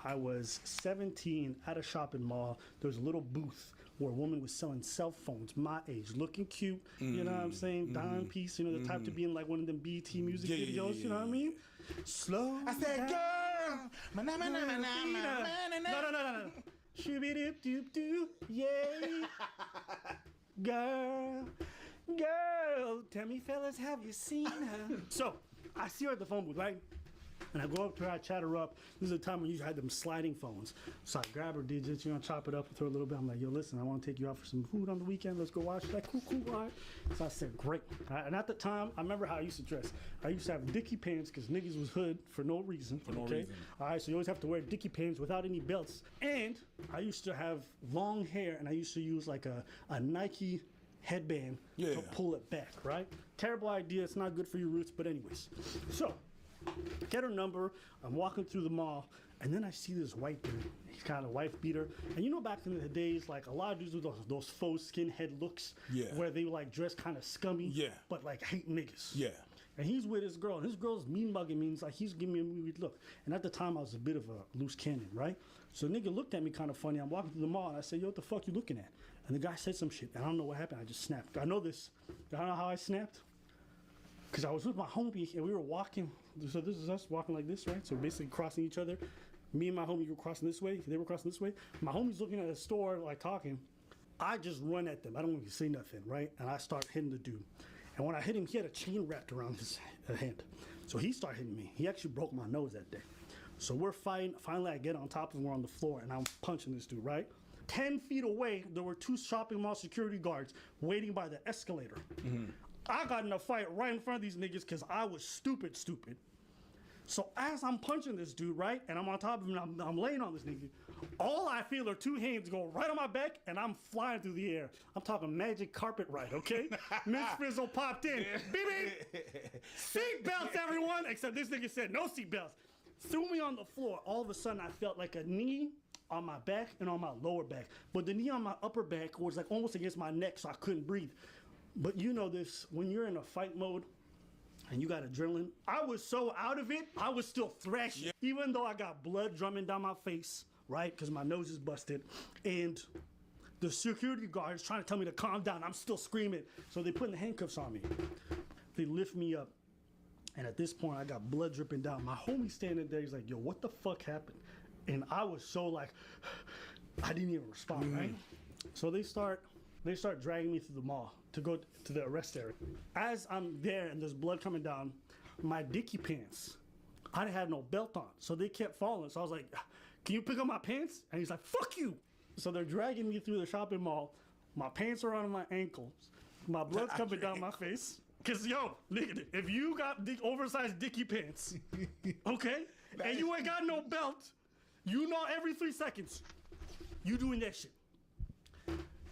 I was 17 at a shopping mall. There was a little booth where a woman was selling cell phones, my age, looking cute, you know what I'm saying? Dime piece, you know, the type to be in like one of them BET music videos, you know what I mean? Slow. I said, girl. No. Shooby-doop-doop-doo, yay. Girl, tell me fellas, have you seen her? So, I see her at the phone booth, right? And I go up to her, I chat her up. This is a time when you had them sliding phones. So I grab her digits, you know, chop it up with her a little bit. I'm like, yo, listen, I want to take you out for some food on the weekend. Let's go watch. She's like, cool, all right. So I said, great. All right, and at the time, I remember how I used to dress. I used to have dicky pants because niggas was hood for no reason. For no reason. All right, so you always have to wear dicky pants without any belts. And I used to have long hair, and I used to use like a Nike headband to pull it back, right? Terrible idea. It's not good for your roots, but anyways. So, get her number. I'm walking through the mall, and then I see this white dude. He's got a wife beater, and you know, back in the days, like a lot of dudes with those faux skinhead looks, where they like dress kind of scummy, but like hate niggas. Yeah. And he's with his girl, and his girl's mean mugging me. He's like, he's giving me a weird look. And at the time, I was a bit of a loose cannon, right? So the nigga looked at me kind of funny. I'm walking through the mall, and I said, yo, what the fuck you looking at? And the guy said some shit. And I don't know what happened. I just snapped. I know this. I don't know how I snapped. Because I was with my homie, and we were walking. So this is us walking like this, right? So basically crossing each other. Me and my homie were crossing this way. They were crossing this way. My homie's looking at the store, like talking. I just run at them. I don't even say nothing, right? And I start hitting the dude. And when I hit him, he had a chain wrapped around his hand. So he started hitting me. He actually broke my nose that day. So we're fighting. Finally, I get on top of him. We're on the floor, and I'm punching this dude, right? 10 feet away, there were 2 shopping mall security guards waiting by the escalator. I got in a fight right in front of these niggas because I was stupid. So as I'm punching this dude, right, and I'm on top of him, and I'm laying on this nigga, all I feel are two hands go right on my back, and I'm flying through the air. I'm talking magic carpet ride, okay? Miss Frizzle popped in. Beep, beep. Seatbelts, everyone! Except this nigga said no seatbelts. Threw me on the floor. All of a sudden, I felt like a knee on my back and on my lower back. But the knee on my upper back was like almost against my neck, so I couldn't breathe. But you know this, when you're in a fight mode, and you got adrenaline. I was so out of it, I was still thrashing. Yeah. Even though I got blood drumming down my face, right? Because my nose is busted. And the security guard is trying to tell me to calm down. I'm still screaming. So they put the handcuffs on me. They lift me up. And at this point, I got blood dripping down. My homie standing there, he's like, yo, what the fuck happened? And I was so like, I didn't even respond, right? So they start dragging me through the mall to go to the arrest area. As I'm there and there's blood coming down, my dicky pants, I didn't have no belt on. So they kept falling. So I was like, can you pick up my pants? And he's like, fuck you. So they're dragging me through the shopping mall. My pants are on my ankles. My blood's coming down my face. Cause yo, nigga, if you got oversized dicky pants, okay, and you ain't got no belt, you know every 3 seconds, you doing that shit.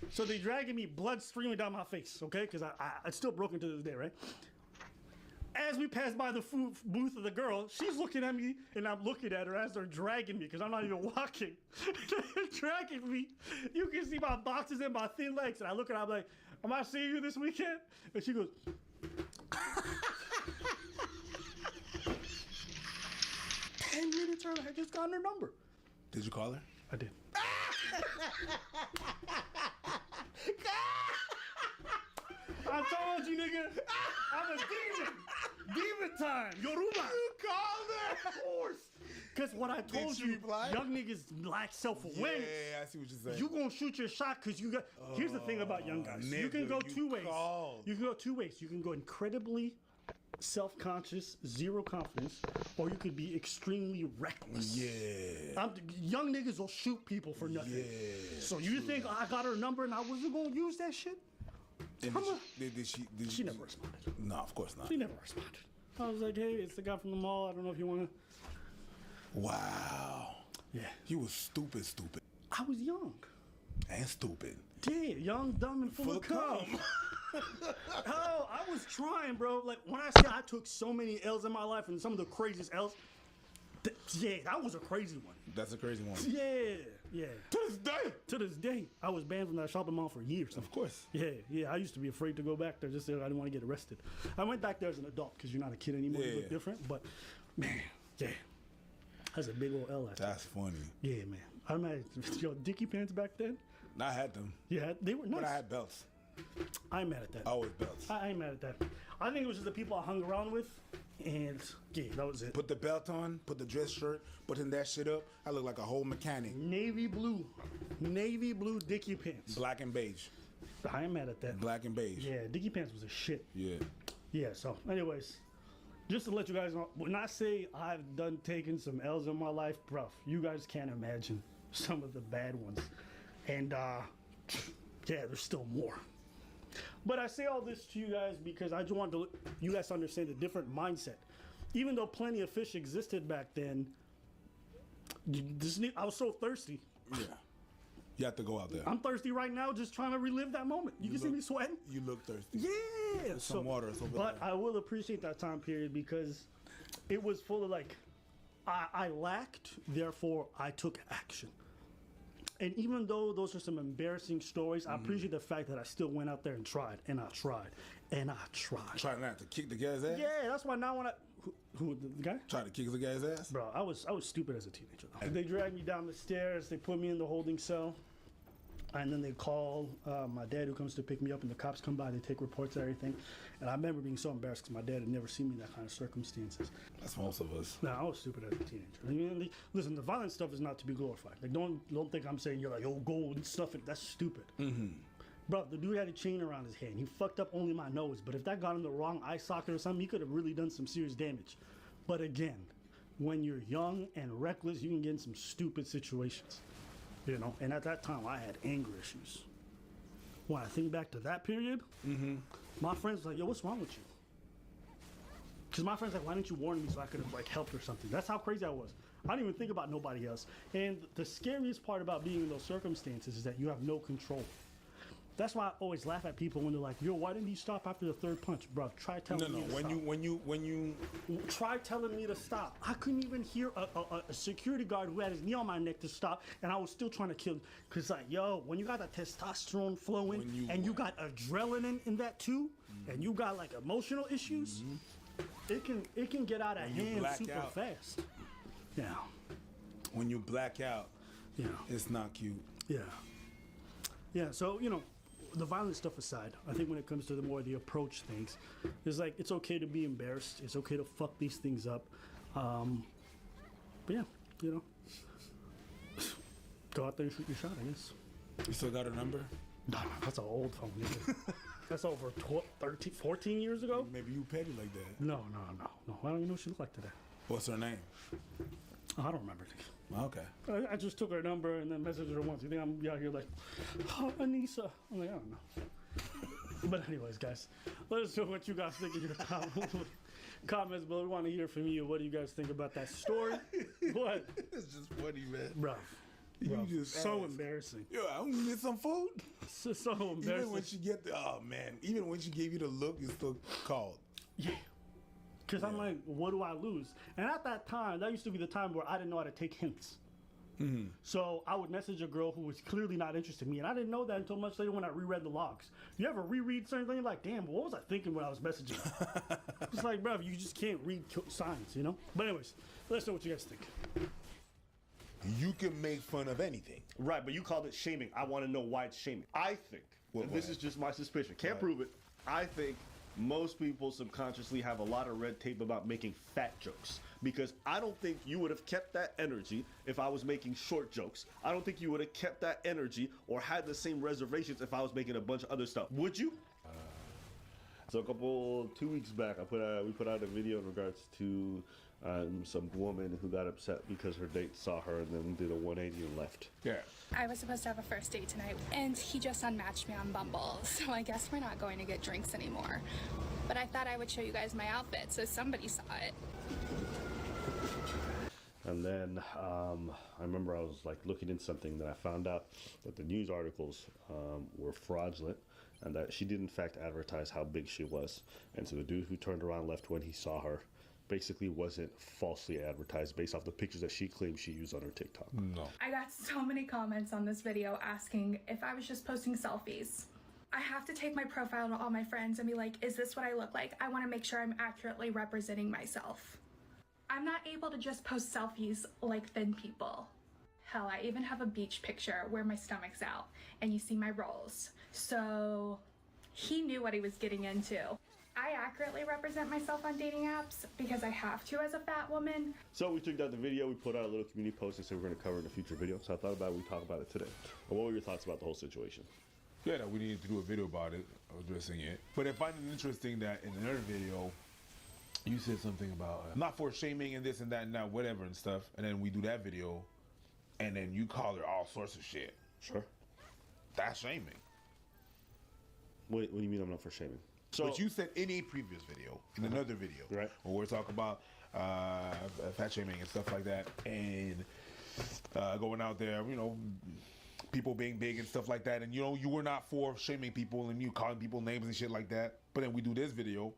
So they dragging me, blood streaming down my face, okay? Because it's still broken to this day, right? As we pass by the food booth of the girl, she's looking at me, and I'm looking at her as they're dragging me, because I'm not even walking. They're dragging me. You can see my boxes and my thin legs, and I look at her, I'm like, am I seeing you this weekend? And she goes, 10 minutes earlier, I just got her number. Did you call her? I did. I told you, nigga, I'm a demon. Demon time. Yoruma. You called her? Of course. Because what I told you, young niggas lack self-awareness. Yeah, I see what you're saying. You gonna shoot your shot because you got... Here's the thing about young guys. Nigga, you can go two ways. Called. You can go two ways. You can go incredibly self-conscious, zero confidence, or you could be extremely reckless. Yeah. Young niggas will shoot people for nothing. Yeah. So you think I got her number and I wasn't gonna use that shit? And did she never responded. No, of course not. She never responded. I was like, hey, it's the guy from the mall. I don't know if you want to. Wow. Yeah. You was stupid. I was young. And stupid. Yeah, young, dumb, and full of cum. Oh, I was trying, bro. Like, when I say I took so many L's in my life and some of the craziest L's, yeah, that was a crazy one. That's a crazy one. Yeah. To this day. I was banned from that shopping mall for years. Of course. Yeah. I used to be afraid to go back there just so I didn't want to get arrested. I went back there as an adult because you're not a kid anymore. You look different. But, man, yeah. That's a big old L. That's funny. Yeah, man. I remember, yo, dicky pants back then. I had them. Yeah, they were nice. But I had belts. I ain't mad at that. Always belts. I ain't mad at that. I think it was just the people I hung around with, and yeah, that was it. Put the belt on, put the dress shirt, button that shit up. I look like a whole mechanic. Navy blue dicky pants. Black and beige. I ain't mad at that. Black and beige. Yeah, dicky pants was a shit. Yeah. So anyways, just to let you guys know, when I say I've done taking some L's in my life, bruh, you guys can't imagine some of the bad ones. And yeah, there's still more. But I say all this to you guys because I just want you guys to understand the different mindset. Even though plenty of fish existed back then, I was so thirsty. Yeah. You have to go out there. I'm thirsty right now just trying to relive that moment. You can see me sweating. You look thirsty. Yeah. There's some water. But I will appreciate that time period because it was full of like, I lacked, therefore I took action. And even though those are some embarrassing stories, I appreciate the fact that I still went out there and tried, and I tried, and I tried. Trying not to kick the guy's ass? Yeah, that's why now when who the guy? Trying to kick the guy's ass? Bro, I was stupid as a teenager. They dragged me down the stairs, they put me in the holding cell, and then they call my dad who comes to pick me up, and the cops come by, they take reports and everything. And I remember being so embarrassed because my dad had never seen me in that kind of circumstances. That's most of us. No, I was stupid as a teenager. I mean, listen, the violent stuff is not to be glorified. Like, don't think I'm saying you're like, yo, go and stuff it. That's stupid. Bro, the dude had a chain around his hand. He fucked up only my nose. But if that got in the wrong eye socket or something, he could have really done some serious damage. But again, when you're young and reckless, you can get in some stupid situations. You know, and at that time, I had anger issues. When I think back to that period, my friends were like, yo, what's wrong with you? Because my friend's like, why didn't you warn me so I could have like helped or something? That's how crazy I was. I didn't even think about nobody else. And the scariest part about being in those circumstances is that you have no control. That's why I always laugh at people when they're like, yo, why didn't he stop after the third punch? Bro, try telling me to stop. When you try telling me to stop. I couldn't even hear a security guard who had his knee on my neck to stop, and I was still trying to kill. Because like, yo, when you got the testosterone flowing and you got adrenaline in that too, and you got like emotional issues, it can get out of hand super fast. Yeah. When you black out, it's not cute. Yeah. Yeah, so, you know, the violent stuff aside, I think when it comes to the approach things, it's like, it's okay to be embarrassed. It's okay to fuck these things up. But yeah, you know, go out there and shoot your shot, I guess. You still got her number? No, that's an old phone, nigga. That's over 14 years ago? Maybe you petty like that. No. I don't even know what she looked like today. What's her name? I don't remember. Okay. I just took her number and then messaged her once. You think I'm out here like, oh, Anissa? I'm like, I don't know. But anyways, guys, let us know what you guys think in your comments below. We want to hear from you. What do you guys think about that story? What? It's just funny, man. Bro. You just so asked. embarrassing. Yo, I want to get some food. So embarrassing. Even when she get the, oh man, even when she gave you the look, you still called. Yeah. Because I'm like, what do I lose? And at that time, that used to be the time where I didn't know how to take hints. Mm-hmm. So I would message a girl who was clearly not interested in me. And I didn't know that until much later when I reread the logs. You ever reread certain things? Like, damn, what was I thinking when I was messaging? It's like, bro, you just can't read signs, you know? But anyways, let us know what you guys think. You can make fun of anything. Right, but you called it shaming. I want to know why it's shaming. I think, and this is just my suspicion, can't prove it, I think most people subconsciously have a lot of red tape about making fat jokes. Because I don't think you would have kept that energy if I was making short jokes. I don't think you would have kept that energy or had the same reservations if I was making a bunch of other stuff. Would you? So 2 weeks back, we put out a video in regards to some woman who got upset because her date saw her and then did a 180 and left. Yeah. I was supposed to have a first date tonight, and he just unmatched me on Bumble, so I guess we're not going to get drinks anymore. But I thought I would show you guys my outfit, so somebody saw it. And then I remember I was like looking into something that I found out that the news articles were fraudulent and that she did in fact advertise how big she was. And so the dude who turned around and left when he saw her basically wasn't falsely advertised based off the pictures that she claimed she used on her TikTok. No. I got so many comments on this video asking if I was just posting selfies. I have to take my profile to all my friends and be like, is this what I look like? I want to make sure I'm accurately representing myself. I'm not able to just post selfies like thin people. Hell, I even have a beach picture where my stomach's out and you see my rolls. So he knew what he was getting into. I accurately represent myself on dating apps because I have to as a fat woman. So we took down the video, we put out a little community post and said we're going to cover it in a future video. So I thought about it, we talk about it today. And what were your thoughts about the whole situation? Yeah, that we needed to do a video about it, addressing it. But I find it interesting that in another video, you said something about not for shaming and this and that and that, whatever and stuff. And then we do that video, and then you call her all sorts of shit. Sure. That's shaming. What do you mean I'm not for shaming? So, but you said in a previous video, in another video, right, where we're talking about fat shaming and stuff like that, and going out there, you know, people being big and stuff like that, and you know, you were not for shaming people and you calling people names and shit like that. But then we do this video,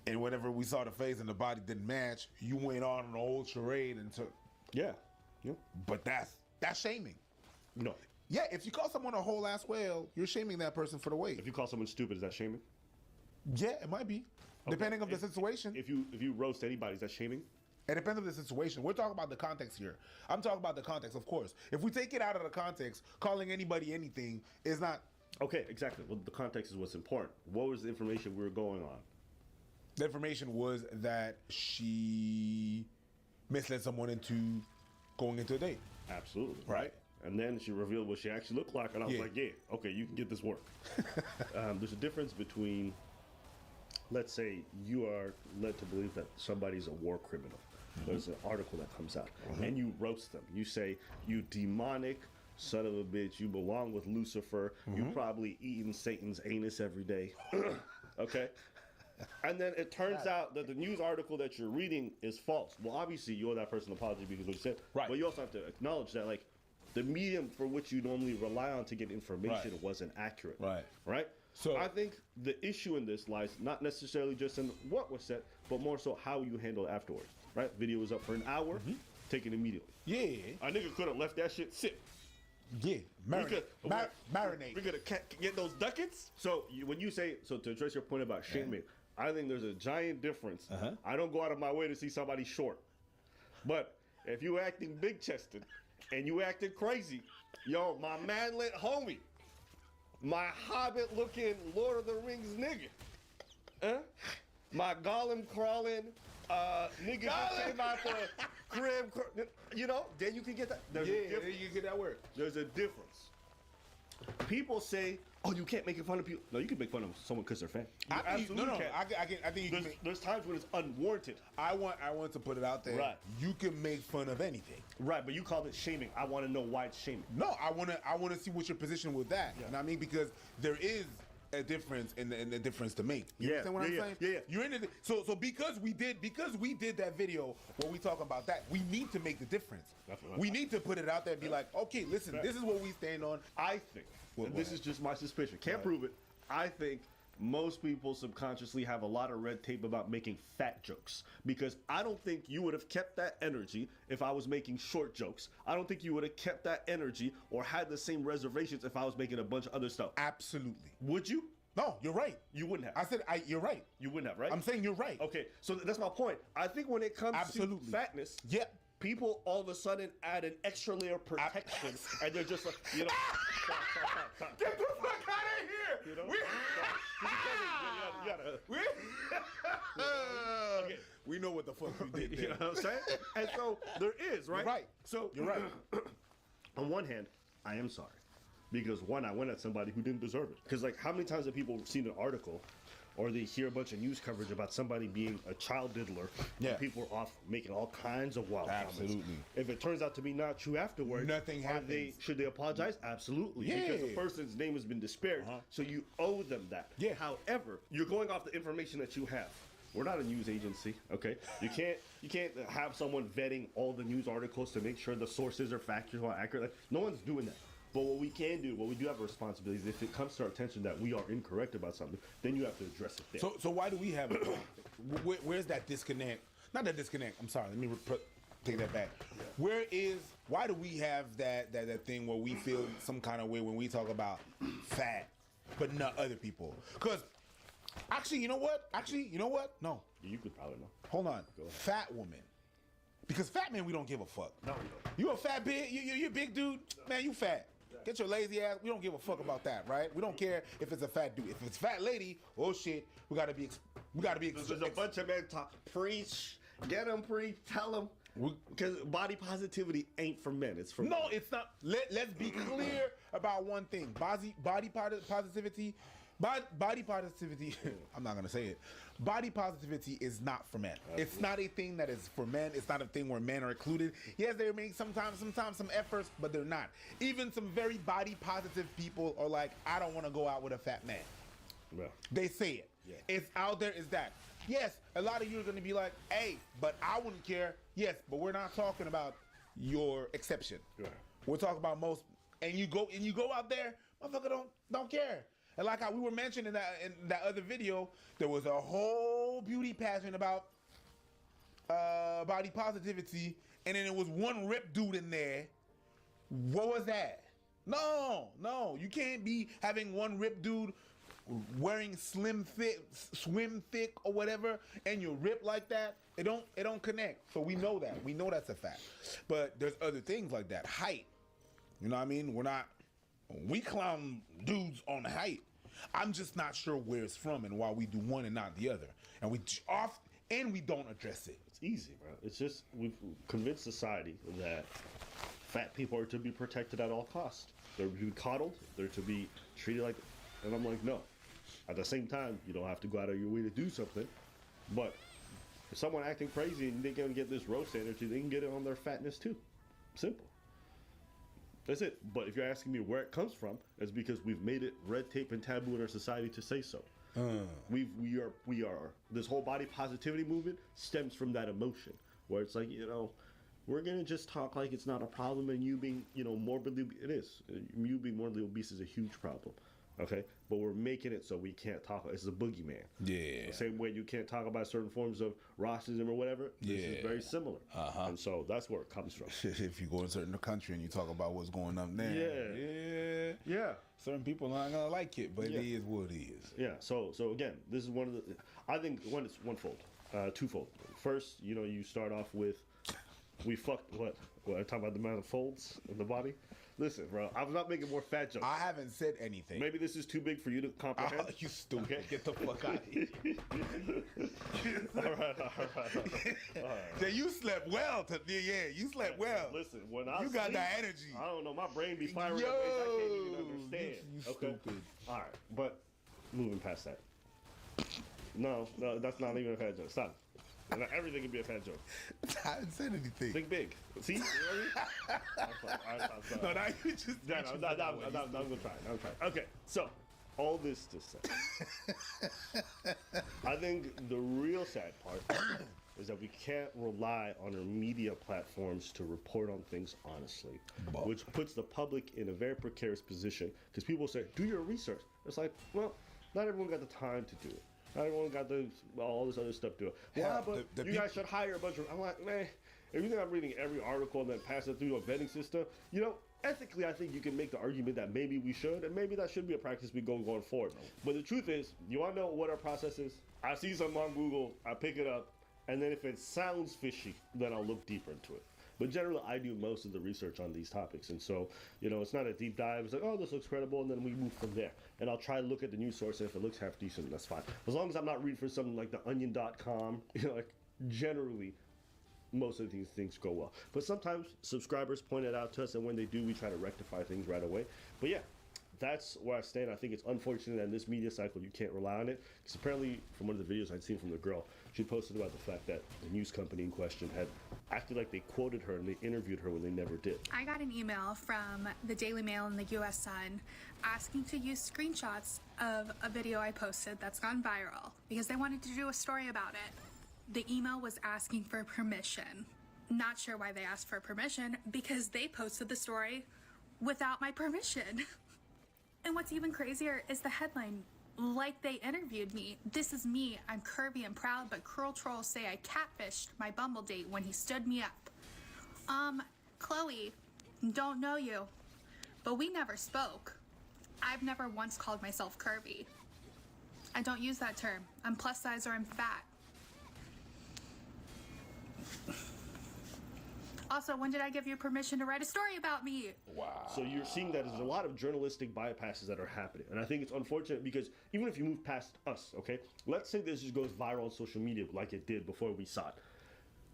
and whenever we saw the face and the body didn't match, you went on an old charade and took. Yeah. But that's shaming. No. Yeah, if you call someone a whole ass whale, you're shaming that person for the weight. If you call someone stupid, is that shaming? Yeah, it might be. Okay. Depending on the situation. If you roast anybody, is that shaming? It depends on the situation. We're talking about the context here. I'm talking about the context, of course. If we take it out of the context, calling anybody anything is not... Okay, exactly. Well, the context is what's important. What was the information we were going on? The information was that she misled someone into going into a date. Absolutely. Right. And then she revealed what she actually looked like, and I was like, yeah, okay, you can get this work. There's a difference between, let's say, you are led to believe that somebody's a war criminal. Mm-hmm. There's an article that comes out, and you roast them. You say, you demonic son of a bitch, you belong with Lucifer, you probably eating Satan's anus every day. Okay? And then it turns out that the news article that you're reading is false. Well, obviously you owe that person an apology because of what you said. Right. But you also have to acknowledge that, like, the medium for which you normally rely on to get information wasn't accurate. Right. Right? So I think the issue in this lies not necessarily just in what was said, but more so how you handle it afterwards. Right? Video was up for an hour, taken immediately. Yeah. A nigga could have left that shit sit. Yeah. Marinate. We're gonna get those ducats. So when you say, so to address your point about shaming, I think there's a giant difference. I don't go out of my way to see somebody short. But if you acting big-chested and you acting crazy, yo, my manlet homie, my hobbit-looking Lord of the Rings nigga, my golem crawling nigga that came out for crib, you know, then you can get that. There's a difference. You get that word. There's a difference. People say, "Oh, you can't make fun of people." No, you can make fun of someone because they're fan. You absolutely can. I think you can there's times when it's unwarranted. I want to put it out there. Right. You can make fun of anything. Right, but you called it shaming. I want to know why it's shaming. No, I want to see what your position with that. You know what I mean? Because there is a difference in the difference to make. You understand what I'm saying? Yeah. You're in it. So because we did that video where we talk about that, we need to make the difference. We need to put it out there and be like, okay, listen, this is what we stand on. I think, and this is just my suspicion, can't prove it. I think most people subconsciously have a lot of red tape about making fat jokes, because I don't think you would have kept that energy if I was making short jokes. I don't think you would have kept that energy or had the same reservations if I was making a bunch of other stuff. Absolutely. Would you? No, you're right. You wouldn't have. I said you're right. You wouldn't have, right? I'm saying you're right. Okay, so that's my point. I think when it comes to fatness, people all of a sudden add an extra layer of protection, and they're just like, you know, stop. Get the fuck out of here! You know? We know what the fuck you did there. You know what I'm saying? And so there is, right? You're right. So you're right. On one hand, I am sorry. Because one, I went at somebody who didn't deserve it. Because, like, how many times have people seen an article or they hear a bunch of news coverage about somebody being a child diddler? Yeah. And people are off making all kinds of wild comments. If it turns out to be not true afterwards, nothing happens. Should they apologize? Absolutely. Yeah. Because the person's name has been disparaged, so you owe them that. Yeah. However, you're going off the information that you have. We're not a news agency, okay? You can't have someone vetting all the news articles to make sure the sources are factual and accurate. Like, no one's doing that. But what we can do, what we do have a responsibility is if it comes to our attention that we are incorrect about something, then you have to address it there. So why do we have it? Where's that disconnect? Not that disconnect. I'm sorry. Let me take that back. Yeah. Why do we have that thing where we feel some kind of way when we talk about fat, but not other people? Because actually, you know what? No. You could probably know. Hold on. Fat woman. Because fat men, we don't give a fuck. No, we don't. You a fat big? You a big dude? Man, you fat. Get your lazy ass. We don't give a fuck about that, right? We don't care if it's a fat dude. If it's a fat lady, oh shit, we gotta be. There's a bunch of men talk. Preach. Get them. Preach. Tell them. Because body positivity ain't for men. It's for no, women. It's not. Let's be clear about one thing. Body positivity. Body positivity. I'm not gonna say it. Body positivity is not for men. It's not a thing that is for men. It's not a thing where men are included. Yes, they make sometimes some efforts, but they're not. Even some very body positive people are like, I don't want to go out with a fat man. Yeah. They say it. Yeah. It's out there. Is that? Yes, a lot of you are gonna be like, hey, but I wouldn't care. Yes, but we're not talking about your exception. Yeah. We're talking about most. And you go out there, motherfucker don't care. And like we were mentioning in that other video, there was a whole beauty pageant about body positivity, and then there was one ripped dude in there. What was that? No, you can't be having one ripped dude wearing swim thick or whatever, and you're ripped like that. It don't connect. So we know that. We know that's a fact. But there's other things like that. Height. You know what I mean? We clown dudes on height. I'm just not sure where it's from and why we do one and not the other. And we don't address it. It's easy, bro. It's just we've convinced society that fat people are to be protected at all costs. They're to be coddled. They're to be treated like, and I'm like, no. At the same time, you don't have to go out of your way to do something. But if someone acting crazy and they can get this roast energy, they can get it on their fatness too. Simple. That's it. But if you're asking me where it comes from, it's because we've made it red tape and taboo in our society to say so. We are. This whole body positivity movement stems from that emotion, where it's like, we're gonna just talk like it's not a problem, and you being, morbidly, it is. You being morbidly obese is a huge problem. Okay, but we're making it so we can't talk. It's a boogeyman. Yeah. The same way you can't talk about certain forms of racism or whatever. This is very similar. And so that's where it comes from. If you go to a certain country and you talk about what's going on there, yeah, certain people aren't gonna like it, but it is what it is. Yeah. So again, this is one of the. I think it's twofold. First, you start off with, we fucked what? I talk about the amount of folds in the body. Listen, bro, I'm not making more fat jokes. I haven't said anything. Maybe this is too big for you to comprehend. You stupid. Okay. Get the fuck out of here. All right. Yeah, you slept well. You slept well. Listen, when I got that energy. I don't know. My brain be firing up ways I can't even understand. You stupid. All right, but moving past that. No, that's not even a fat joke. Stop. Not everything can be a fat joke. I haven't said anything. Think big. See? No, now you just. I'm gonna try. Okay, so all this to say, I think the real sad part is that we can't rely on our media platforms to report on things honestly, which puts the public in a very precarious position because people say, "Do your research." It's like, well, not everyone got the time to do it. Not everyone got all this other stuff to do it. Yeah, but you guys should hire a bunch of. I'm like, man, if you think I'm reading every article and then pass it through a vetting system, ethically, I think you can make the argument that maybe we should, and maybe that should be a practice we going forward. But the truth is, you want to know what our process is? I see something on Google, I pick it up, and then if it sounds fishy, then I'll look deeper into it. But generally, I do most of the research on these topics. And so, it's not a deep dive. It's like, oh, this looks credible. And then we move from there. And I'll try to look at the news source. And if it looks half decent, that's fine. As long as I'm not reading for something like the onion.com, generally, most of these things go well. But sometimes subscribers point it out to us. And when they do, we try to rectify things right away. But yeah, that's where I stand. I think it's unfortunate that in this media cycle, you can't rely on it. Because apparently, from one of the videos I'd seen from the girl, she posted about the fact that the news company in question had acted like they quoted her and they interviewed her when they never did. I got an email from the Daily Mail and the US Sun asking to use screenshots of a video I posted that's gone viral because they wanted to do a story about it. The email was asking for permission. Not sure why they asked for permission because they posted the story without my permission. And what's even crazier is the headline. Like they interviewed me. This is me. I'm curvy and proud, but cruel trolls say I catfished my Bumble date when he stood me up. Chloe, don't know you, but we never spoke. I've never once called myself curvy. I don't use that term. I'm plus size or I'm fat. Also, when did I give you permission to write a story about me? Wow. So you're seeing that there's a lot of journalistic bypasses that are happening. And I think it's unfortunate because even if you move past us, okay, let's say this just goes viral on social media like it did before we saw it.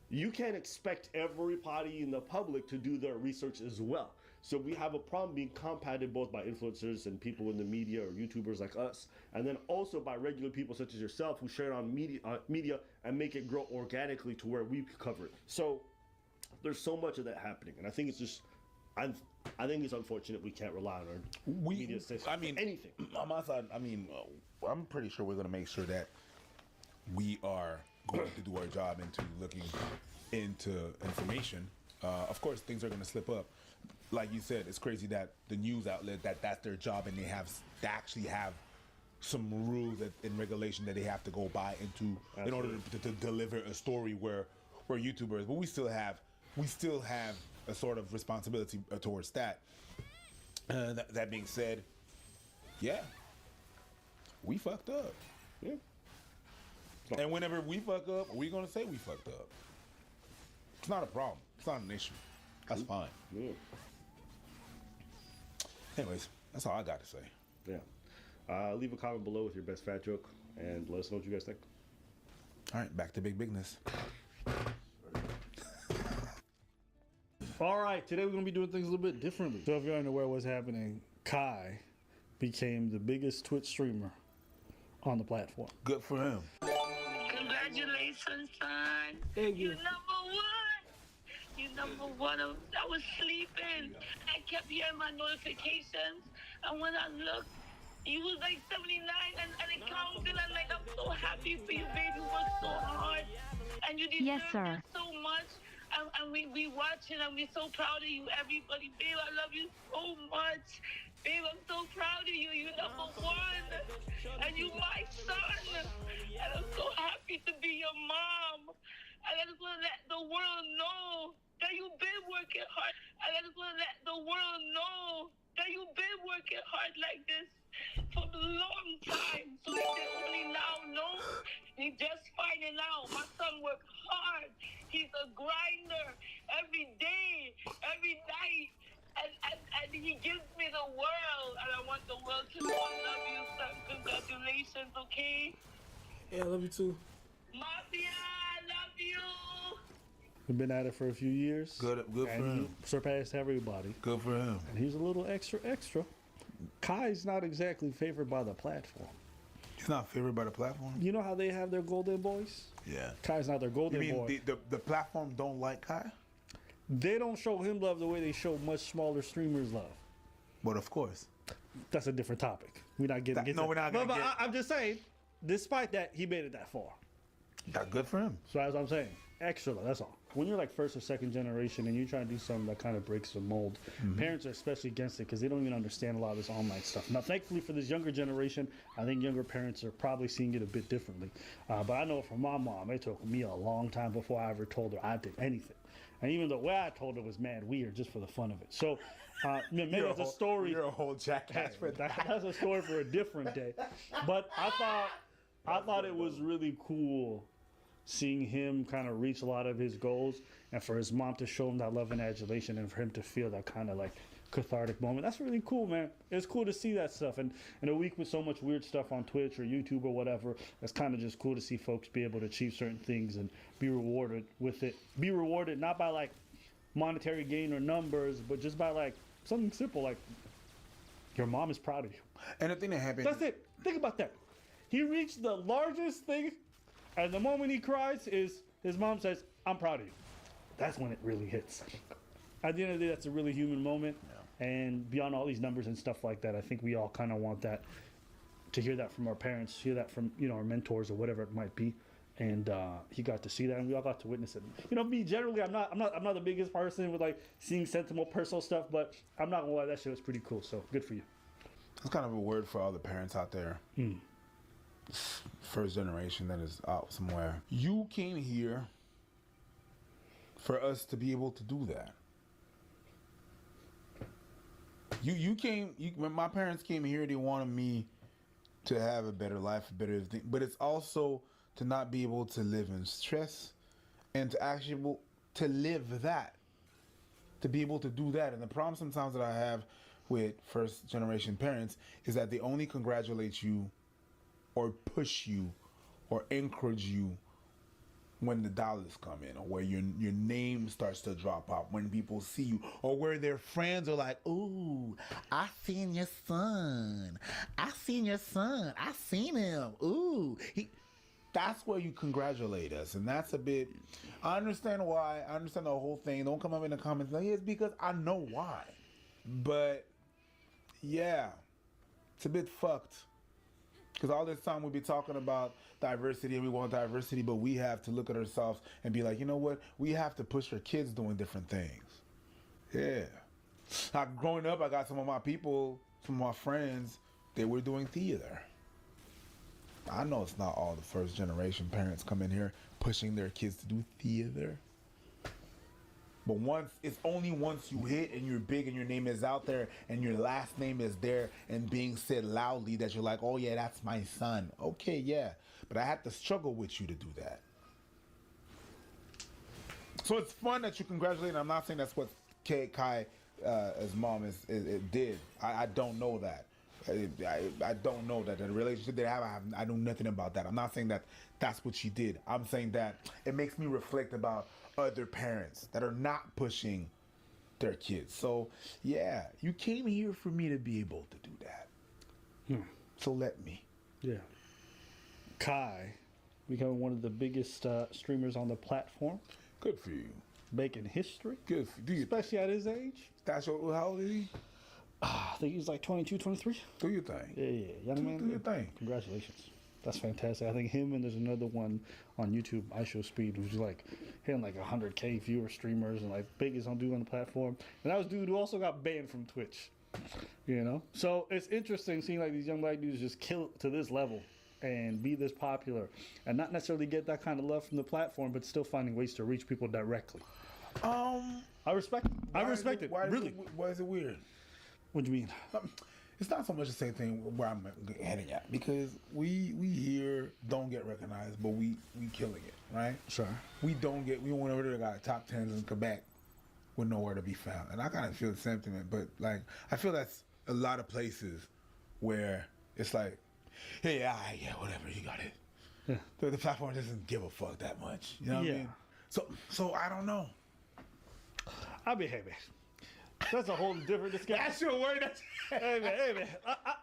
You can't expect everybody in the public to do their research as well. So we have a problem being compounded both by influencers and people in the media or YouTubers like us, and then also by regular people such as yourself who share it on media and make it grow organically to where we cover it. So there's so much of that happening, and I think it's just, I think it's unfortunate we can't rely on our media systems for anything. On my side, I'm pretty sure we're going to make sure that we are going to do our job into looking into information. Of course, things are going to slip up. Like you said, it's crazy that the news outlet, that's their job, and they actually have some rules and regulation that they have to go by into in order to deliver a story where YouTubers, but we still have a sort of responsibility towards that. That being said, yeah, we fucked up. Yeah. And whenever we fuck up, we're gonna say we fucked up. It's not a problem. It's not an issue. That's fine. Yeah. Anyways, that's all I got to say. Yeah. Leave a comment below with your best fat joke and let us know what you guys think. All right, back to big bigness. All right, today we're going to be doing things a little bit differently. So if you're unaware of what's happening, Kai became the biggest Twitch streamer on the platform. Good for him. Congratulations, son. Thank you. You're number one. You're number one. I was sleeping. I kept hearing my notifications. And when I looked, You was like 79 and it counted, and like, I'm so happy for you, baby. You worked so hard, and you deserve it so much. And we watching, and we're so proud of you, everybody. Babe, I love you so much. Babe, I'm so proud of you. You're number one, and you my son. And I'm so happy to be your mom. And I just want to let the world know that you've been working hard. And I just want to let the world know that you've been working hard like this for a long time. So that they only now know. You're just finding out. My son worked hard. He's a grinder every day, every night. And he gives me the world. And I want the world to know I love you, son. Congratulations, okay? Yeah, I love you too. Mafia, I love you. We've been at it for a few years. Good for him. He surpassed everybody. Good for him. And he's a little extra. Kai's not exactly favored by the platform. He's not favored by the platform? You know how they have their golden boys? Yeah. Kai's not their golden boy. boy. The platform don't like Kai? They don't show him love the way they show much smaller streamers love. But of course. That's a different topic. We're not getting into that. we're not going to get... I'm just saying, despite that, he made it that far. That's good for him. So as I'm saying, extra love, that's all. When you're like first or second generation and you're trying to do something that kind of breaks the mold, parents are especially against it because they don't even understand a lot of this online stuff. Now, thankfully for this younger generation, I think younger parents are probably seeing it a bit differently. But I know from my mom, it took me a long time before I ever told her I did anything. And even the way I told her was mad weird, just for the fun of it. So maybe that's a story. You're a whole jackass for that. That's a story for a different day. But I thought it was really cool seeing him kind of reach a lot of his goals, and for his mom to show him that love and adulation, and for him to feel that kind of like cathartic moment. That's really cool, man. It's cool to see that stuff. And in a week with so much weird stuff on Twitch or YouTube or whatever, it's kind of just cool to see folks be able to achieve certain things and be rewarded with it. Be rewarded not by like monetary gain or numbers, but just by like something simple like your mom is proud of you. And the thing that happened... That's it. Think about that. He reached the largest thing, and the moment he cries is his mom says, "I'm proud of you." That's when it really hits. At the end of the day, that's a really human moment. Yeah. And beyond all these numbers and stuff like that, I think we all kind of want that, to hear that from our parents, hear that from, you know, our mentors or whatever it might be. And he got to see that, and we all got to witness it. You know, me generally, I'm not the biggest person with like seeing sentimental personal stuff, but I'm not gonna lie, that shit was pretty cool. So good for you. That's kind of a word for all the parents out there. First generation that is out somewhere. You came here for us to be able to do that. When my parents came here, they wanted me to have a better life, a better thing. But it's also to not be able to live in stress and to actually to live that, to be able to do that. And the problem sometimes that I have with first generation parents is that they only congratulate you or push you or encourage you when the dollars come in, or where your name starts to drop out, when people see you, or where their friends are like, "Ooh, I seen your son. I seen your son. I seen him. Ooh." That's where you congratulate us. And that's a bit, I understand why. I understand the whole thing. Don't come up in the comments like, "It's because," I know why. But yeah, it's a bit fucked. Because all this time we be talking about diversity and we want diversity, but we have to look at ourselves and be like, you know what? We have to push our kids doing different things. Yeah. Like growing up, I got some of my people, some of my friends, they were doing theater. I know it's not all the first generation parents come in here pushing their kids to do theater. But it's only once you hit and you're big and your name is out there and your last name is there and being said loudly that you're like, "Oh yeah, that's my son." Okay, yeah. But I had to struggle with you to do that. So it's fun that you congratulate. And I'm not saying that's what Kai, his mom, did. I don't know that. I don't know that the relationship they have. I know nothing about that. I'm not saying that that's what she did. I'm saying that it makes me reflect about other parents that are not pushing their kids. So yeah, you came here for me to be able to do that. So let me. Yeah. Kai becoming one of the biggest streamers on the platform. Good for you. Making history. Good for you. Especially at his age. That's how old is he? I think he's like 22, 23. Do your thing. Yeah. Young man. Do your thing. Congratulations. That's fantastic. I think him and there's another one on YouTube, IShowSpeed, who's like hitting like 100K viewer streamers and like biggest on dude on the platform. And that was dude who also got banned from Twitch. You know? So it's interesting seeing like these young black dudes just kill to this level and be this popular and not necessarily get that kind of love from the platform, but still finding ways to reach people directly. I respect it. Really. Why is it weird? What do you mean? It's not so much the same thing where I'm heading at, because we here don't get recognized, but we killing it, right? Sure. We went over there, got top 10s in Quebec with nowhere to be found, and I kind of feel the sentiment, but like I feel that's a lot of places where it's like, hey, yeah, whatever, you got it. Yeah. The platform doesn't give a fuck that much, you know what I mean? So I don't know. I'll be happy. That's a whole different discussion. That's your word. Hey man.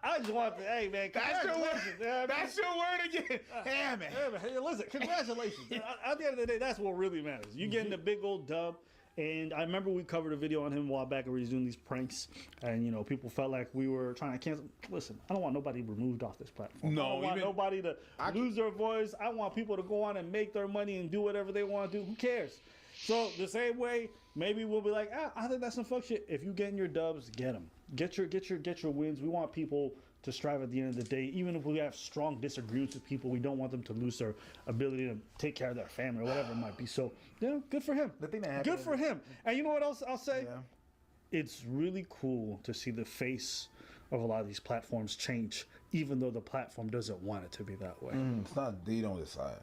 I just want to. Hey man, that's your word. Yeah, that's your word again. Hey man. Hey, listen, congratulations. At the end of the day, that's what really matters. You getting the big old dub. And I remember we covered a video on him a while back where he's doing these pranks, and you know people felt like we were trying to cancel. Listen, I don't want nobody removed off this platform. No, I don't want nobody to lose their voice. I want people to go on and make their money and do whatever they want to do. Who cares? So the same way, maybe we'll be like, I think that's some fuck shit. If you getting your dubs, get them. Get your wins. We want people to strive at the end of the day. Even if we have strong disagreements with people, we don't want them to lose their ability to take care of their family or whatever it might be. So, yeah, good for him. The thing that good for him. And you know what else I'll say? Yeah. It's really cool to see the face of a lot of these platforms change, even though the platform doesn't want it to be that way. It's not, they don't decide.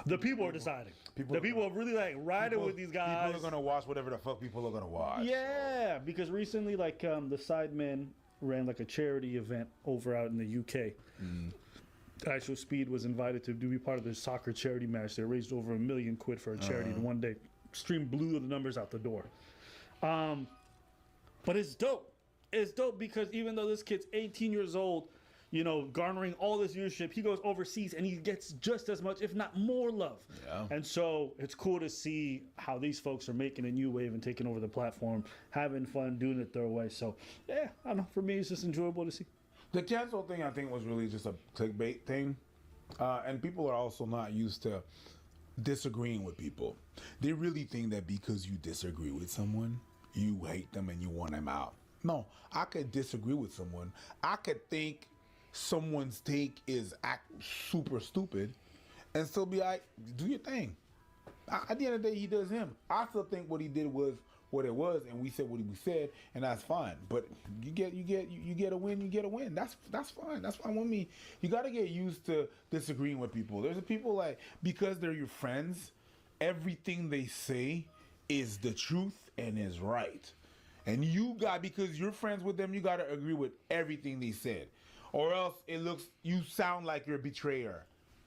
The people are deciding. The people are really like riding with these guys. People are gonna watch whatever the fuck people are gonna watch. Yeah, because recently, like the Sidemen ran like a charity event over out in the UK. IShowSpeed was invited to be part of their soccer charity match. They raised over £1 million for a charity in one day. Stream blew the numbers out the door. But it's dope. It's dope because even though this kid's 18 years old, you know, garnering all this viewership, he goes overseas and he gets just as much, if not more love. Yeah. And so it's cool to see how these folks are making a new wave and taking over the platform, having fun, doing it their way. So, yeah, I don't know. For me, it's just enjoyable to see. The cancel thing, I think, was really just a clickbait thing. And people are also not used to disagreeing with people. They really think that because you disagree with someone, you hate them and you want them out. No, I could disagree with someone. I could think someone's take is super stupid and still be like, do your thing. At the end of the day, he does him. I still think what he did was what it was, and we said what we said, and that's fine. But you get a win, you get a win. That's fine. That's fine with me. You got to get used to disagreeing with people. There's people like, because they're your friends, everything they say is the truth and is right. And because you're friends with them, you got to agree with everything they said. Or else you sound like you're a betrayer.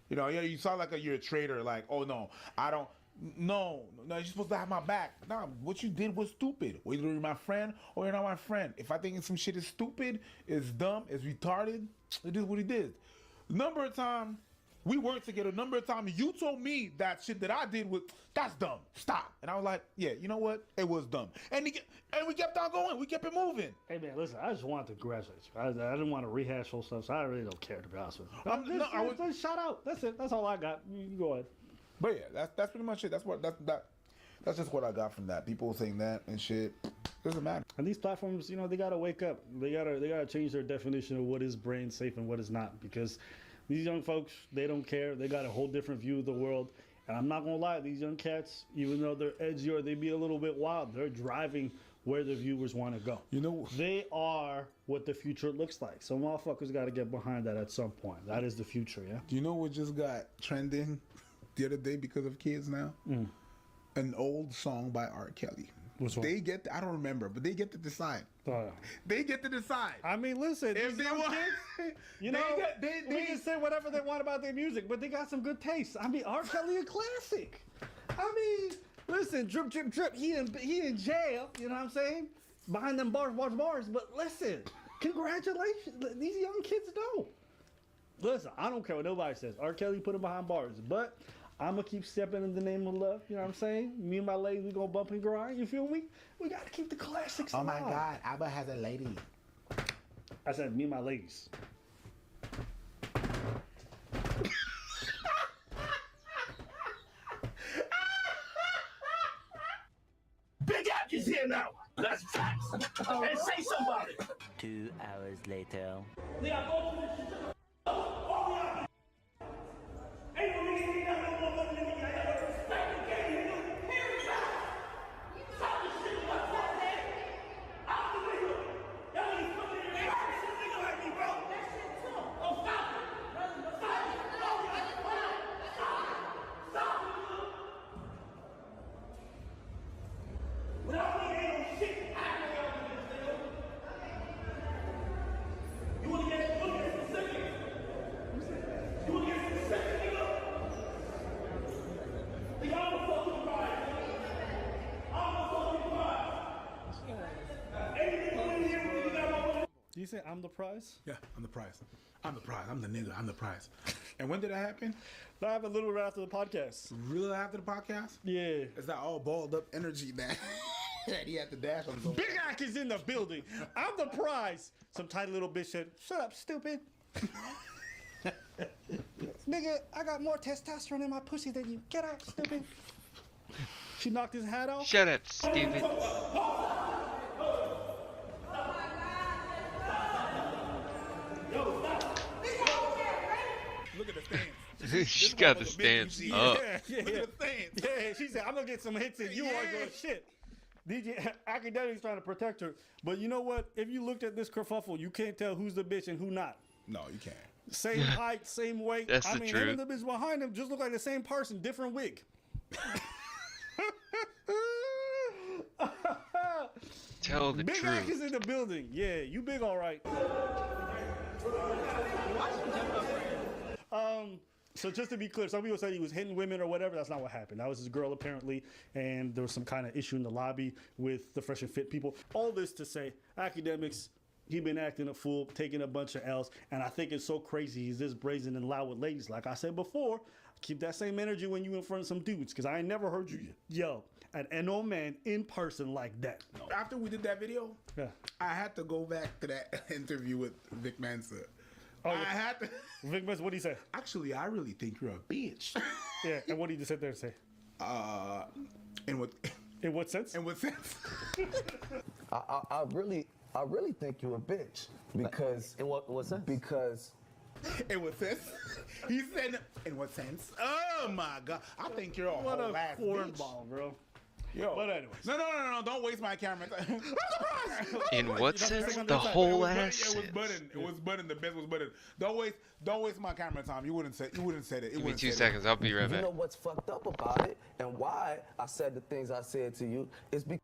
You know, you sound like you're a traitor. Like, oh no, I don't. No, you're supposed to have my back. No, what you did was stupid. Whether you're my friend or you're not my friend. If I think some shit is stupid, is dumb, is retarded, it is what it is. Number of times we worked together. Number of times you told me that shit that I did that's dumb. Stop. And I was like, yeah, you know what? It was dumb. And we kept on going. We kept it moving. Hey man, listen, I just wanted to congratulate you. I didn't want to rehash whole stuff, so I really don't care, to be honest with you. Just shout out. That's it. That's all I got. You go ahead. But yeah, that's pretty much it. That's just what I got from that. People saying that and shit. Doesn't matter. And these platforms, you know, they gotta wake up. They gotta change their definition of what is brand safe and what is not, because these young folks, they don't care. They got a whole different view of the world. And I'm not gonna lie, these young cats, even though they're edgy or they be a little bit wild, they're driving where the viewers want to go. You know, they are what the future looks like. So motherfuckers got to get behind that at some point. That is the future, yeah. Do you know what just got trending the other day because of kids now? An old song by R. Kelly. What's wrong? I don't remember, but they get to decide. Oh. They get to decide. I mean, listen, if they want, kids, you know, they can say whatever they want about their music, but they got some good taste. I mean, R. Kelly a classic. I mean, listen, drip, drip, drip. He in jail. You know what I'm saying? Behind them bars. But listen, congratulations. These young kids know. Listen, I don't care what nobody says. R. Kelly put him behind bars, but I'm going to keep stepping in the name of love. You know what I'm saying? Me and my lady, we going to bump and grind. You feel me? We got to keep the classics alive. Oh, my God. Abba has a lady. I said me and my ladies. Big Ack is here now. That's facts. And say somebody. 2 hours later. Do you say I'm the prize? Yeah, I'm the prize. I'm the prize. I'm the nigga. I'm the prize. And when did that happen? That happened a little right after the podcast. Really after the podcast? Yeah. Is that all balled up energy that he had to dash on? Big Ack is in the building. I'm the prize. Some tiny little bitch said, "Shut up, stupid." Nigga, I got more testosterone in my pussy than you. Get out, stupid. She knocked his hat off. Shut up, stupid. Look at the stance. She's got the stance up. Yeah. Look at the stance. Yeah, she said, "I'm gonna get some hits and you aren't going shit." DJ Academic's trying to protect her, but you know what? If you looked at this kerfuffle, you can't tell who's the bitch and who not. No, you can't. Same height, same weight. That's I the mean, truth. him and the bitch behind him just look like the same person, different wig. Tell the Big truth. Ack is in the building. Yeah, you big all right. So just to be clear, some people said he was hitting women or whatever. That's not what happened. That was his girl apparently, and there was some kind of issue in the lobby with the Fresh and Fit people. All this to say, Academics, he been acting a fool, taking a bunch of L's, and I think it's so crazy he's this brazen and loud with ladies. Like I said before, keep that same energy when you in front of some dudes, because I ain't never heard you yell at an old man in person like that. After we did that video, Yeah. I had to go back to that interview with Vic Mensa. Oh, I had to. Vic Mensa, what did he say? Actually, I really think you're a bitch. Yeah, and what did he just sit there and say? In what? In what sense? In what sense? I really think you're a bitch because. In what sense? Because. In what sense? He said, in what sense? Oh my God. I think you're a What whole a ass cornball, bro. Yo. But anyways. No, don't waste my camera. In what You know sense? saying? The whole It was ass button. sense. It was button. The best was button. Don't waste my camera time. You wouldn't say it. Give me 2 seconds. I'll be right You back. know what's fucked up about it and why I said the things I said to you is because.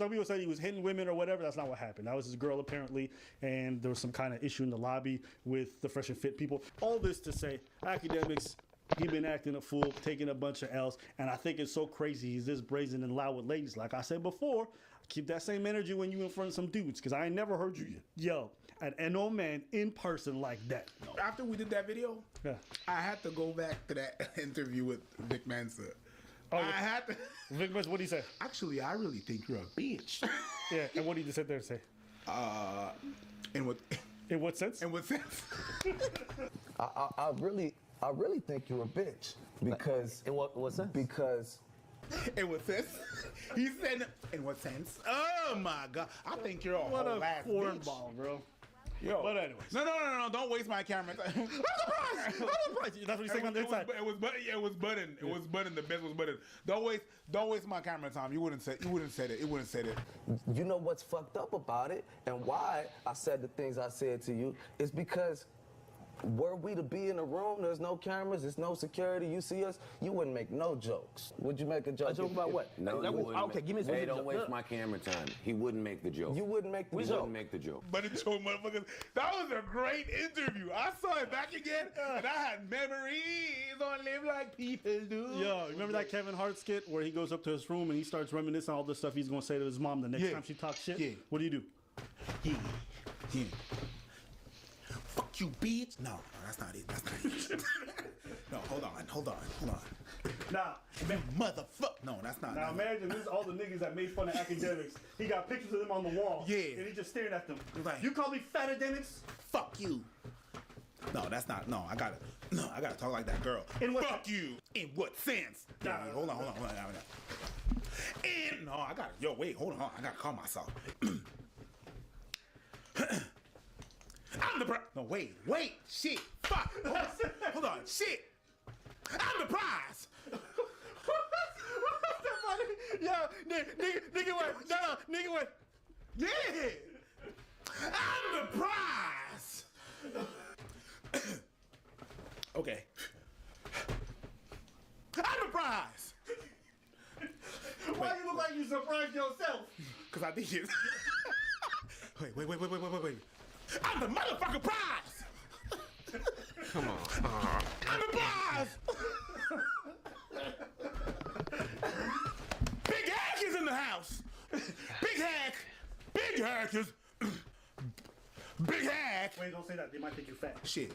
Some people said he was hitting women or whatever. That's not what happened. That was his girl apparently, and there was some kind of issue in the lobby with the Fresh and Fit people. All this to say, Academics, he been acting a fool, taking a bunch of L's, and I think it's so crazy he's this brazen and loud with ladies. Like I said before, keep that same energy when you in front of some dudes, because I ain't never heard you yell at an old man in person like that. After we did that video, I had to go back to that interview with Vic Mensa. Oh, I had to. Vic Mensa, what did he say? Actually, I really think you're a bitch. Yeah, and what did he sit there and say? In what sense? In what sense? I really think you're a bitch because. In what sense? Because. In what sense? He said, in what sense? Oh my God! I think you're a What whole a ass cornball, bro. Yo. But anyways. No, don't waste my camera. I'm surprised. That's what he's saying on the inside. It was button. It was button. The best was button. Don't waste my camera time. You wouldn't say it. You know what's fucked up about it and why I said the things I said to you is because were we to be in a room, there's no cameras, there's no security, you see us, you wouldn't make no jokes. Would you make a joke? A joke about what? No, you wouldn't. Okay, give me some. Hey, don't waste my camera time. He wouldn't make the joke. You wouldn't make the joke. He wouldn't make the joke. But it showed motherfuckers. That was a great interview. I saw it back again, and I had memories on Live Like People Do. Yo, remember that Kevin Hart skit where he goes up to his room and he starts reminiscing all the stuff he's gonna say to his mom the next time she talks shit? Yeah. What do you do? Yeah. Fuck you, bitch. No, that's not it. No, hold on. Nah, man, motherfucker. No, that's not. Now imagine this is all the niggas that made fun of academics. He got pictures of them on the wall. Yeah. And he just staring at them. Right. You call me fat academics? Fuck you. No, that's not. No, I gotta talk like that girl. In what Fuck you. In what sense? Yeah, hold on. And no, I gotta. Yo, wait, hold on. I gotta calm myself. I'm the prize. No, wait, shit, fuck. Hold on, shit. I'm the prize. Yo, nigga, what? No, nigga, what? Yeah. I'm the prize. Okay. I'm the prize. Why you look like you surprised yourself? Because I did. Wait. I'm the motherfucking prize! Come on. I'm the prize! Big Hack is in the house! Big Hack is... Big Hack! Wait, don't say that. They might think you're fat. Shit.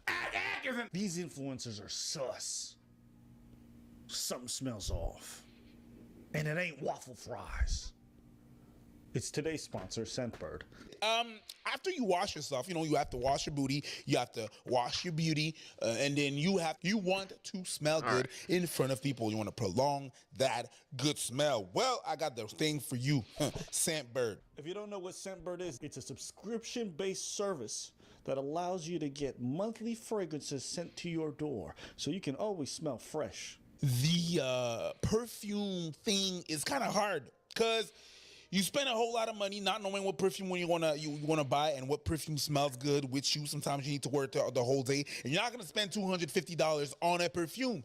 Hack is in... These influencers are sus. Something smells off. And it ain't waffle fries. It's today's sponsor, Scentbird. After you wash yourself, you have to wash your booty, you have to wash your beauty, and then you want to smell good in front of people. You want to prolong that good smell. Well, I got the thing for you, Scentbird. If you don't know what Scentbird is, it's a subscription-based service that allows you to get monthly fragrances sent to your door, so you can always smell fresh. The perfume thing is kind of hard, because you spend a whole lot of money not knowing what perfume you wanna buy and what perfume smells good with you. Sometimes you need to wear it the whole day, and you're not gonna spend $250 on a perfume.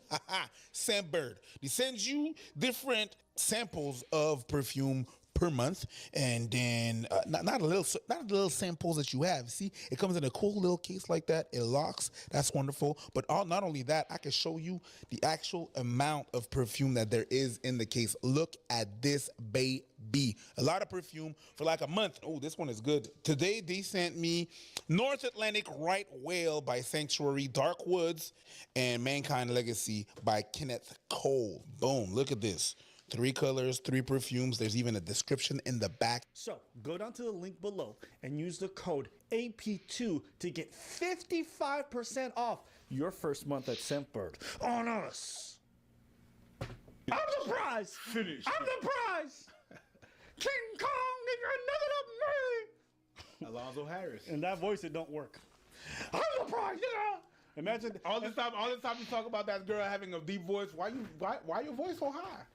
Scentbird. They send you different samples of perfume per month, and then not little samples that you have. See, it comes in a cool little case like that. It locks. That's wonderful. But not only that, I can show you the actual amount of perfume that there is in the case. Look at this baby. A lot of perfume for like a month. Oh, this one is good. Today they sent me North Atlantic Right Whale by Sanctuary, Dark Woods, and Mankind Legacy by Kenneth Cole. Boom. Look at this. 3 colors, 3 perfumes. There's even a description in the back. So go down to the link below and use the code AP2 to get 55% off your first month at Scentbird. On us. I'm the prize. Finish. I'm the prize. King Kong, nigga, nigga, me. Alonzo Harris. In that voice, it don't work. I'm the prize, nigga. Imagine all the time you talk about that girl having a deep voice. Why your voice so high?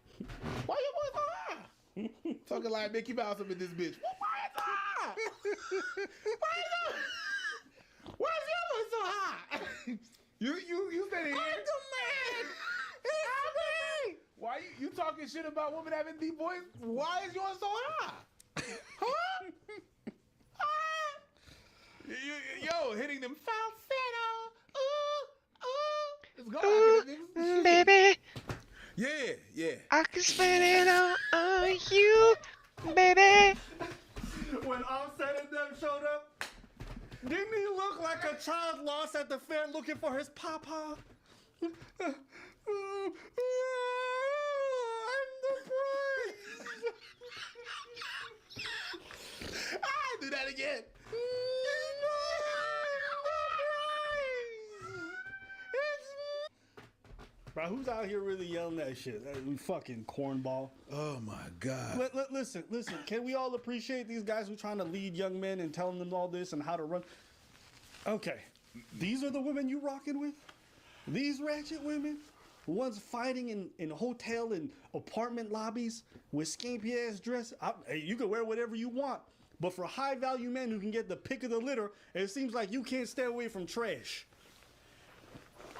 Why your voice so high? Talking like Mickey Mouse up in this bitch. Why is so high? Why is your voice so high? You standing here? I'm the man. It's me. Why you talking shit about women having deep voice? Why is yours so high? Huh? Yo, hitting them falsetto. Let's go. Baby. Yeah. I can spend it on you, baby. When Offset and them showed up, didn't he look like a child lost at the fair looking for his papa? I'm the prize. Do that again. Bro, who's out here really yelling that shit? That fucking cornball. Oh my God. Listen. Can we all appreciate these guys who are trying to lead young men and telling them all this and how to run? Okay, these are the women you rocking with? These ratchet women? The ones fighting in hotel and apartment lobbies with skimpy ass dress? Hey, you can wear whatever you want. But for high value men who can get the pick of the litter, it seems like you can't stay away from trash.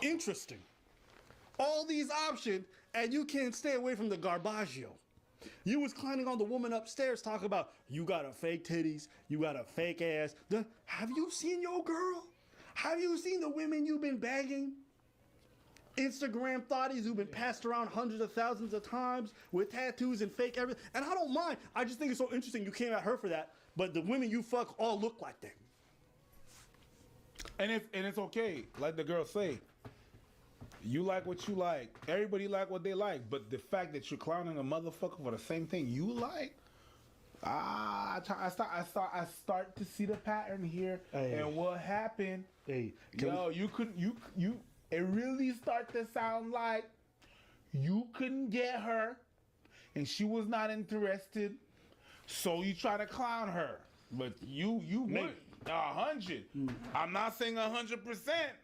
Interesting. All these options, and you can't stay away from the garbaggio. You was climbing on the woman upstairs talking about, you got a fake titties, you got a fake ass. Have you seen your girl? Have you seen the women you've been bagging? Instagram thotties who've been passed around hundreds of thousands of times with tattoos and fake everything. And I don't mind. I just think it's so interesting you came at her for that. But the women you fuck all look like that. And it's okay. Like the girls say, you like what you like. Everybody like what they like. But the fact that you're clowning a motherfucker for the same thing you like, I start to see the pattern here. Hey. And what happened? Hey, it really start to sound like you couldn't get her, and she was not interested. So you try to clown her, but you went 100. I'm not saying 100%,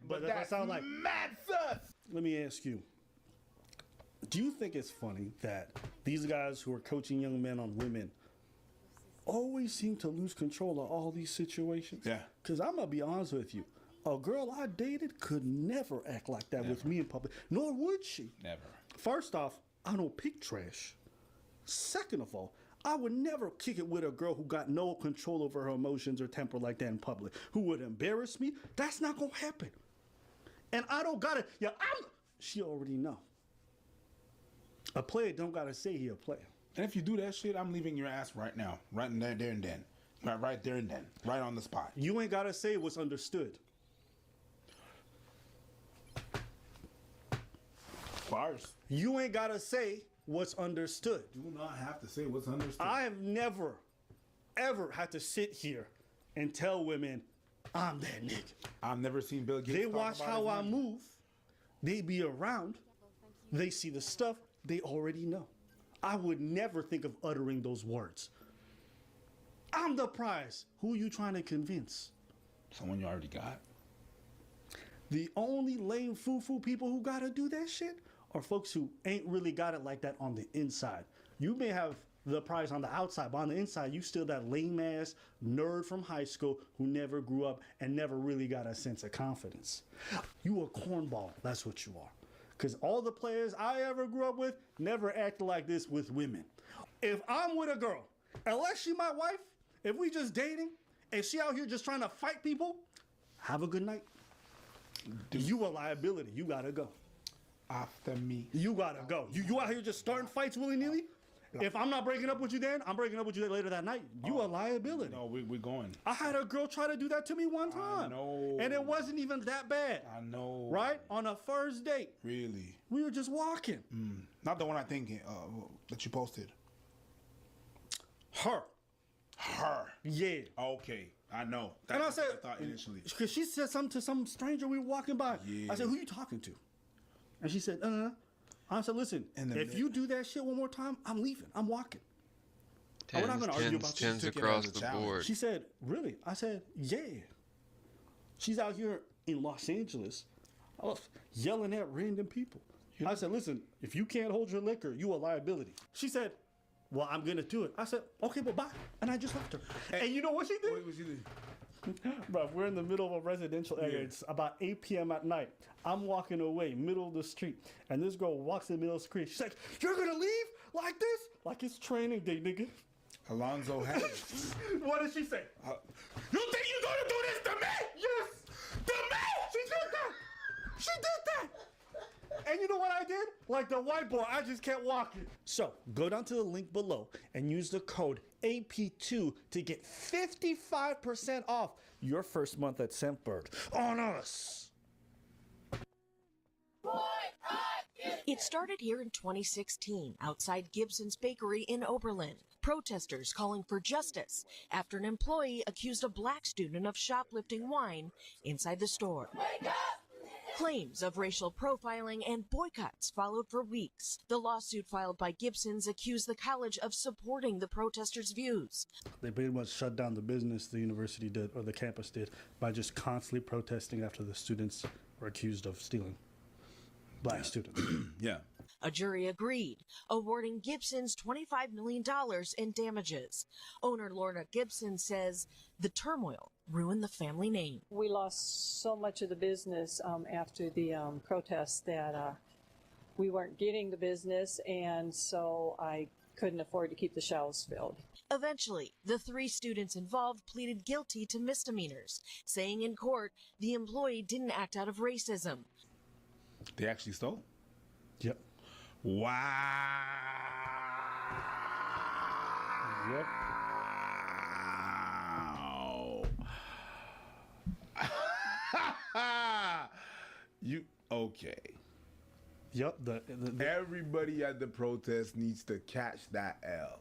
but that sounds like mad sus. Let me ask you, do you think it's funny that these guys who are coaching young men on women always seem to lose control of all these situations? Yeah. Because I'm going to be honest with you. A girl I dated could never act like that with me in public, nor would she. Never. First off, I don't pick trash. Second of all, I would never kick it with a girl who got no control over her emotions or temper like that in public, who would embarrass me. That's not going to happen. And I don't got to, she already know. A player don't got to say he a player. And if you do that shit, I'm leaving your ass right now. Right there and then. Right there and then. Right on the spot. You ain't got to say what's understood. Bars. You ain't got to say what's understood. You will not have to say what's understood. I have never, ever had to sit here and tell women, I'm that nigga. I've never seen Bill Gates. They watch how I move. They be around. They see the stuff they already know. I would never think of uttering those words. I'm the prize. Who are you trying to convince? Someone you already got. The only lame foo-foo people who gotta do that shit are folks who ain't really got it like that on the inside. You may have the prize on the outside, but on the inside, you still that lame-ass nerd from high school who never grew up and never really got a sense of confidence. You a cornball, that's what you are. Because all the players I ever grew up with never acted like this with women. If I'm with a girl, unless she my wife, if we just dating, and she out here just trying to fight people, have a good night. You a liability, you gotta go. After me. You gotta go. You out here just starting fights willy-nilly? If I'm not breaking up with you then, I'm breaking up with you later that night. You a liability. No, we're going. I had a girl try to do that to me one time. I know. And it wasn't even that bad. I know. Right? On a first date. Really? We were just walking. Not the one I think that you posted. Her. Yeah. Okay. I know. And I said, I thought initially. Because she said something to some stranger we were walking by. Yeah. I said, who you talking to? And she said, I said, listen, if you do that shit one more time, I'm leaving. I'm walking. We're not going to argue about tens across the board. She said, really? I said, yeah. She's out here in Los Angeles yelling at random people. I said, listen, if you can't hold your liquor, you a liability. She said, well, I'm going to do it. I said, okay, well, bye. And I just left her. And you know what she did? What she did? Bro, we're in the middle of a residential area. Yeah. It's about 8 p.m. at night. I'm walking away, middle of the street, and this girl walks in the middle of the street. She's like, "You're gonna leave like this? Like it's training day, nigga." Alonzo Harris. What did she say? You think you're gonna do this to me? Yes! To me? She did that! She did that! And you know what I did? Like the white boy, I just kept walking. So, go down to the link below and use the code AP2 to get 55% off your first month at Scentbird. On us! It started here in 2016 outside Gibson's Bakery in Oberlin. Protesters calling for justice after an employee accused a black student of shoplifting wine inside the store. Wake up! Claims of racial profiling and boycotts followed for weeks. The lawsuit filed by Gibson's accused the college of supporting the protesters' views. They pretty much shut down the business the university did, or the campus did, by just constantly protesting after the students were accused of stealing. Black students. Yeah. A jury agreed, awarding Gibson's $25 million in damages. Owner Lorna Gibson says the turmoil ruined the family name. We lost so much of the business after the protests that we weren't getting the business, and so I couldn't afford to keep the shelves filled. Eventually, the 3 students involved pleaded guilty to misdemeanors, saying in court the employee didn't act out of racism. They actually stole? Yep. Wow. Yep. You okay? Yep. Everybody at the protest needs to catch that L,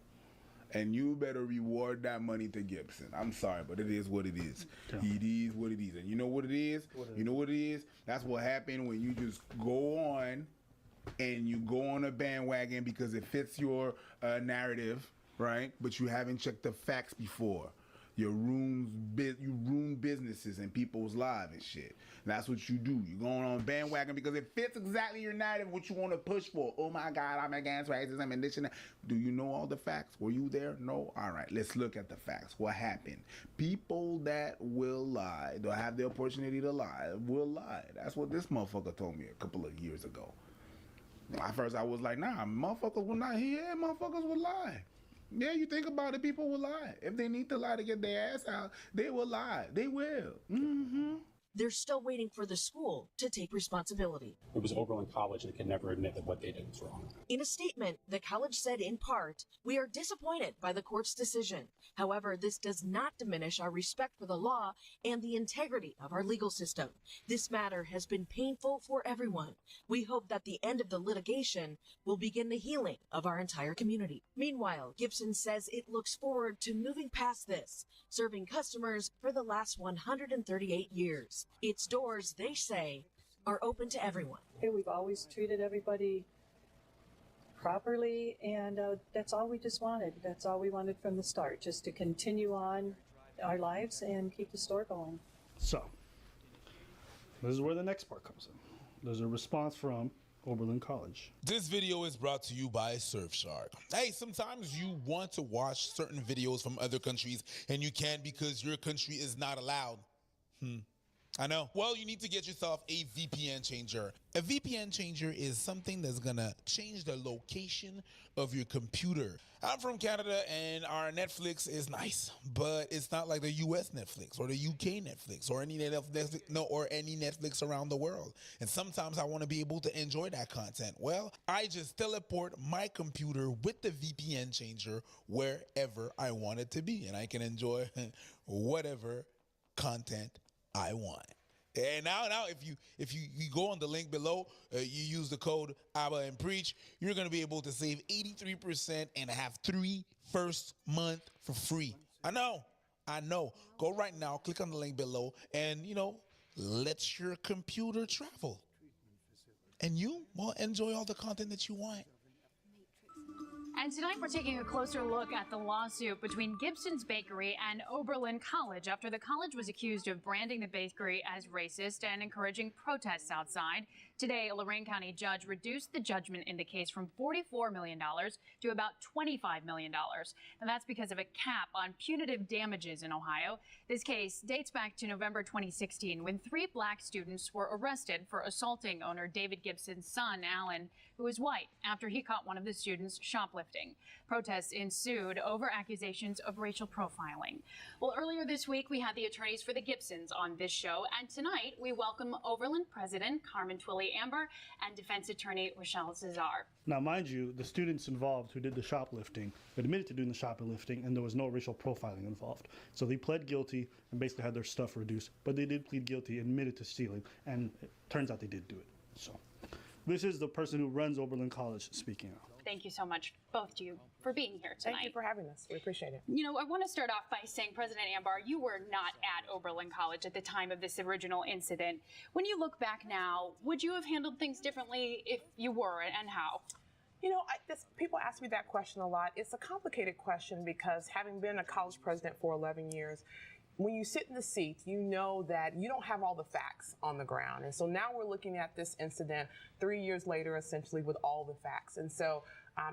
and you better reward that money to Gibson. I'm sorry, but it is what it is. Yeah. It is what it is, and you know what it is. You know what it is. That's what happened when you just go on, and you go on a bandwagon because it fits your narrative, right? But you haven't checked the facts before. You ruin businesses and people's lives and shit. And that's what you do. You're going on a bandwagon because it fits exactly your narrative, what you want to push for. Oh my God, I'm against racism and this and that. Do you know all the facts? Were you there? No? All right, let's look at the facts. What happened? People that will lie, they'll have the opportunity to lie, will lie. That's what this motherfucker told me a couple of years ago. At first I was like, nah, motherfuckers will not. Yeah, motherfuckers will lie. Yeah, you think about it, people will lie. If they need to lie to get their ass out, they will lie. They will. Mm-hmm. They're still waiting for the school to take responsibility. It was Oberlin College and they can never admit that what they did was wrong. In a statement, the college said in part, "We are disappointed by the court's decision. However, this does not diminish our respect for the law and the integrity of our legal system. This matter has been painful for everyone. We hope that the end of the litigation will begin the healing of our entire community." Meanwhile, Gibson says it looks forward to moving past this, serving customers for the last 138 years. Its doors, they say, are open to everyone. We've always treated everybody properly, and that's all we just wanted. That's all we wanted from the start, just to continue on our lives and keep the store going. So, this is where the next part comes in. There's a response from Oberlin College. This video is brought to you by Surfshark. Hey, sometimes you want to watch certain videos from other countries and you can't because your country is not allowed. I know. Well, you need to get yourself a VPN changer. A VPN changer is something that's gonna change the location of your computer. I'm from Canada and our Netflix is nice, but it's not like the US Netflix or the UK Netflix or any Netflix around the world. And sometimes I want to be able to enjoy that content. Well, I just teleport my computer with the VPN changer wherever I want it to be, and I can enjoy whatever content I want. And now if you go on the link below, you use the code Abba and Preach, you're gonna be able to save 83% and have 3 first month for free. I know. Go right now, click on the link below, and let your computer travel. And you will enjoy all the content that you want. And tonight we're taking a closer look at the lawsuit between Gibson's Bakery and Oberlin College after the college was accused of branding the bakery as racist and encouraging protests outside. Today, a Lorain County judge reduced the judgment in the case from $44 million to about $25 million. And that's because of a cap on punitive damages in Ohio. This case dates back to November 2016 when 3 black students were arrested for assaulting owner David Gibson's son, Alan, who was white, after he caught one of the students shoplifting. Protests ensued over accusations of racial profiling. Well, earlier this week, we had the attorneys for the Gibsons on this show, and tonight we welcome Oberlin President Carmen Twilley Amber and defense attorney Rochelle Cesar. Now, mind you, the students involved who did the shoplifting admitted to doing the shoplifting, and there was no racial profiling involved. So they pled guilty and basically had their stuff reduced, but they did plead guilty, admitted to stealing, and it turns out they did do it. So this is the person who runs Oberlin College speaking out. Thank you so much, both of you, for being here tonight. Thank you for having us. We appreciate it. You know, I want to start off by saying, President Ambar, you were not at Oberlin College at the time of this original incident. When you look back now, would you have handled things differently if you were, and how? You know, people ask me that question a lot. It's a complicated question because having been a college president for 11 years, when you sit in the seat, you know that you don't have all the facts on the ground. And so now we're looking at this incident 3 years later, essentially, with all the facts. And so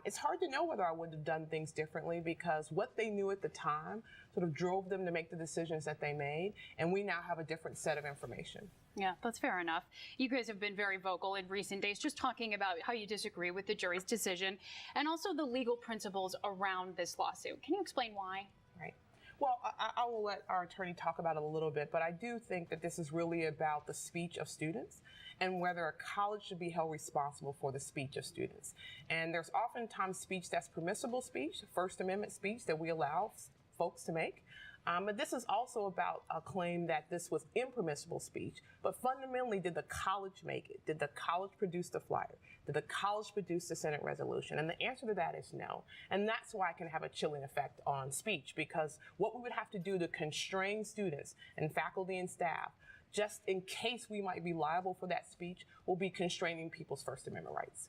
it's hard to know whether I would have done things differently because what they knew at the time sort of drove them to make the decisions that they made. And we now have a different set of information. Yeah, that's fair enough. You guys have been very vocal in recent days, just talking about how you disagree with the jury's decision and also the legal principles around this lawsuit. Can you explain why? Right. Well, I will let our attorney talk about it a little bit, but I do think that this is really about the speech of students and whether a college should be held responsible for the speech of students. And there's oftentimes speech that's permissible speech, First Amendment speech that we allow folks to make. But this is also about a claim that this was impermissible speech. But fundamentally, did the college make it? Did the college produce the flyer? Did the college produce the Senate resolution? And the answer to that is no. And that's why it can have a chilling effect on speech, because what we would have to do to constrain students and faculty and staff, just in case we might be liable for that speech, will be constraining people's First Amendment rights.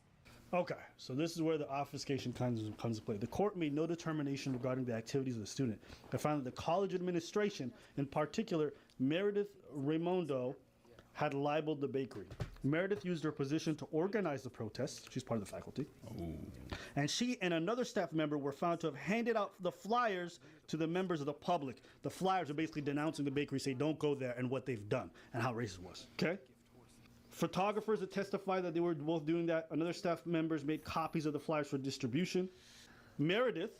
Okay, so this is where the obfuscation comes into play. The court made no determination regarding the activities of the student. It found that the college administration, in particular Meredith Raimondo, had libeled the bakery. Meredith used her position to organize the protests. She's part of the faculty. And she and another staff member were found to have handed out the flyers to the members of the public. The flyers are basically denouncing the bakery, say don't go there, and what they've done and how racist it was. Okay? Photographers that testified that they were both doing that. Another staff members made copies of the flyers for distribution. Meredith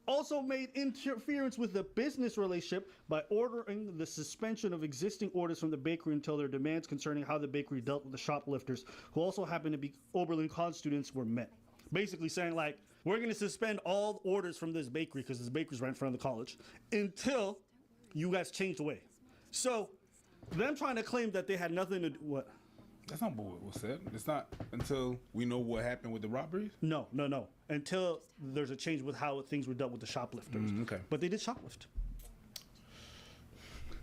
also made interference with the business relationship by ordering the suspension of existing orders from the bakery until their demands concerning how the bakery dealt with the shoplifters, who also happened to be Oberlin College students, were met. Basically saying, like, we're going to suspend all orders from this bakery because this bakery's right in front of the college until you guys change the way. So them trying to claim that they had nothing to do, what? That's not what was said. It's not until we know what happened with the robberies? No. Until there's a change with how things were dealt with the shoplifters. Okay. But they did shoplift.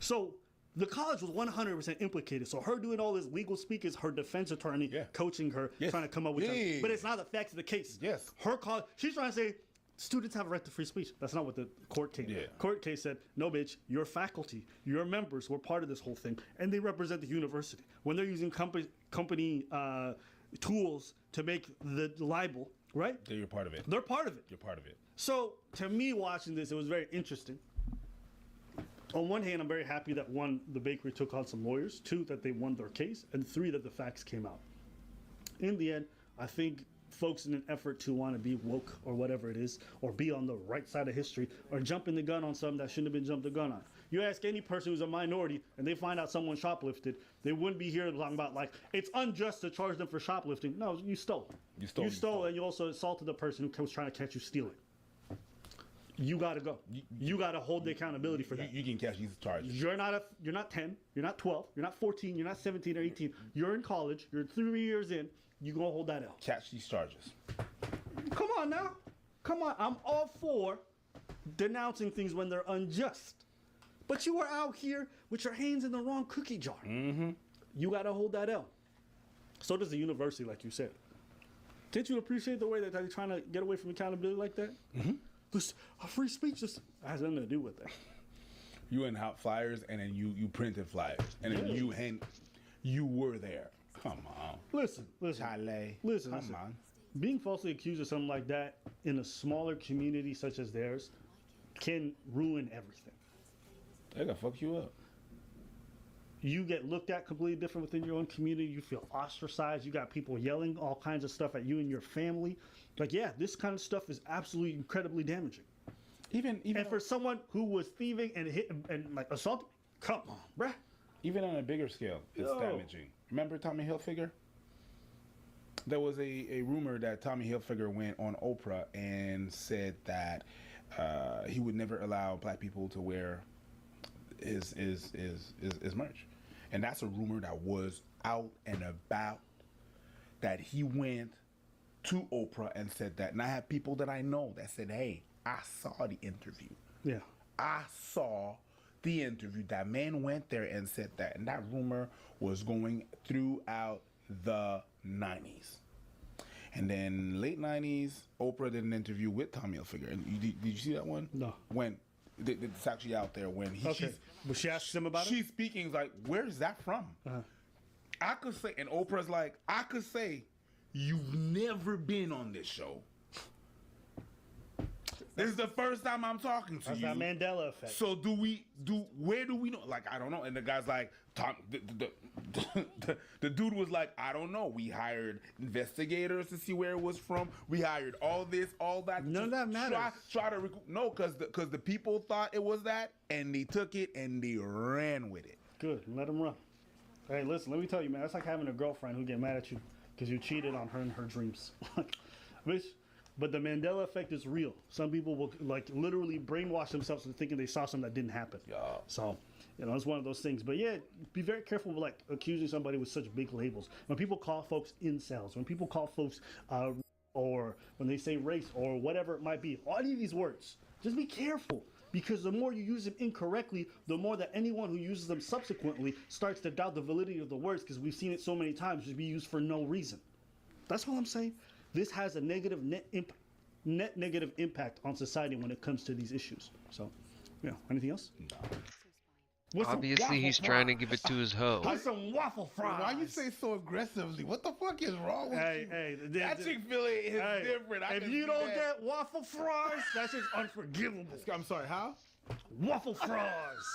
So the college was 100% implicated. So her doing all this legal speak is her defense attorney coaching her, trying to come up with something. But it's not the facts of the case. Yes. Her college, she's trying to say, students have a right to free speech. That's not what the court case. Court case said, no, bitch, your faculty, your members were part of this whole thing, and they represent the university. When they're using company tools to make the libel, right? You're part of it. They're part of it. You're part of it. So, to me, watching this, it was very interesting. On one hand, I'm very happy that, one, the bakery took on some lawyers, two, that they won their case, and three, that the facts came out. In the end, I think folks in an effort to want to be woke or whatever it is, or be on the right side of history, or jumping the gun on something that shouldn't have been jumped the gun on. You ask any person who's a minority and they find out someone shoplifted, they wouldn't be here talking about, like, it's unjust to charge them for shoplifting. No, you stole. You stole, and you also assaulted the person who was trying to catch you stealing. You gotta go. You gotta hold the accountability for that. You can catch these charges. You're not 10, you're not 12, you're not 14, you're not 17 or 18. You're in college, you're 3 years in, you gonna hold that L. Catch these charges. Come on now. Come on. I'm all for denouncing things when they're unjust. But you are out here with your hands in the wrong cookie jar. You gotta hold that L. So does the university, like you said. Can't you appreciate the way that they're trying to get away from accountability like that? Mm-hmm. This free speech just has nothing to do with that. You hand out flyers, and then you printed flyers, and then you were there. Come on. Listen. Listen. Come on. Being falsely accused of something like that in a smaller community such as theirs can ruin everything. They gonna fuck you up. You get looked at completely different within your own community. You feel ostracized. You got people yelling all kinds of stuff at you and your family. Like, yeah, this kind of stuff is absolutely incredibly damaging. Even for someone who was thieving and hit and like assaulting, come on, bruh. Even on a bigger scale, it's damaging. Remember Tommy Hilfiger? There was a rumor that Tommy Hilfiger went on Oprah and said that he would never allow black people to wear his merch. And that's a rumor that was out and about, that he went to Oprah and said that. And I have people that I know that said, hey, I saw the interview. Yeah. I saw the interview. That man went there and said that. And that rumor was going throughout the 90s. And then late 90s, Oprah did an interview with Tommy Hilfiger. And did you see that one? No. When it's actually out there. When was she asking him about it? She's speaking like, where is that from? I could say, and Oprah's like, I could say, you've never been on this show. This is the first time I'm talking to you. That's that Mandela effect. So where do we know? Like, I don't know. And the guy's like, the dude was like, I don't know. We hired investigators to see where it was from. We hired all this, all that. None of that matters. Try to no, because the people thought it was that, and they took it and they ran with it. Good, let them run. Hey, listen, let me tell you, man. That's like having a girlfriend who get mad at you because you cheated on her in her dreams. But the Mandela effect is real. Some people will like literally brainwash themselves into thinking they saw something that didn't happen. Yeah. So, it's one of those things. But yeah, be very careful with like accusing somebody with such big labels. When people call folks incels, when people call folks, or when they say race or whatever it might be, all of these words, just be careful. Because the more you use them incorrectly, the more that anyone who uses them subsequently starts to doubt the validity of the words, because we've seen it so many times just be used for no reason. That's all I'm saying. This has a negative net negative impact on society when it comes to these issues. So, anything else? No. Obviously, he's trying to give it to his hoe. What's some waffle fries? Why you say so aggressively? What the fuck is wrong with you? Hey, that Chick-fil-A is different. If you don't get waffle fries, that's just unforgivable. I'm sorry, how? Waffle fries.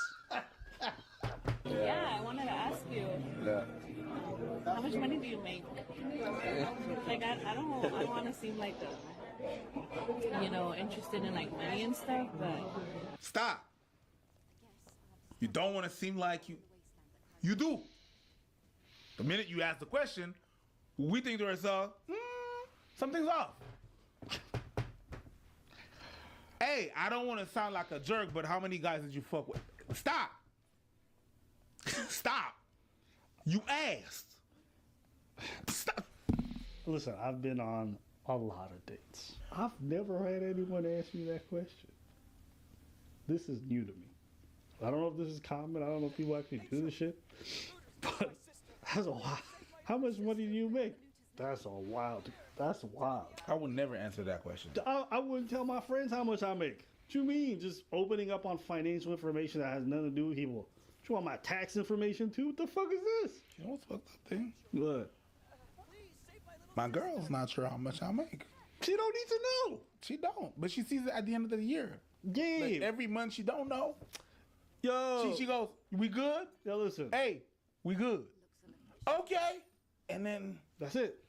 Yeah, I wanted to ask you. How much money do you make? Like, I don't want to seem like interested in like money and stuff, but stop. You don't want to seem like you do. The minute you ask the question, we think to ourselves, something's off. Hey, I don't want to sound like a jerk, but how many guys did you fuck with? Stop. Stop. You asked. Stop. Listen, I've been on a lot of dates. I've never had anyone ask me that question. This is new to me. I don't know if this is common. I don't know if people actually do this shit. But that's a wild. How much money do you make? That's wild. That's wild. I would never answer that question. I wouldn't tell my friends how much I make. What you mean? Just opening up on financial information that has nothing to do with people. You want my tax information too? What the fuck is this? You know what's fucked up thing? What? My girl's not sure how much I make. She don't need to know. She don't. But she sees it at the end of the year. Yeah. Like every month she don't know. Yo. She goes, we good? Yo, listen. Hey, we good. Okay. And then that's it.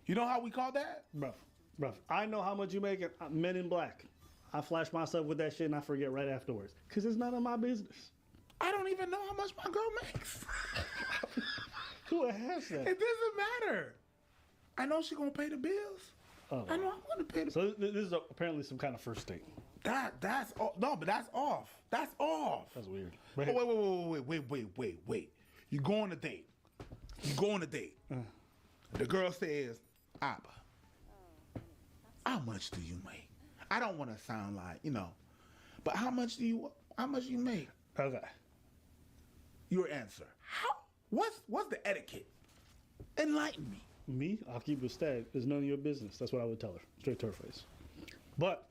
You know how we call that? Bruh. I know how much you make at Men in Black. I flash myself with that shit and I forget right afterwards. Because it's none of my business. I don't even know how much my girl makes. Who has that? It doesn't matter. I know she's going to pay the bills. Oh. I know I'm going to pay the bills. So this is apparently some kind of first date. That's off. No, but that's off. That's off. That's weird. Oh, wait. You go on a date. The girl says, Abba, how much do you make? I don't want to sound like, but how much do you make? Okay. Your answer. How? What's the etiquette? Enlighten me. me, I'll keep it stag. It's none of your business. That's what I would tell her, straight to her face. But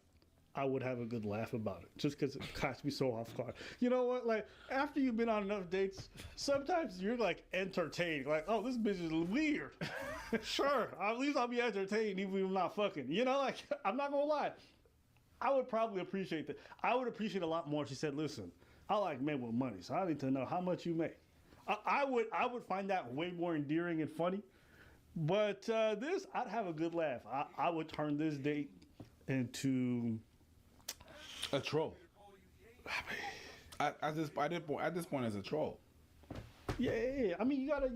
I would have a good laugh about it, just because it caught me so off guard. You know what? Like, after you've been on enough dates, sometimes you're like entertained. Like, oh, this bitch is weird. Sure, at least I'll be entertained even if I'm not fucking. You know, like, I'm not gonna lie. I would probably appreciate that. I would appreciate a lot more if she said, listen, I like men with money, so I need to know how much you make. I would find that way more endearing and funny. But this, I'd have a good laugh. I would turn this date into a troll. At this point, as a troll. Yeah. I mean, you gotta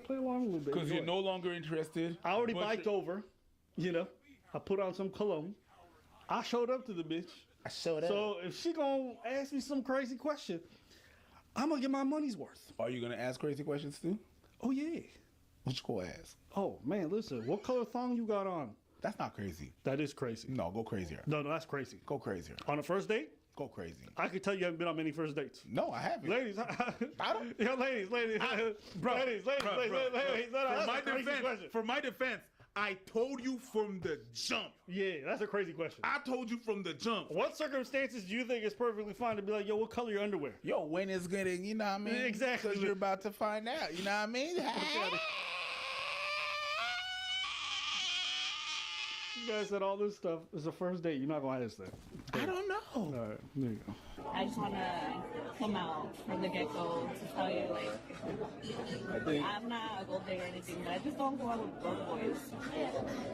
play along a little bit. Because you're no longer interested. I already biked over. You know, I put on some cologne. I showed up to the bitch. So if she gonna ask me some crazy question, I'm gonna get my money's worth. Are you gonna ask crazy questions too? Oh yeah. What you gonna ask? Oh man, listen. What color thong you got on? That's not crazy. That is crazy. No, go crazier. No, that's crazy. Go crazier. On a first date? Go crazy. I can tell you haven't been on many first dates. No, I haven't. Ladies, ladies. For my defense, I told you from the jump. Yeah, that's a crazy question. I told you from the jump. What circumstances do you think is perfectly fine to be like, yo, what color your underwear? Yo, when it's getting, you know what I mean? Exactly. Because you're about to find out, you know what I mean? You guys said all this stuff. It's a first date. You're not going to ask that. I don't know. All right, there you go. I just want to come out from the get-go to tell you, like, I'm not a gold digger or anything, but I just don't go out with broke boys.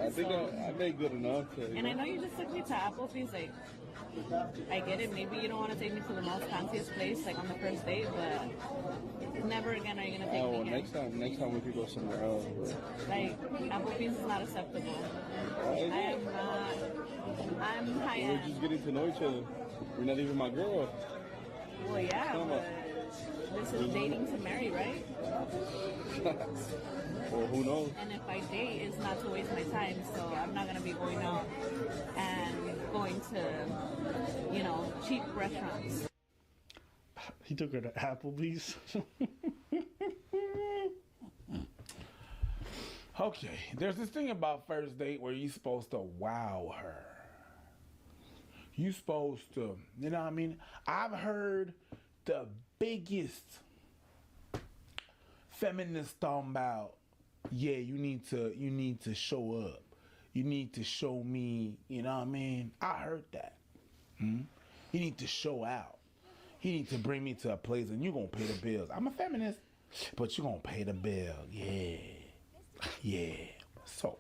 I think I made good enough. And I know you just took me to Applebee's, like, I get it. Maybe you don't want to take me to the most fanciest place, like, on the first date, but never again are you going to take me again. Next time we could go somewhere else. Like, Applebee's is not acceptable. I am not. I'm high-end. We're just getting to know each other. You're not even my girl. Well, yeah, but this is dating to marry, right? Well, who knows? And if I date, it's not to waste my time, so I'm not going to be going out and going to, you know, cheap restaurants. He took her to Applebee's. Okay, there's this thing about first date where you're supposed to wow her. You supposed to, you know what I mean? I've heard the biggest feminists talking about, yeah, you need to show up. You need to show me, you know what I mean? I heard that. You need to show out. You need to bring me to a place and you're going to pay the bills. I'm a feminist, but you're going to pay the bill. Yeah. Yeah. So.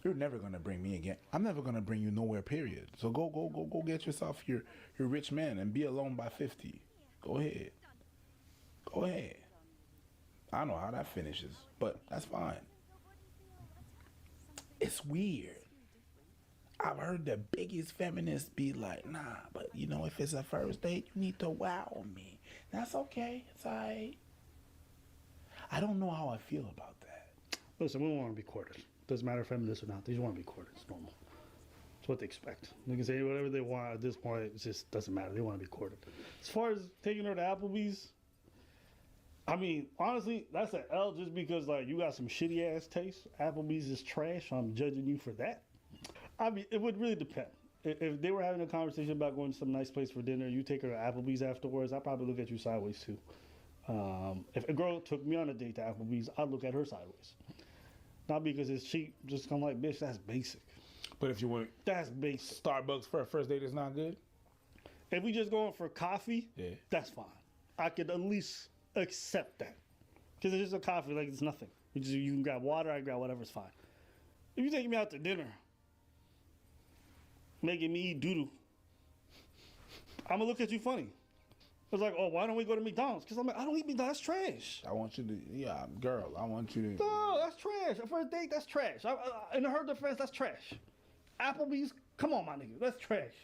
You're never gonna bring me again. I'm never gonna bring you nowhere, period. So go get yourself your rich man and be alone by 50. Go ahead. Go ahead. I don't know how that finishes, but that's fine. It's weird. I've heard the biggest feminists be like, nah, but you know, if it's a first date, you need to wow me. That's okay. It's all right. I don't know how I feel about that. Listen, we don't want to be courted. Doesn't matter if feminists or not. They just want to be courted. It's normal. It's what they expect. They can say whatever they want at this point. It just doesn't matter. They want to be courted. As far as taking her to Applebee's, I mean, honestly, that's an L just because, like, you got some shitty ass taste. Applebee's is trash. So I'm judging you for that. I mean, it would really depend. If they were having a conversation about going to some nice place for dinner, you take her to Applebee's afterwards, I'd probably look at you sideways too. If a girl took me on a date to Applebee's, I'd look at her sideways. Not because it's cheap, just I'm like, bitch, that's basic. But if you want, that's basic. Starbucks for a first date is not good. If we just going for coffee, that's fine. I could at least accept that because it's just a coffee, like it's nothing. You can grab water, I grab whatever's fine. If you take me out to dinner, making me eat doo-doo, I'm gonna look at you funny. It's like, oh, why don't we go to McDonald's? Because I'm like, I don't eat McDonald's. That's trash. I want you to, yeah, girl, I want you to. No, that's trash. For a date, that's trash. In her defense, that's trash. Applebee's, come on, my nigga, that's trash.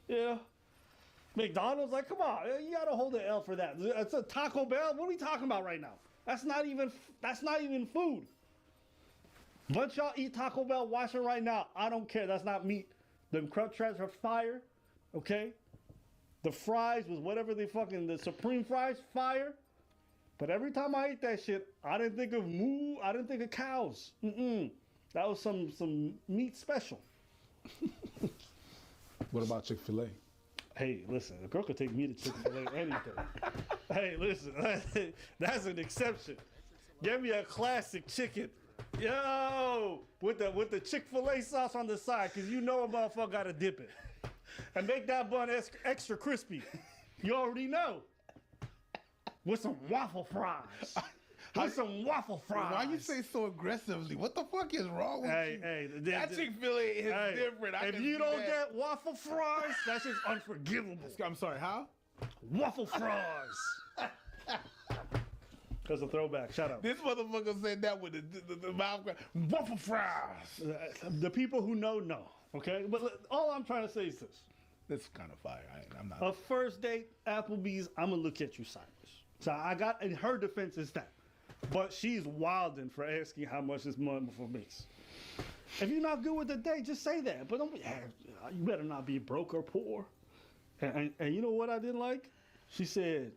Yeah. McDonald's, like, come on, you gotta hold the L for that. It's a Taco Bell. What are we talking about right now? That's not even food. Bunch y'all eat Taco Bell watching right now. I don't care. That's not meat. Them crunch wraps are fire. Okay. The fries was whatever the supreme fries, fire. But every time I ate that shit, I didn't think of moo. I didn't think of cows. That was some meat special. What about Chick-fil-A? Hey, listen, a girl could take me to Chick-fil-A anything. Hey, listen, that's an exception. Give me a classic chicken. Yo, with the Chick-fil-A sauce on the side, because you know a motherfucker got to dip it. And make that bun extra crispy. You already know. With some waffle fries. With some waffle fries. Why you say so aggressively? What the fuck is wrong with you? Hey, that Chick-fil-A is different. If you don't get waffle fries, that's just unforgivable. I'm sorry, how? Waffle fries. That's a throwback. Shout out. This motherfucker said that with the mouth. Waffle fries. The people who know. Okay? But all I'm trying to say is this. This is kind of fire. I'm not. A first date, Applebee's, I'm going to look at you sideways. So I got, in her defense is that. But she's wilding for asking how much this motherfucker makes. If you're not good with the date, just say that. But don't be, you better not be broke or poor. And you know what I didn't like? She said,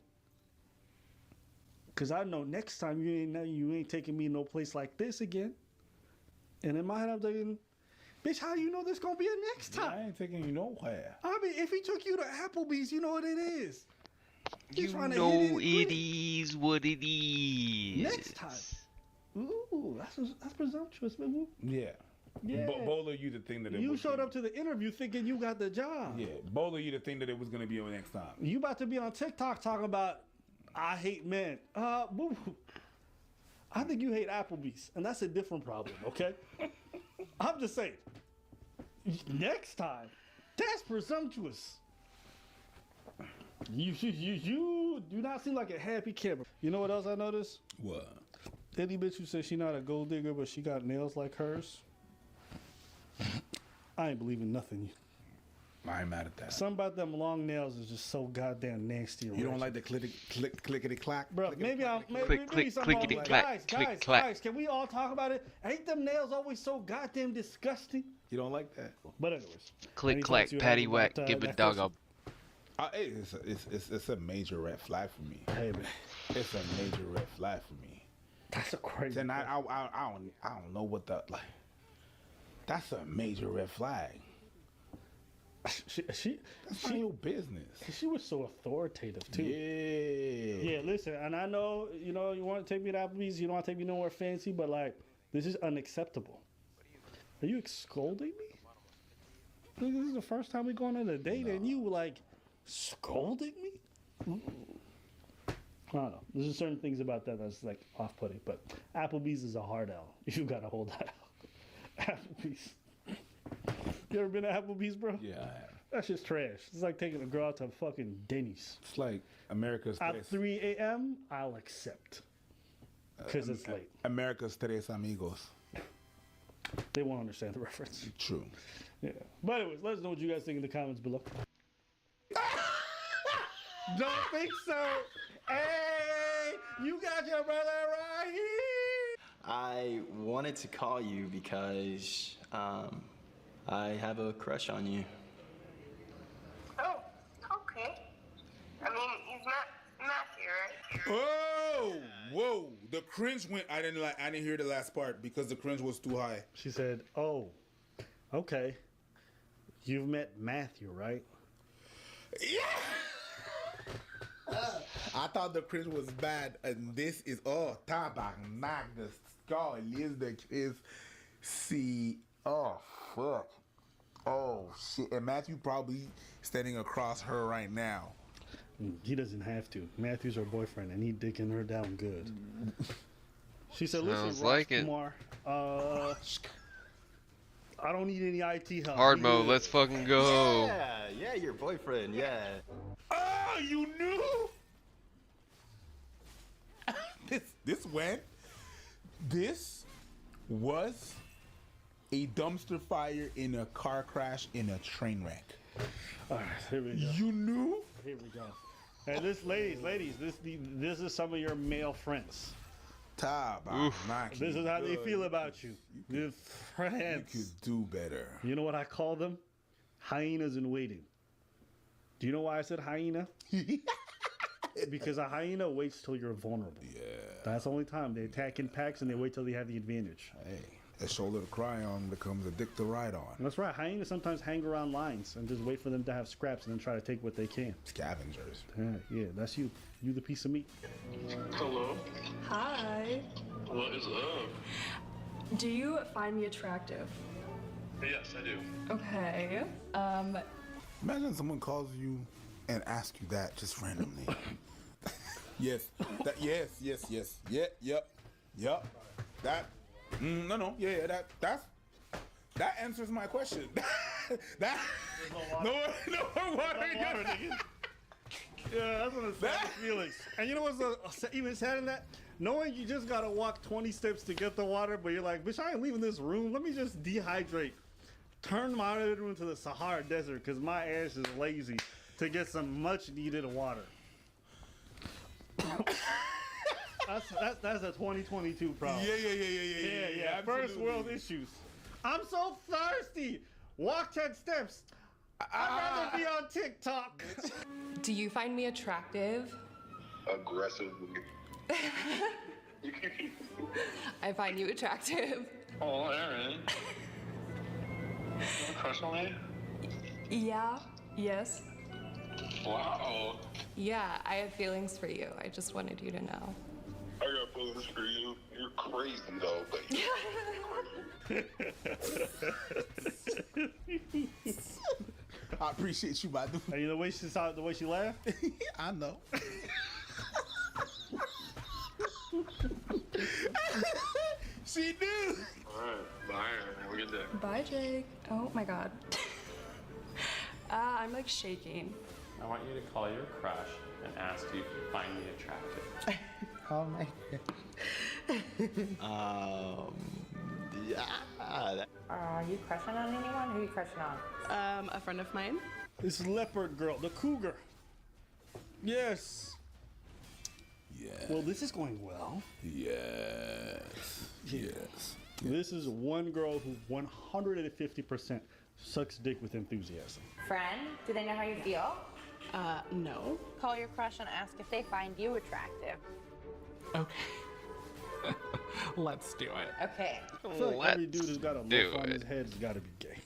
because I know next time you ain't taking me no place like this again. And in my head, I'm thinking, bitch, how you know this gonna be a next time? I ain't taking you nowhere. I mean, if he took you to Applebee's, you know what it is. You know it is what it is. Next time. Ooh, that's presumptuous, man. Yeah. Yeah. Both of you to think that it you was showed up to the interview thinking you got the job. Yeah, both of you to think that it was gonna be on next time. You about to be on TikTok talking about I hate men. Boo. I think you hate Applebee's, and that's a different problem. Okay. I'm just saying. Next time, that's presumptuous. You do not seem like a happy camper. You know what else I noticed? What? Any bitch who says she not a gold digger, but she got nails like hers. I ain't believing nothing. I ain't mad at that. Something about them long nails is just so goddamn nasty. You don't like the clickety clack, bro? Maybe clickety clack, guys. Can we all talk about it? Ain't them nails always so goddamn disgusting? You don't like that? But anyways, click clack, patty whack, give a dog a. It's a major red flag for me. Hey man, it's a major red flag for me. That's a crazy. And I don't know what the like. That's a major red flag. That's not your business. She was so authoritative too. Yeah. Listen, and I know you want to take me to Applebee's. You don't want to take me nowhere fancy, but like this is unacceptable. Are you scolding me? This is the first time we going on a date, and you like scolding me? I don't know. There's just certain things about that that's like off-putting, but Applebee's is a hard L. You gotta hold that out. Applebee's. You ever been to Applebee's, bro? Yeah, I have. That's just trash. It's like taking a girl out to fucking Denny's. It's like America's at 3 a.m. I'll accept because it's late. America's Tres Amigos. They won't understand the reference. True. Yeah. But anyways, let us know what you guys think in the comments below. Don't think so. Hey, you got your brother right here. I wanted to call you because I have a crush on you. Oh, okay. I mean, he's not Matthew, right? Oh, whoa! The cringe went. I didn't hear the last part because the cringe was too high. She said, "Oh, okay. You've met Matthew, right?" Yeah. I thought the cringe was bad, and this is Tabarnak, the is see. Oh fuck. Oh shit. And Matthew probably standing across her right now. He doesn't have to. Matthew's her boyfriend, and he dicking her down good. She said, "Listen, like Kumar, I don't need any IT help. Hard mode, let's fucking go." Yeah, your boyfriend, yeah. Oh, you knew? This was a dumpster fire in a car crash in a train wreck. All right, here we go. You knew? Here we go. Hey, ladies, this is some of your male friends. This is how they feel about you. Good friends. You could do better. You know what I call them? Hyenas in waiting. Do you know why I said hyena? Because a hyena waits till you're vulnerable. Yeah. That's the only time. They attack in packs and they wait till they have the advantage. Hey, a shoulder to cry on becomes a dick to ride on. And that's right. Hyenas sometimes hang around lines and just wait for them to have scraps and then try to take what they can. Scavengers. Yeah, that's you. You the piece of meat. Hello. Hi. What is up? Do you find me attractive? Yes, I do. Okay. Imagine someone calls you and asks you that just randomly. Yes. Yep. That. No. Yeah. That answers my question. that. No more water. Yeah, that's one of the saddest feelings. And you know what's even sadder than that? Knowing you just gotta walk 20 steps to get the water, but you're like, bitch, I ain't leaving this room. Let me just dehydrate. Turn my room into the Sahara Desert because my ass is lazy to get some much needed water. That's a 2022 problem. Yeah. First world issues. I'm so thirsty. Walk 10 steps. I'd rather be on TikTok. Do you find me attractive? Aggressively. I find you attractive. Oh, Aaron. You have a crush on me? Yeah. Yes. Wow. Yeah, I have feelings for you. I just wanted you to know. I got feelings for you. You're crazy though, but I appreciate you, Badu. And you know the way she laughed? I know. She do. Alright, bye. Have a good day. Bye, Jake. Oh my god. I'm like shaking. I want you to call your crush and ask you if you find me attractive. Oh my Are you crushing on anyone? Who are you crushing on? A friend of mine. This leopard girl, the cougar. Yes. Yeah. Well, this is going well. Yes. This is one girl who 150% sucks dick with enthusiasm. Friend? Do they know how you feel? No. Call your crush and ask if they find you attractive. Okay. Let's do it. Okay. I feel like every dude who's got a loaf on his head has got to be gay.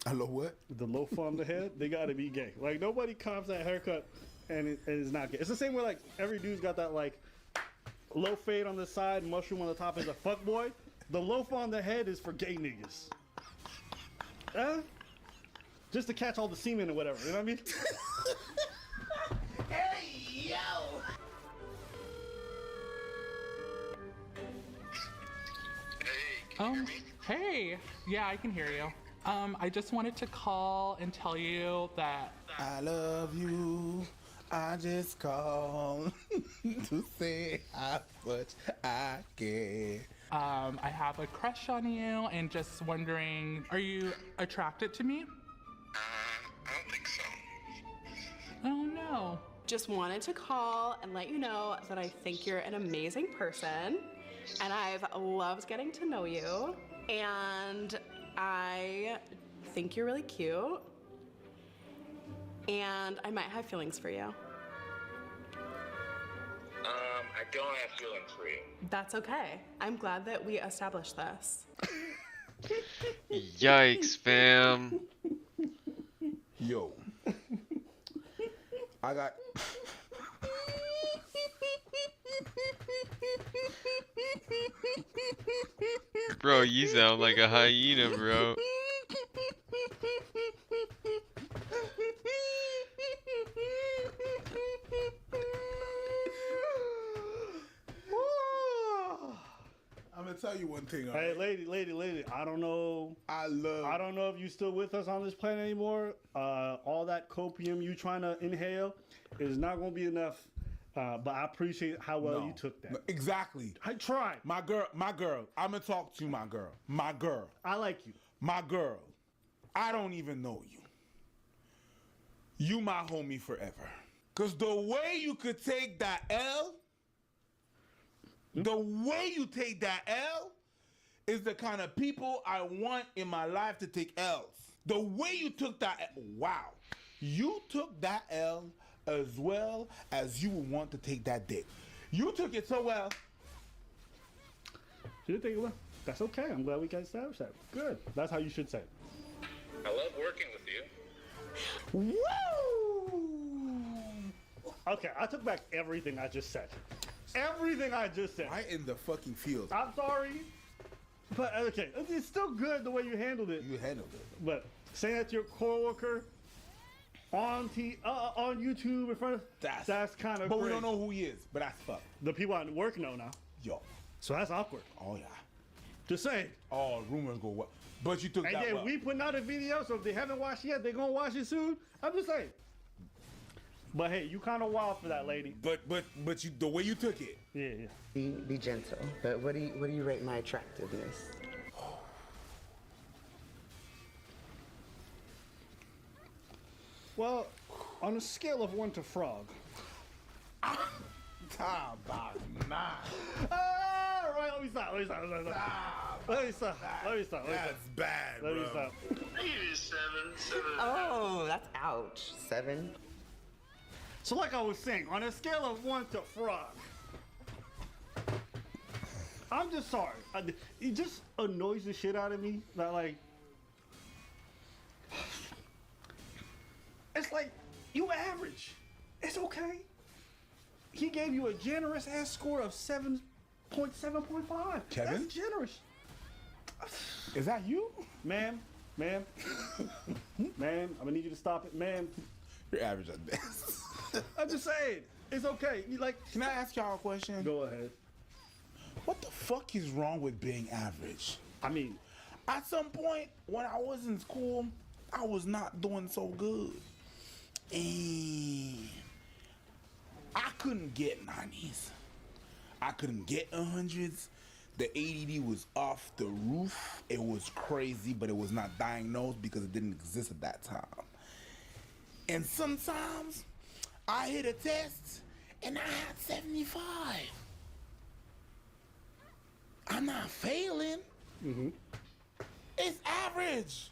A loaf what? The loaf on the head, they got to be gay. Like, nobody cops that haircut and it is not gay. It's the same way, like, every dude's got that, like, low fade on the side, mushroom on the top is a fuckboy. The loaf on the head is for gay niggas. Just to catch all the semen or whatever, you know what I mean? Hey, yo! Hey. Yeah, I can hear you. I just wanted to call and tell you that I love you. I just called to say how much I care. I have a crush on you and just wondering, are you attracted to me? I don't think so. Oh no. Just wanted to call and let you know that I think you're an amazing person and I've loved getting to know you and I think you're really cute and I might have feelings for you. I don't have feelings for you. That's okay. I'm glad that we established this. Yikes, fam. Yo. I got... Bro, you sound like a hyena, bro. I'm gonna tell you one thing. Hey, lady, I don't know. I don't know if you still with us on this planet anymore. All that copium you trying to inhale is not gonna be enough. But I appreciate how well you took that. No, exactly. I tried. My girl. I'm gonna talk to my girl. My girl. I like you. My girl. I don't even know you. You my homie forever. Cause the way you could take that L, the way you take that L is the kind of people I want in my life to take L's. The way you took that, wow. You took that L as well as you would want to take that dick. You took it so well. You didn't take it well. That's okay. I'm glad we can establish that. Good. That's how you should say it. I love working with you. Woo! Okay, I took back everything I just said. Everything I just said. Right in the fucking field. I'm sorry. But okay, it's still good the way you handled it. You handled it. But saying that to your coworker on YouTube in front of that's kind of. But crazy. we don't know who he is. But that's fucked. The people at work know now. Yo. So that's awkward. Oh yeah. Just saying. Oh, rumors go what? But you took and that then well. we putting out a video, so if they haven't watched it yet, they're gonna watch it soon. I'm just saying. But hey, you kind of wild for that lady. But you the way you took it. Yeah. Be gentle. But what do you rate my attractiveness? Well, on a scale of 1 to frog. How about 9? All right, let me stop. Let me stop. That's bad, Let me bro. stop. Maybe 7. Oh, that's ouch. 7. So like I was saying, on a scale of 1 to frog, I'm just sorry. It just annoys the shit out of me that like, it's like, you average. It's okay. He gave you a generous ass score of 7.5. Kevin? That's generous. Is that you? Ma'am, ma'am, I'm gonna need you to stop it, ma'am. You're average at best. I'm just saying, it's okay. You like? Can I ask y'all a question? Go ahead. What the fuck is wrong with being average? I mean, at some point when I was in school, I was not doing so good. And I couldn't get 90s. I couldn't get 100s. The ADD was off the roof. It was crazy, but it was not diagnosed because it didn't exist at that time. And sometimes I hit a test and I had 75. I'm not failing. Mm-hmm. It's average.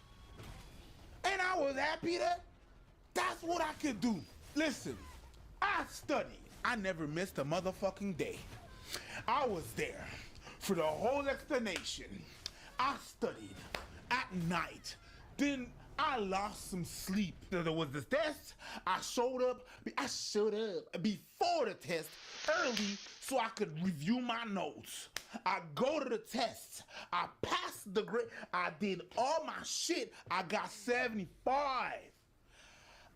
And I was happy that that's what I could do. Listen, I studied. I never missed a motherfucking day. I was there for the whole explanation. I studied at night. Then I lost some sleep. There was the test. I showed up before the test early so I could review my notes. I go to the test. I passed the grade. I did all my shit. I got 75.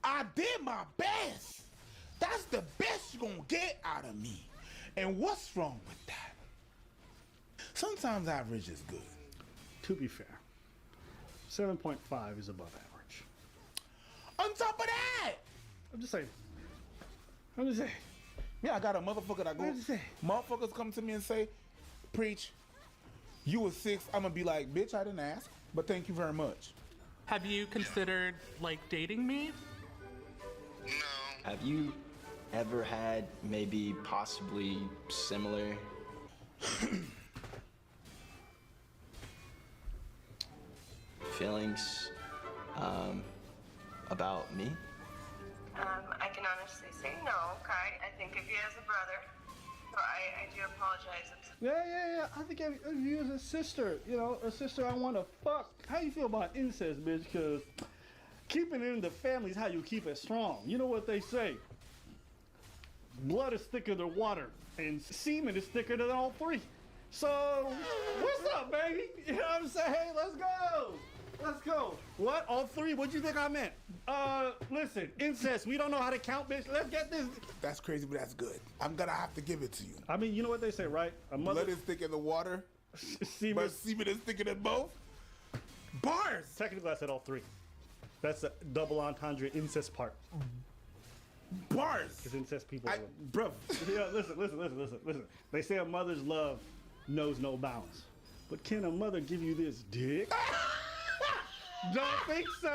I did my best. That's the best you're gonna get out of me. And what's wrong with that? Sometimes average is good. To be fair, 7.5 is above average. On top of that, I'm just saying. Yeah, I got a motherfucker that goes. Motherfuckers come to me and say, "Preach, you was 6." I'm gonna be like, "Bitch, I didn't ask, but thank you very much." Have you considered like dating me? Have you ever had maybe possibly similar feelings about me? I can honestly say no, okay? I think of you as a brother, so I do apologize. Yeah. I think of you as a sister. You know, a sister I want to fuck. How you feel about incest, bitch? Because keeping it in the family is how you keep it strong. You know what they say? Blood is thicker than water, and semen is thicker than all 3. So, what's up, baby? You know what I'm saying? Hey, let's go. Let's go. What? All 3? What'd you think I meant? Listen, incest. We don't know how to count, bitch. Let's get this. That's crazy, but that's good. I'm gonna have to give it to you. I mean, you know what they say, right? Blood is thicker than water, but semen is thicker than both. Bars. Technically, I said all 3. That's a double entendre incest part. Bars. Because incest people. Bro. Yeah, listen. They say a mother's love knows no bounds. But can a mother give you this dick? Don't think so.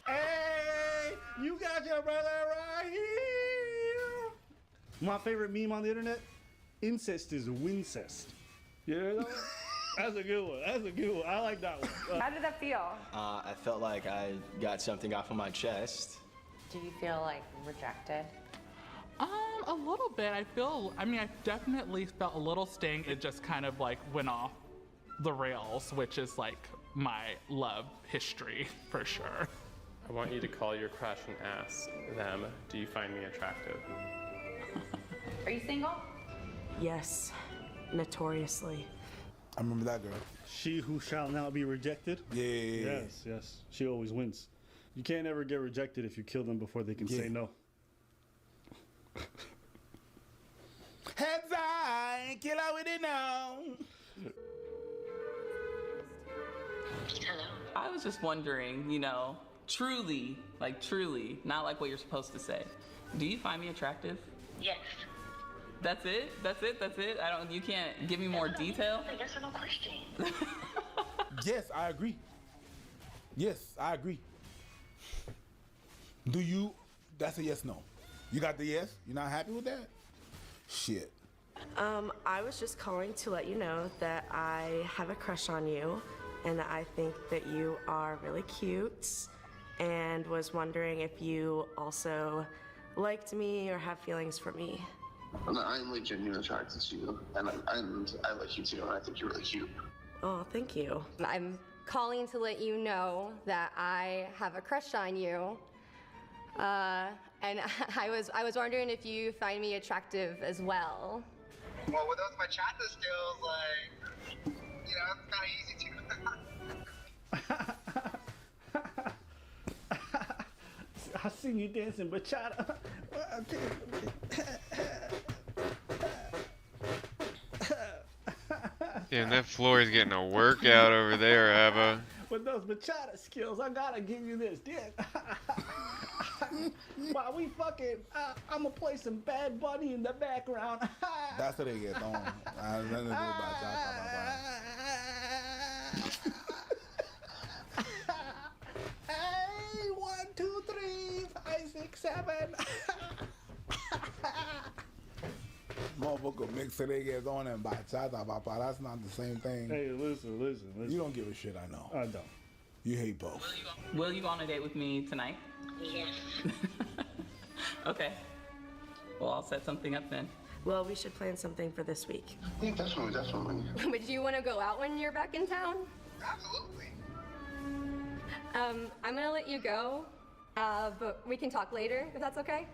Hey, you got your brother right here. My favorite meme on the internet: incest is wincest. You know? That's a good one. I like that one. How did that feel? I felt like I got something off of my chest. Do you feel like rejected? A little bit. I definitely felt a little sting. It just kind of like went off the rails, which is like my love history for sure. I want you to call your crush and ask them, do you find me attractive? Are you single? Yes, notoriously. I remember that girl. She who shall not be rejected? Yeah. Yes. She always wins. You can't ever get rejected if you kill them before they can say no. Heads high, kill out with it now. I was just wondering, you know, truly, not like what you're supposed to say. Do you find me attractive? Yes. That's it? You can't give me more detail? Yes or no question. Yes, I agree. Do you? That's a yes, no. You got the yes? You're not happy with that? Shit. I was just calling to let you know that I have a crush on you and that I think that you are really cute and was wondering if you also liked me or have feelings for me. I'm like genuinely attracted to you, and I like you too, and I think you're really cute. Oh, thank you. I'm calling to let you know that I have a crush on you. And I was wondering if you find me attractive as well. Well, with those bachata skills, like, you know, it's kind of easy to. I seen you dancing bachata. Damn, that floor is getting a workout over there, Ava. With those bachata skills, I gotta give you this. While we fucking, I'm gonna play some Bad Bunny in the background. That's what they get on. I have nothing to do about that. Hey, 1, 2, 3, 5, 6, 7. Motherfucker mix they get on and bachata, papa. That's not the same thing. Hey, listen. You don't give a shit, I know. I don't. You hate both. Will you go on a date with me tonight? Yes. Okay. Well, I'll set something up then. Well, we should plan something for this week. Yeah, definitely. But do you want to go out when you're back in town? Absolutely. I'm gonna let you go, but we can talk later if that's okay.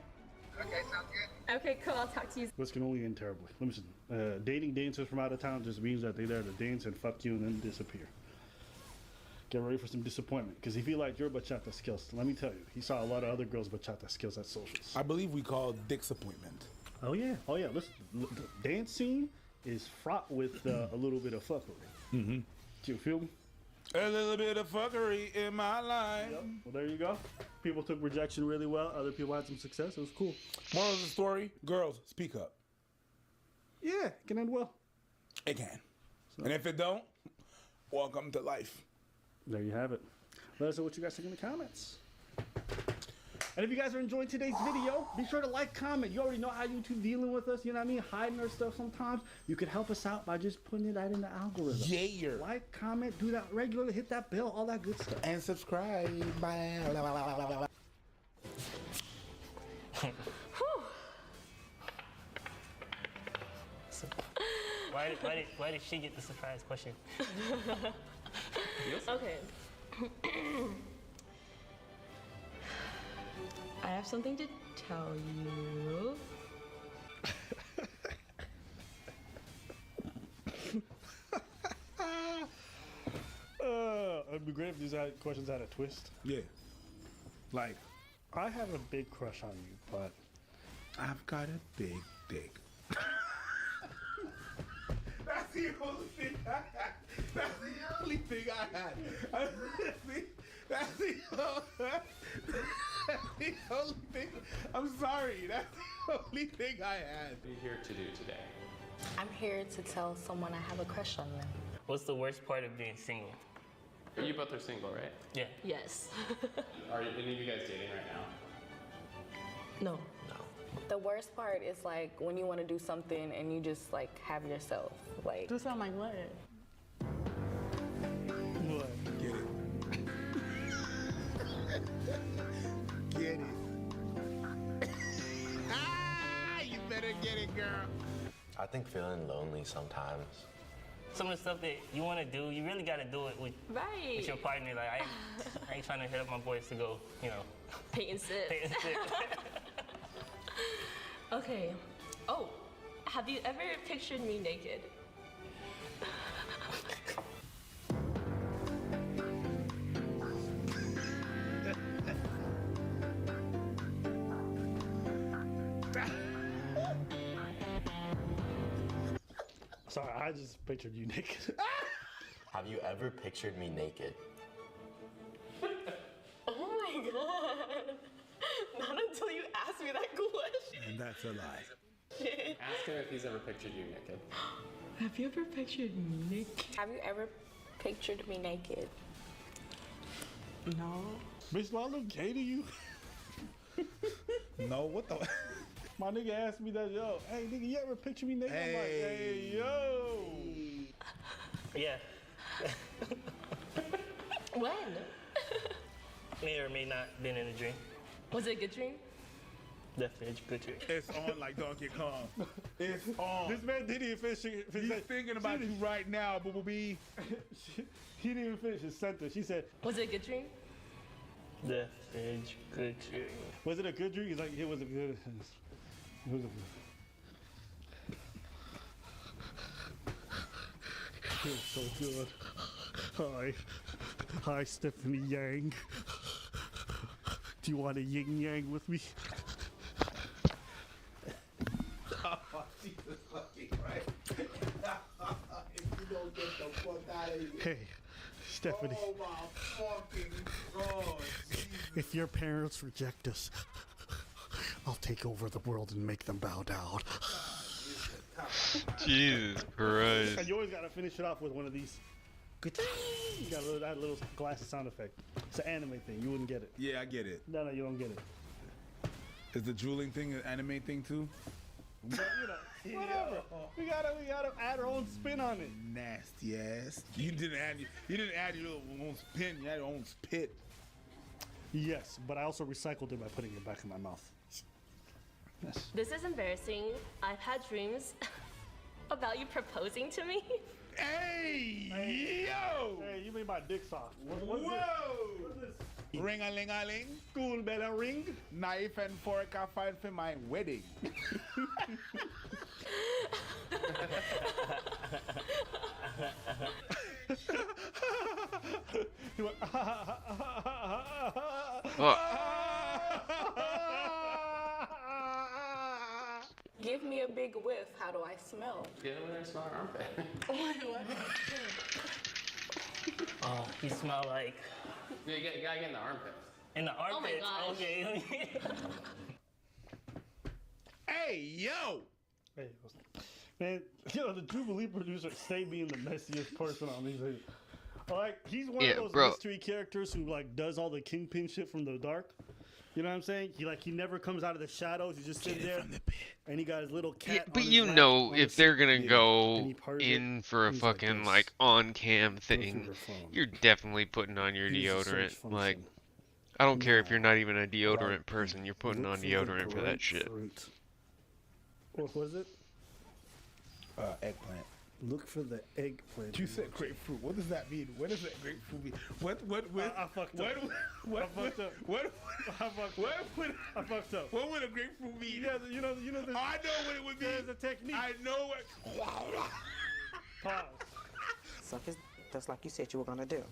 Okay, sounds good. Okay, cool. I'll talk to you. This can only end terribly. Listen, dating dancers from out of town just means that they're there to dance and fuck you and then disappear. Get ready for some disappointment, because if you like your bachata skills, let me tell you, he saw a lot of other girls' bachata skills at socials. I believe we call disappointment. Oh yeah. Listen, the dance scene is fraught with a little bit of fuckery. Mm-hmm. Do you feel me? A little bit of fuckery in my life. Yep. Well, there you go. People took rejection really well. Other people had some success. It was cool. Moral of the story: girls, speak up. Yeah, it can end well. It can. And if it don't, welcome to life. There you have it. Let us know what you guys think in the comments. And if you guys are enjoying today's video, be sure to like, comment. You already know how YouTube dealing with us, you know what I mean? Hiding our stuff sometimes. You can help us out by just putting it out in the algorithm. Yeah. Like, comment, do that regularly, hit that bell, all that good stuff. And subscribe. Bye. Why did she get the surprise question? Okay. I have something to tell you. It'd be great if these questions had a twist. Yeah. Like, I have a big crush on you, but I've got a big dick. That's the only thing I had. That's the only thing I had. That's the only thing. I'm sorry. That's the only thing I had. What are you here to do today? I'm here to tell someone I have a crush on them. What's the worst part of being single? You both are single, right? Yeah. Yes. Are any of you guys dating right now? No. The worst part is like when you want to do something and you just like have yourself. Like. Do something like what? Get it. Get it. girl. I think feeling lonely sometimes. Some of the stuff that you want to do, you really got to do it with your partner. Like I ain't trying to hit up my boys to go, you know. Paint and sip. Paint and sip. Okay. Oh, have you ever pictured me naked? Sorry, I just pictured you naked. Have you ever pictured me naked? Oh my god. Not until you asked me that question. And that's a lie. Ask him if he's ever pictured you naked. Have you ever pictured me naked? Have you ever pictured me naked? No. Bitch, do I look gay to you? No, what the? My nigga asked me that, yo, hey nigga, you ever picture me naked? I'm like, hey, yo. Yeah. When? May or may not been in a dream. Was it a good dream? Definitely a good dream. It's on like Donkey Kong. It's on. This man didn't even finish. He's thinking about you right now, Bumblebee. He didn't even finish his sentence. She said, Was it a good dream? Definitely a good dream. was it a good dream? He's like, it was a good. It was a good. Feels so good. Hi, Stephanie Yang. Do you want a yin yang with me? Oh, Jesus fucking Christ. If you don't get the fuck out of here. Hey, Stephanie. Oh my fucking God. If your parents reject us, I'll take over the world and make them bow down. Jesus Christ. And you always gotta finish it off with one of these. You gotta add a little glasses sound effect. It's an anime thing. You wouldn't get it. Yeah, I get it. No, you don't get it. Is the drooling thing an anime thing too? But, you know, whatever. We gotta add our own spin on it. Nasty ass. You didn't add your own spin. You had your own spit. Yes, but I also recycled it by putting it back in my mouth. Yes. This is embarrassing. I've had dreams about you proposing to me. Hey, yo! Hey, you made my dick soft. What is Whoa! this? Ring-a-ling-a-ling. School bell a ring. Knife and fork I find for my wedding. Give me a big whiff. How do I smell? Get over there and smell her armpit. What? Oh, you smell like. Yeah, you gotta get in the armpit. In the armpit? Oh my gosh. Okay. Hey, yo! Hey, man, you know, the Jubilee producer stay being the messiest person on these videos. Like, he's one of those mystery characters who, like, does all the Kingpin shit from the dark. You know what I'm saying? He never comes out of the shadows. He just sits there, and he got his little cat. Yeah, on but his you lap know, on if his they're gonna seat, go and he purrs in it, for a he's fucking this. like on-cam Go through thing, their phone. you're definitely putting on your Use the search deodorant. Like, function. I don't care if you're not even a deodorant person. You're putting Look on for the deodorant for that shit. grapefruit. What was it? Eggplant. Look for the eggplant. You said grapefruit. What does that mean? What does that grapefruit mean? What I fucked up. I fucked up. I fucked up. What would a grapefruit mean? Yeah, you know. I know what it would be. There's a technique. I know what. Pause. Suck his just like you said you were gonna do.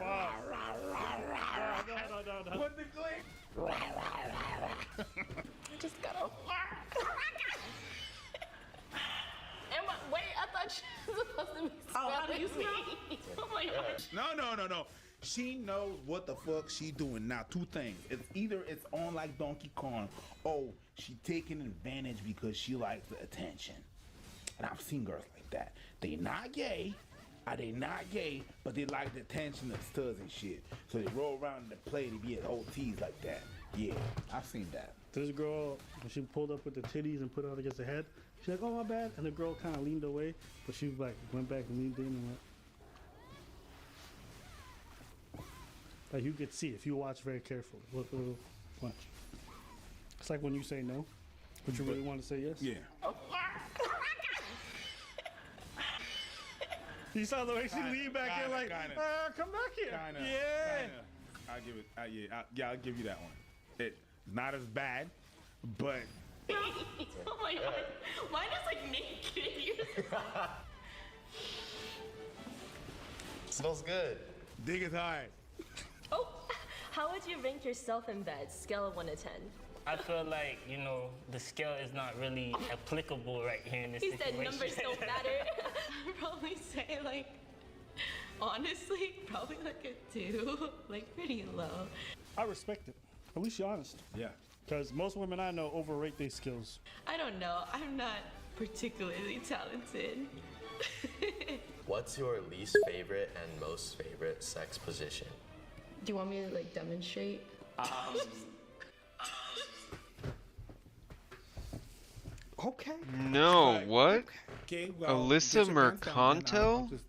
No. What the glade? I just got off. Wait, I thought she was supposed to be Oh, how do you smelling me. Oh my gosh. No. She knows what the fuck she doing. Now, two things. It's either it's on like Donkey Kong. Oh, she taking advantage because she likes the attention. And I've seen girls like that. They not gay. They not gay, but they like the attention of studs and shit. So they roll around and they play to be at OTs like that. Yeah, I've seen that. This girl, when she pulled up with the titties and put it out against her head, she's like, "Oh, my bad," and the girl kind of leaned away, but she like went back and leaned in and went. Like you could see if you watch very carefully. Look, watch. It's like when you say no, but you really want to say yes. Yeah. You saw the way she leaned back in, like, come back here. I'll give it. I'll give you that one. It's not as bad, but. Oh my god. Mine is like naked. Smells good. Dig is hard. Oh, how would you rank yourself in bed? Scale of 1 to 10. I feel like, you know, the scale is not really applicable right here in this He situation. said numbers don't matter. I'd probably say like, honestly, probably like a 2, like pretty low. I respect it. At least you're honest. Yeah. Because most women I know overrate their skills. I don't know. I'm not particularly talented. What's your least favorite and most favorite sex position? Do you want me to like demonstrate? Okay. No, what? Okay, well, Alyssa get your pants on, Mercanto?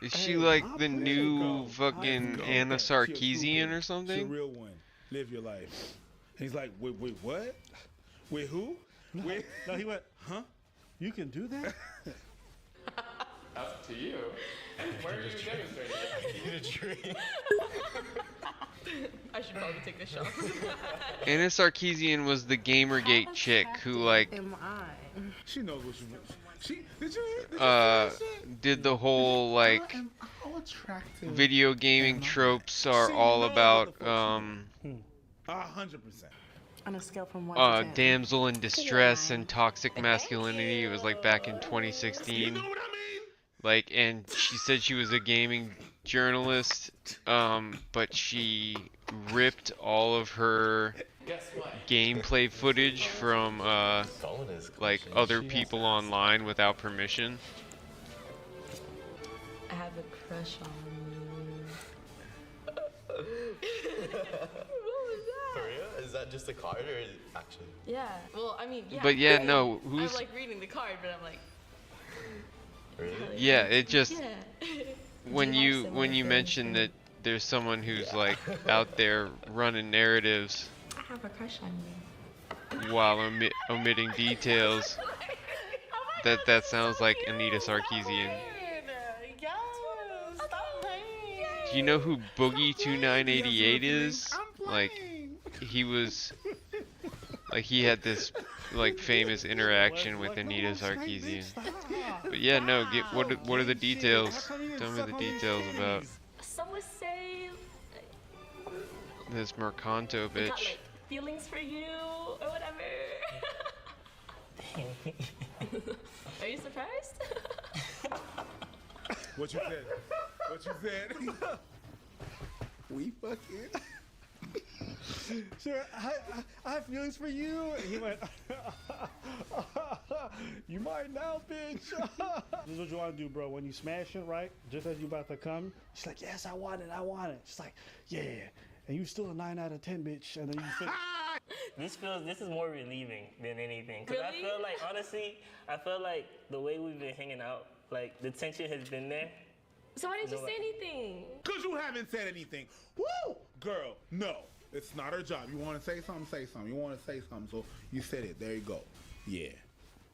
Is she like the new fucking Anna Sarkeesian or She's a something? real one. Live your life. He's like, wait, what? Wait, who? Wait. No, he went, huh? You can do that? That's up to you. Where are you demonstrating? Get a drink. I should probably take this shot. Anna Sarkeesian was the Gamergate chick who like Am I? She knows what she wants. Did you did the whole like how attractive video gaming tropes are all about 100%. On a scale from 1 to 10. damsel in distress and toxic masculinity. It was like back in 2016. You know what I mean? Like, and she said she was a gaming journalist, but she ripped all of her gameplay footage from like other people online without permission. I have a crush on you. For real? Is that just a card or is it actually? Yeah. Well, I mean, yeah. But yeah, no, who's- I'm like reading the card, but I'm like. Really? Yeah, it just Yeah. when Do you have you similar mention that there's someone who's like out there running narratives I have a crush on you. while omitting details, that sounds like Anita Sarkeesian. Do you know who Boogie2988 is? Like, he was, like, he had this, like, famous interaction with Anita Sarkeesian. But yeah, no, what are the details? Tell me the details about Some would say this Mercanto I got, bitch. like, feelings for you or whatever. Are you surprised? What you said? What you said? We fucking. Sure, I have feelings for you. And he went, you might now, bitch. This is what you want to do, bro. When you smash it, right? Just as you about to come, she's like, yes, I want it. She's like, yeah. And you still a 9 out of 10, bitch. And then you finish. This is more relieving than anything. Cause Really? I feel like, honestly, the way we've been hanging out, like the tension has been there. So why didn't you No, say anything? Cause you haven't said anything. Woo! Girl, no. It's not her job. You want to say something, say something. You want to say something, so you said it. There you go. Yeah.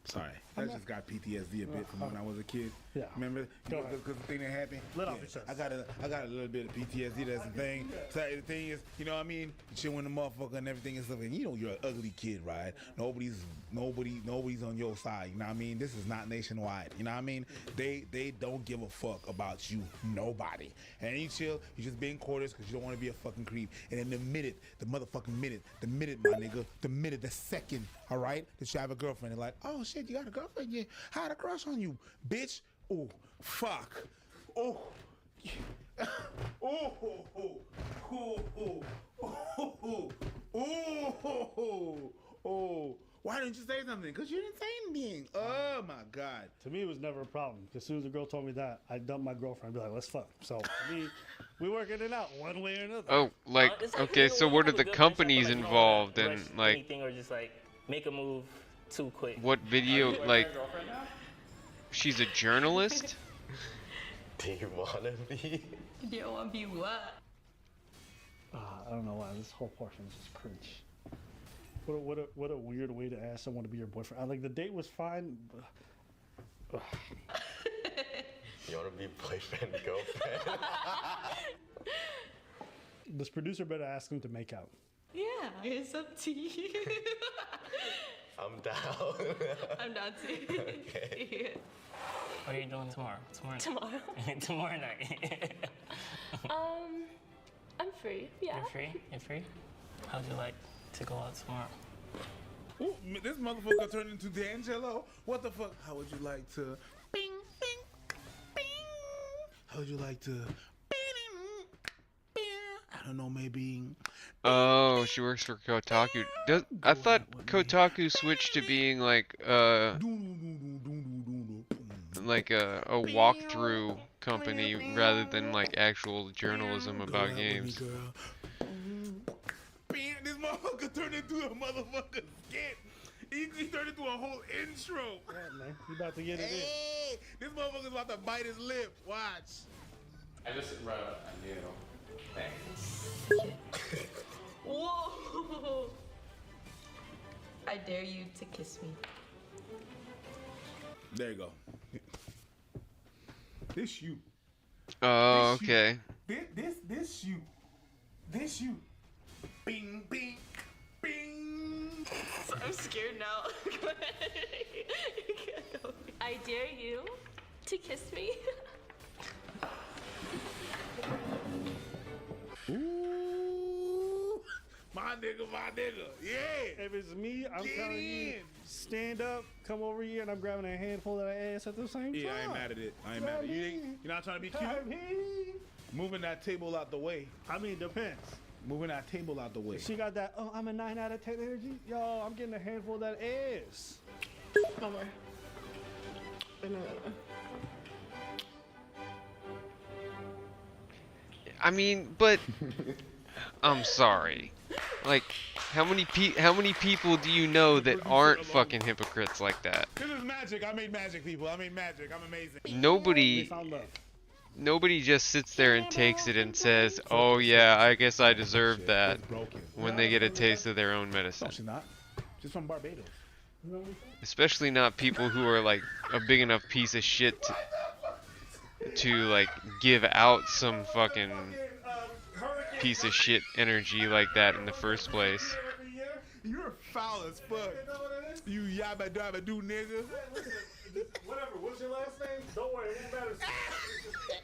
Sorry. I just got PTSD a bit from when I was a kid. Yeah. Remember? Go Because the thing that happened? Let off your chest. I got a little bit of PTSD. That's the thing. So the thing is, you know what I mean? Shit when the motherfucker and everything and stuff. And you know you're an ugly kid, right? Nobody's on your side. You know what I mean? This is not nationwide. You know what I mean? They don't give a fuck about you. Nobody. And you chill. You just being quarters because you don't want to be a fucking creep. And then the minute, my nigga, the second, all right, that you have a girlfriend, they're like, oh shit, you got a girlfriend? Yeah, I had a crush on you, bitch. Oh, fuck. Oh. Oh. Why didn't you say something? Because you didn't say anything. Oh my God. To me, it was never a problem. As soon as the girl told me that, I dumped my girlfriend. I'd be like, let's fuck. So to me, we working it out one way or another. Oh, like, okay, so what are the companies involved and like anything or just like make a move too quick? what video, like, she's a journalist? Do you wanna be? Do you want to be what? I don't know why this whole portion is just cringe. What a weird way to ask someone to be your boyfriend. Like the date was fine. You want to be boyfriend, girlfriend? This producer better ask him to make out. Yeah, it's up to you. I'm down. I'm down too. Okay. What are you doing tomorrow? Tomorrow? Tomorrow night. I'm free. Yeah. You're free? How'd you like to go out tomorrow? Ooh, this motherfucker turned into D'Angelo. What the fuck? How would you like to? Bing, bing, bing. How would you like to? I don't know, maybe. Oh, she works for Kotaku. I thought Kotaku switched to being like a walkthrough company rather than like actual journalism about games. This motherfucker turned into a motherfucker skit. He turned into a whole intro. Yeah, man. You about to get it Hey, this motherfucker's about to bite his lip. Watch. I just wrote a new thing. Whoa! I dare you to kiss me. There you go. This you. Oh, okay. This you. This you. Bing, bing, bing. I'm scared now. Go ahead. I dare you to kiss me. Ooh, my nigga, yeah. If it's me, I'm telling you, stand up, come over here, and I'm grabbing a handful of that ass at the same time. Yeah, I ain't mad at it. I ain't mad at it. You're not trying to be cute? Moving that table out the way. I mean, depends. Moving that table out the way. She got that, oh, I'm a 9 out of 10 energy. Yo, I'm getting a handful of that ass. One more. I mean, but I'm sorry. Like, how many people do you know that aren't fucking hypocrites like that? This is magic. I made magic, people. I made magic. I'm amazing. Nobody just sits there and takes it and says, "Oh yeah, I guess I deserve that," when they get a taste of their own medicine. No, she's not. She's from Barbados. Especially not people who are like a big enough piece of shit to like give out some fucking piece of shit energy like that in the first place. You're foul as fuck. You yabba dabba do nigga. Whatever. What's your last name? Don't worry, it won't matter.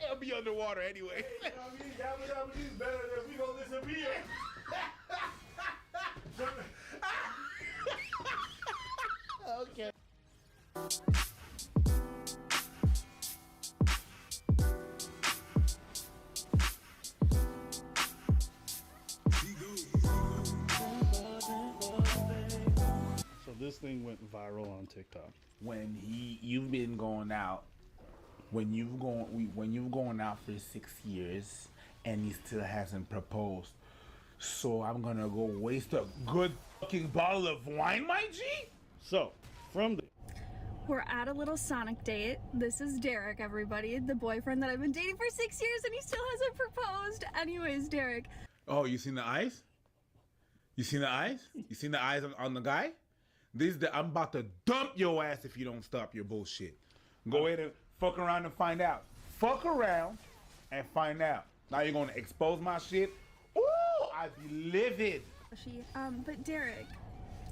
It'll be underwater anyway. You know what I mean? Yabba dabba do's better than we gonna disappear. Okay. So this thing went viral on TikTok. When you've been going out, when you've gone out for 6 years and he still hasn't proposed, so I'm gonna go waste a good fucking bottle of wine, my G? So, from the... We're at a little Sonic date. This is Derek, everybody, the boyfriend that I've been dating for 6 years and he still hasn't proposed. Anyways, Derek. Oh, you seen the eyes? You seen the eyes? You seen the eyes on the guy? I'm about to dump your ass if you don't stop your bullshit. Go ahead and fuck around and find out. Fuck around and find out. Now you're gonna expose my shit? Ooh, I'd be livid. But Derek,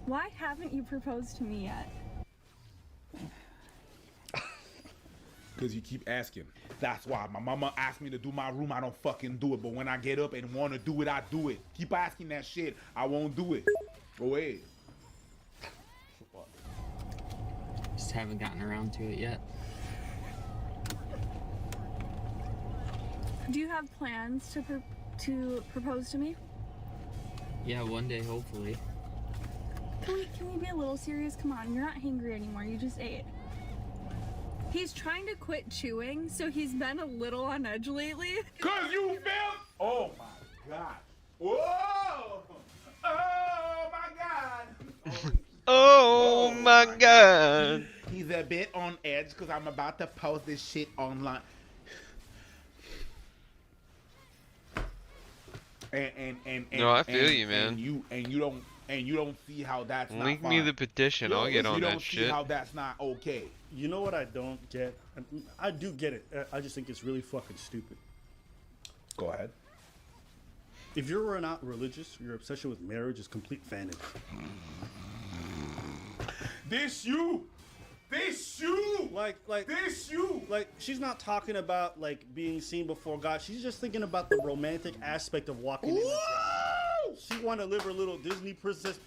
why haven't you proposed to me yet? Because you keep asking. That's why my mama asked me to do my room, I don't fucking do it. But when I get up and want to do it, I do it. Keep asking that shit, I won't do it. Go ahead. Just haven't gotten around to it yet. Do you have plans to propose to me? Yeah, one day, hopefully. Can we be a little serious? Come on, you're not hangry anymore. You just ate. He's trying to quit chewing, so he's been a little on edge lately. Cause you failed. Oh my god. Whoa. Oh my god. Oh my god. He's a bit on edge because I'm about to post this shit online. No, I feel you, man. And you don't see how that's not Link fine. me the petition. I'll get on You that don't see shit. how that's not okay. You know what I don't get? I do get it. I just think it's really fucking stupid. Go ahead. If you're not religious, your obsession with marriage is complete vanity. This you. Like she's not talking about like being seen before God. She's just thinking about the romantic aspect of walking in. She want to live her little Disney princess.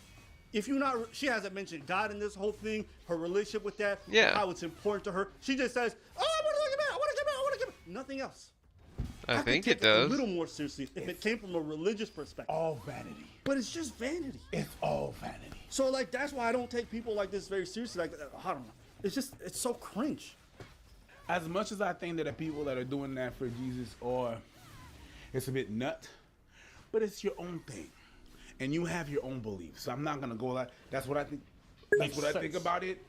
If you're not, she hasn't mentioned God in this whole thing. Her relationship with that, Yeah. how it's important to her. She just says, "Oh, I want to get married. I want to get married. I want to get married." Nothing else. I think could it take a does. little more seriously if it came from a religious perspective. All vanity. But it's just vanity. It's all vanity. So like that's why I don't take people like this very seriously. Like I don't know. It's so cringe. As much as I think that the people that are doing that for Jesus or it's a bit nut, but it's your own thing. And you have your own beliefs. So I'm not gonna go like that's what I think. That's what I think about it.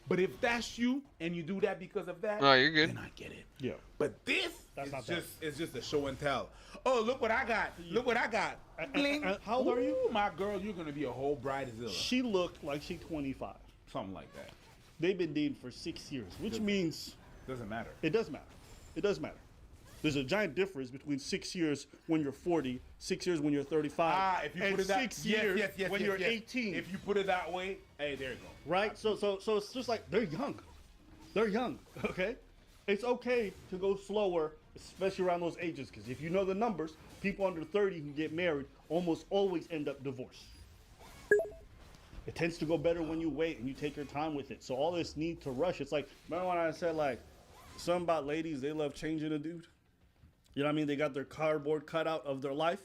But if that's you and you do that because of that, No, you're good. then I get it. Yeah. But this That's not it's just a show and tell. Oh, look what I got. Look what I got. Bling. How old are you? Ooh, my girl, you're gonna be a whole bridezilla. She looked like she's 25. Something like that. They've been dating for 6 years, which means Doesn't matter. it does matter. It does matter. There's a giant difference between 6 years when you're 40, 6 years when you're 35, If you and put it that 6 years when you're 18. If you put it that way, hey, there you go. Right? So it's just like they're young. They're young, okay? It's okay to go slower, especially around those ages, because if you know the numbers, people under 30 who get married almost always end up divorced. It tends to go better when you wait and you take your time with it. So all this need to rush, it's like, remember when I said like, something about ladies, they love changing a dude? You know what I mean? They got their cardboard cutout of their life,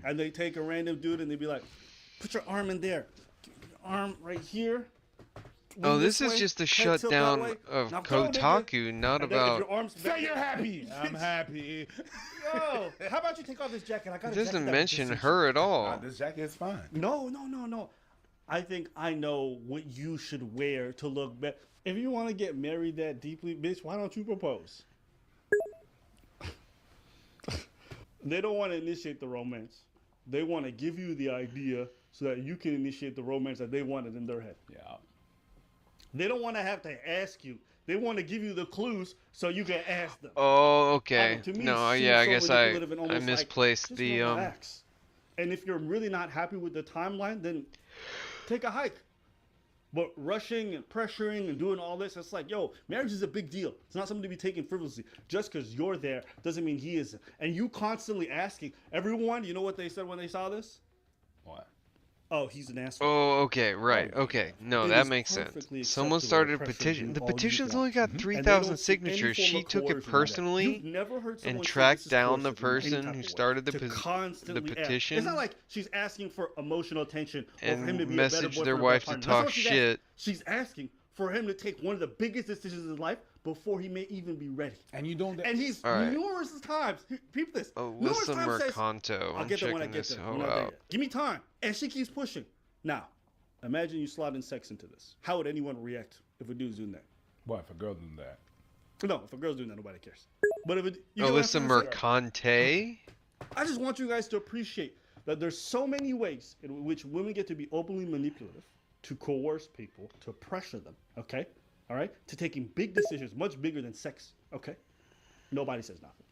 and they take a random dude and they be like, put your arm in there, your arm right here. Oh, Lean this is way, just a head tilt that shutdown way. of Now go, nigga. Kotaku, not And then if about. your arms Say you're happy. I'm happy. Yo, how about you take off this jacket? I got It a doesn't jacket that mention fits her at all. This jacket is fine. No. I think I know what you should wear to look better. If you want to get married that deeply, bitch, why don't you propose? They don't want to initiate the romance. They want to give you the idea so that you can initiate the romance that they wanted in their head. Yeah. They don't want to have to ask you. They want to give you the clues so you can ask them. Oh, okay. To me, No, it yeah, I seems guess so I manipulative and almost like, misplaced just the relax. And if you're really not happy with the timeline, then take a hike. But rushing and pressuring and doing all this, it's like, yo, marriage is a big deal. It's not something to be taken frivolously. Just because you're there doesn't mean he isn't. And you constantly asking everyone, you know what they said when they saw this? What? Oh, he's an asshole. Oh, okay, right, okay. No, It that is makes sense. perfectly Someone acceptable started to a pressure petition. you The all you petition's want. only got And they 3,000 don't see any signatures. form She of took it coercion in that. personally You've never heard someone and say tracked this is down the coercive in any person type who of way. started the To constantly ask. petition. It's not like she's asking for emotional attention or And for him to be a better messaged boyfriend their or wife to better partner. That's not talk what she's shit. asking. She's asking for him to take one of the biggest decisions in his life before he may even be ready. And you don't. And he's All right. numerous times. Peep this. numerous Alyssa times says, Mercanto. I'll I'm get there when I checking get this there. hoe We're not there out. yet. Give me time. And she keeps pushing. Now, imagine you slot in sex into this. How would anyone react if a dude's doing that? What if a girl doing that? No, if a girl's doing that, nobody cares. But if it, you get what I'm Alyssa trying to say? Mercante? I just want you guys to appreciate that there's so many ways in which women get to be openly manipulative, to coerce people, to pressure them, okay? All right? To taking big decisions, much bigger than sex, okay? Nobody says nothing.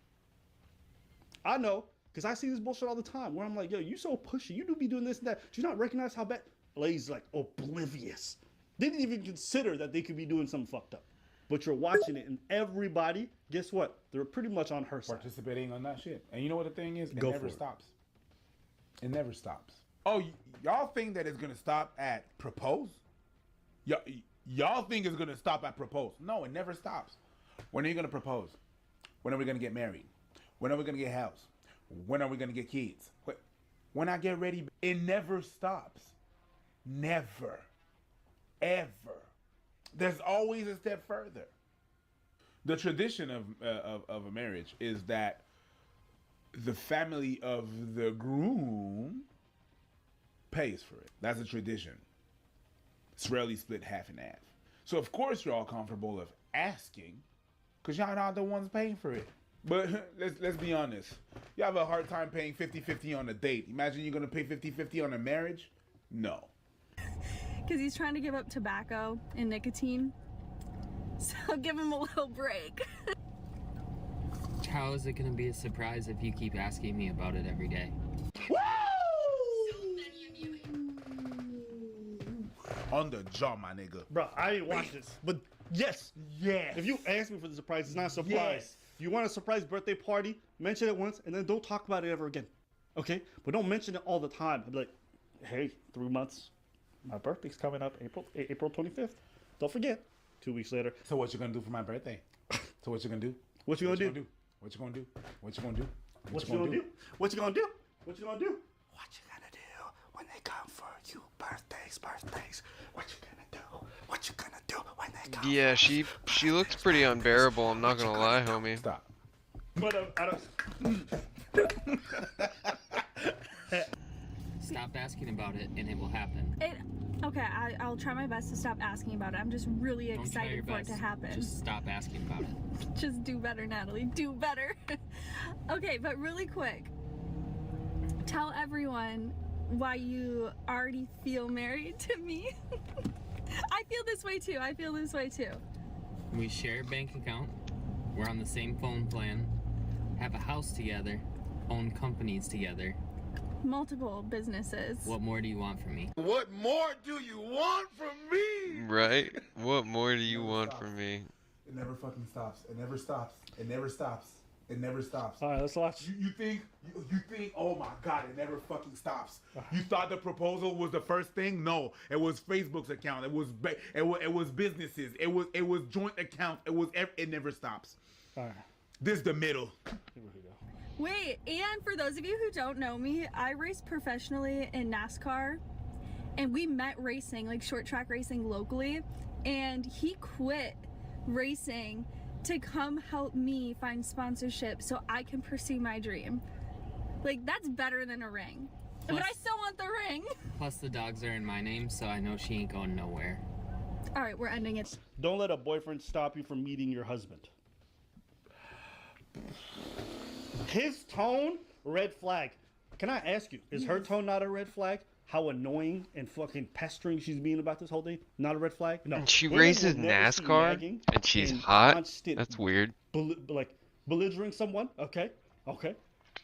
I know, because I see this bullshit all the time where I'm like, yo, you so pushy. You do be doing this and that. Do you not recognize how bad? Ladies like oblivious. They didn't even consider that they could be doing something fucked up. But you're watching it, and everybody, guess what? They're pretty much on her side. Participating on that shit. And you know what the thing is? It Go never for it. stops. It never stops. Oh, y'all think that it's gonna stop at propose? Y'all think it's gonna stop at propose? No, it never stops. When are you gonna propose? When are we gonna get married? When are we gonna get a house? When are we gonna get kids? When I get ready, it never stops. Never, ever. There's always a step further. The tradition of a marriage is that the family of the groom pays for it. That's a tradition. It's rarely split half and half. So of course you're all comfortable of asking, because y'all not the ones paying for it. But let's be honest. You have a hard time paying 50-50 on a date. Imagine you're gonna pay 50-50 on a marriage? No. Because he's trying to give up tobacco and nicotine. So give him a little break. How is it gonna be a surprise if you keep asking me about it every day? On the jaw, my nigga. Bro, I didn't watch this. But yes. If you ask me for the surprise, it's not a surprise. Yes. You want a surprise birthday party, mention it once, and then don't talk about it ever again. Okay? But don't mention it all the time. I'd be like, hey, 3 months. My birthday's coming up April 25th. Don't forget. 2 weeks later. So what you gonna do for my birthday? So what you gonna do? What you gonna do? What you gonna do? What you gonna do? What you gonna do? What you gonna do? What you gonna do? What you gonna do when they come for you? Birthdays. What you gonna do? What you gonna do when they come? Yeah, she looks pretty unbearable. I'm not gonna lie, homie. Stop. But I don't. Stop asking about it, and it will happen. Okay, I'll try my best to stop asking about it. I'm just really Don't try your excited for it best. to happen. Just stop asking about it. Just do better, Natalie. Do better. Okay, but really quick, tell everyone why you already feel married to me. I feel this way too. We share a bank account. We're on the same phone plan. Have a house together. Own companies together. Multiple businesses. What more do you want from me? What more do you want from me? Right? What more do you want from me? It never fucking stops. It never stops. It never stops. It never stops. All right, let's watch. You think, oh my God, it never fucking stops. You thought the proposal was the first thing? No, it was Facebook's account. It was businesses. It was joint accounts. It never stops. All right. This is the middle. Here we go. Wait, and for those of you who don't know me, I race professionally in NASCAR, and we met racing, like short track racing locally, and he quit racing to come help me find sponsorship so I can pursue my dream. Like, that's better than a ring. But I still want the ring. Plus, the dogs are in my name, so I know she ain't going nowhere. All right, we're ending it. Don't let a boyfriend stop you from meeting your husband. His tone, red flag. Can I ask you, is her tone not a red flag? How annoying and fucking pestering she's being about this whole thing? Not a red flag? No. And she Women races will never see NASCAR, nagging and she's and hot? constant That's weird. Belligerent someone, okay,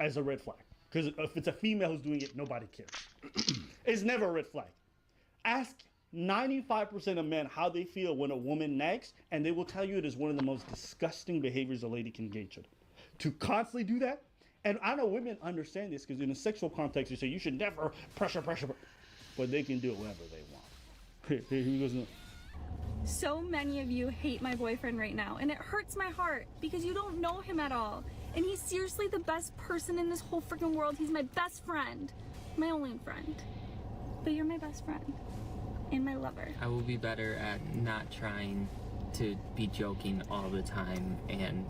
as a red flag. Because if it's a female who's doing it, nobody cares. It's never a red flag. Ask 95% of men how they feel when a woman nags, and they will tell you it is one of the most disgusting behaviors a lady can engage in. To constantly do that, and I know women understand this because in a sexual context, you say you should never pressure, but they can do it whenever they want. Here goes. So many of you hate my boyfriend right now, and it hurts my heart because you don't know him at all. And he's seriously the best person in this whole freaking world. He's my best friend. My only friend. But you're my best friend. And my lover. I will be better at not trying to be joking all the time, and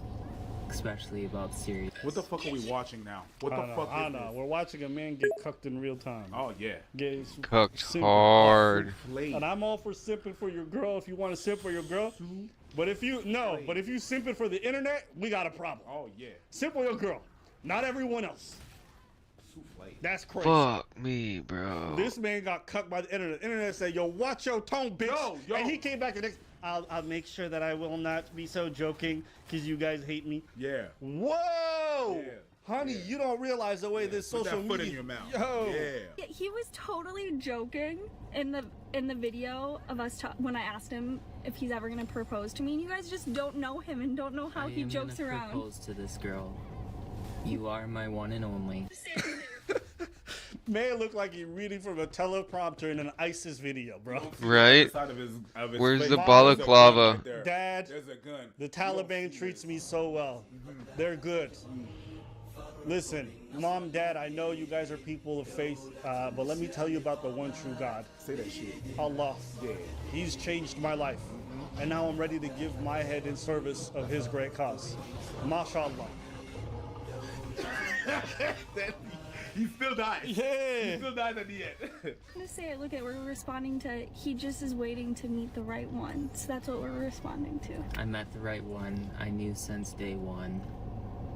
especially about serious. What the fuck are we watching now? What the fuck I is don't know. this? We're watching a man get cucked in real time. Oh, yeah. Cooked simping. hard. And I'm all for simping for your girl if you want to simp for your girl. But if you simping for the internet, we got a problem. Oh, yeah. Simp for your girl, not everyone else. That's crazy. Fuck me, bro. This man got cucked by the internet. The internet said, yo, watch your tone, bitch. Yo. And he came back the next, I'll make sure that I will not be so joking because you guys hate me. Yeah. Whoa. Yeah. Honey, you don't realize the way this Put social that foot media. in your mouth. Yo. Yeah. He was totally joking in the video of us when I asked him if he's ever gonna propose to me. And you guys just don't know him and don't know how he jokes I am around. gonna propose to this girl. You are my one and only. Man looked like he reading from a teleprompter in an ISIS video, bro. Right? Where's the balaclava? Dad, there's a gun. The Taliban treats me so well. They're good. Listen, Mom, Dad, I know you guys are people of faith, but let me tell you about the one true God. Say that shit. Allah. Yeah. He's changed my life. And now I'm ready to give my head in service of his great cause. MashaAllah. He still dies. Yeah. He still dies at the end. I'm gonna say it. Look at, we're responding to, he just is waiting to meet the right one. So that's what we're responding to. I met the right one. I knew since day one.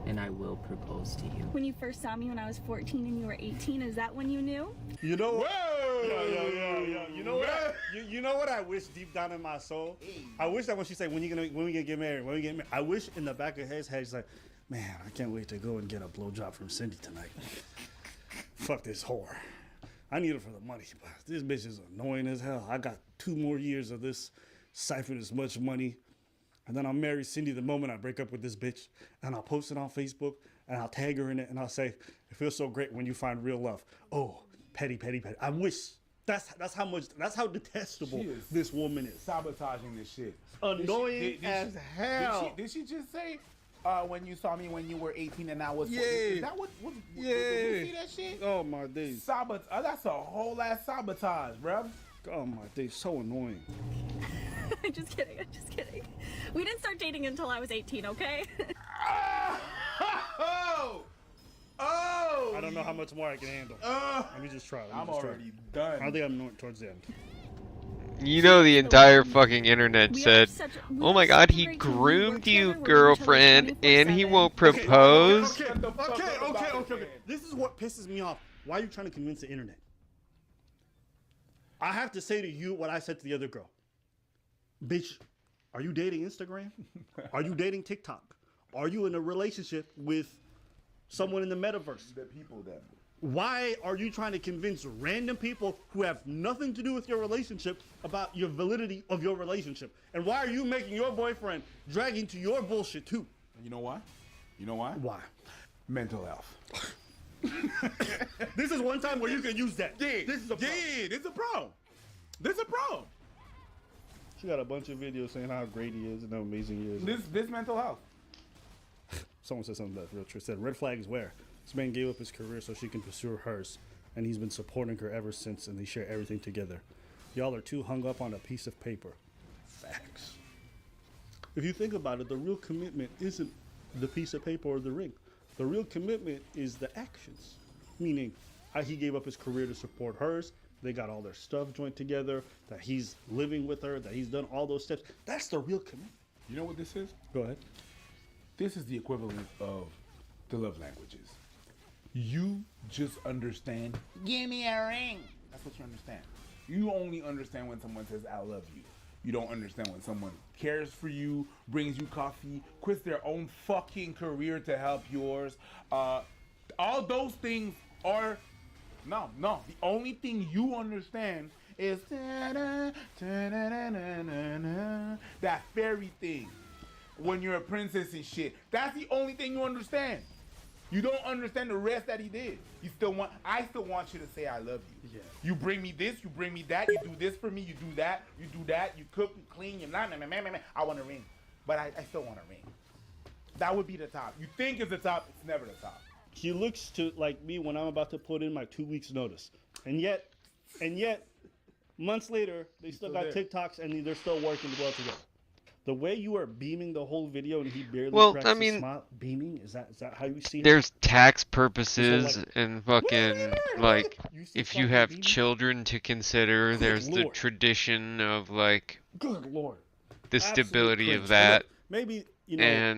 and I will propose to you. When you first saw me when I was 14 and you were 18, is that when you knew? You know what? Whoa! Yo. You know what? You know what I wish deep down in my soul? I wish that when she said, when we gonna get married, I wish in the back of his head, he's like, man, I can't wait to go and get a blowjob from Cindy tonight. Fuck this whore. I need her for the money, but this bitch is annoying as hell. I got 2 more years of this siphon as much money, and then I'll marry Cindy the moment I break up with this bitch, and I'll post it on Facebook, and I'll tag her in it, and I'll say, it feels so great when you find real love. Oh, petty. I wish that's how detestable this woman is. Sabotaging this shit. Annoying as hell. Did she just say, when you saw me when you were 18 and I was 14? Yeah. Is that what did you see that shit? Oh my days. That's a whole ass sabotage, bruh. Oh my days, so annoying. Just kidding. We didn't start dating until I was 18, okay? I don't know how much more I can handle. Let me just try. I'm already done. I think I'm towards the end. You know the entire fucking internet said, oh my god, he groomed you, girlfriend, and he won't propose? Okay. This is what pisses me off. Why are you trying to convince the internet? I have to say to you what I said to the other girl. Bitch, are you dating Instagram? Are you dating TikTok? Are you in a relationship with someone in the metaverse? The people that... Why are you trying to convince random people who have nothing to do with your relationship about your validity of your relationship? And why are you making your boyfriend drag into your bullshit too? You know why? Why? Mental health. This is one time where you can use that. This is a problem. This is a problem. She got a bunch of videos saying how great he is and how amazing he is. This mental health. Someone said something that's real true. Said red flags where? This man gave up his career so she can pursue hers, and he's been supporting her ever since, and they share everything together. Y'all are too hung up on a piece of paper. Facts. If you think about it, the real commitment isn't the piece of paper or the ring. The real commitment is the actions. Meaning, he gave up his career to support hers. They got all their stuff joined together, that he's living with her, that he's done all those steps. That's the real commitment. You know what this is? Go ahead. This is the equivalent of the love languages. You just understand, give me a ring. That's what you understand. You only understand when someone says, I love you. You don't understand when someone cares for you, brings you coffee, quits their own fucking career to help yours. All those things are, no. The only thing you understand is that fairy thing. When you're a princess and shit. That's the only thing you understand. You don't understand the rest that he did. I still want you to say I love you. Yeah. You bring me this, you bring me that, you do this for me, you do that, you cook, you clean, you I want a ring. But I still want a ring. That would be the top. You think it's the top, it's never the top. He looks to like me when I'm about to put in my 2 weeks notice. And yet, months later, they still got there. TikToks and they're still working well together. The way you are beaming the whole video and he barely cracks his smile. Beaming? Is that how you see it? There's tax purposes and fucking, like, if you have children to consider, there's the tradition of, like, good Lord, the stability of that. Maybe,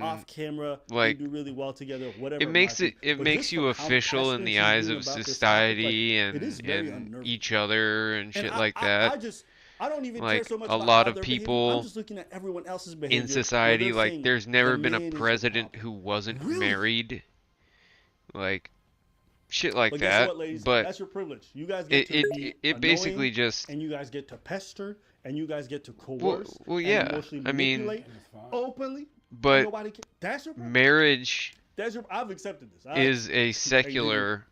off camera, like, you do really well together, whatever. It makes you official in the eyes of society and each other and shit like that. I don't even like care so much a about lot how of they're people I'm just looking at everyone else's behavior in society. Like, there's never been a man president who wasn't married, like shit like but that. Guess what, ladies? But that's your privilege. You guys get to be it basically just and you guys get to pester and you guys get to coerce. Well, yeah. And emotionally I mean, manipulate openly. But nobody can. That's your privilege. Marriage. I've accepted this. Is a secular.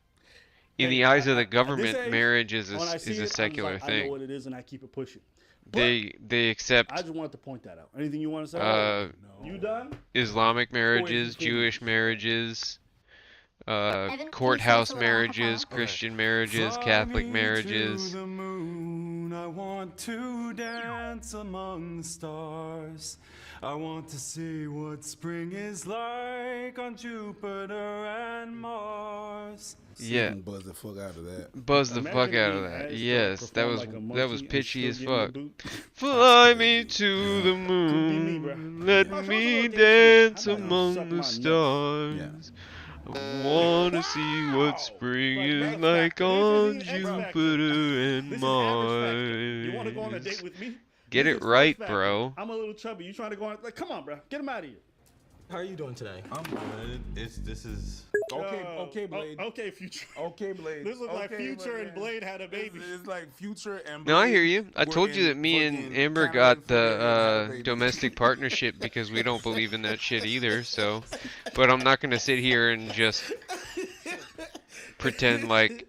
In the eyes of the government, marriage is a secular thing. I know what it is, and I keep it pushing. They accept. I just wanted to point that out. Anything you want to say? No. You done? Islamic marriages, Jewish marriages, courthouse marriages, Christian marriages, Catholic marriages. I want to dance among the stars. I want to see what spring is like on Jupiter and Mars. Yeah. Buzz the fuck out of that. Buzz the fuck out of that. Yes, that was pitchy as fuck. Fly me to the moon, let me dance among the stars. I wanna see what spring is like on Jupiter and You wanna go on a date Mars. with me? Get This it is right, X Factor. bro. I'm a little chubby. You trying to go on? Like, come on, bro. Get him out of here. How are you doing today? I'm good. This is Okay, Blade. Okay, Future. Okay, Blade. This looks like Okay, Future and Blade had a baby. It's like Future and No, I hear Blade you. I were told you in that me and fucking Amber Canada got and fucking had a the baby. domestic partnership because we don't believe in that shit either. So, but I'm not gonna sit here and just pretend like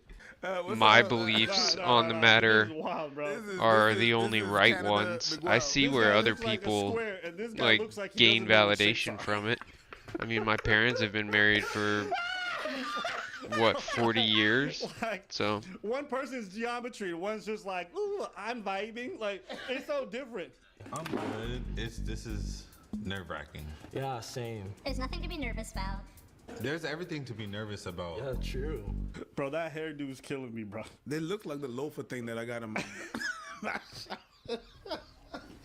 my beliefs on the matter are the only right ones. I see where other people like gain validation from it. I mean, my parents have been married for what, 40 years? So One person's geometry, one's just like, ooh, I'm vibing. Like, it's so different. I'm good. This is nerve-wracking. Yeah, same. There's nothing to be nervous about. There's everything to be nervous about. Yeah, true. Bro, that hairdo is killing me, bro. They look like the loafer thing that I got in my.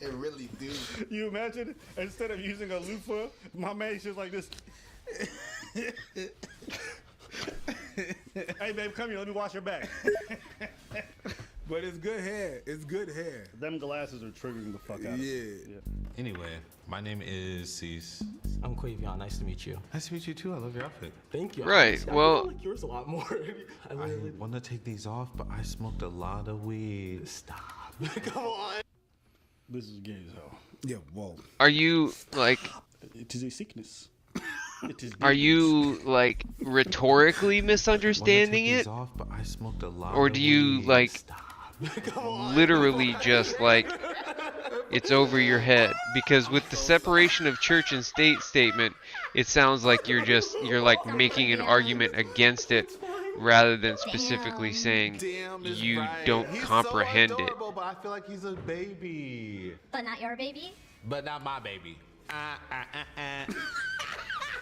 It really do. You imagine instead of using a loofah, my man's just like this. Hey, babe, come here. Let me wash your back. But it's good hair. It's good hair. Them glasses are triggering the fuck out of me. Yeah. Anyway, my name is Cease. I'm Quavion. Nice to meet you. Nice to meet you too. I love your outfit. Thank you. Right, Honestly, well- I feel like yours a lot more. I literally... want to take these off, but I smoked a lot of weed. Stop. Come on. This is gay as hell. Yeah, whoa. are you like? It is a sickness. It is. Are you like rhetorically misunderstanding it? Off, but I smoked a lot Or of do you weed. like literally just like it's over your head? Because with the separation of church and state statement, it sounds like you're like making an argument against it rather than specifically saying you don't comprehend it. But I feel like he's a baby. But not your baby? But not my baby.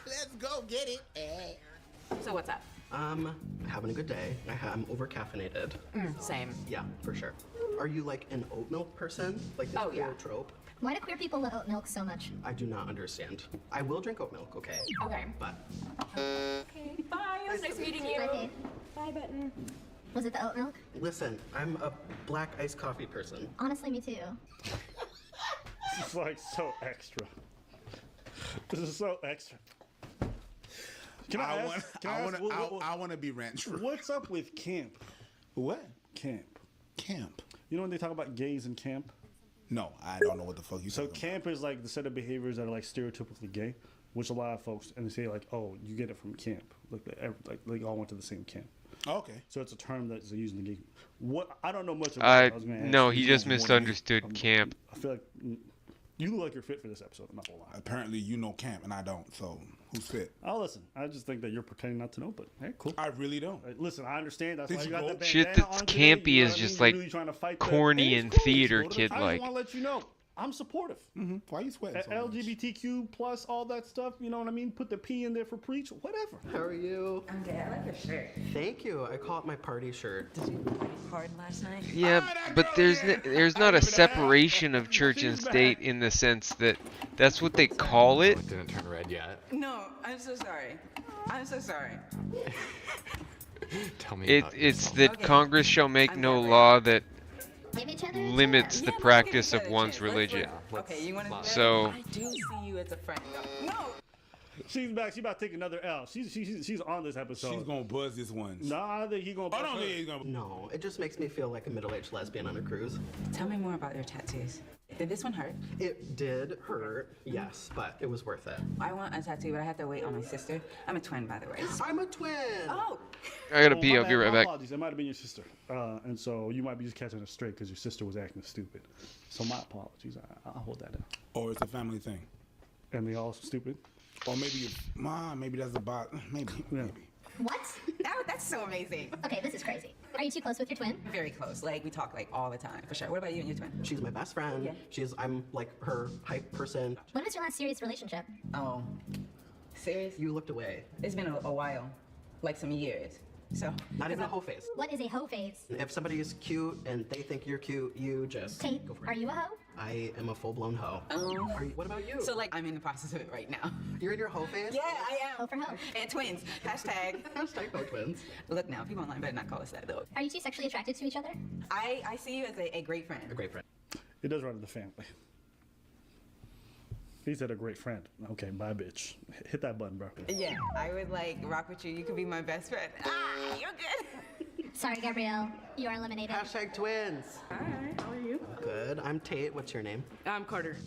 Let's go get it. So what's up? Having a good day. I'm over caffeinated. Same. Yeah, for sure. Are you like an oat milk person? Like this Oh, yeah. queer trope? Why do queer people love oat milk so much? I do not understand. I will drink oat milk, okay? Okay. But Okay. Bye. It was nice meeting you. Bye. Bye, Button. Was it the oat milk? listen, I'm a black iced coffee person. Honestly, me too. This is like so extra. This is so extra. Can I want to be rancher. What's up with camp? What? Camp. Camp. You know when they talk about gays in camp? No, I don't know what the fuck you. So camp is like the set of behaviors that are like stereotypically gay, which a lot of folks and they say like, oh, you get it from camp. Like they all went to the same camp. Oh, okay. So it's a term that's used in the gay. What I don't know much about. It. I was gonna ask No, you. he just misunderstood camp. I feel like you look like you're fit for this episode. I'm not gonna lie. Apparently, you know camp and I don't. So who's fit? I'll listen. I just think that you're pretending not to know, but hey, cool. I really don't. Listen, I understand. That's why you got the Shit bandana that's on today, campy you know is what I just mean? like You're really trying to fight the- corny Hey, and it's cool. theater I just kid want like. to let you know. I'm supportive. Why are you sweating so much? LGBTQ plus all that stuff. You know what I mean? Put the P in there for preach. Whatever. How are you? I'm good. I like your shirt. Thank you. I call it my party shirt. Did you party hard last night? Yeah, but there's not a separation of church and state in the sense that that's what they call it. Didn't turn red yet. No, I'm so sorry. I'm so sorry. Tell me. It's that Congress shall make no law that limits the practice of one's religion. Okay, you want to? So I do see you as a friend. No. She's back. She's about to take another L. She's on this episode. She's gonna buzz this one. Nah, I think he's gonna. No, it just makes me feel like a middle-aged lesbian on a cruise. Tell me more about your tattoos. Did this one hurt? It did hurt, yes, but it was worth it. I want a tattoo, but I have to wait on my sister. I'm a twin, by the way. I'm a twin. Oh. I gotta pee. my I'll be bad. right My back. Apologies. It might have been your sister, and so you might be just catching it straight because your sister was acting stupid. So my apologies. I'll hold that down. Or it's a family thing. And they all stupid. Or maybe maybe that's about maybe. What? That's That's so amazing. Okay, this is crazy. Are you too close with your twin? Very close. Like, we talk like all the time, for sure. What about you and your twin? She's my best friend. Yeah. I'm like her hype person. When was your last serious relationship? Oh, serious? You looked away. It's been a while, like some years. So Not even a hoe phase. What is a hoe phase? If somebody is cute and they think you're cute, you just Tate, go for it. are you a hoe? I am a full-blown hoe. What about you? So like, I'm in the process of it right now. You're in your hoe phase? Yeah, I am. Hoe for hoe. And twins. Hashtag. Hashtag hoe twins. Look now, people online better not call us that though. Are you two sexually attracted to each other? I see you as a great friend. A great friend. It does run in the family. He said a great friend. Okay, bye, bitch. Hit that button, bro. Yeah, I would like rock with you. You could be my best friend. You're good. Sorry, Gabrielle. You are eliminated. Hashtag twins. Hi, how are you? Good. I'm Tate. What's your name? I'm Carter.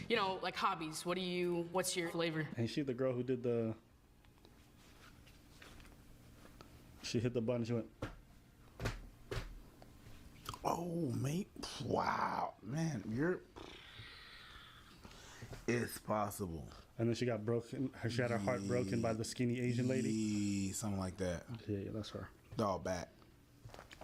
You know, like hobbies. What's your flavor? Ain't she the girl who did the... She hit the button, she went... Oh, mate. Wow. Man, it's possible. And then she got broken. She had her heart broken by the skinny Asian lady. Something like that. Yeah, that's her. Dog back.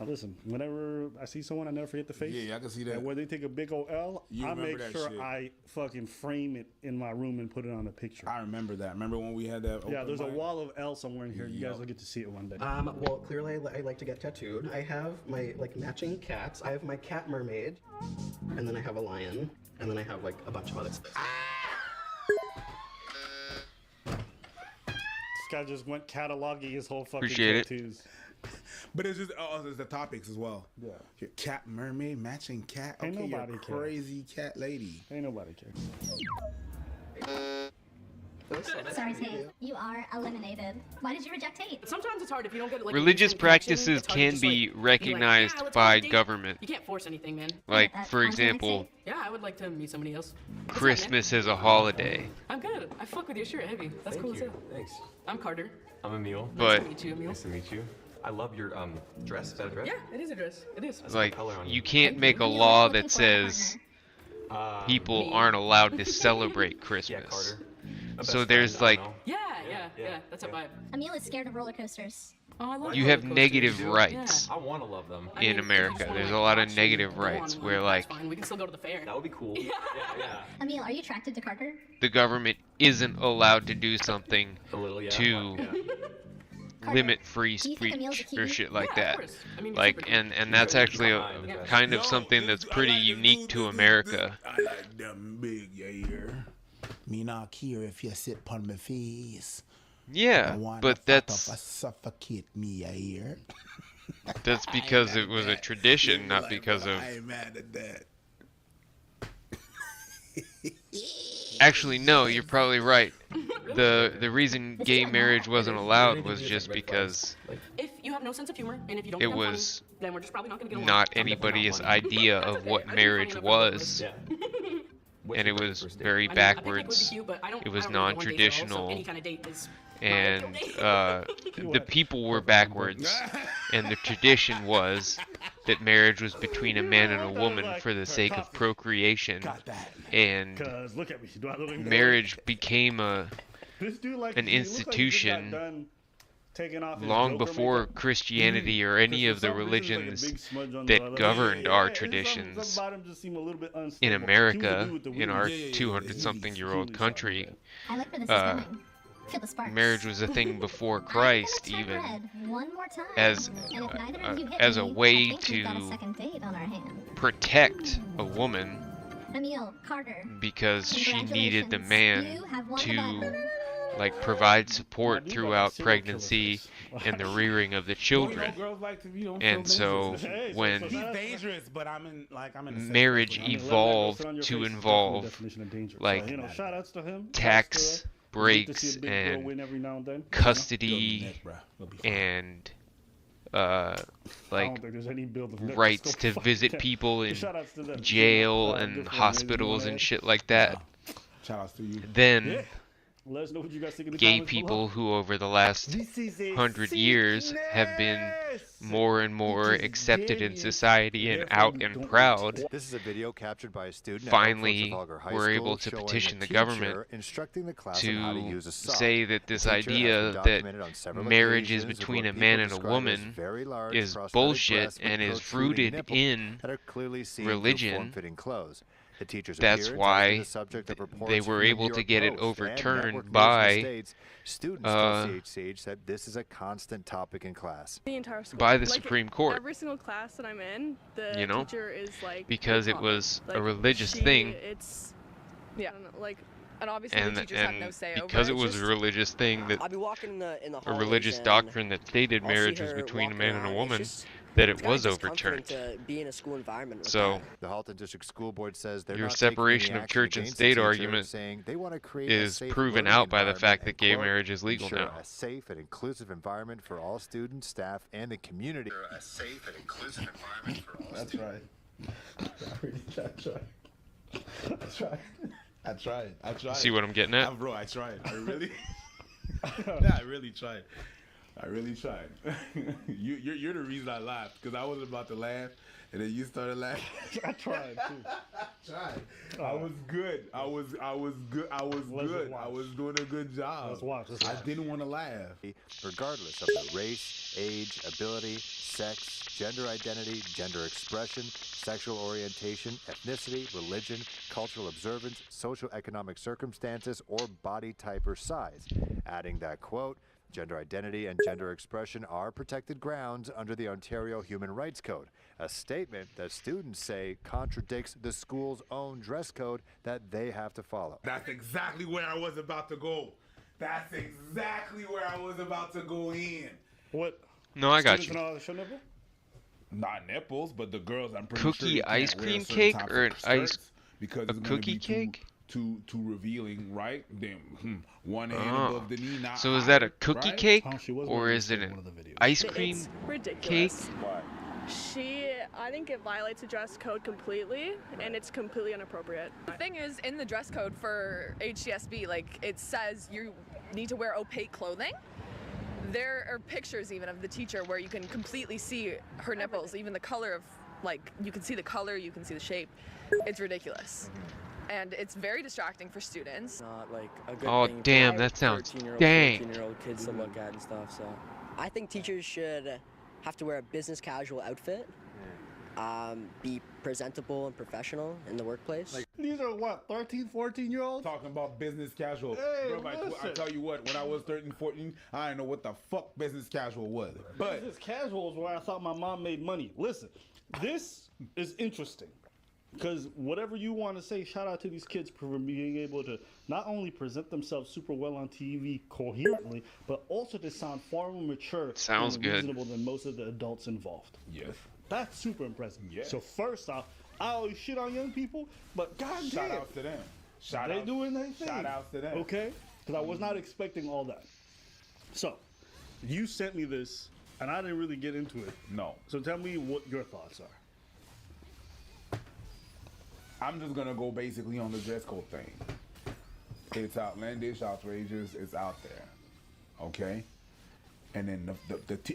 Oh, listen, whenever I see someone, I never forget the face. Yeah, I can see that. And when they take a big old L, You I remember make that sure shit. I fucking frame it in my room and put it on a picture. I remember that. Remember when we had that? Yeah, open there's a mic? wall of L somewhere in here. You guys will get to see it one day. Well, clearly I like to get tattooed. I have my matching cats. I have my cat mermaid, and then I have a lion, and then I have like a bunch of other stuff. This guy just went cataloging his whole fucking Appreciate it. tattoos. But it's just there's the topics as well. Yeah. Your cat mermaid, matching cat. Ain't Okay, nobody you're a care. crazy cat lady. Ain't nobody care. Sorry, Tate. You are eliminated. Why did you reject Tate? Sometimes it's hard if you don't get like Religious instant connection, practices it's hard to can just, be like, be like, recognized "Yeah, let's go by on a date." government. You can't force anything, man. Like, for example, Yeah, I would like to meet somebody else. What's up, man? Christmas is a holiday. I'm good. I fuck with your shirt heavy. That's Thank cool as you. hell. Thanks. I'm Carter. I'm Emil. But- Nice to meet you, Emil. Nice to meet you. I love your dress. Is that a dress? Yeah, it is a dress. It is. Like, you can't make a law that says people aren't allowed to celebrate Christmas. Carter. My So best there's friend, like, Yeah, that's a vibe. Emil is scared of roller coasters. Oh, I love you roller have coasters. negative You do? rights I want to love them. I mean, in if you America. just wanna, There's like, a lot of watch negative and go on rights one, where that's like fine. We can still go to the fair. That would be cool. Yeah, yeah. Emil, are you attracted to Carter? the government isn't allowed to do something A little, yeah. to Yeah. limit free do you think Emil's a speech or cutie? shit like Yeah, of that. course. I mean, Like, and that's actually a kind of something that's pretty unique to America. I like them big, yeah. Me not care if you sit on my face. Yeah, I want but to that's suffocate me, I hear. that's because it was a tradition, not because of. I ain't mad at that. Actually, no, you're probably right. The reason gay marriage wasn't allowed was just because If you have no sense of humor and if you don't it think I'm was funny, then we're just probably not gonna get along. not anybody's idea of what marriage was, and it was very I backwards. think it would be cute, but I don't- It was I don't really go on dates at all, so non-traditional, any kind of date is and the people were backwards, and the tradition was that marriage was between a man and a woman for the sake of procreation, and Cause look at me. Do I look like marriage became This dude like an he looks like he just got institution done taking off his long Joker before makeup. Christianity or any of the For some reason, there's, like, a big religions smudge on the that other- governed Yeah, our and traditions some about him just seem a little bit in unstable. He was a America, dude with the in weed. our Yeah, yeah, yeah, 200-something-year-old country. I like where this is going. Feel the sparks. Marriage was a thing before Christ, Turn even, red one more time. as and if neither of you hit as a me, way I think we've got a to second date on our hand. protect a woman Emil, Carter. because she needed the Congratulations. man You have won the to battle. like provide support throughout pregnancy and the rearing of the children. And so when He's dangerous, but I'm in a marriage sex with him. evolved to involve like So, shout outs to him. tax Great to see breaks a big girl win and every now and then. custody and I like don't think there's any build of neck rights that's to gonna visit fuck people that. in Shout-outs to them. jail Just and for hospitals amazing and lad. shit like that. Shout outs to you. Then Let us know what you guys think in the gay comments people below. who over the last This is a 100 years have been more and more accepted in society and out and proud, This is a video captured by a student finally at Trafalgar High were School able to showing petition a the teacher government instructing the class on how to use a to sock. say that The this teacher has been idea documented on that several marriage is occasions of between what a people man and a describe as woman very large is prosthetic bullshit breasts with and is protruding rooted nipples in that are clearly seen through religion. form-fitting clothes. The teacher's That's appearance has been why the subject of reports they from were the able New to York get it Post and overturned network news in the by States. Students tell CHCH that this is a constant topic in class. The entire school. by the Like, Supreme Court. Every single class that I'm in, the You know? teacher is like Because it hip-hop. was a Like, religious she- thing. It's yeah, I don't know, like, and obviously And, the teachers have no say over because it. it was a religious thing, that I'll be walking in the a hallways religious and doctrine that stated I'll see marriage was her between a walking man and a around. woman, It's just- that it's it kinda was discomforting overturned. to be in a school environment with So, The Halton District School Board says they're your not taking any separation of action church and against the state teacher, argument saying they want to create a is safe proven learning out by the environment fact that and, gay quote, marriage is legal ensure now. a safe and inclusive environment for all students, staff, and the community. A safe and inclusive environment for all That's right. That's right. That's right. I tried. I tried. See what I'm getting at? Bro, I tried. I really. Yeah, I really tried. I really tried. You're the reason I laughed, because I wasn't about to laugh, and then you started laughing. I tried too. Tried. I was good. I was good. I was good. I was doing a good job. Let's watch. I didn't want to laugh. Regardless of their race, age, ability, sex, gender identity, gender expression, sexual orientation, ethnicity, religion, cultural observance, socioeconomic circumstances, or body type or size. Adding that quote, gender identity and gender expression are protected grounds under the Ontario Human Rights Code, a statement that students say contradicts the school's own dress code that they have to follow. That's exactly where I was about to go. That's exactly where I was about to go in. What? No, I got Students you. know how to show nipple? Not nipples, but the girls, I'm pretty Cookie sure they ice can't wear cream certain cake types or of an ice- skirts because a it's gonna cookie be cake? too revealing, right? Then one hand Oh. above the knee, not So is that a high, cookie right? cake, Oh, she was or wearing is it in an one of the videos. ice cream It's cake? ridiculous. I think it violates the dress code completely, and it's completely inappropriate. The thing is, in the dress code for HCSB, like, it says you need to wear opaque clothing. There are pictures even of the teacher where you can completely see her nipples, even the color of, like, you can see the color, you can see the shape. It's ridiculous. And it's very distracting for students. Not like a good Oh, thing for damn, that sounds 13-year-old, dang. 14-year-old kids to look at and stuff. So I think teachers should have to wear a business casual outfit, be presentable and professional in the workplace. These are what, 13, 14-year-olds? Talking about business casual. Hey, Bro, I listen. tell you what, when I was 13, 14, I didn't know what the fuck business casual was. But Business casual is where I thought my mom made money. Listen, this is interesting. Because whatever you want to say, shout out to these kids for being able to not only present themselves super well on TV coherently, but also to sound far more mature Sounds and good. reasonable than most of the adults involved. yes. That's super impressive. Yeah. So first off, I always shit on young people, but goddamn, Shout out to them. Shout they out, doing their thing. Shout out to them. Okay? Because I was not expecting all that. So, you sent me this, and I didn't really get into it. No. So tell me what your thoughts are. I'm just gonna go basically on the dress code thing. It's outlandish, outrageous. It's out there, okay. And then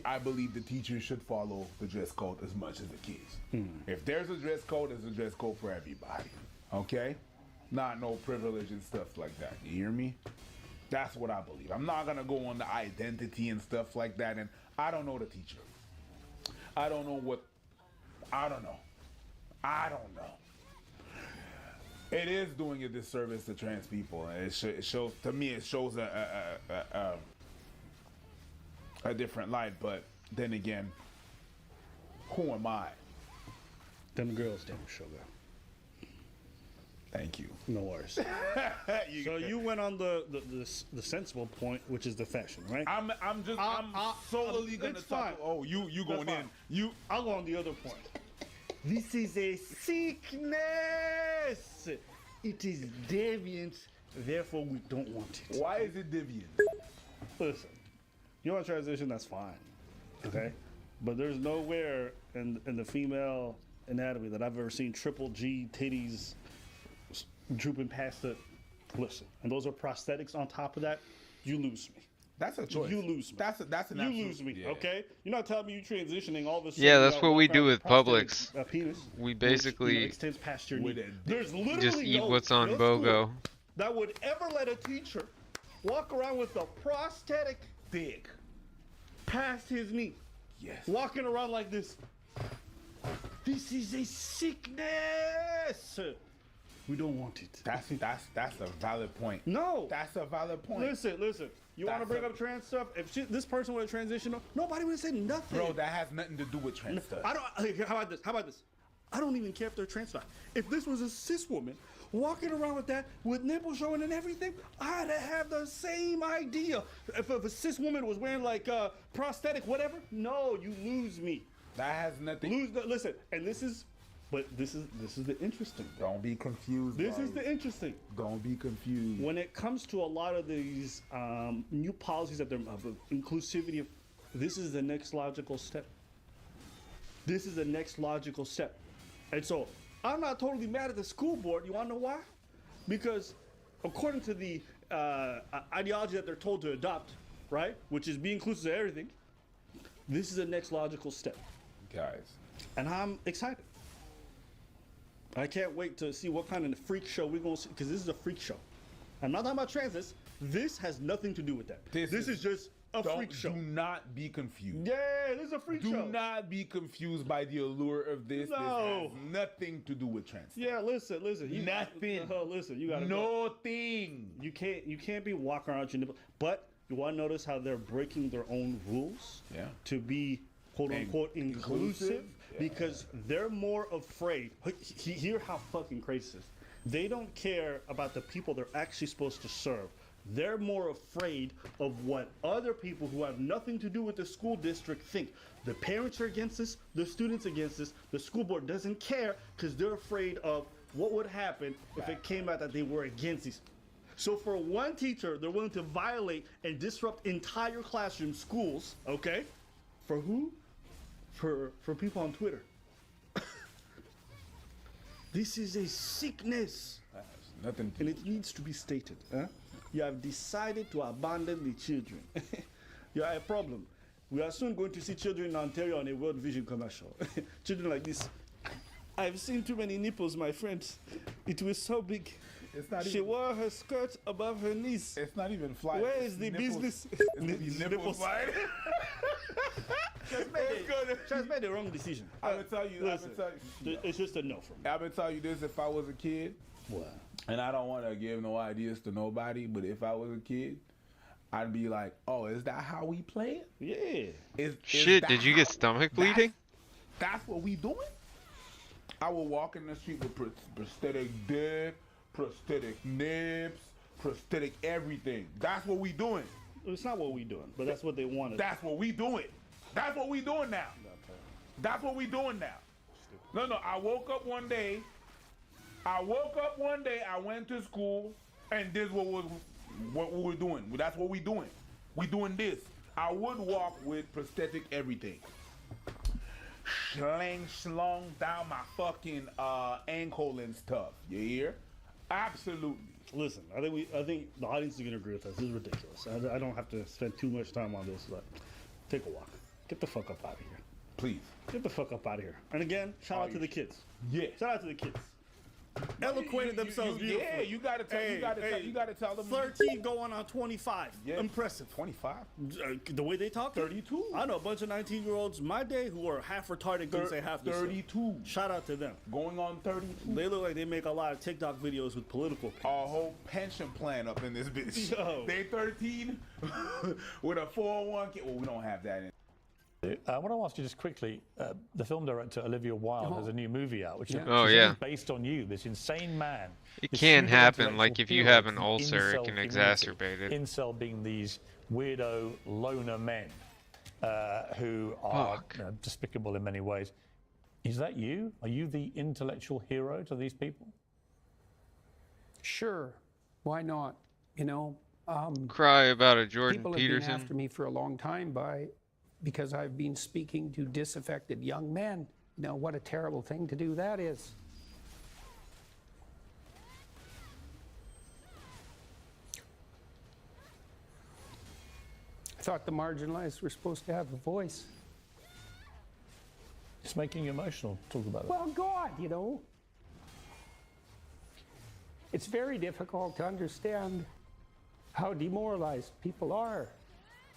I believe the teachers should follow the dress code as much as the kids. If there's a dress code, there's a dress code for everybody, okay. Not no privilege and stuff like that. You hear me? That's what I believe. I'm not gonna go on the identity and stuff like that. And I don't know the teacher. I don't know what. I don't know. It is doing a disservice to trans people, and it shows to me. It shows a different light. But then again, who am I? Them girls, damn sugar. Thank you. No worries. So you went on the sensible point, which is the fashion, right? I'm solely gonna it's talk. fine. Oh, you going That's in? fine. I'll go on the other point. This is a sickness. It is deviant, therefore we don't want it. Why is it deviant? Listen, you want to transition? That's fine, okay. But there's nowhere in the female anatomy that I've ever seen triple G titties drooping past the Listen, and those are prosthetics on top of that, you lose me. That's a choice. You lose me. That's an you absolute, lose me. yeah. Okay, you're not telling me you transitioning all of a sudden. Yeah, you that's gotta what we walk do around with prosthetic, Publix. Penis, We which, basically extends past your knee. There's literally just eat no what's on school BOGO. that would ever let a teacher walk around with a prosthetic dick past his knee. Yes. Walking around like this. This is a sickness. We don't want it. That's a valid point. No. That's a valid point. Listen. You want to bring up trans stuff? If this person would have transitioned, nobody would have said nothing. Bro, that has nothing to do with trans stuff. I don't. How about this? I don't even care if they're trans stuff. If this was a cis woman walking around with that, with nipples showing and everything, I'd have the same idea. If a cis woman was wearing like prosthetic, whatever, no, you lose me. That has nothing. Listen, and this is the interesting. Don't be confused. This is the interesting. Don't be confused. When it comes to a lot of these new policies that they're of inclusivity, this is the next logical step. This is the next logical step. And so I'm not totally mad at the school board. You want to know why? Because according to the ideology that they're told to adopt, right, which is be inclusive of everything, this is the next logical step. Guys. And I'm excited. I can't wait to see what kind of freak show we're going to see, because this is a freak show. I'm not talking about transits. This has nothing to do with that. This is just a freak show. Do not be confused. Yeah, this is a freak show. Do not be confused by the allure of this. No. This has nothing to do with trans. Yeah, listen. Nothing. Listen, you gotta Nothing. You can't be walking around your nipple. But you want to notice how they're breaking their own rules to be quote unquote inclusive because they're more afraid. Hear how fucking crazy this is. They don't care about the people they're actually supposed to serve. They're more afraid of what other people who have nothing to do with the school district think. The parents are against this, the students against this, the school board doesn't care because they're afraid of what would happen if it came out that they were against these. So for one teacher, they're willing to violate and disrupt entire classroom schools, okay? For who? For people on Twitter. This is a sickness. Nothing. And it needs to be stated. Huh? You have decided to abandon the children. You are a problem. We are soon going to see children in Ontario on a World Vision commercial. Children like this. I've seen too many nipples, my friends. It was so big. It's not she even, wore her skirt above her knees. It's not even flying. Where is the business? Nipples flying. Just made the wrong decision. I would tell you. Listen, it's just a no for me. I would tell you this: if I was a kid, what? And I don't want to give no ideas to nobody, but if I was a kid, I'd be like, "Oh, is that how we play it? Yeah." Shit, did you get stomach bleeding? That's what we doing? I will walk in the street with prosthetic dick, prosthetic nips, prosthetic everything. That's what we doing. It's not what we doing, but that's what they wanted. That's what we doing. That's what we doing now. That's what we doing now. No, I woke up one day, I went to school, and this what we were doing. That's what we doing. We doing this. I would walk with prosthetic everything. Schlong down my fucking ankle and stuff. You hear? Absolutely. Listen, I think the audience is gonna agree with us. This is ridiculous. I don't have to spend too much time on this, but take a walk. Get the fuck up out of here. Please. Get the fuck up out of here. And again, shout out to the kids. Yeah. Shout out to the kids. Eloquated themselves beautifully. Yeah, you gotta tell them. 13 going on 25. Yeah. Impressive. 25. The way they talk. 32. I know a bunch of 19-year-olds my day who are half retarded, couldn't say half this. 32. Shout out to them. Going on 32. They look like they make a lot of TikTok videos with political people. A whole pension plan up in this bitch. Yo. They 13 with a 401k. Well, we don't have that in. I want to ask you just quickly, the film director Olivia Wilde has a new movie out, which is based on you, this insane man. It can happen, like if you have an ulcer, it can exacerbate it. Incel being these weirdo loner men who are despicable in many ways. Is that you? Are you the intellectual hero to these people? Sure, why not? You know, cry about a Jordan people Peterson. Have been after me for a long time because I've been speaking to disaffected young men. You know, what a terrible thing to do that is. thought the marginalized were supposed to have a voice. It's making you emotional. Talk about it. Well, God, you know. It's very difficult to understand how demoralized people are.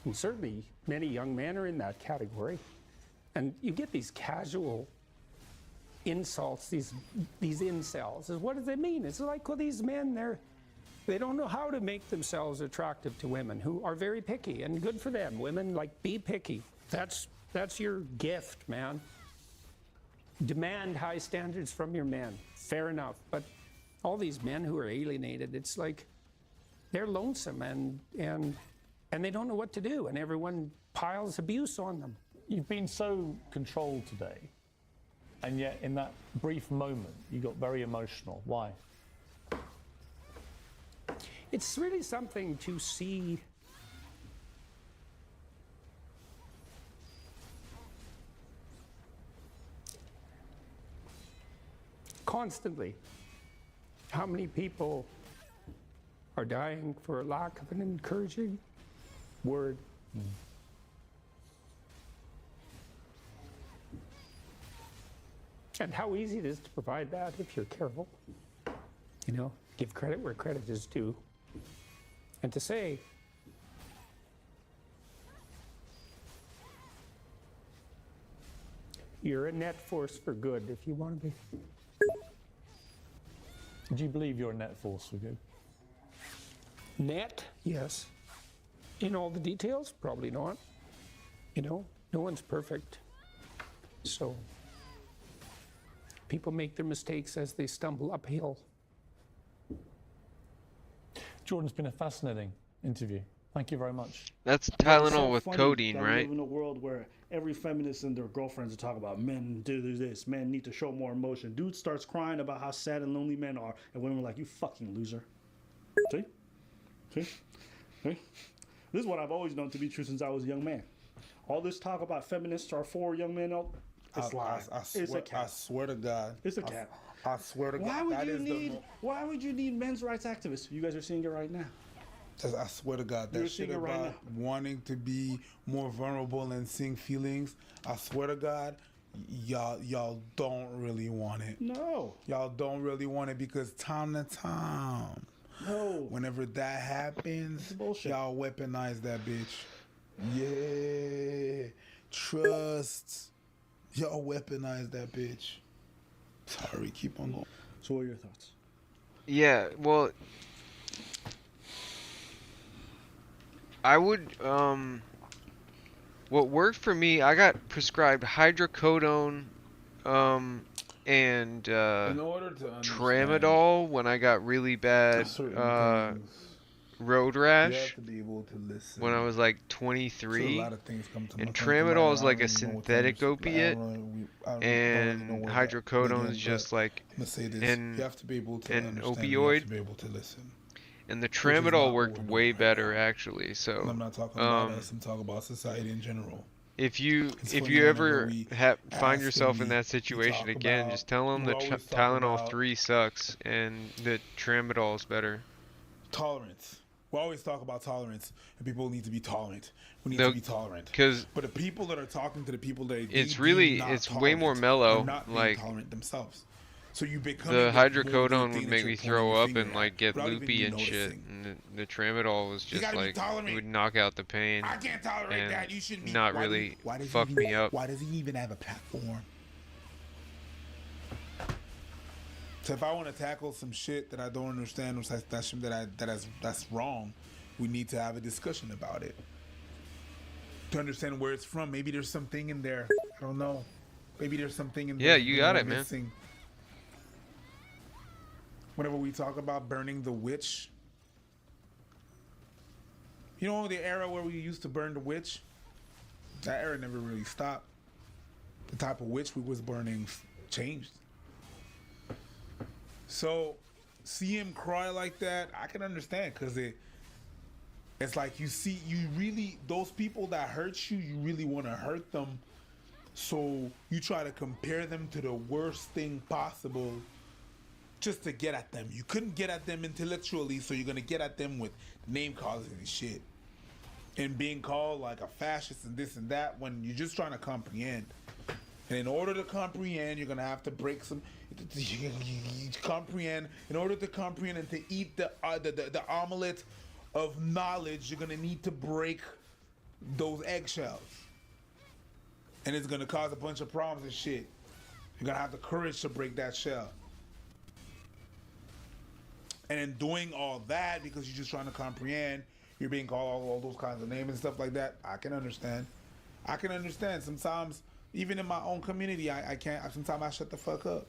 And certainly many young men are in that category. And you get these casual insults, these incels. What does it mean? It's like, well, these men, they don't know how to make themselves attractive to women who are very picky, and good for them. Women, like, be picky. That's your gift, man. Demand high standards from your men. Fair enough. But all these men who are alienated, it's like they're lonesome and they don't know what to do, and everyone piles abuse on them. You've been so controlled today, and yet in that brief moment, you got very emotional. Why? It's really something to see constantly how many people are dying for a lack of an encouraging word. And how easy it is to provide that if you're careful. You know, give credit where credit is due. And to say, you're a net force for good if you want to be. Do you believe you're a net force for good? Net? Yes. In all the details? Probably not. You know, no one's perfect. So people make their mistakes as they stumble uphill. Jordan's been a fascinating interview. Thank you very much. That's It's Tylenol so with funny codeine, that we right? live in a world where every feminist and their girlfriends talk about men do this, men need to show more emotion. Dude starts crying about how sad and lonely men are, and women are like, you fucking loser. See? See? See? This is what I've always known to be true since I was a young man. All this talk about feminists are for young men, it's lies. It's a cap. I swear to God. It's a cap. I swear to God. Why would you need men's rights activists? You guys are seeing it right now. I swear to God, You're that shit seeing it right about wanting to be more vulnerable and seeing feelings, I swear to God, y'all don't really want it. No. Y'all don't really want it because time to time, whenever that happens, y'all weaponize that bitch. Yeah. Trust. Y'all weaponize that bitch. Sorry, keep on going. So what are your thoughts? Yeah, well, I would, what worked for me, I got prescribed hydrocodone, and tramadol when I got really bad road rash. You have to be able to listen. When I was like 23. So a lot of things come to and my tramadol is mind. like I a don't even know what synthetic to opiate, and hydrocodone is begin, just like I'm gonna say this. an You have to be able to an understand. You have opioid. to be able to listen. And the is tramadol not worked what we're way better actually. So I'm not talking about us. I'm talking about society in general. if you It's if funny you whenever ever we find ask yourself and in we that situation talk again, about- just tell them we the always talk Tylenol about 3 sucks and the tramadol is better. Tolerance. We always talk about tolerance, and people need to be tolerant. We need No, to be tolerant. 'cause but the people that are talking to the people that it's they really- deem not it's way more tolerant mellow, are not being like, tolerant themselves. So you become The hydrocodone would make me throw up and like get loopy and shit, and the tramadol was just gotta be like tolerant. it would knock out the pain. I can't tolerate and that. You shouldn't be. not Why do really you- why does he fuck even- me up. Why does he even have a platform? So if I want to tackle some shit that I don't understand, or that's wrong, we need to have a discussion about it to understand where it's from. Maybe there's something in there. I don't know. Maybe there's something in Yeah, there. you that got we're it, man. missing. Whenever we talk about burning the witch, you know the era where we used to burn the witch? That era never really stopped. The type of witch we was burning changed. So, see him cry like that, I can understand, because it's like you really, those people that hurt you, you really want to hurt them. So you try to compare them to the worst thing possible just to get at them. You couldn't get at them intellectually, so you're going to get at them with name calling and shit. and being called like a fascist and this and that when you're just trying to comprehend. And in order to comprehend, you're gonna have to break some. Comprehend. In order to comprehend and to eat the omelet of knowledge, you're gonna need to break those eggshells, and it's gonna cause a bunch of problems and shit. You're gonna have the courage to break that shell. And in doing all that, because you're just trying to comprehend, you're being called all those kinds of names and stuff like that. I can understand. Sometimes, even in my own community, I can't. Sometimes I shut the fuck up.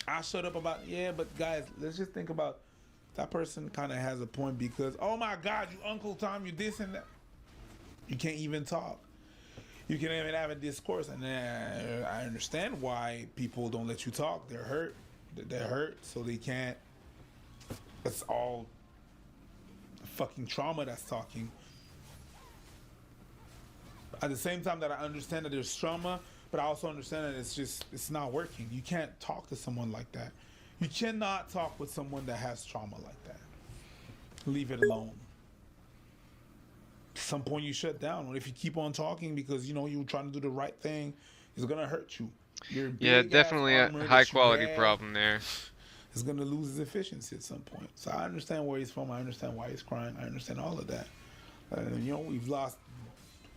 I shut up about, but guys, let's just think about that person kind of has a point because, oh my God, you Uncle Tom, you this and that. You can't even talk. You can't even have a discourse. And I understand why people don't let you talk. They're hurt. They're hurt, so they can't. It's all fucking trauma that's talking. At the same time that I understand that there's trauma, but I also understand that it's not working. You can't talk to someone like that. You cannot talk with someone that has trauma like that. Leave it alone. At some point you shut down. If you keep on talking because you're trying to do the right thing, it's gonna hurt you. Yeah, definitely a high quality problem there. It's gonna lose its efficiency at some point. So I understand where he's from. I understand why he's crying. I understand all of that.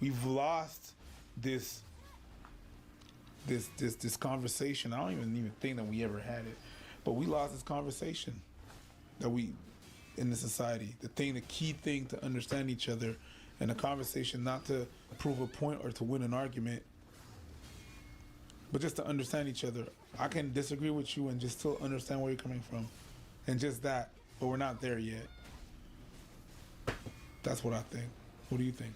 We've lost this conversation. I don't even think that we ever had it, but we lost this conversation that we in the society. The key thing to understand each other, and a conversation not to prove a point or to win an argument, but just to understand each other. I can disagree with you and just still understand where you're coming from, and just that. But we're not there yet. That's what I think. What do you think?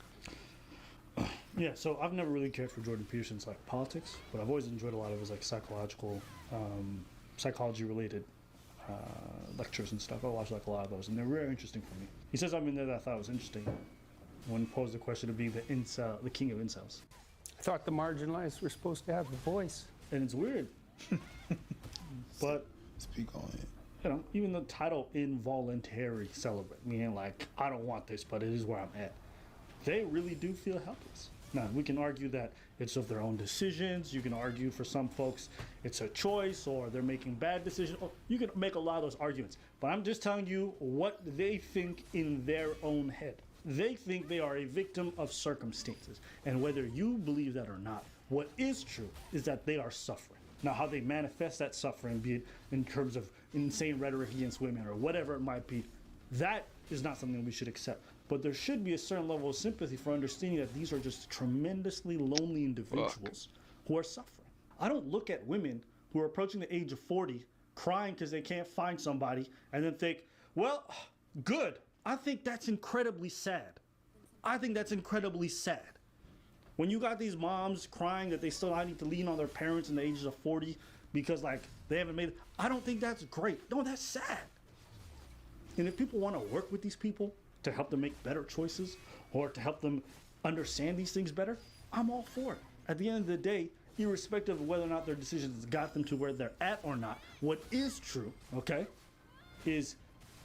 Yeah, so I've never really cared for Jordan Peterson's like politics, but I've always enjoyed a lot of his like psychology related lectures and stuff. I watched like a lot of those, and they're very interesting for me. He said something there that I thought was interesting when he posed the question of being the king of incels. I thought the marginalized were supposed to have a voice, and it's weird. But speak on it. Even the title involuntary celibate, meaning like I don't want this, but it is where I'm at. They really do feel helpless. Now, we can argue that it's of their own decisions. You can argue for some folks it's a choice or they're making bad decisions. You can make a lot of those arguments. But I'm just telling you what they think in their own head. They think they are a victim of circumstances. And whether you believe that or not, what is true is that they are suffering. Now, how they manifest that suffering, be it in terms of insane rhetoric against women or whatever it might be, that is not something we should accept. But there should be a certain level of sympathy for understanding that these are just tremendously lonely individuals who are suffering. I don't look at women who are approaching the age of 40 crying because they can't find somebody and then think, well, good. I think that's incredibly sad. When you got these moms crying that they still need to lean on their parents in the ages of 40 because like they haven't made it, I don't think that's great. No, that's sad. And if people want to work with these people to help them make better choices or to help them understand these things better, I'm all for it. At the end of the day, irrespective of whether or not their decisions got them to where they're at or not, what is true, is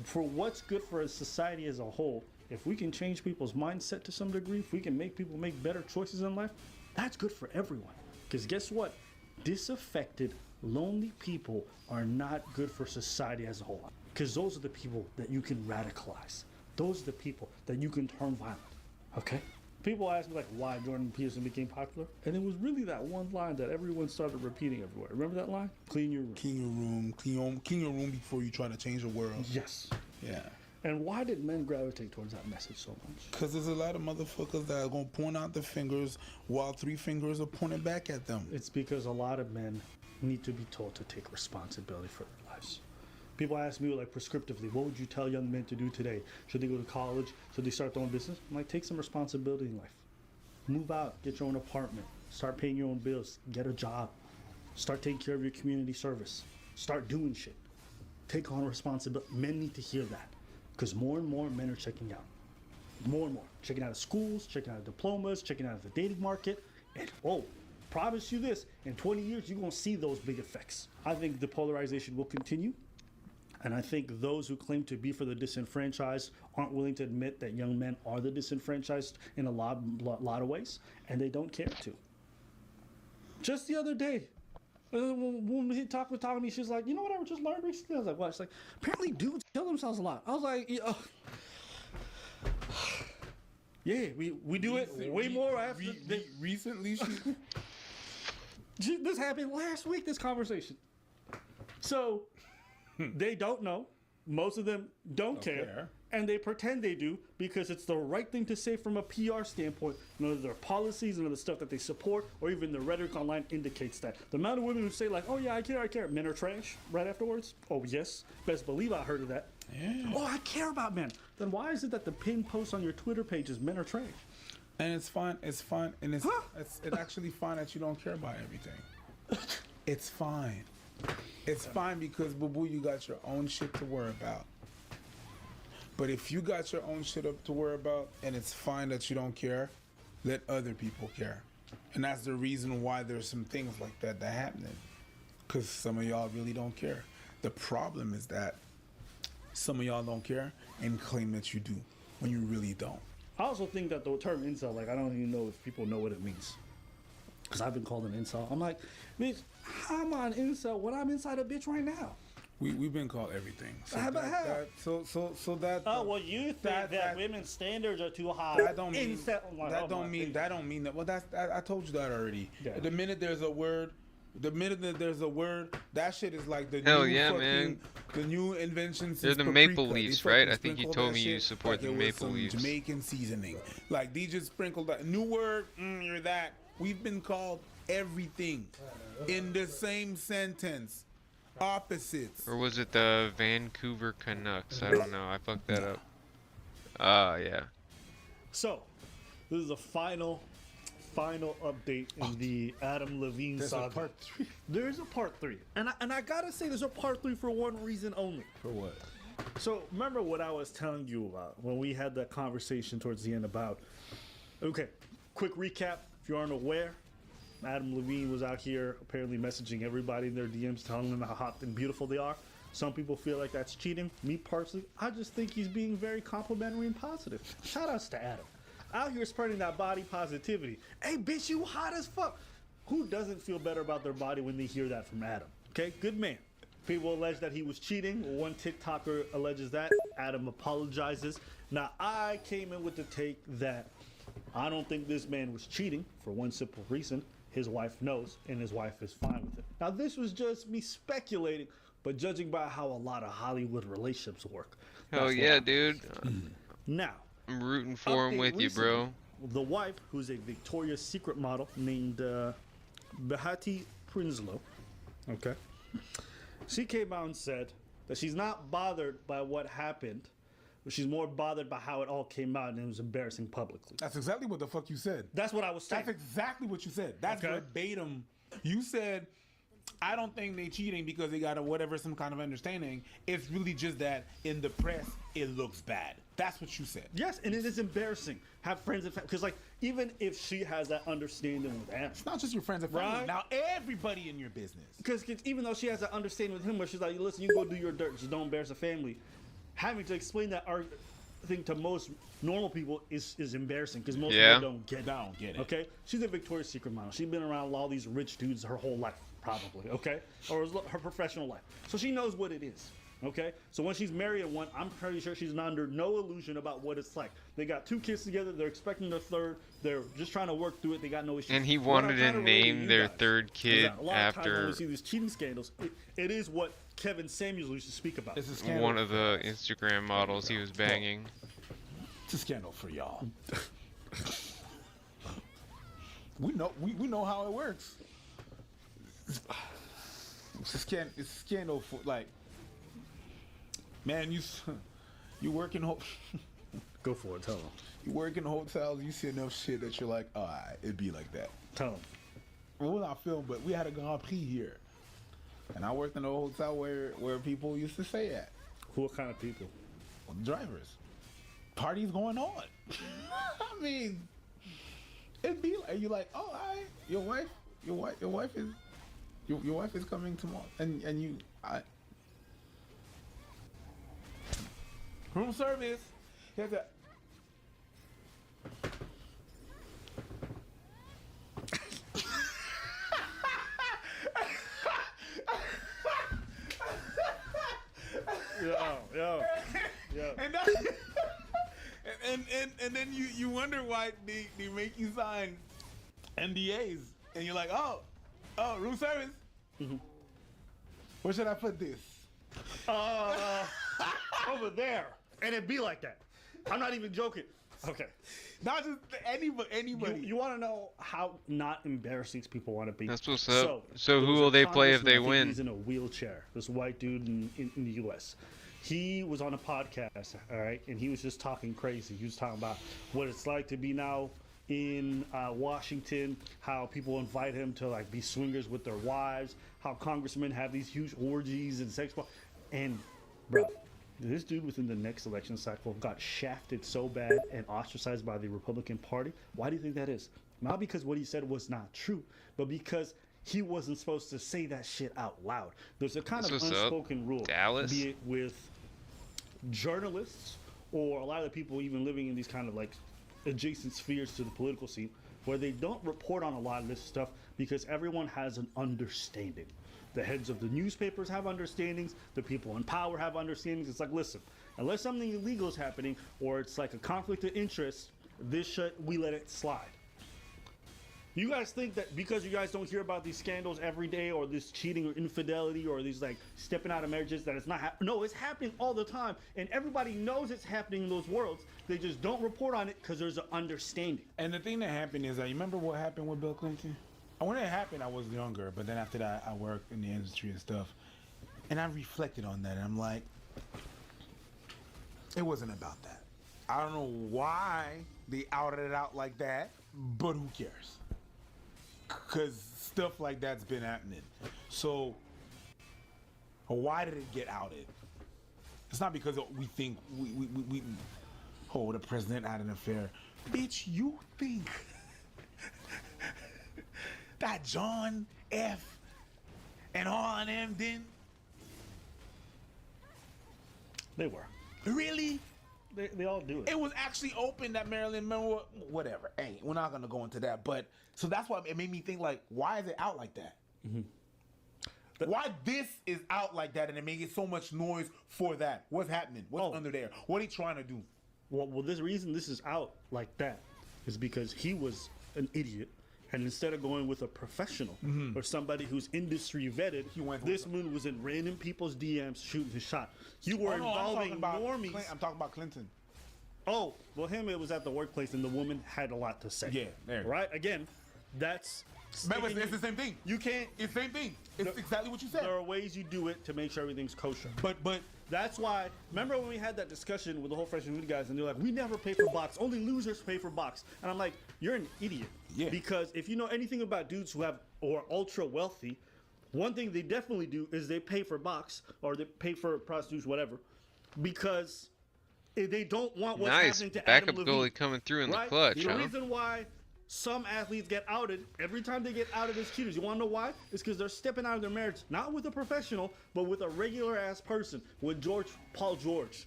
for what's good for a society as a whole, if we can change people's mindset to some degree, if we can make people make better choices in life, that's good for everyone. Because guess what? Disaffected, lonely people are not good for society as a whole. Because those are the people that you can radicalize. Those are the people that you can turn violent, okay? People ask me like why Jordan Peterson became popular, and it was really that one line that everyone started repeating everywhere. Remember that line? Clean your room. Clean your room before you try to change the world. Yes. Yeah. And why did men gravitate towards that message so much? Because there's a lot of motherfuckers that are going to point out the fingers while 3 fingers are pointing back at them. It's because a lot of men need to be told to take responsibility for their lives. People ask me like prescriptively, what would you tell young men to do today? Should they go to college? Should they start their own business? I'm like, take some responsibility in life. Move out, get your own apartment, start paying your own bills, get a job, start taking care of your community service, start doing shit. Take on responsibility. Men need to hear that because more and more men are checking out. More and more. Checking out of schools, checking out of diplomas, checking out of the dating market. And promise you this, in 20 years, you're going to see those big effects. I think the polarization will continue. And I think those who claim to be for the disenfranchised aren't willing to admit that young men are the disenfranchised in a lot of ways, and they don't care to. Just the other day, when he talked with me, she was like, you know what I just learned recently? I was like, what? She's like, apparently dudes kill themselves a lot. I was like, yeah, we do it way more after. Recently, this happened last week, this conversation. So, they don't know. Most of them don't care. And they pretend they do because it's the right thing to say from a PR standpoint. None of their policies, none of the stuff that they support, or even the rhetoric online indicates that. The amount of women who say like, oh yeah, I care. Men are trash right afterwards. Oh yes, best believe I heard of that. Yeah. Oh, I care about men. Then why is it that the pinned post on your Twitter page is men are trash? And it's fine, and it's actually fine that you don't care about everything. It's fine. It's fine because, boo-boo, you got your own shit to worry about. But if you got your own shit up to worry about, and it's fine that you don't care, let other people care. And that's the reason why there's some things like that happening. Because some of y'all really don't care. The problem is that some of y'all don't care and claim that you do when you really don't. I also think that the term incel, like, I don't even know if people know what it means. Because I've been called an incel. I'm like, bitch, how am I an incel when I'm inside a bitch right now? We've been called everything. So well, you think that women's standards are too high. That don't mean that. Well, I told you that already. Yeah. The minute there's a word, that shit is like the the new invention. They're the Maple Leafs, right? I think you told me you support the Maple Leafs. Jamaican seasoning, like they just sprinkled that new word. You're that. We've been called everything in the same sentence. Opposites. Or was it the Vancouver Canucks? I don't know. I fucked that up. Yeah. So, this is a final update in the Adam Levine saga. Part 3. There's a part 3. And I gotta say there's a part 3 for one reason only. For what? So, remember what I was telling you about when we had that conversation towards the end about... Okay, quick recap. If you aren't aware, Adam Levine was out here apparently messaging everybody in their DMs, telling them how hot and beautiful they are. Some people feel like that's cheating. Me personally, I just think he's being very complimentary and positive. Shout outs to Adam. Out here spreading that body positivity. Hey, bitch, you hot as fuck. Who doesn't feel better about their body when they hear that from Adam? Okay, good man. People allege that he was cheating. One TikToker alleges that. Adam apologizes. Now, I came in with the take that I don't think this man was cheating for one simple reason. His wife knows, and his wife is fine with it. Now, this was just me speculating, but judging by how a lot of Hollywood relationships work. Hell yeah, dude. Now, I'm rooting for him with you, bro. The wife, who's a Victoria's Secret model named Behati Prinsloo, okay, she came out and said that she's not bothered by what happened, but she's more bothered by how it all came out and it was embarrassing publicly. That's exactly what the fuck you said. That's what I was saying. That's exactly what you said. That's verbatim. You said, I don't think they cheating because they got some kind of understanding. It's really just that in the press, it looks bad. That's what you said. Yes, and it is embarrassing. Have friends and family. Because, like, even if she has that understanding with Adam. It's not just your friends and family. Right? Now, everybody in your business. Because even though she has that understanding with him where she's like, listen, you go do your dirt. Just don't embarrass the family. Having to explain that thing to most normal people is embarrassing because most people don't get it. Okay? She's a Victoria's Secret model. She's been around all these rich dudes her whole life, probably. Okay? Or her professional life. So she knows what it is. Okay? So when she's marrying one, I'm pretty sure she's under no illusion about what it's like. They got 2 kids together. They're expecting their third. They're just trying to work through it. They got no issues. And he wanted to name their third kid a lot of times when we see these cheating scandals, it is what Kevin Samuels used to speak about. One of the Instagram models he was banging. It's a scandal for y'all. we know how it works. It's a scandal for, like, man, you work in go for it. Tell them. You work in hotels. You see enough shit that you're like, it'd be like that. Tell them. Well, we're not filmed, but we had a Grand Prix here. And I worked in a hotel where people used to stay at. What kind of people? Well, drivers. Parties going on. I mean, it'd be like, you like, oh, your wife is coming tomorrow, and Room service. Here's a. Yo. And then you wonder why they make you sign NDAs, and you're like, oh, room service. Where should I put this? Over there. And it'd be like that. I'm not even joking. Okay. Not just anybody. You want to know how not embarrassing people want to be? That's what's up. So who will they play if they win? He's in a wheelchair. This white dude in the U.S. He was on a podcast, all right, and he was just talking crazy. He was talking about what it's like to be now in Washington, how people invite him to like be swingers with their wives, how congressmen have these huge orgies and sex. And bro, this dude within the next election cycle got shafted so bad and ostracized by the Republican Party. Why do you think that is? Not because what he said was not true, but because he wasn't supposed to say that shit out loud. There's a kind of unspoken rule, Dallas? Be it with journalists or a lot of the people even living in these kind of like adjacent spheres to the political scene, where they don't report on a lot of this stuff because everyone has an understanding. The heads of the newspapers have understandings, the people in power have understandings. It's like, listen, unless something illegal is happening or it's like a conflict of interest, this shit, we let it slide. You guys think that because you guys don't hear about these scandals every day, or this cheating or infidelity or these like stepping out of marriages, that it's not happening? No, it's happening all the time, and everybody knows it's happening in those worlds. They just don't report on it because there's an understanding. And the thing that happened is, you remember what happened with Bill Clinton? When it happened, I was younger, but then after that, I worked in the industry and stuff, and I reflected on that, and I'm like, it wasn't about that. I don't know why they outed it out like that, but who cares? Because stuff like that's been happening. So why did it get outed? It's not because we think we the president had an affair. Bitch, you think that John F. and all of them didn't? They were. Really? They all do it. It was actually open that Marilyn Monroe, whatever. Hey, we're not gonna go into that, but so that's why it made me think, like, why is it out like that? Why this is out like that, and it making so much noise for that? What's happening? What's under there? What are you trying to do? Well, this reason this is out like that is because he was an idiot, and instead of going with a professional or somebody who's industry vetted, this moon was in random people's DMs shooting his shot. You were involving normies. I'm talking about Clinton. Oh, well, it was at the workplace, and the woman had a lot to say. Yeah, there. Right? Again, that's... Remember, it's the same thing. You can't... It's the same thing. It's exactly what you said. There are ways you do it to make sure everything's kosher. But that's why... Remember when we had that discussion with the whole freshman media guys, and they're like, we never pay for box. Only losers pay for box. And I'm like, you're an idiot. Yeah. Because if you know anything about dudes who have... or ultra wealthy, one thing they definitely do is they pay for box, or they pay for prostitutes, whatever, because... they don't want what's happening to Adam Levine. Backup goalie coming through in the clutch, The reason why some athletes get outed every time they get outed as cheaters, you want to know why? It's because they're stepping out of their marriage, not with a professional, but with a regular ass person. When Paul George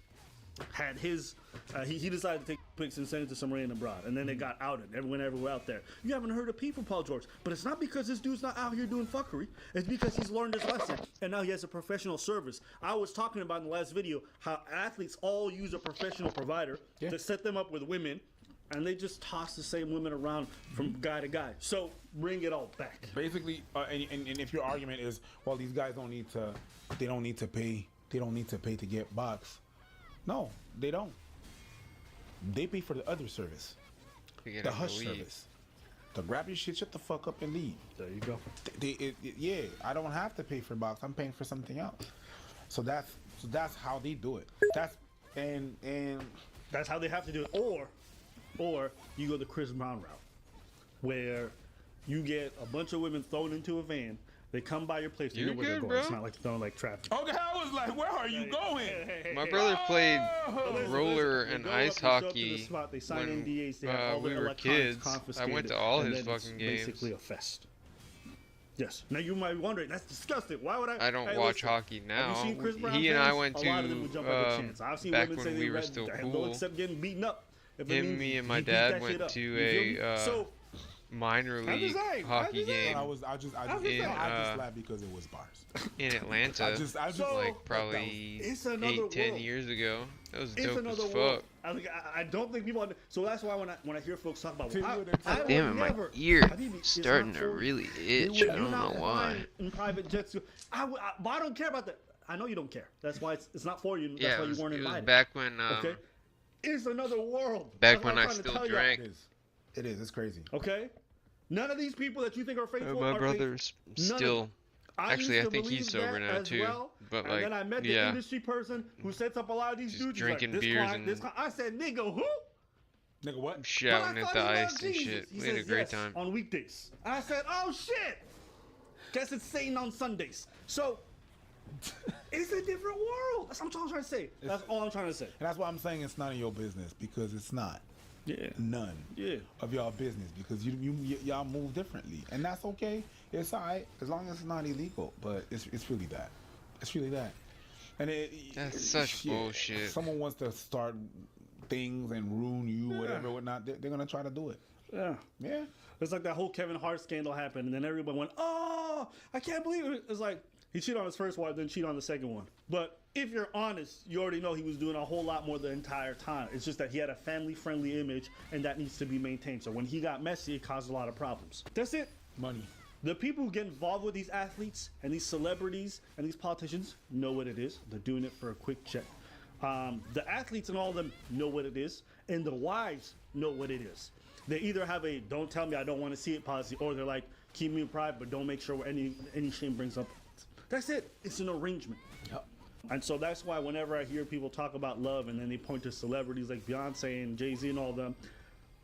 had his, he decided to take pics and send it to some random broad, and then it got outed. Everyone everywhere out there. You haven't heard a peep from Paul George, but it's not because this dude's not out here doing fuckery. It's because he's learned his lesson, and now he has a professional service. I was talking about in the last video how athletes all use a professional provider to set them up with women, and they just toss the same women around from guy to guy. So bring it all back. Basically, and if your argument is, well, these guys don't need to pay to get box. No, they don't. They pay for the other service, the hush service. To grab your shit, shut the fuck up, and leave. There you go. Yeah, I don't have to pay for box. I'm paying for something else. So that's how they do it. That's how they have to do it. Or you go the Chris Brown route, where you get a bunch of women thrown into a van. They come by your place. You know where they're going. It's not like throwing like traffic. Okay, I was like, where are you going? My brother played roller and ice hockey they sign when NDAs, they have all we their were kids. I confiscated, went to all and his then it's fucking games. Basically a fest. Yes. Now you might be wondering, that's disgusting. Why would I? I don't Hey, watch listen, hockey now. Have you seen Chris Brown He and I fans? went A lot of them would to jump at the chance. I've seen back women when say we they were read- still they'll cool. accept getting beaten up. If it Him, means me, and my you beat dad that shit went up. to You feel me? a So minor I'm just league saying, hockey game I just in, laughed because it was bars. in Atlanta, I just like probably It's another 8-10 world. years ago. That was It's dope another as world. fuck. I don't think people. So that's why when I hear folks talk about, Damn it, my ear starting to really itch. I don't know why. In private jets, but I don't care about that. I know you don't care. That's why it's not for you. That's Yeah, why it was, you weren't it was invited. back when okay, it's another world. back That's when what I I'm trying to still tell you. drank. It is. It's crazy. Okay, none of these people that you think are faithful. My are brother's faithful. None of still. them. Actually, used I to think he's believe sober that now as too. well, But and then I met the yeah, industry person who sets up a lot of these dudes. He's drinking like, this beers client, this and- client. I said, nigga, who? Nigga, what? shouting But I at thought the he ice loved and Jesus. shit. He We had a says great yes time. on weekdays. I said, oh shit. Guess it's Satan on Sundays. So it's a different world. That's what I'm trying to say. That's all I'm trying to say. And that's why I'm saying it's none of your business, because it's not. Yeah. None. Yeah. Of y'all business, because y'all move differently, and that's okay. It's alright as long as it's not illegal. But it's really that. It's really that. And That's such bullshit. If someone wants to start things and ruin you, whatever, whatnot, they're gonna try to do it. Yeah. Yeah. It's like that whole Kevin Hart scandal happened, and then everybody went, oh, I can't believe it. It's like, he cheated on his first wife, then cheated on the second one. But if you're honest, you already know he was doing a whole lot more the entire time. It's just that he had a family-friendly image, and that needs to be maintained. So when he got messy, it caused a lot of problems. That's it. Money. The people who get involved with these athletes and these celebrities and these politicians know what it is. They're doing it for a quick check. The athletes and all of them know what it is, and the wives know what it is. They either have a "don't tell me, I don't want to see it" policy, or they're like, keep me in private, but don't make sure any shame brings up. That's it. It's an arrangement. Yep. And so that's why whenever I hear people talk about love and then they point to celebrities like Beyonce and Jay-Z and all of them,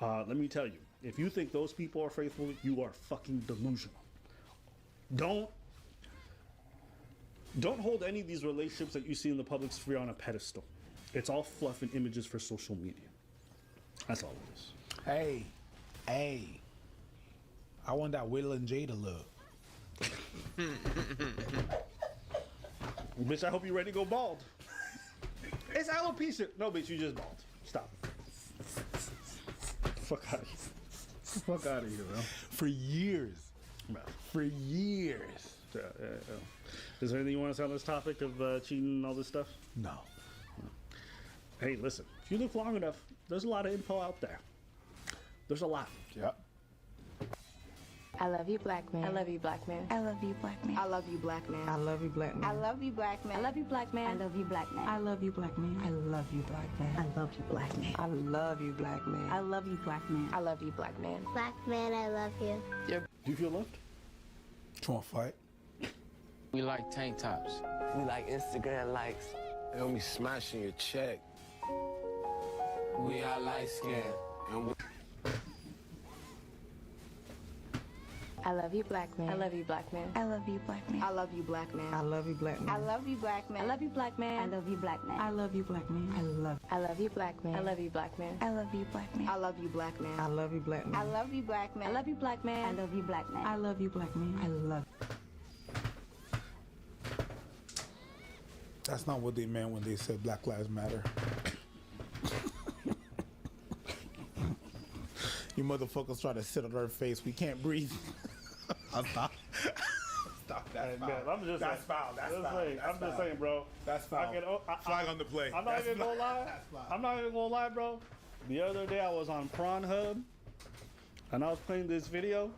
let me tell you, if you think those people are faithful, you are fucking delusional. Don't hold any of these relationships that you see in the public sphere on a pedestal. It's all fluff and images for social media. That's all it is. Hey, I want that Will and Jada look. Bitch, I hope you're ready to go bald. It's alopecia. No, bitch, you just bald. Stop. Fuck out of here. Fuck out of here, bro. For years. Bro. For years. Yeah. Is there anything you want to say on this topic of cheating and all this stuff? No. Hey, listen. If you look long enough, there's a lot of info out there. There's a lot. Yep. I love you, black man. I love you, black man. I love you, black man. I love you, black man. I love you, black man. I love you, black man. I love you, black man. I love you, black man. I love you, black man. I love you, black man. I love you, black man. I love you, black man. I love you, black man. I love you, black man. Black man, I love you. Do you feel loved? You want to fight? We like tank tops. We like Instagram likes. And we smashing your check. We are light skinned. And we I love you, black man. I love you, black man. I love you, black man. I love you, black man. I love you, black man. I love you, black man. I love you, black man. I love you, black man. I love you, black man. I love you, black man. I love you, black man. I love you, black man. I love you, black man. I love you, black man. I love you, black man. I love you, black man. I love you, black man. I love you, black man. I love. That's not what they meant when they said Black Lives Matter. You motherfuckers try to sit on our face. We can't breathe. Stop. Stop. That's foul. Man, I'm just That's foul. That's foul. I'm just saying, bro. That's foul. Flag on the play. I'm not That's even gonna lie. That's foul. I'm not even gonna lie, bro. The other day I was on Pornhub and I was playing this video,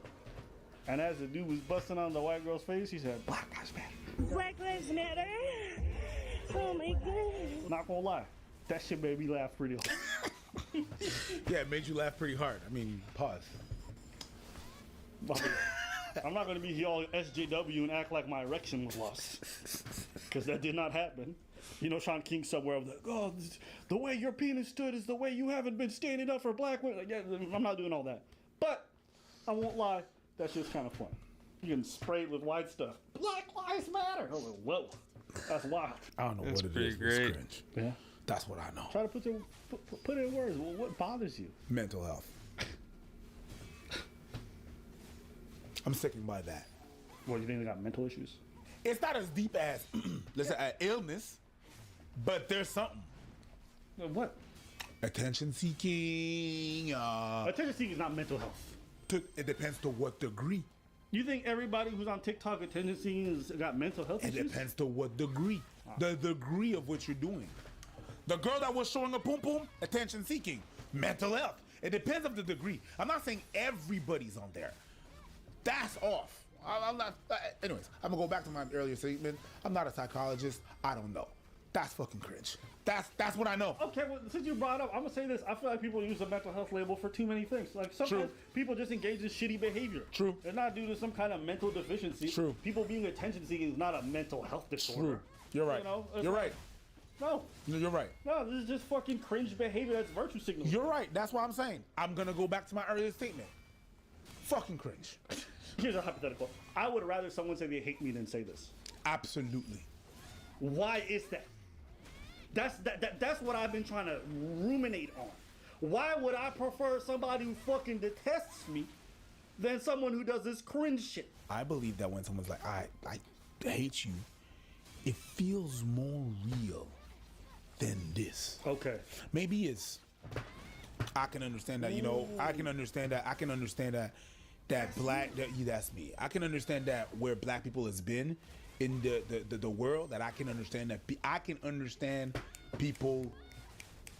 and as the dude was busting on the white girl's face, he said, "Black Lives Matter." Black Lives Matter. Oh my goodness. Not gonna lie, that shit made me laugh pretty hard. Yeah, it made you laugh pretty hard. I mean, pause. I'm not gonna be here all SJW and act like my erection was lost, because that did not happen. You know, Sean King somewhere was like, "Oh, the way your penis stood is the way you haven't been standing up for black women." Like, yeah, I'm not doing all that, but I won't lie, that shit's kind of fun. You can spray it with white stuff. Black Lives Matter. I was like, whoa, that's wild. I don't know That's what it pretty is. great. It's cringe. Yeah, that's what I know. Try to put it in words. Well, what bothers you? Mental health. I'm sticking by that. What, you think they got mental issues? It's not as deep as, let's say, an illness, but there's something. What? Attention seeking. Attention seeking is not mental health. It depends to what degree. You think everybody who's on TikTok attention seeking has got mental health issues? It depends to what degree. The degree of what you're doing. The girl that was showing a poom poom, attention seeking, mental health. It depends on the degree. I'm not saying everybody's on there. That's off. I'm not. Anyways, I'm gonna go back to my earlier statement. I'm not a psychologist. I don't know. That's fucking cringe. That's what I know. Okay, well, since you brought up, I'm gonna say this. I feel like people use the mental health label for too many things. Like sometimes people just engage in shitty behavior. True. It's not due to some kind of mental deficiency. True. People being attention seeking is not a mental health disorder. True. You're right. You know, You're right. No. You're right. No, this is just fucking cringe behavior. That's virtue signaling. You're right. That's what I'm saying. I'm gonna go back to my earlier statement. Fucking cringe. Here's a hypothetical. I would rather someone say they hate me than say this. Absolutely. Why is that? That's what I've been trying to ruminate on. Why would I prefer somebody who fucking detests me than someone who does this cringe shit? I believe that when someone's like, I hate you, it feels more real than this. Okay. Maybe it's, I can understand that, you know, I can understand that that's me. I can understand that where black people has been in the world, that I can understand that. I can understand people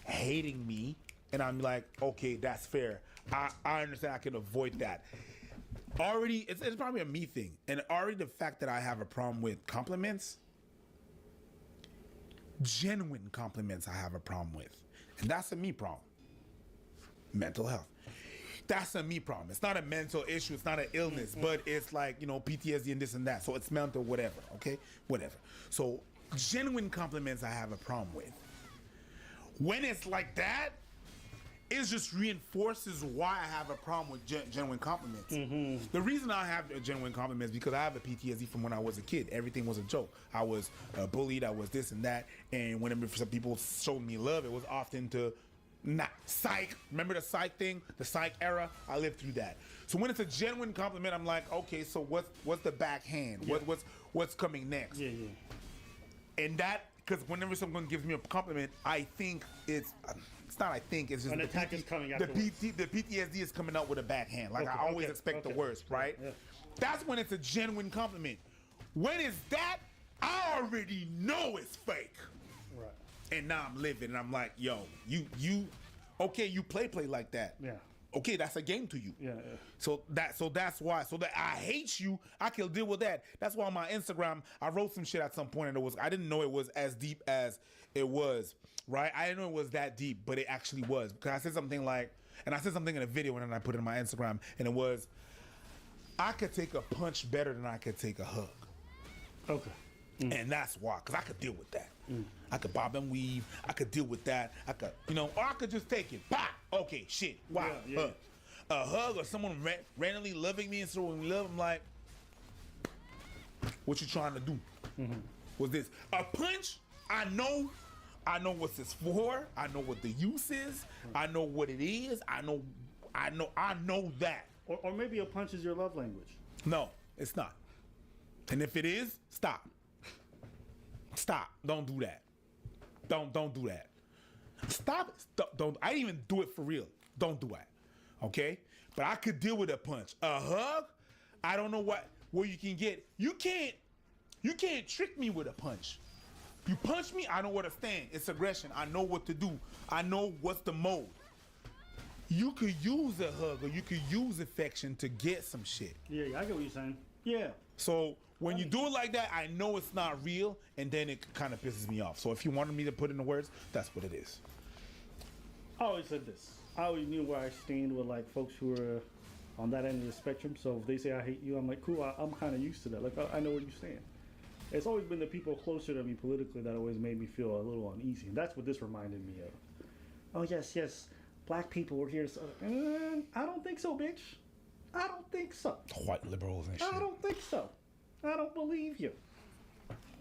hating me, and I'm like, okay, that's fair. I understand I can avoid that. Already, it's probably a me thing. And already the fact that I have a problem with compliments, genuine compliments I have a problem with. And that's a me problem. Mental health. That's a me problem. It's not a mental issue. It's not an illness, but it's like, you know, PTSD and this and that. So it's mental, whatever, okay? Whatever. So genuine compliments I have a problem with. When it's like that, it just reinforces why I have a problem with genuine compliments. The reason I have a genuine compliment is because I have a PTSD from when I was a kid. Everything was a joke. I was bullied. I was this and that. And whenever some people showed me love, it was often to not psych. Remember the psych thing? The psych era? I lived through that. So when it's a genuine compliment, I'm like, okay, so what's the backhand? Yeah. What's coming next? Yeah. And that, because whenever someone gives me a compliment, I think it's not. I think it's just an attack is coming afterwards. The PTSD is coming out with a backhand. Like I always expect the worst, right? Yeah. That's when it's a genuine compliment. When it's that, I already know it's fake. Right. And now I'm living, and I'm like, yo, you, okay, you play like that. Yeah. Okay, that's a game to you. Yeah. So that's why. So that I hate you, I can deal with that. That's why on my Instagram, I wrote some shit at some point, and I didn't know it was as deep as it was. Right? I didn't know it was that deep, but it actually was. Because I said something like, and I said something in a video, and then I put it on my Instagram, and it was, I could take a punch better than I could take a hug. Okay. And that's why, because I could deal with that. I could bob and weave. I could deal with that. I could, or I could just take it. Bah! Okay, shit. Wow. Yeah. Hug. A hug or someone randomly loving me and throwing love, I'm like, what you trying to do? Was this a punch? I know what it's for. I know what the use is. I know what it is. I know that. Or maybe a punch is your love language. No, it's not. And if it is, stop. Stop. Don't do that. Don't do that. Stop it. Don't. I didn't even do it for real. Don't do that. Okay? But I could deal with a punch. A hug, I don't know where you can get. You can't trick me with a punch. You punch me, I know where to stand. It's aggression. I know what to do. I know what's the mode. You could use a hug or you could use affection to get some shit. Yeah, I get what you're saying. Yeah. So when you do it like that, I know it's not real, and then it kind of pisses me off. So if you wanted me to put it in words, that's what it is. I always said this. I always knew where I stand with like folks who are on that end of the spectrum. So if they say I hate you, I'm like, cool. I'm kind of used to that. Like I know where you stand. It's always been the people closer to me politically that always made me feel a little uneasy. And that's what this reminded me of. Oh yes, black people were here. So, I don't think so, bitch. I don't think so. White liberals and shit. I don't think so. I don't believe you.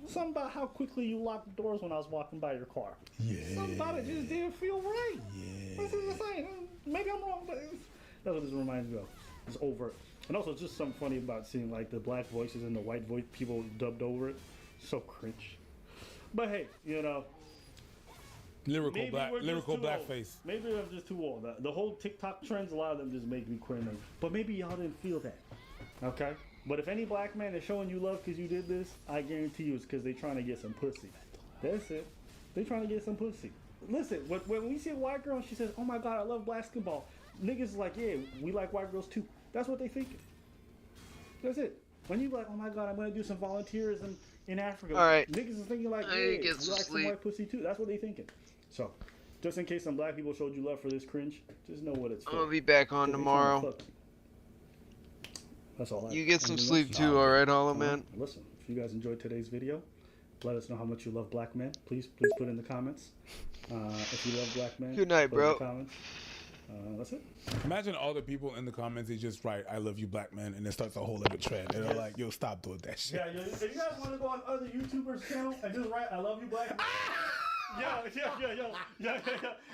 Something about how quickly you locked the doors when I was walking by your car. Yeah. Something about it just didn't feel right. Yeah. What's it saying? Maybe I'm wrong, but that's what this reminds me of. It's overt. And also, just something funny about seeing like the black voices and the white voice people dubbed over it. So cringe. But hey, you know, Lyrical old. blackface. Maybe I'm just too old. The whole TikTok trends, a lot of them just make me cringe. But maybe y'all didn't feel that. Okay? But if any black man is showing you love because you did this, I guarantee you it's because they trying to get some pussy. That's it. They trying to get some pussy. Listen, when we see a white girl and she says, "Oh my God, I love basketball," niggas is like, "Yeah, we like white girls too." That's what they thinking. That's it. When you like, "Oh my God, I'm gonna do some volunteerism in Africa," all right, niggas is thinking like, "Yeah, we like some white pussy too." That's what they thinking. So, just in case some black people showed you love for this cringe, just know what it's for. I'm gonna be back on tomorrow. That's all. You get some sleep too, alright, Hollow Man? Listen, if you guys enjoyed today's video, let us know how much you love black men. Please put in the comments. If you love black men, good night, bro. In the comments. That's it. Imagine all the people in the comments, they just write, "I love you, black man," and it starts a whole other trend. And they're like, "Yo, stop doing that shit." Yeah, if you guys want to go on other YouTubers' channel and just write, "I love you, black man." Yo.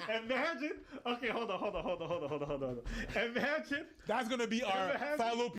Imagine. Okay, hold on. Imagine. That's gonna be our follow